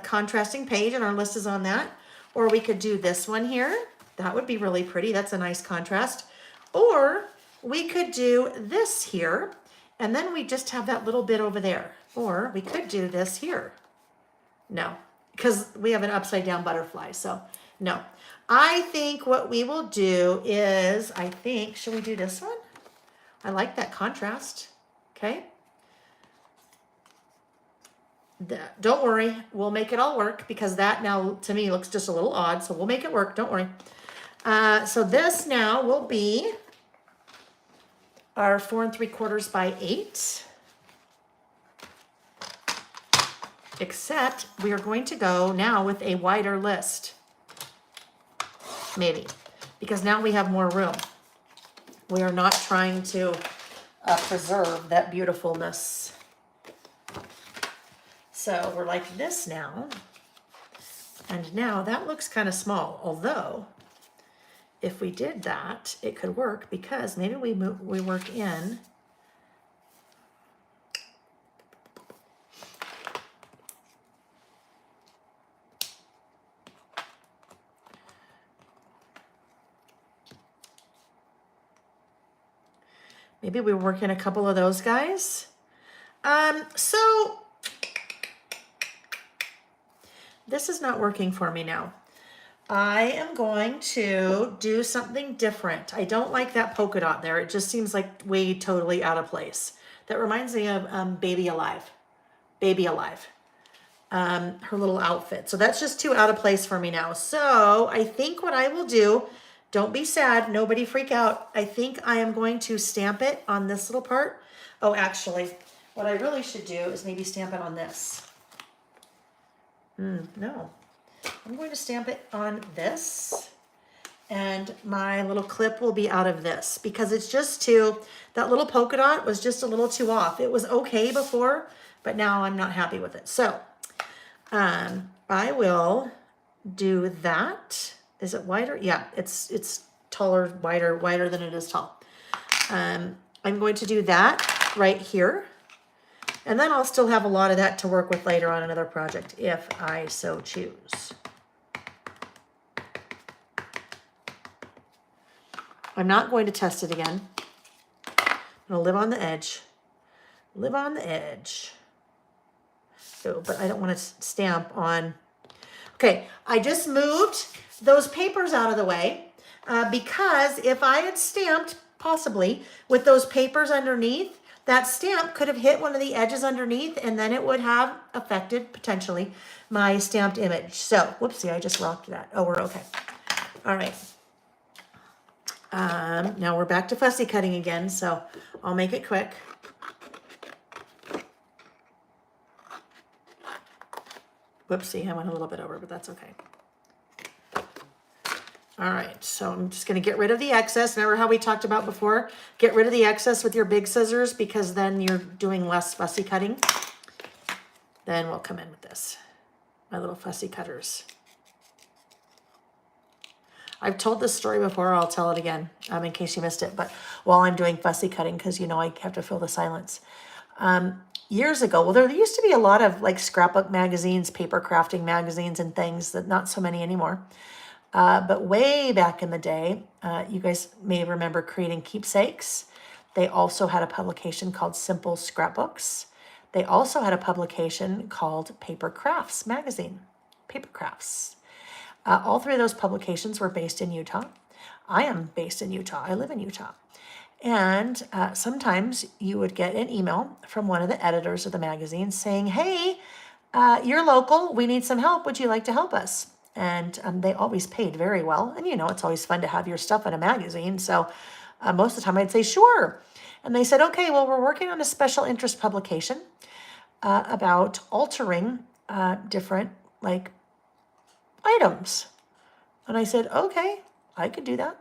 contrasting page, and our list is on that. Or we could do this one here. That would be really pretty. That's a nice contrast. Or we could do this here, and then we just have that little bit over there. Or we could do this here. No, because we have an upside down butterfly, so no. I think what we will do is, should we do this one? I like that contrast, okay? Don't worry, we'll make it all work, because that now to me looks just a little odd, so we'll make it work, don't worry. So this now will be our 4 3/4 by 8. Except we are going to go now with a wider list. Maybe, because now we have more room. We are not trying to preserve that beautifulness. So we're like this now. And now that looks kind of small, although if we did that, it could work, because maybe we work in maybe we work in a couple of those guys. So this is not working for me now. I am going to do something different. I don't like that polka dot there. It just seems like way totally out of place. That reminds me of Baby Alive. Her little outfit. So that's just too out of place for me now. So I think what I will do, don't be sad, nobody freak out. I think I am going to stamp it on this little part. Oh, actually, what I really should do is maybe stamp it on this. No, I'm going to stamp it on this, and my little clip will be out of this, because it's just that little polka dot was just a little too off. It was okay before, but now I'm not happy with it. So I will do that. Is it wider? Yeah, it's taller, wider than it is tall. I'm going to do that right here. And then I'll still have a lot of that to work with later on another project, if I so choose. I'm not going to test it again. I'm going to live on the edge. Live on the edge. Oh, but I don't want to stamp on. Okay, I just moved those papers out of the way because if I had stamped possibly with those papers underneath, that stamp could have hit one of the edges underneath, and then it would have affected potentially my stamped image. So, whoopsie, I just rocked that. Oh, we're okay. All right. Now we're back to fussy cutting again, so I'll make it quick. Whoopsie, I went a little bit over, but that's okay. All right, so I'm just going to get rid of the excess. Remember how we talked about before? Get rid of the excess with your big scissors, because then you're doing less fussy cutting. Then we'll come in with this, my little fussy cutters. I've told this story before, I'll tell it again, in case you missed it, but while I'm doing fussy cutting, because you know I have to fill the silence. Years ago, well, there used to be a lot of like scrapbook magazines, paper crafting magazines and things, that not so many anymore. But way back in the day, you guys may remember creating keepsakes. They also had a publication called Simple Scrapbooks. They also had a publication called Paper Crafts magazine, Paper Crafts. All three of those publications were based in Utah. I am based in Utah. I live in Utah. And sometimes you would get an email from one of the editors of the magazine saying, hey, you're local. We need some help. Would you like to help us? And they always paid very well. And you know, it's always fun to have your stuff in a magazine. So most of the time I'd say, sure. And they said, okay, well, we're working on a special interest publication about altering different like items. And I said, okay, I could do that.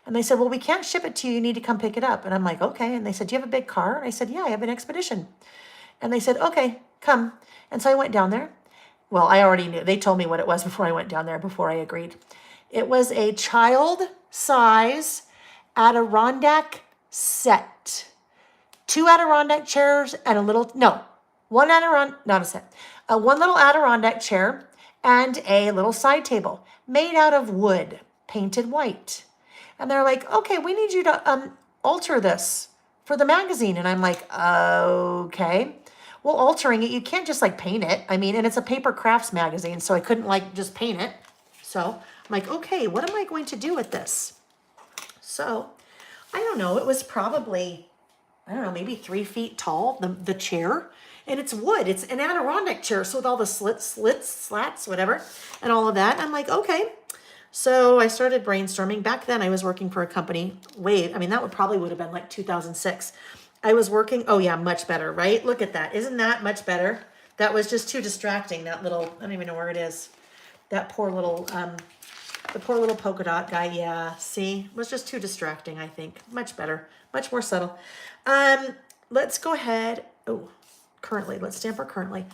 And they said, well, we can't ship it to you. You need to come pick it up. And I'm like, okay. And they said, do you have a big car? And I said, yeah, I have an Expedition. And they said, okay, come. And so I went down there. Well, I already knew. They told me what it was before I went down there, before I agreed. It was a child size Adirondack set. 2 Adirondack chairs and one Adirondack, not a set. One little Adirondack chair and a little side table made out of wood, painted white. And they're like, okay, we need you to alter this for the magazine. And I'm like, okay. Well, altering it, you can't just like paint it. I mean, and it's a paper crafts magazine, so I couldn't like just paint it. So I'm like, okay, what am I going to do with this? So I don't know. It was probably, I don't know, maybe 3 feet tall, the chair. And it's wood. It's an Adirondack chair. So with all the slats, whatever, and all of that. I'm like, okay. So I started brainstorming. Back then I was working for a company. That would have been like 2006. I was working, oh yeah, much better, right? Look at that. Isn't that much better? That was just too distracting. That little, I don't even know where it is. That poor little, the poor little polka dot guy. Yeah, see, was just too distracting, I think. Much better, much more subtle. Let's go ahead. Oh, currently, let's stamp for currently.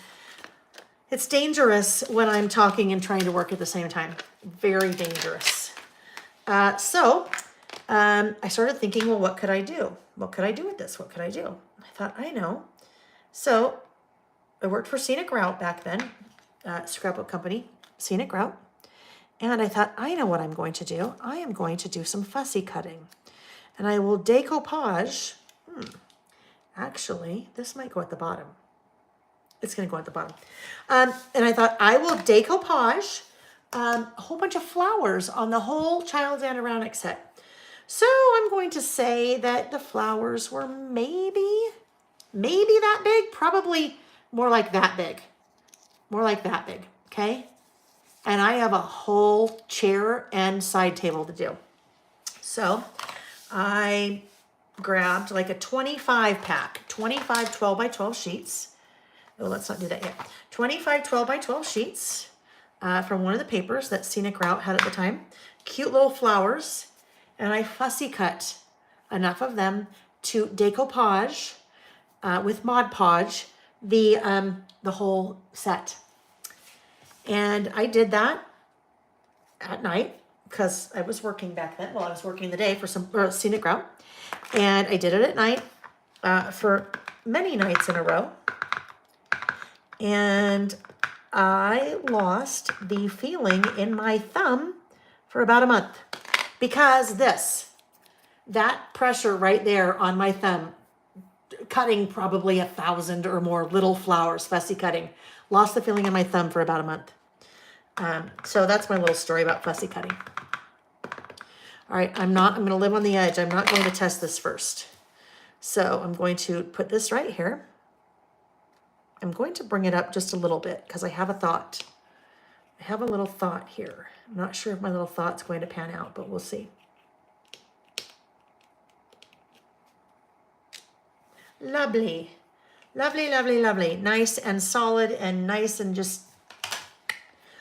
It's dangerous when I'm talking and trying to work at the same time. Very dangerous. So I started thinking, well, what could I do? What could I do with this? What could I do? I thought, I know. So I worked for Scenic Route back then, scrapbook company, Scenic Route. And I thought, I know what I'm going to do. I am going to do some fussy cutting. And I will decoupage. Actually, this might go at the bottom. It's going to go at the bottom. And I thought, I will decoupage a whole bunch of flowers on the whole Child's Adirondack set. So I'm going to say that the flowers were maybe that big, probably more like that big, okay? And I have a whole chair and side table to do. So I grabbed like a 25 pack, 25 12 by 12 sheets. Oh, let's not do that yet. 25 12 by 12 sheets from one of the papers that Scenic Route had at the time. Cute little flowers. And I fussy cut enough of them to decoupage with Mod Podge the whole set. And I did that at night because I was working back then. Well, I was working the day for Scenic Route. And I did it at night for many nights in a row. And I lost the feeling in my thumb for about a month. Because that pressure right there on my thumb, cutting probably 1,000 or more little flowers, fussy cutting, lost the feeling in my thumb for about a month. So that's my little story about fussy cutting. All right, I'm going to live on the edge. I'm not going to test this first. So I'm going to put this right here. I'm going to bring it up just a little bit because I have a thought. I have a little thought here. I'm not sure if my little thought's going to pan out, but we'll see. Lovely. Lovely, lovely, lovely. Nice and solid and nice and just...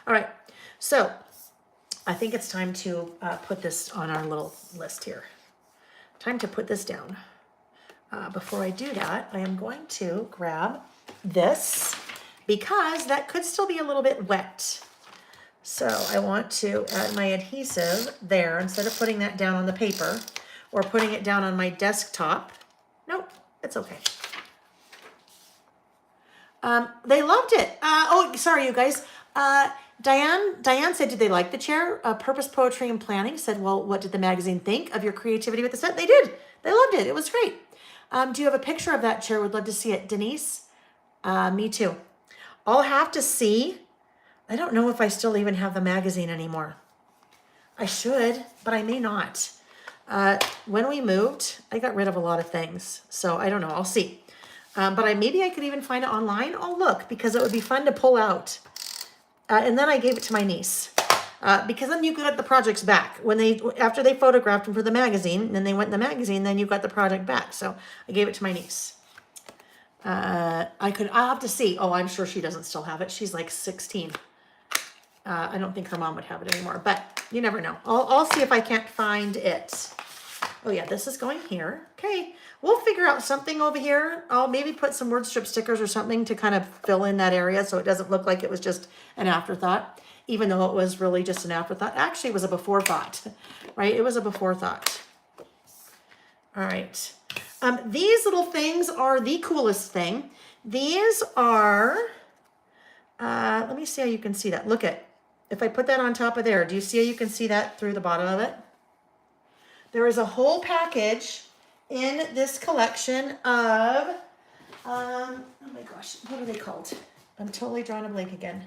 All right. So I think it's time to put this on our little list here. Time to put this down. Before I do that, I am going to grab this because that could still be a little bit wet. So I want to add my adhesive there instead of putting that down on the paper or putting it down on my desktop. Nope, it's okay. They loved it. Oh, sorry, you guys. Diane said, did they like the chair? Purpose Poetry and Planning said, well, what did the magazine think of your creativity with the set? They did. They loved it. It was great. Do you have a picture of that chair? Would love to see it. Denise? Me too. I'll have to see. I don't know if I still even have the magazine anymore. I should, but I may not. When we moved, I got rid of a lot of things. So I don't know. I'll see. But maybe I could even find it online. I'll look because it would be fun to pull out. And then I gave it to my niece. Because then you got the projects back. After they photographed them for the magazine, and then they went in the magazine, then you got the project back. So I gave it to my niece. I'll have to see. Oh, I'm sure she doesn't still have it. She's like 16. I don't think her mom would have it anymore, but you never know. I'll see if I can't find it. Oh yeah, this is going here. Okay, we'll figure out something over here. I'll maybe put some word strip stickers or something to kind of fill in that area so it doesn't look like it was just an afterthought, even though it was really just an afterthought. Actually, it was a before thought, right? It was a before thought. All right. These little things are the coolest thing. These are, let me see how you can see that. Look at, if I put that on top of there, do you see how you can see that through the bottom of it? There is a whole package in this collection of, oh my gosh, what are they called? I'm totally drawing a blank again.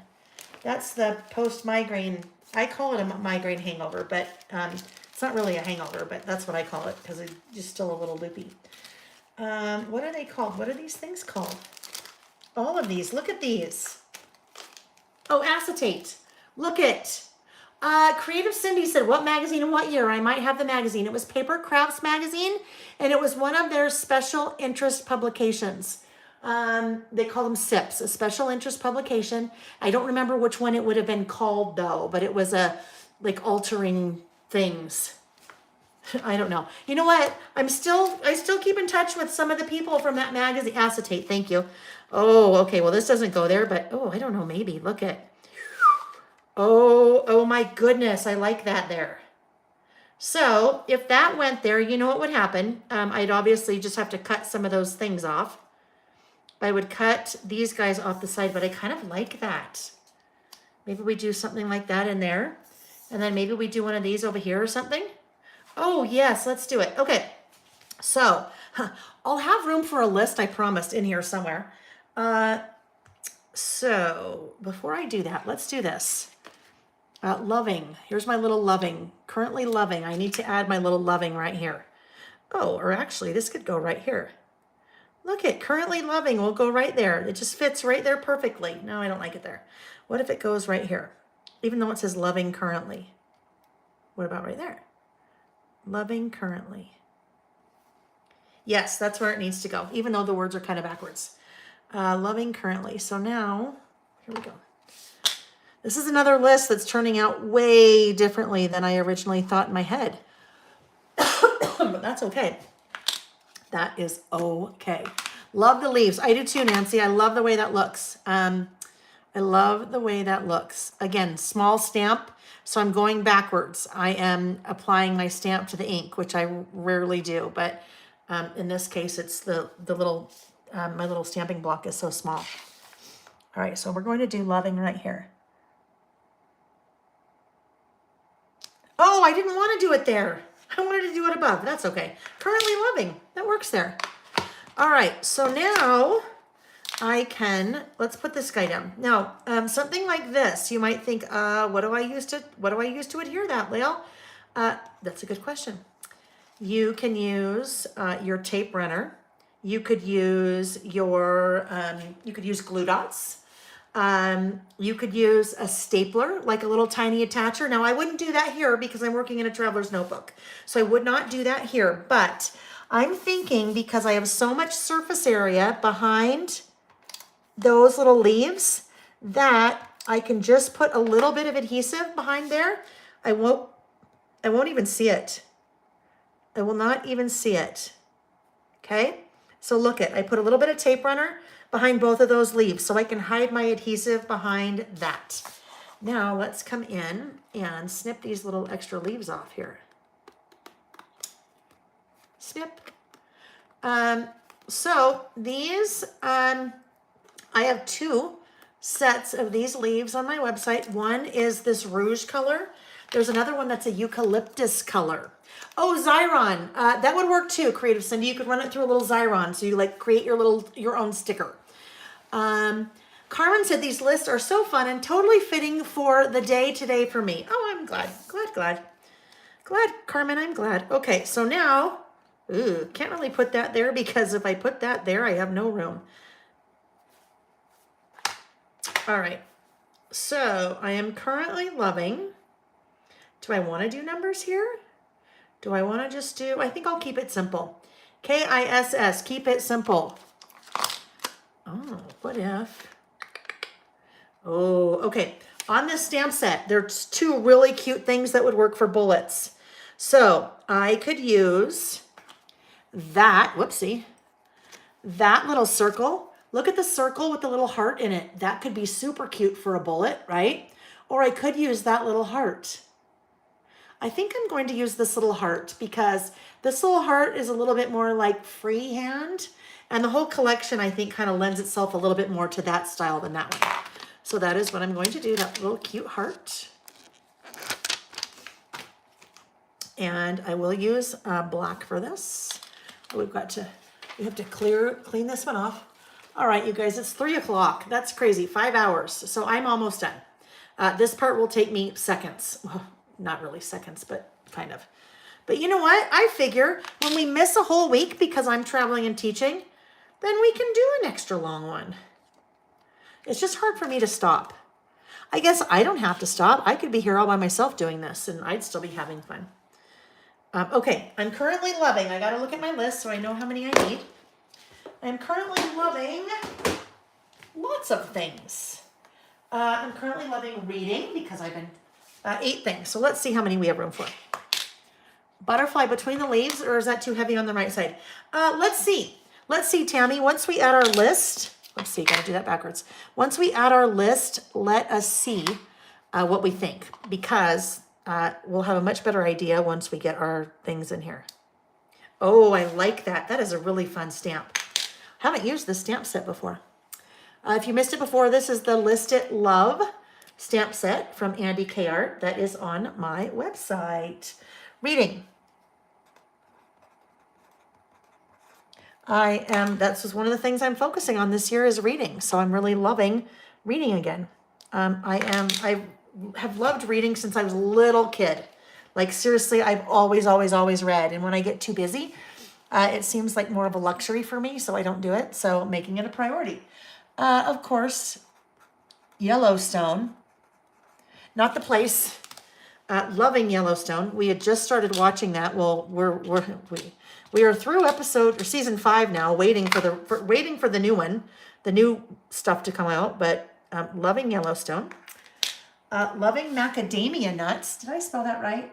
That's the post-migraine, I call it a migraine hangover, but it's not really a hangover, but that's what I call it because it's just still a little loopy. What are they called? What are these things called? All of these, look at these. Oh, acetate. Look at. Creative Cindy said, what magazine and what year? I might have the magazine. It was Paper Crafts Magazine, and it was one of their special interest publications. They call them SIPs, a special interest publication. I don't remember which one it would have been called though, but it was like altering things. I don't know. You know what? I still keep in touch with some of the people from that magazine. Acetate, thank you. Oh, okay. Well, this doesn't go there, but oh, I don't know. Maybe look at. Oh my goodness. I like that there. So if that went there, you know what would happen? I'd obviously just have to cut some of those things off. I would cut these guys off the side, but I kind of like that. Maybe we do something like that in there. And then maybe we do one of these over here or something. Oh yes, let's do it. Okay. So I'll have room for a list, I promised, in here somewhere. So before I do that, let's do this. Loving. Here's my little loving. Currently loving. I need to add my little loving right here. Oh, or actually this could go right here. Look at currently loving will go right there. It just fits right there perfectly. No, I don't like it there. What if it goes right here? Even though it says loving currently. What about right there? Loving currently. Yes, that's where it needs to go, even though the words are kind of backwards. Loving currently. So now, here we go. This is another list that's turning out way differently than I originally thought in my head. But that's okay. That is okay. Love the leaves. I do too, Nancy. I love the way that looks. I love the way that looks. Again, small stamp. So I'm going backwards. I am applying my stamp to the ink, which I rarely do. But in this case, it's the little, my little stamping block is so small. All right, so we're going to do loving right here. Oh, I didn't want to do it there. I wanted to do it above. That's okay. Currently loving. That works there. All right, so now I can, let's put this guy down. Now, something like this, you might think, what do I use to adhere that, Layle? That's a good question. You can use your tape runner. You could use your, you could use glue dots. You could use a stapler, like a little tiny attacher. Now, I wouldn't do that here because I'm working in a traveler's notebook. So I would not do that here, but I'm thinking because I have so much surface area behind those little leaves that I can just put a little bit of adhesive behind there. I won't even see it. I will not even see it. Okay. So look I put a little bit of tape runner behind both of those leaves so I can hide my adhesive behind that. Now let's come in and snip these little extra leaves off here. Snip. So these, I have 2 sets of these leaves on my website. One is this rouge color. There's another one that's a eucalyptus color. Oh, Xyron, that would work too, Creative Cindy. You could run it through a little Xyron, so you like create your own sticker. Carmen said these lists are so fun and totally fitting for the day today for me. Oh, I'm glad, Carmen, I'm glad. Okay, so now, can't really put that there because if I put that there, I have no room. All right, so I am currently loving, do I want to do numbers here? Do I want to just do, I think I'll keep it simple. KISS, keep it simple. Oh, what if? Oh, okay. On this stamp set, there's 2 really cute things that would work for bullets. So I could use that, whoopsie, that little circle. Look at the circle with the little heart in it. That could be super cute for a bullet, right? Or I could use that little heart. I think I'm going to use this little heart because this little heart is a little bit more like freehand. And the whole collection, I think, kind of lends itself a little bit more to that style than that one. So that is what I'm going to do, that little cute heart. And I will use black for this. We have to clean this one off. All right, you guys, it's 3 o'clock. That's crazy, 5 hours. So I'm almost done. This part will take me seconds. Well, not really seconds, but kind of. But you know what? I figure when we miss a whole week because I'm traveling and teaching, then we can do an extra long one. It's just hard for me to stop. I guess I don't have to stop. I could be here all by myself doing this and I'd still be having fun. Okay, I'm currently loving, I gotta look at my list so I know how many I need. I'm currently loving lots of things. I'm currently loving reading because I've been 8 things. So let's see how many we have room for. Butterfly between the leaves, or is that too heavy on the right side? Let's see. Let's see, Tammy. Once we add our list, let's see, gotta do that backwards. Once we add our list, let us see what we think, because we'll have a much better idea once we get our things in here. Oh, I like that. That is a really fun stamp. Haven't used this stamp set before. If you missed it before, this is the List It Love stamp set from Andy K. Art that is on my website. Reading. That's one of the things I'm focusing on this year is reading. So I'm really loving reading again. I have loved reading since I was a little kid. Like seriously, I've always read. And when I get too busy, it seems like more of a luxury for me, so I don't do it. So making it a priority. Of course, Yellowstone, not the place. Loving Yellowstone. We had just started watching that. Well, we are through episode or season 5 now, waiting for the new one, the new stuff to come out. But loving Yellowstone. Loving macadamia nuts. Did I spell that right?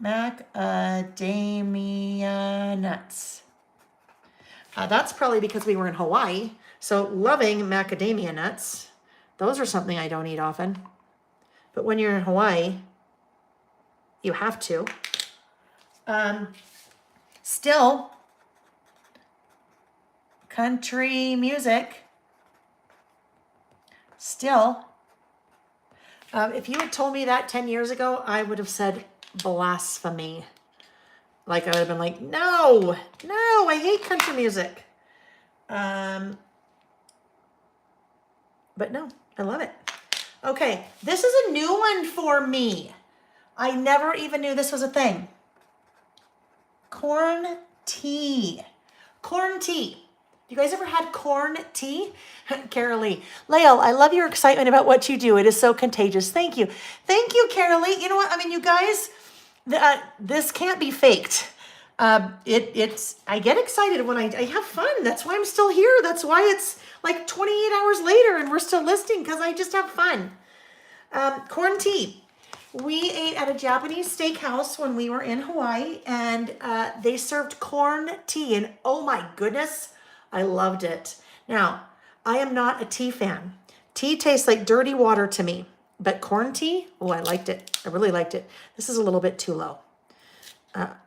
Macadamia nuts. That's probably because we were in Hawaii. So loving macadamia nuts. Those are something I don't eat often. But when you're in Hawaii, you have to. Still, country music. Still, if you had told me that 10 years ago, I would have said blasphemy. Like I would have been like, no, I hate country music. But no, I love it. Okay, this is a new one for me. I never even knew this was a thing. Corn tea. Corn tea. You guys ever had corn tea? Carolee. Layle, I love your excitement about what you do. It is so contagious. Thank you. Thank you, Carolee. You know what? I mean, you guys, this can't be faked. I get excited when I have fun. That's why I'm still here. That's why it's like 28 hours later and we're still listing, because I just have fun. Corn tea. We ate at a Japanese steakhouse when we were in Hawaii, and they served corn tea, and oh my goodness, I loved it. Now, I am not a tea fan. Tea tastes like dirty water to me. But corn tea, oh, I liked it. I really liked it. This is a little bit too low.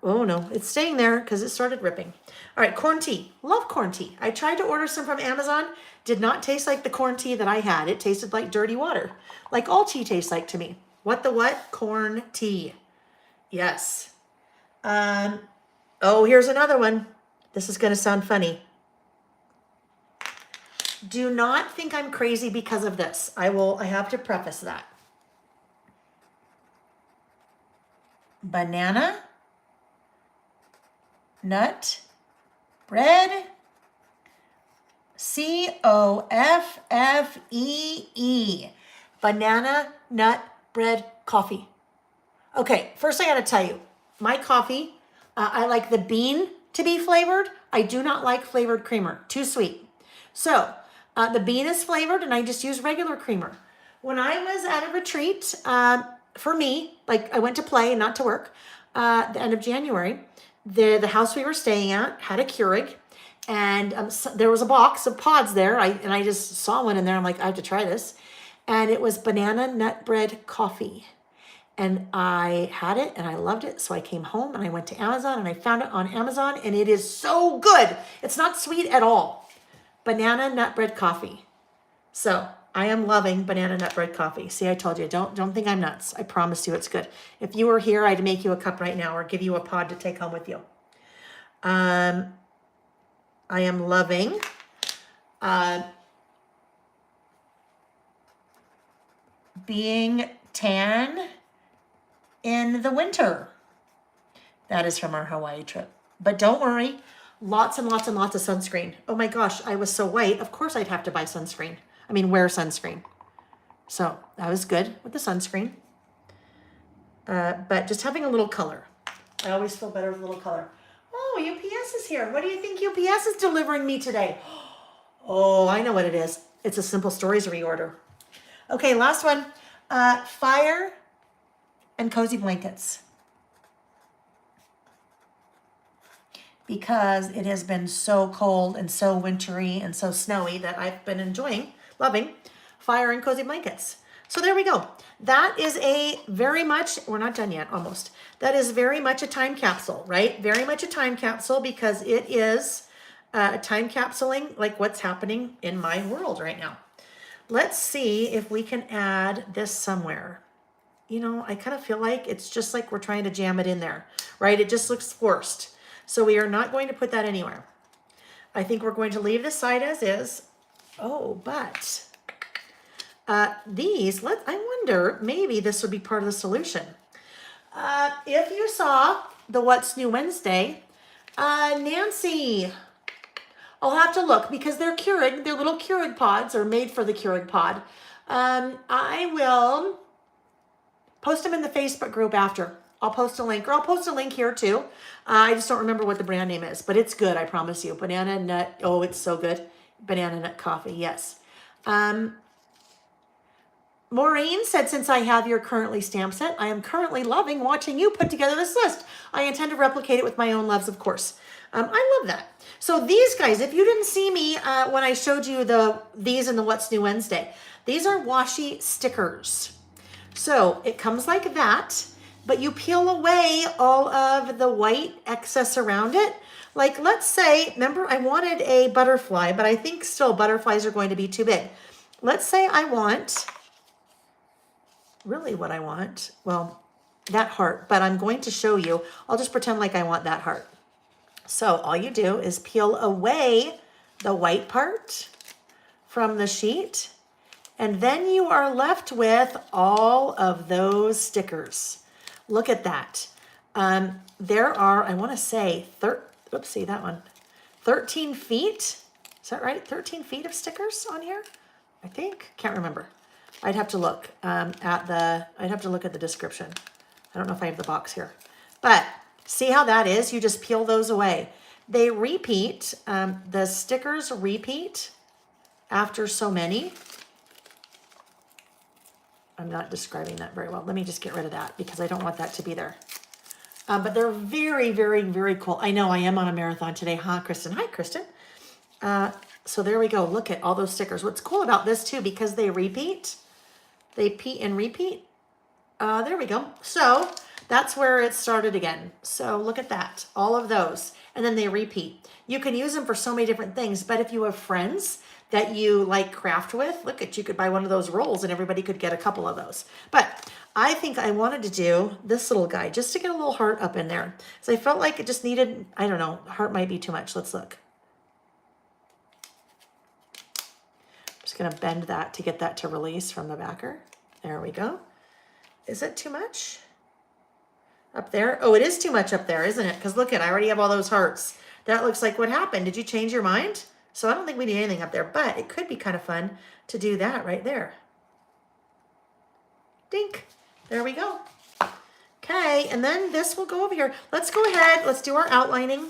Oh no, it's staying there because it started ripping. All right, corn tea. Love corn tea. I tried to order some from Amazon. Did not taste like the corn tea that I had. It tasted like dirty water. Like all tea tastes like to me. What the what? Corn tea. Yes. Oh, here's another one. This is going to sound funny. Do not think I'm crazy because of this. I have to preface that. Banana nut bread. COFFEE. Banana nut bread coffee. Okay, first I got to tell you, my coffee, I like the bean to be flavored. I do not like flavored creamer. Too sweet. So the bean is flavored and I just use regular creamer. When I was at a retreat, for me, like I went to play and not to work, the end of January, the house we were staying at had a Keurig, and so there was a box of pods there. I just saw one in there. I'm like, I have to try this. And it was banana nut bread coffee. And I had it and I loved it. So I came home and I went to Amazon and I found it on Amazon and it is so good. It's not sweet at all. Banana nut bread coffee. So I am loving banana nut bread coffee. See, I told you, don't think I'm nuts. I promise you it's good. If you were here, I'd make you a cup right now or give you a pod to take home with you. I am loving being tan in the winter. That is from our Hawaii trip. But don't worry, lots and lots and lots of sunscreen. Oh my gosh, I was so white. Of course I'd have to buy sunscreen. I mean, wear sunscreen. So that was good with the sunscreen. But just having a little color. I always feel better with a little color. Oh, UPS is here. What do you think UPS is delivering me today? Oh, I know what it is. It's a Simple Stories reorder. Okay, last one. Fire and cozy blankets. Because it has been so cold and so wintry and so snowy that I've been loving fire and cozy blankets. So there we go. That is a very much, we're not done yet, almost. That is very much a time capsule, right? Very much a time capsule because it is time capsuling like what's happening in my world right now. Let's see if we can add this somewhere. You know, I kind of feel like it's just like we're trying to jam it in there, right? It just looks forced. So we are not going to put that anywhere. I think we're going to leave this side as is. Oh, but these, I wonder, maybe this would be part of the solution. If you saw the What's New Wednesday, Nancy, I'll have to look because they're Keurig, their little Keurig pods are made for the Keurig pod. I will post them in the Facebook group after. I'll post a link, or I'll post a link here too. I just don't remember what the brand name is, but it's good, I promise you. Banana nut, oh, it's so good. Banana nut coffee, yes. Maureen said, since I have your currently stamp set, I am currently loving watching you put together this list. I intend to replicate it with my own loves, of course. I love that. So these guys, if you didn't see me when I showed you these in the What's New Wednesday, these are washi stickers. So it comes like that, but you peel away all of the white excess around it. Like, let's say, remember I wanted a butterfly, but I think still butterflies are going to be too big. Let's say I want, really what I want, well, that heart, but I'm going to show you. I'll just pretend like I want that heart. So all you do is peel away the white part from the sheet, and then you are left with all of those stickers. Look at that. There are, I want to say, oopsie, that one, 13 feet. Is that right? 13 feet of stickers on here? I think. Can't remember. I'd have to look at the description. I don't know if I have the box here. But see how that is? You just peel those away. They repeat. The stickers repeat after so many. I'm not describing that very well. Let me just get rid of that because I don't want that to be there. But they're very, very, very cool. I know I am on a marathon today, huh, Kristen? Hi, Kristen. So there we go. Look at all those stickers. What's cool about this too, because they repeat, they repeat and repeat. There we go. So that's where it started again. So look at that, all of those, and then they repeat. You can use them for so many different things, but if you have friends that you like craft with, look at, you could buy one of those rolls and everybody could get a couple of those. But I think I wanted to do this little guy just to get a little heart up in there. So I felt like it just needed, I don't know, heart might be too much. Let's look. I'm just gonna bend that to get that to release from the backer. There we go. Is it too much up there? Oh, it is too much up there, isn't it? Because look at, I already have all those hearts. That looks like what happened. Did you change your mind? So I don't think we need anything up there, but it could be kind of fun to do that right there. Dink. There we go. Okay, and then this will go over here. Let's go ahead. Let's do our outlining.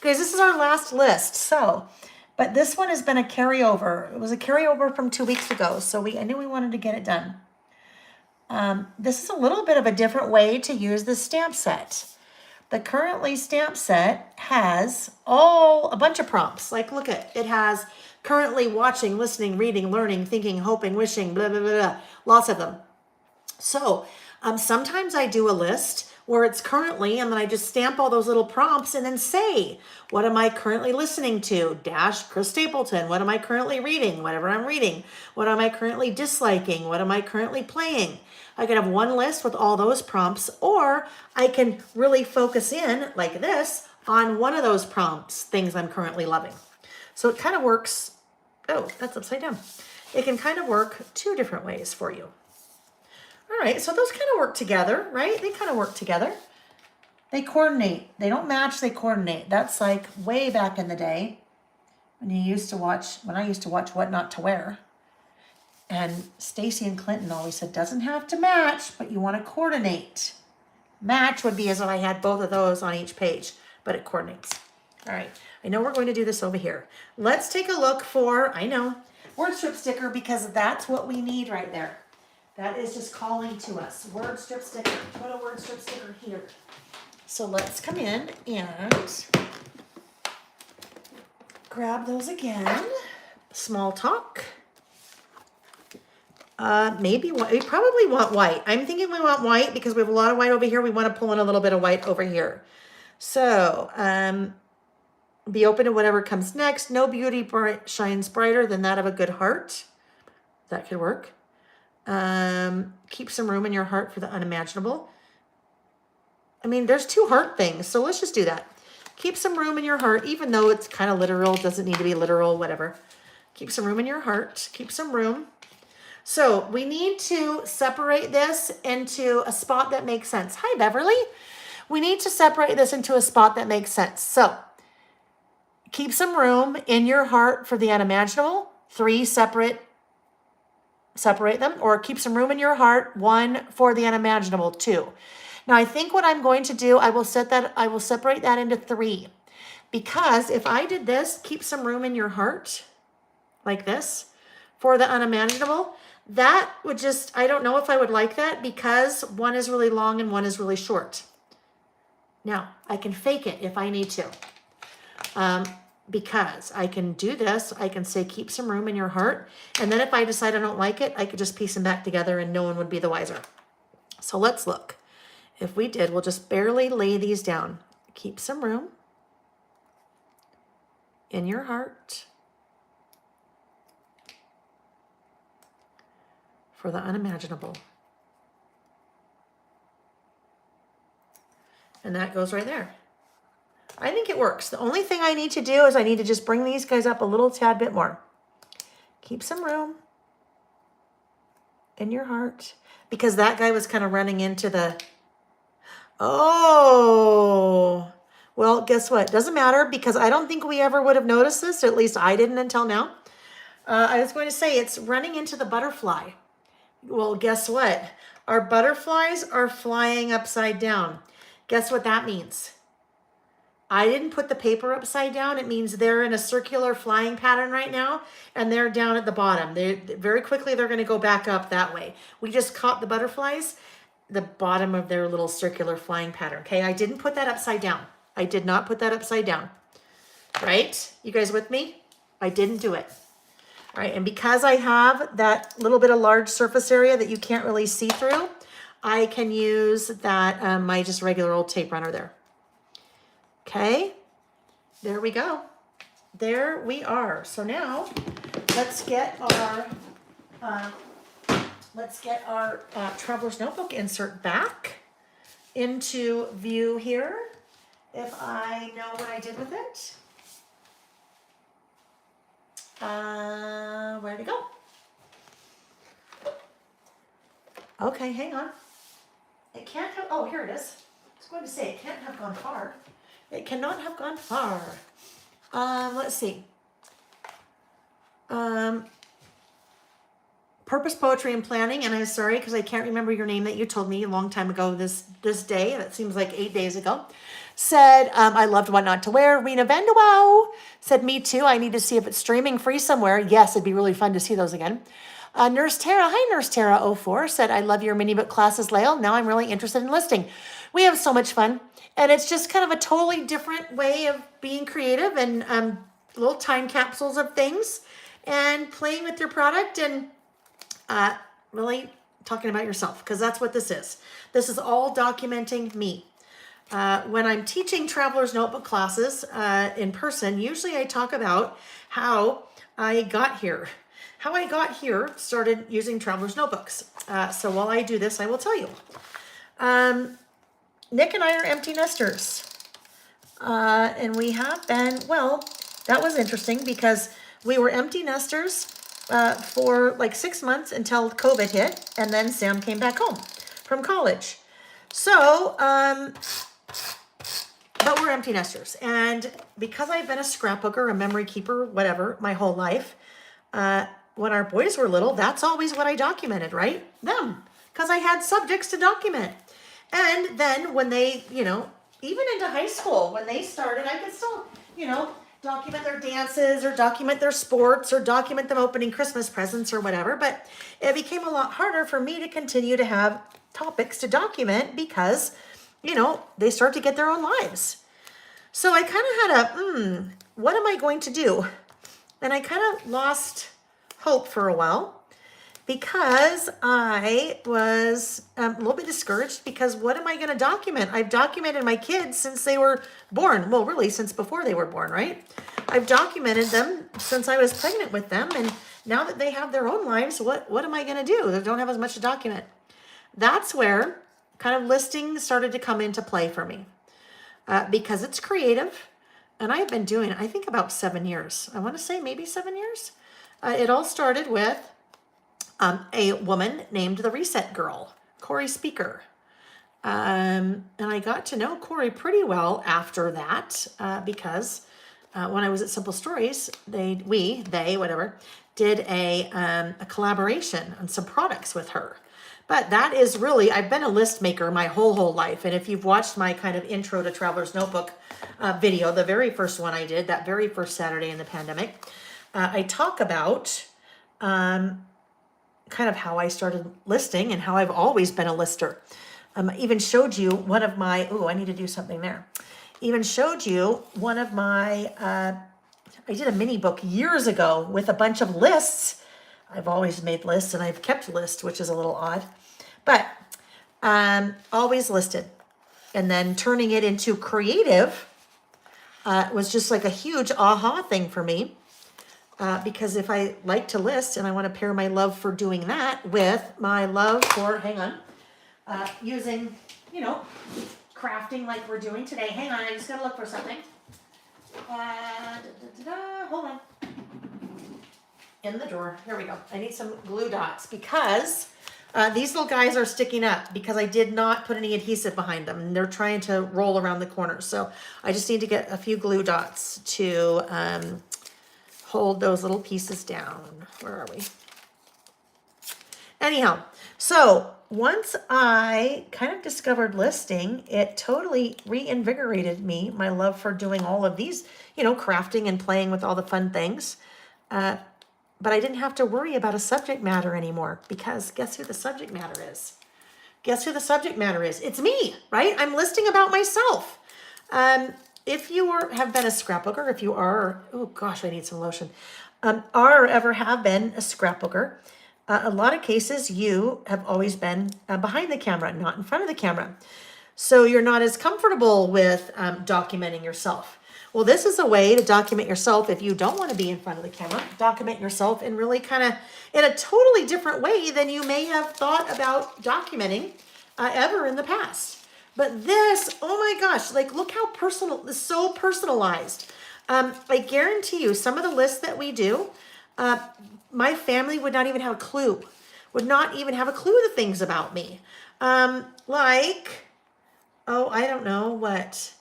Guys, this is our last list. So, but this one has been a carryover. It was a carryover from 2 weeks ago. So I knew we wanted to get it done. This is a little bit of a different way to use the stamp set. The currently stamp set has a bunch of prompts. Like, look at it has currently watching, listening, reading, learning, thinking, hoping, wishing, blah, blah, blah, blah. Lots of them. So sometimes I do a list where it's currently, and then I just stamp all those little prompts and then say, what am I currently listening to? Dash Chris Stapleton. What am I currently reading? Whatever I'm reading. What am I currently disliking? What am I currently playing? I could have one list with all those prompts, or I can really focus in like this on one of those prompts, things I'm currently loving. So it kind of works. Oh, that's upside down. It can kind of work 2 different ways for you. All right, so those kind of work together, right? They kind of work together. They coordinate. They don't match, they coordinate. That's like way back in the day when I used to watch What Not to Wear. And Stacy and Clinton always said, doesn't have to match, but you want to coordinate. Match would be as if I had both of those on each page, but it coordinates. All right, I know we're going to do this over here. Let's take a look for, word strip sticker, because that's what we need right there. That is just calling to us. Word strip sticker. Put a word strip sticker here. So let's come in and grab those again. Small talk. Maybe we probably want white. I'm thinking we want white because we have a lot of white over here. We want to pull in a little bit of white over here. So be open to whatever comes next. No beauty shines brighter than that of a good heart. That could work. Keep some room in your heart for the unimaginable. I mean, there's 2 heart things, so let's just do that. Keep some room in your heart, even though it's kind of literal, doesn't need to be literal, whatever. Keep some room in your heart. Keep some room. So we need to separate this into a spot that makes sense. Hi, Beverly. We need to separate this into a spot that makes sense. So keep some room in your heart for the unimaginable. 3 separate them, or keep some room in your heart. 1 for the unimaginable. 2. Now I think what I'm going to do, I will separate that into 3, because if I did this, keep some room in your heart, like this, for the unimaginable, that would just, I don't know if I would like that, because 1 is really long and 1 is really short. Now I can fake it if I need to. Because I can do this, I can say keep some room in your heart, and then if I decide I don't like it, I could just piece them back together and no one would be the wiser. So let's look. If we did, we'll just barely lay these down. Keep some room in your heart for the unimaginable. And that goes right there. I think it works. The only thing I need to do is I need to just bring these guys up a little tad bit more. Keep some room in your heart, because that guy was kind of running into the, oh, well, guess what? Doesn't matter, because I don't think we ever would have noticed this, or at least I didn't until now. I was going to say it's running into the butterfly. Well, guess what? Our butterflies are flying upside down. Guess what that means? I didn't put the paper upside down. It means they're in a circular flying pattern right now, and they're down at the bottom. Very quickly, they're going to go back up that way. We just caught the butterflies, the bottom of their little circular flying pattern. Okay, I didn't put that upside down. I did not put that upside down. Right? You guys with me? I didn't do it. All right, and because I have that little bit of large surface area that you can't really see through, I can use that, my just regular old tape runner there. Okay, there we go. There we are. So now let's get our Traveler's Notebook insert back into view here. If I know what I did with it. Where'd it go? Okay, hang on. It can't have, oh, here it is. I was going to say it can't have gone far. It cannot have gone far. Let's see. Purpose Poetry and Planning, and I'm sorry because I can't remember your name that you told me a long time ago this day, that seems like 8 days ago, said, I loved What Not to Wear. Rena Vandewow said, me too. I need to see if it's streaming free somewhere. Yes, it'd be really fun to see those again. Nurse Tara, hi Nurse Tara 04 said, I love your mini book classes, Layle. Now I'm really interested in listing. We have so much fun. And it's just kind of a totally different way of being creative and little time capsules of things and playing with your product and really talking about yourself, because that's what this is. This is all documenting me. When I'm teaching Traveler's Notebook classes in person, usually I talk about how I got here. How I got here, started using Traveler's Notebooks. So while I do this, I will tell you. Nick and I are empty nesters. And we have been, well, that was interesting because we were empty nesters for like 6 months until COVID hit, and then Sam came back home from college. So, but we're empty nesters. And because I've been a scrapbooker, a memory keeper, whatever, my whole life, when our boys were little, that's always what I documented, right? Them, because I had subjects to document. And then when they, even into high school, when they started, I could still, document their dances or document their sports or document them opening Christmas presents or whatever. But it became a lot harder for me to continue to have topics to document because, they start to get their own lives. So I kind of had what am I going to do? And I kind of lost hope for a while because I was a little bit discouraged because what am I going to document? I've documented my kids since they were born. Well, really since before they were born, right? I've documented them since I was pregnant with them. And now that they have their own lives, what am I going to do? They don't have as much to document. That's where kind of listing started to come into play for me because it's creative. And I've been doing it, I think, about 7 years. I want to say maybe 7 years. It all started with a woman named the Reset Girl, Corey Speaker. And I got to know Corey pretty well after that because when I was at Simple Stories, they did a collaboration on some products with her. But that is really, I've been a list maker my whole life. And if you've watched my kind of intro to Traveler's Notebook video, the very first one I did, that very first Saturday in the pandemic, I talk about kind of how I started listing and how I've always been a lister. Even showed you one of my, I need to do something there. Even showed you one of my, I did a mini book years ago with a bunch of lists. I've always made lists and I've kept lists, which is a little odd, but always listed. And then turning it into creative was just like a huge aha thing for me. Because if I like to list and I want to pair my love for doing that with my love for, using, crafting like we're doing today. Hang on, I just got to look for something. Hold on. In the drawer. Here we go. I need some glue dots because these little guys are sticking up because I did not put any adhesive behind them. And they're trying to roll around the corners. So I just need to get a few glue dots to hold those little pieces down. Where are we? Anyhow, so once I kind of discovered listing, it totally reinvigorated me, my love for doing all of these, crafting and playing with all the fun things. But I didn't have to worry about a subject matter anymore because guess who the subject matter is? Guess who the subject matter is? It's me, right? I'm listing about myself. if you have been a scrapbooker, if you are, oh gosh, I need some lotion, are or ever have been a scrapbooker, a lot of cases you have always been behind the camera, not in front of the camera. So you're not as comfortable with documenting yourself. Well, this is a way to document yourself if you don't want to be in front of the camera. Document yourself in really kind of in a totally different way than you may have thought about documenting ever in the past. But this, oh my gosh, like look how personal, so personalized. I guarantee you some of the lists that we do, my family would not even have a clue, would not even have a clue the things about me. Like, oh, I don't know what,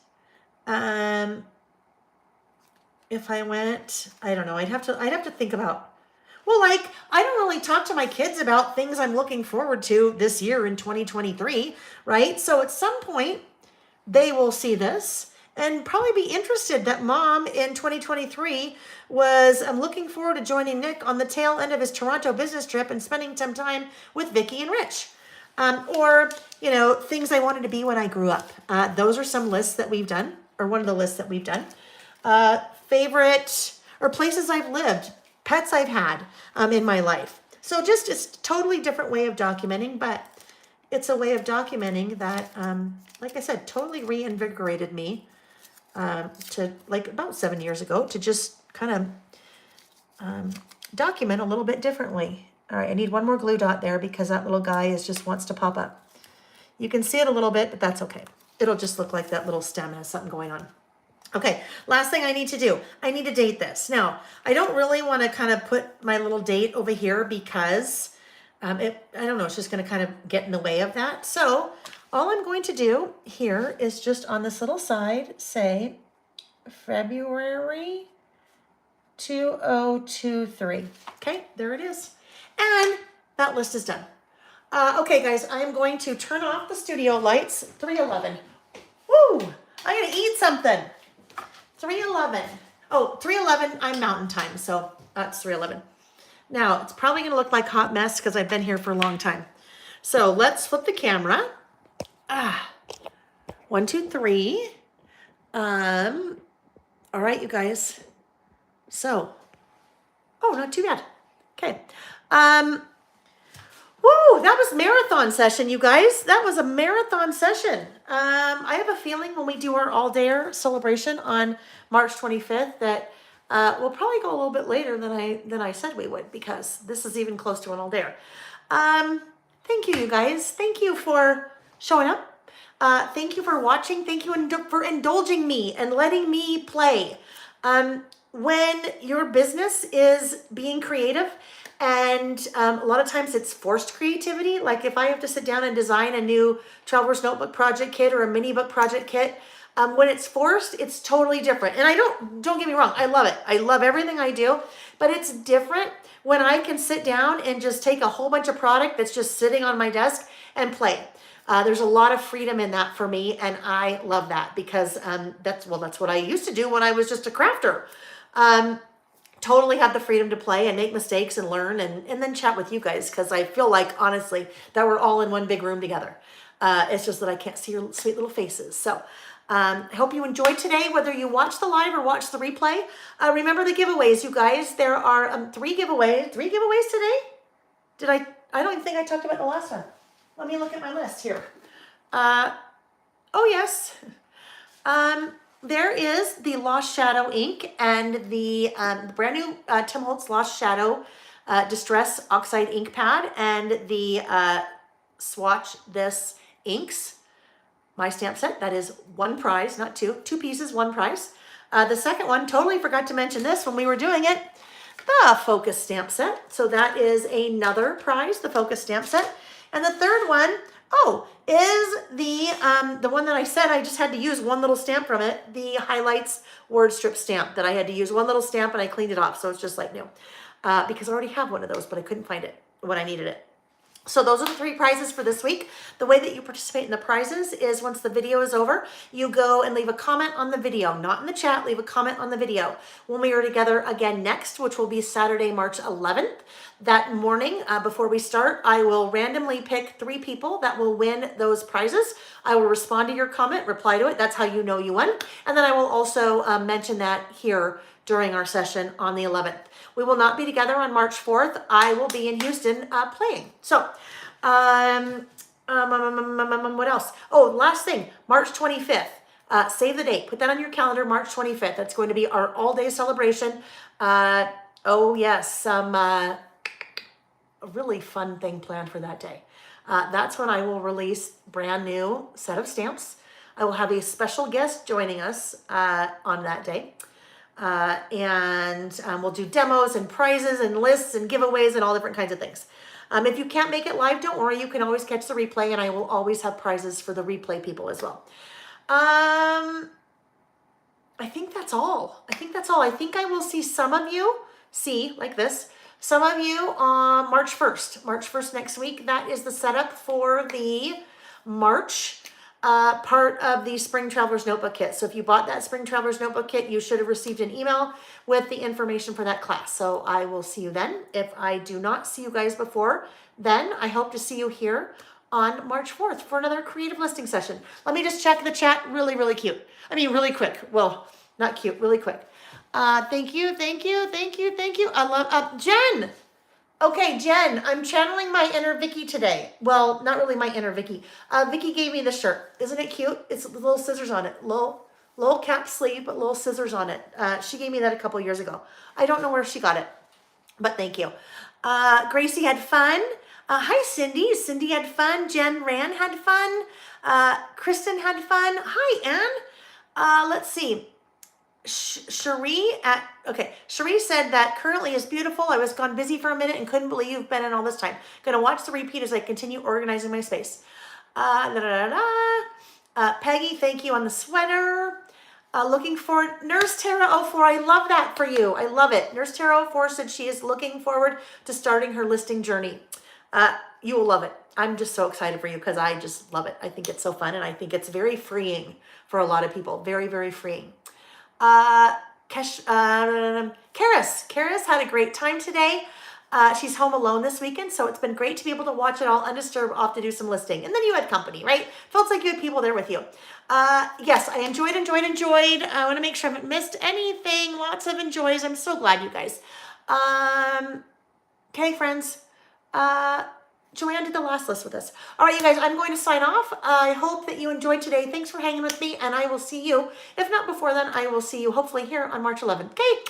if I went, I don't know, I'd have to think about, well, like, I don't really talk to my kids about things I'm looking forward to this year in 2023, right? So at some point, they will see this and probably be interested that mom in 2023 was looking forward to joining Nick on the tail end of his Toronto business trip and spending some time with Vicky and Rich. Or, you know, things I wanted to be when I grew up. Those are some lists that we've done, or one of the lists that we've done. Favorite or places I've lived, pets I've had in my life. So just it's a totally different way of documenting, but it's a way of documenting that, like I said, totally reinvigorated me to like about 7 years ago to just kind of document a little bit differently. All right, I need one more glue dot there because that little guy just wants to pop up. You can see it a little bit, but that's okay. It'll just look like that little stem has something going on. Okay, last thing I need to do, I need to date this. Now, I don't really want to kind of put my little date over here because I don't know, it's just going to kind of get in the way of that. So all I'm going to do here is just on this little side say February 2023. Okay, there it is. And that list is done. Okay, guys, I am going to turn off the studio lights. 3:11. Woo! I'm going to eat something. 3:11. Oh, 3:11, I'm mountain time, so that's 3:11. Now, it's probably going to look like a hot mess because I've been here for a long time. So let's flip the camera. 1, 2, 3. All right, you guys. So, oh, not too bad. Okay. Woo, that was marathon session, you guys. That was a marathon session. I have a feeling when we do our all-day celebration on March 25th that we'll probably go a little bit later than I said we would because this is even close to an all-day. Thank you, you guys. Thank you for showing up. Thank you for watching. Thank you for indulging me and letting me play. When your business is being creative, and a lot of times it's forced creativity. Like if I have to sit down and design a new Traveler's Notebook project kit or a mini book project kit, when it's forced, it's totally different. And don't get me wrong, I love it. I love everything I do, but it's different when I can sit down and just take a whole bunch of product that's just sitting on my desk and play. There's a lot of freedom in that for me, and I love that because that's what I used to do when I was just a crafter. Totally have the freedom to play and make mistakes and learn and then chat with you guys because I feel like, honestly, that we're all in one big room together. It's just that I can't see your sweet little faces. So I hope you enjoyed today, whether you watch the live or watch the replay. Remember the giveaways, you guys. There are 3 giveaways. 3 giveaways today? I don't even think I talked about the last one. Let me look at my list here. Oh, yes. There is the Lost Shadow ink and the brand new Tim Holtz Lost Shadow Distress Oxide ink pad and the Swatch This inks. My stamp set, that is 1 prize, not 2. 2 pieces, 1 prize. The second one, totally forgot to mention this when we were doing it, the Focus stamp set. So that is another prize, the Focus stamp set. And the third one, is the one that I said I just had to use one little stamp from it, the Highlights word strip stamp that I had to use one little stamp and I cleaned it off. So it's just like new because I already have one of those, but I couldn't find it when I needed it. So those are the 3 prizes for this week. The way that you participate in the prizes is once the video is over, you go and leave a comment on the video, not in the chat, leave a comment on the video. When we are together again next, which will be Saturday, March 11th, that morning before we start, I will randomly pick 3 people that will win those prizes. I will respond to your comment, reply to it. That's how you know you won. And then I will also mention that here during our session on the 11th. We will not be together on March 4th. I will be in Houston playing. So, what else? Oh, last thing, March 25th. Save the date. Put that on your calendar, March 25th. That's going to be our all-day celebration. Oh, yes, a really fun thing planned for that day. That's when I will release brand new set of stamps. I will have a special guest joining us on that day. And we'll do demos and prizes and lists and giveaways and all different kinds of things. If you can't make it live, don't worry. You can always catch the replay, and I will always have prizes for the replay people as well. I think that's all. I think I will see some of you, like this, some of you on March 1st. March 1st next week. That is the setup for the March part of the Spring Traveler's Notebook Kit. So if you bought that Spring Traveler's Notebook Kit, you should have received an email with the information for that class. So I will see you then. If I do not see you guys before then, I hope to see you here on March 4th for another creative listing session. Let me just check the chat. Really, really cute. I mean, really quick. Well, not cute, really quick. Thank you. I love, Jen. Okay, Jen, I'm channeling my inner Vicky today. Well, not really my inner Vicky. Vicky gave me this shirt. Isn't it cute? It's little scissors on it. Little cap sleeve, but little scissors on it. She gave me that a couple years ago. I don't know where she got it, but thank you. Gracie had fun. Hi, Cindy. Cindy had fun. Jen Ran had fun. Kristen had fun. Hi, Anne. Let's see. Cherie said that currently is beautiful. I was gone busy for a minute and couldn't believe you've been in all this time. Gonna watch the repeat as I continue organizing my space. Peggy, thank you on the sweater. Looking forward, Nurse Tara 04, I love that for you. I love it. Nurse Tara 04 said she is looking forward to starting her listing journey. You will love it. I'm just so excited for you because I just love it. I think it's so fun, and I think it's very freeing for a lot of people. Very, very freeing. Karis had a great time today. She's home alone this weekend, so it's been great to be able to watch it all undisturbed off to do some listing. And then you had company, right? Felt like you had people there with you. Yes, I enjoyed. I want to make sure I haven't missed anything. Lots of enjoys. I'm so glad, you guys. Okay, friends. Joanne did the last list with us. All right, you guys, I'm going to sign off. I hope that you enjoyed today. Thanks for hanging with me, and I will see you. If not before then, I will see you hopefully here on March 11th. Okay,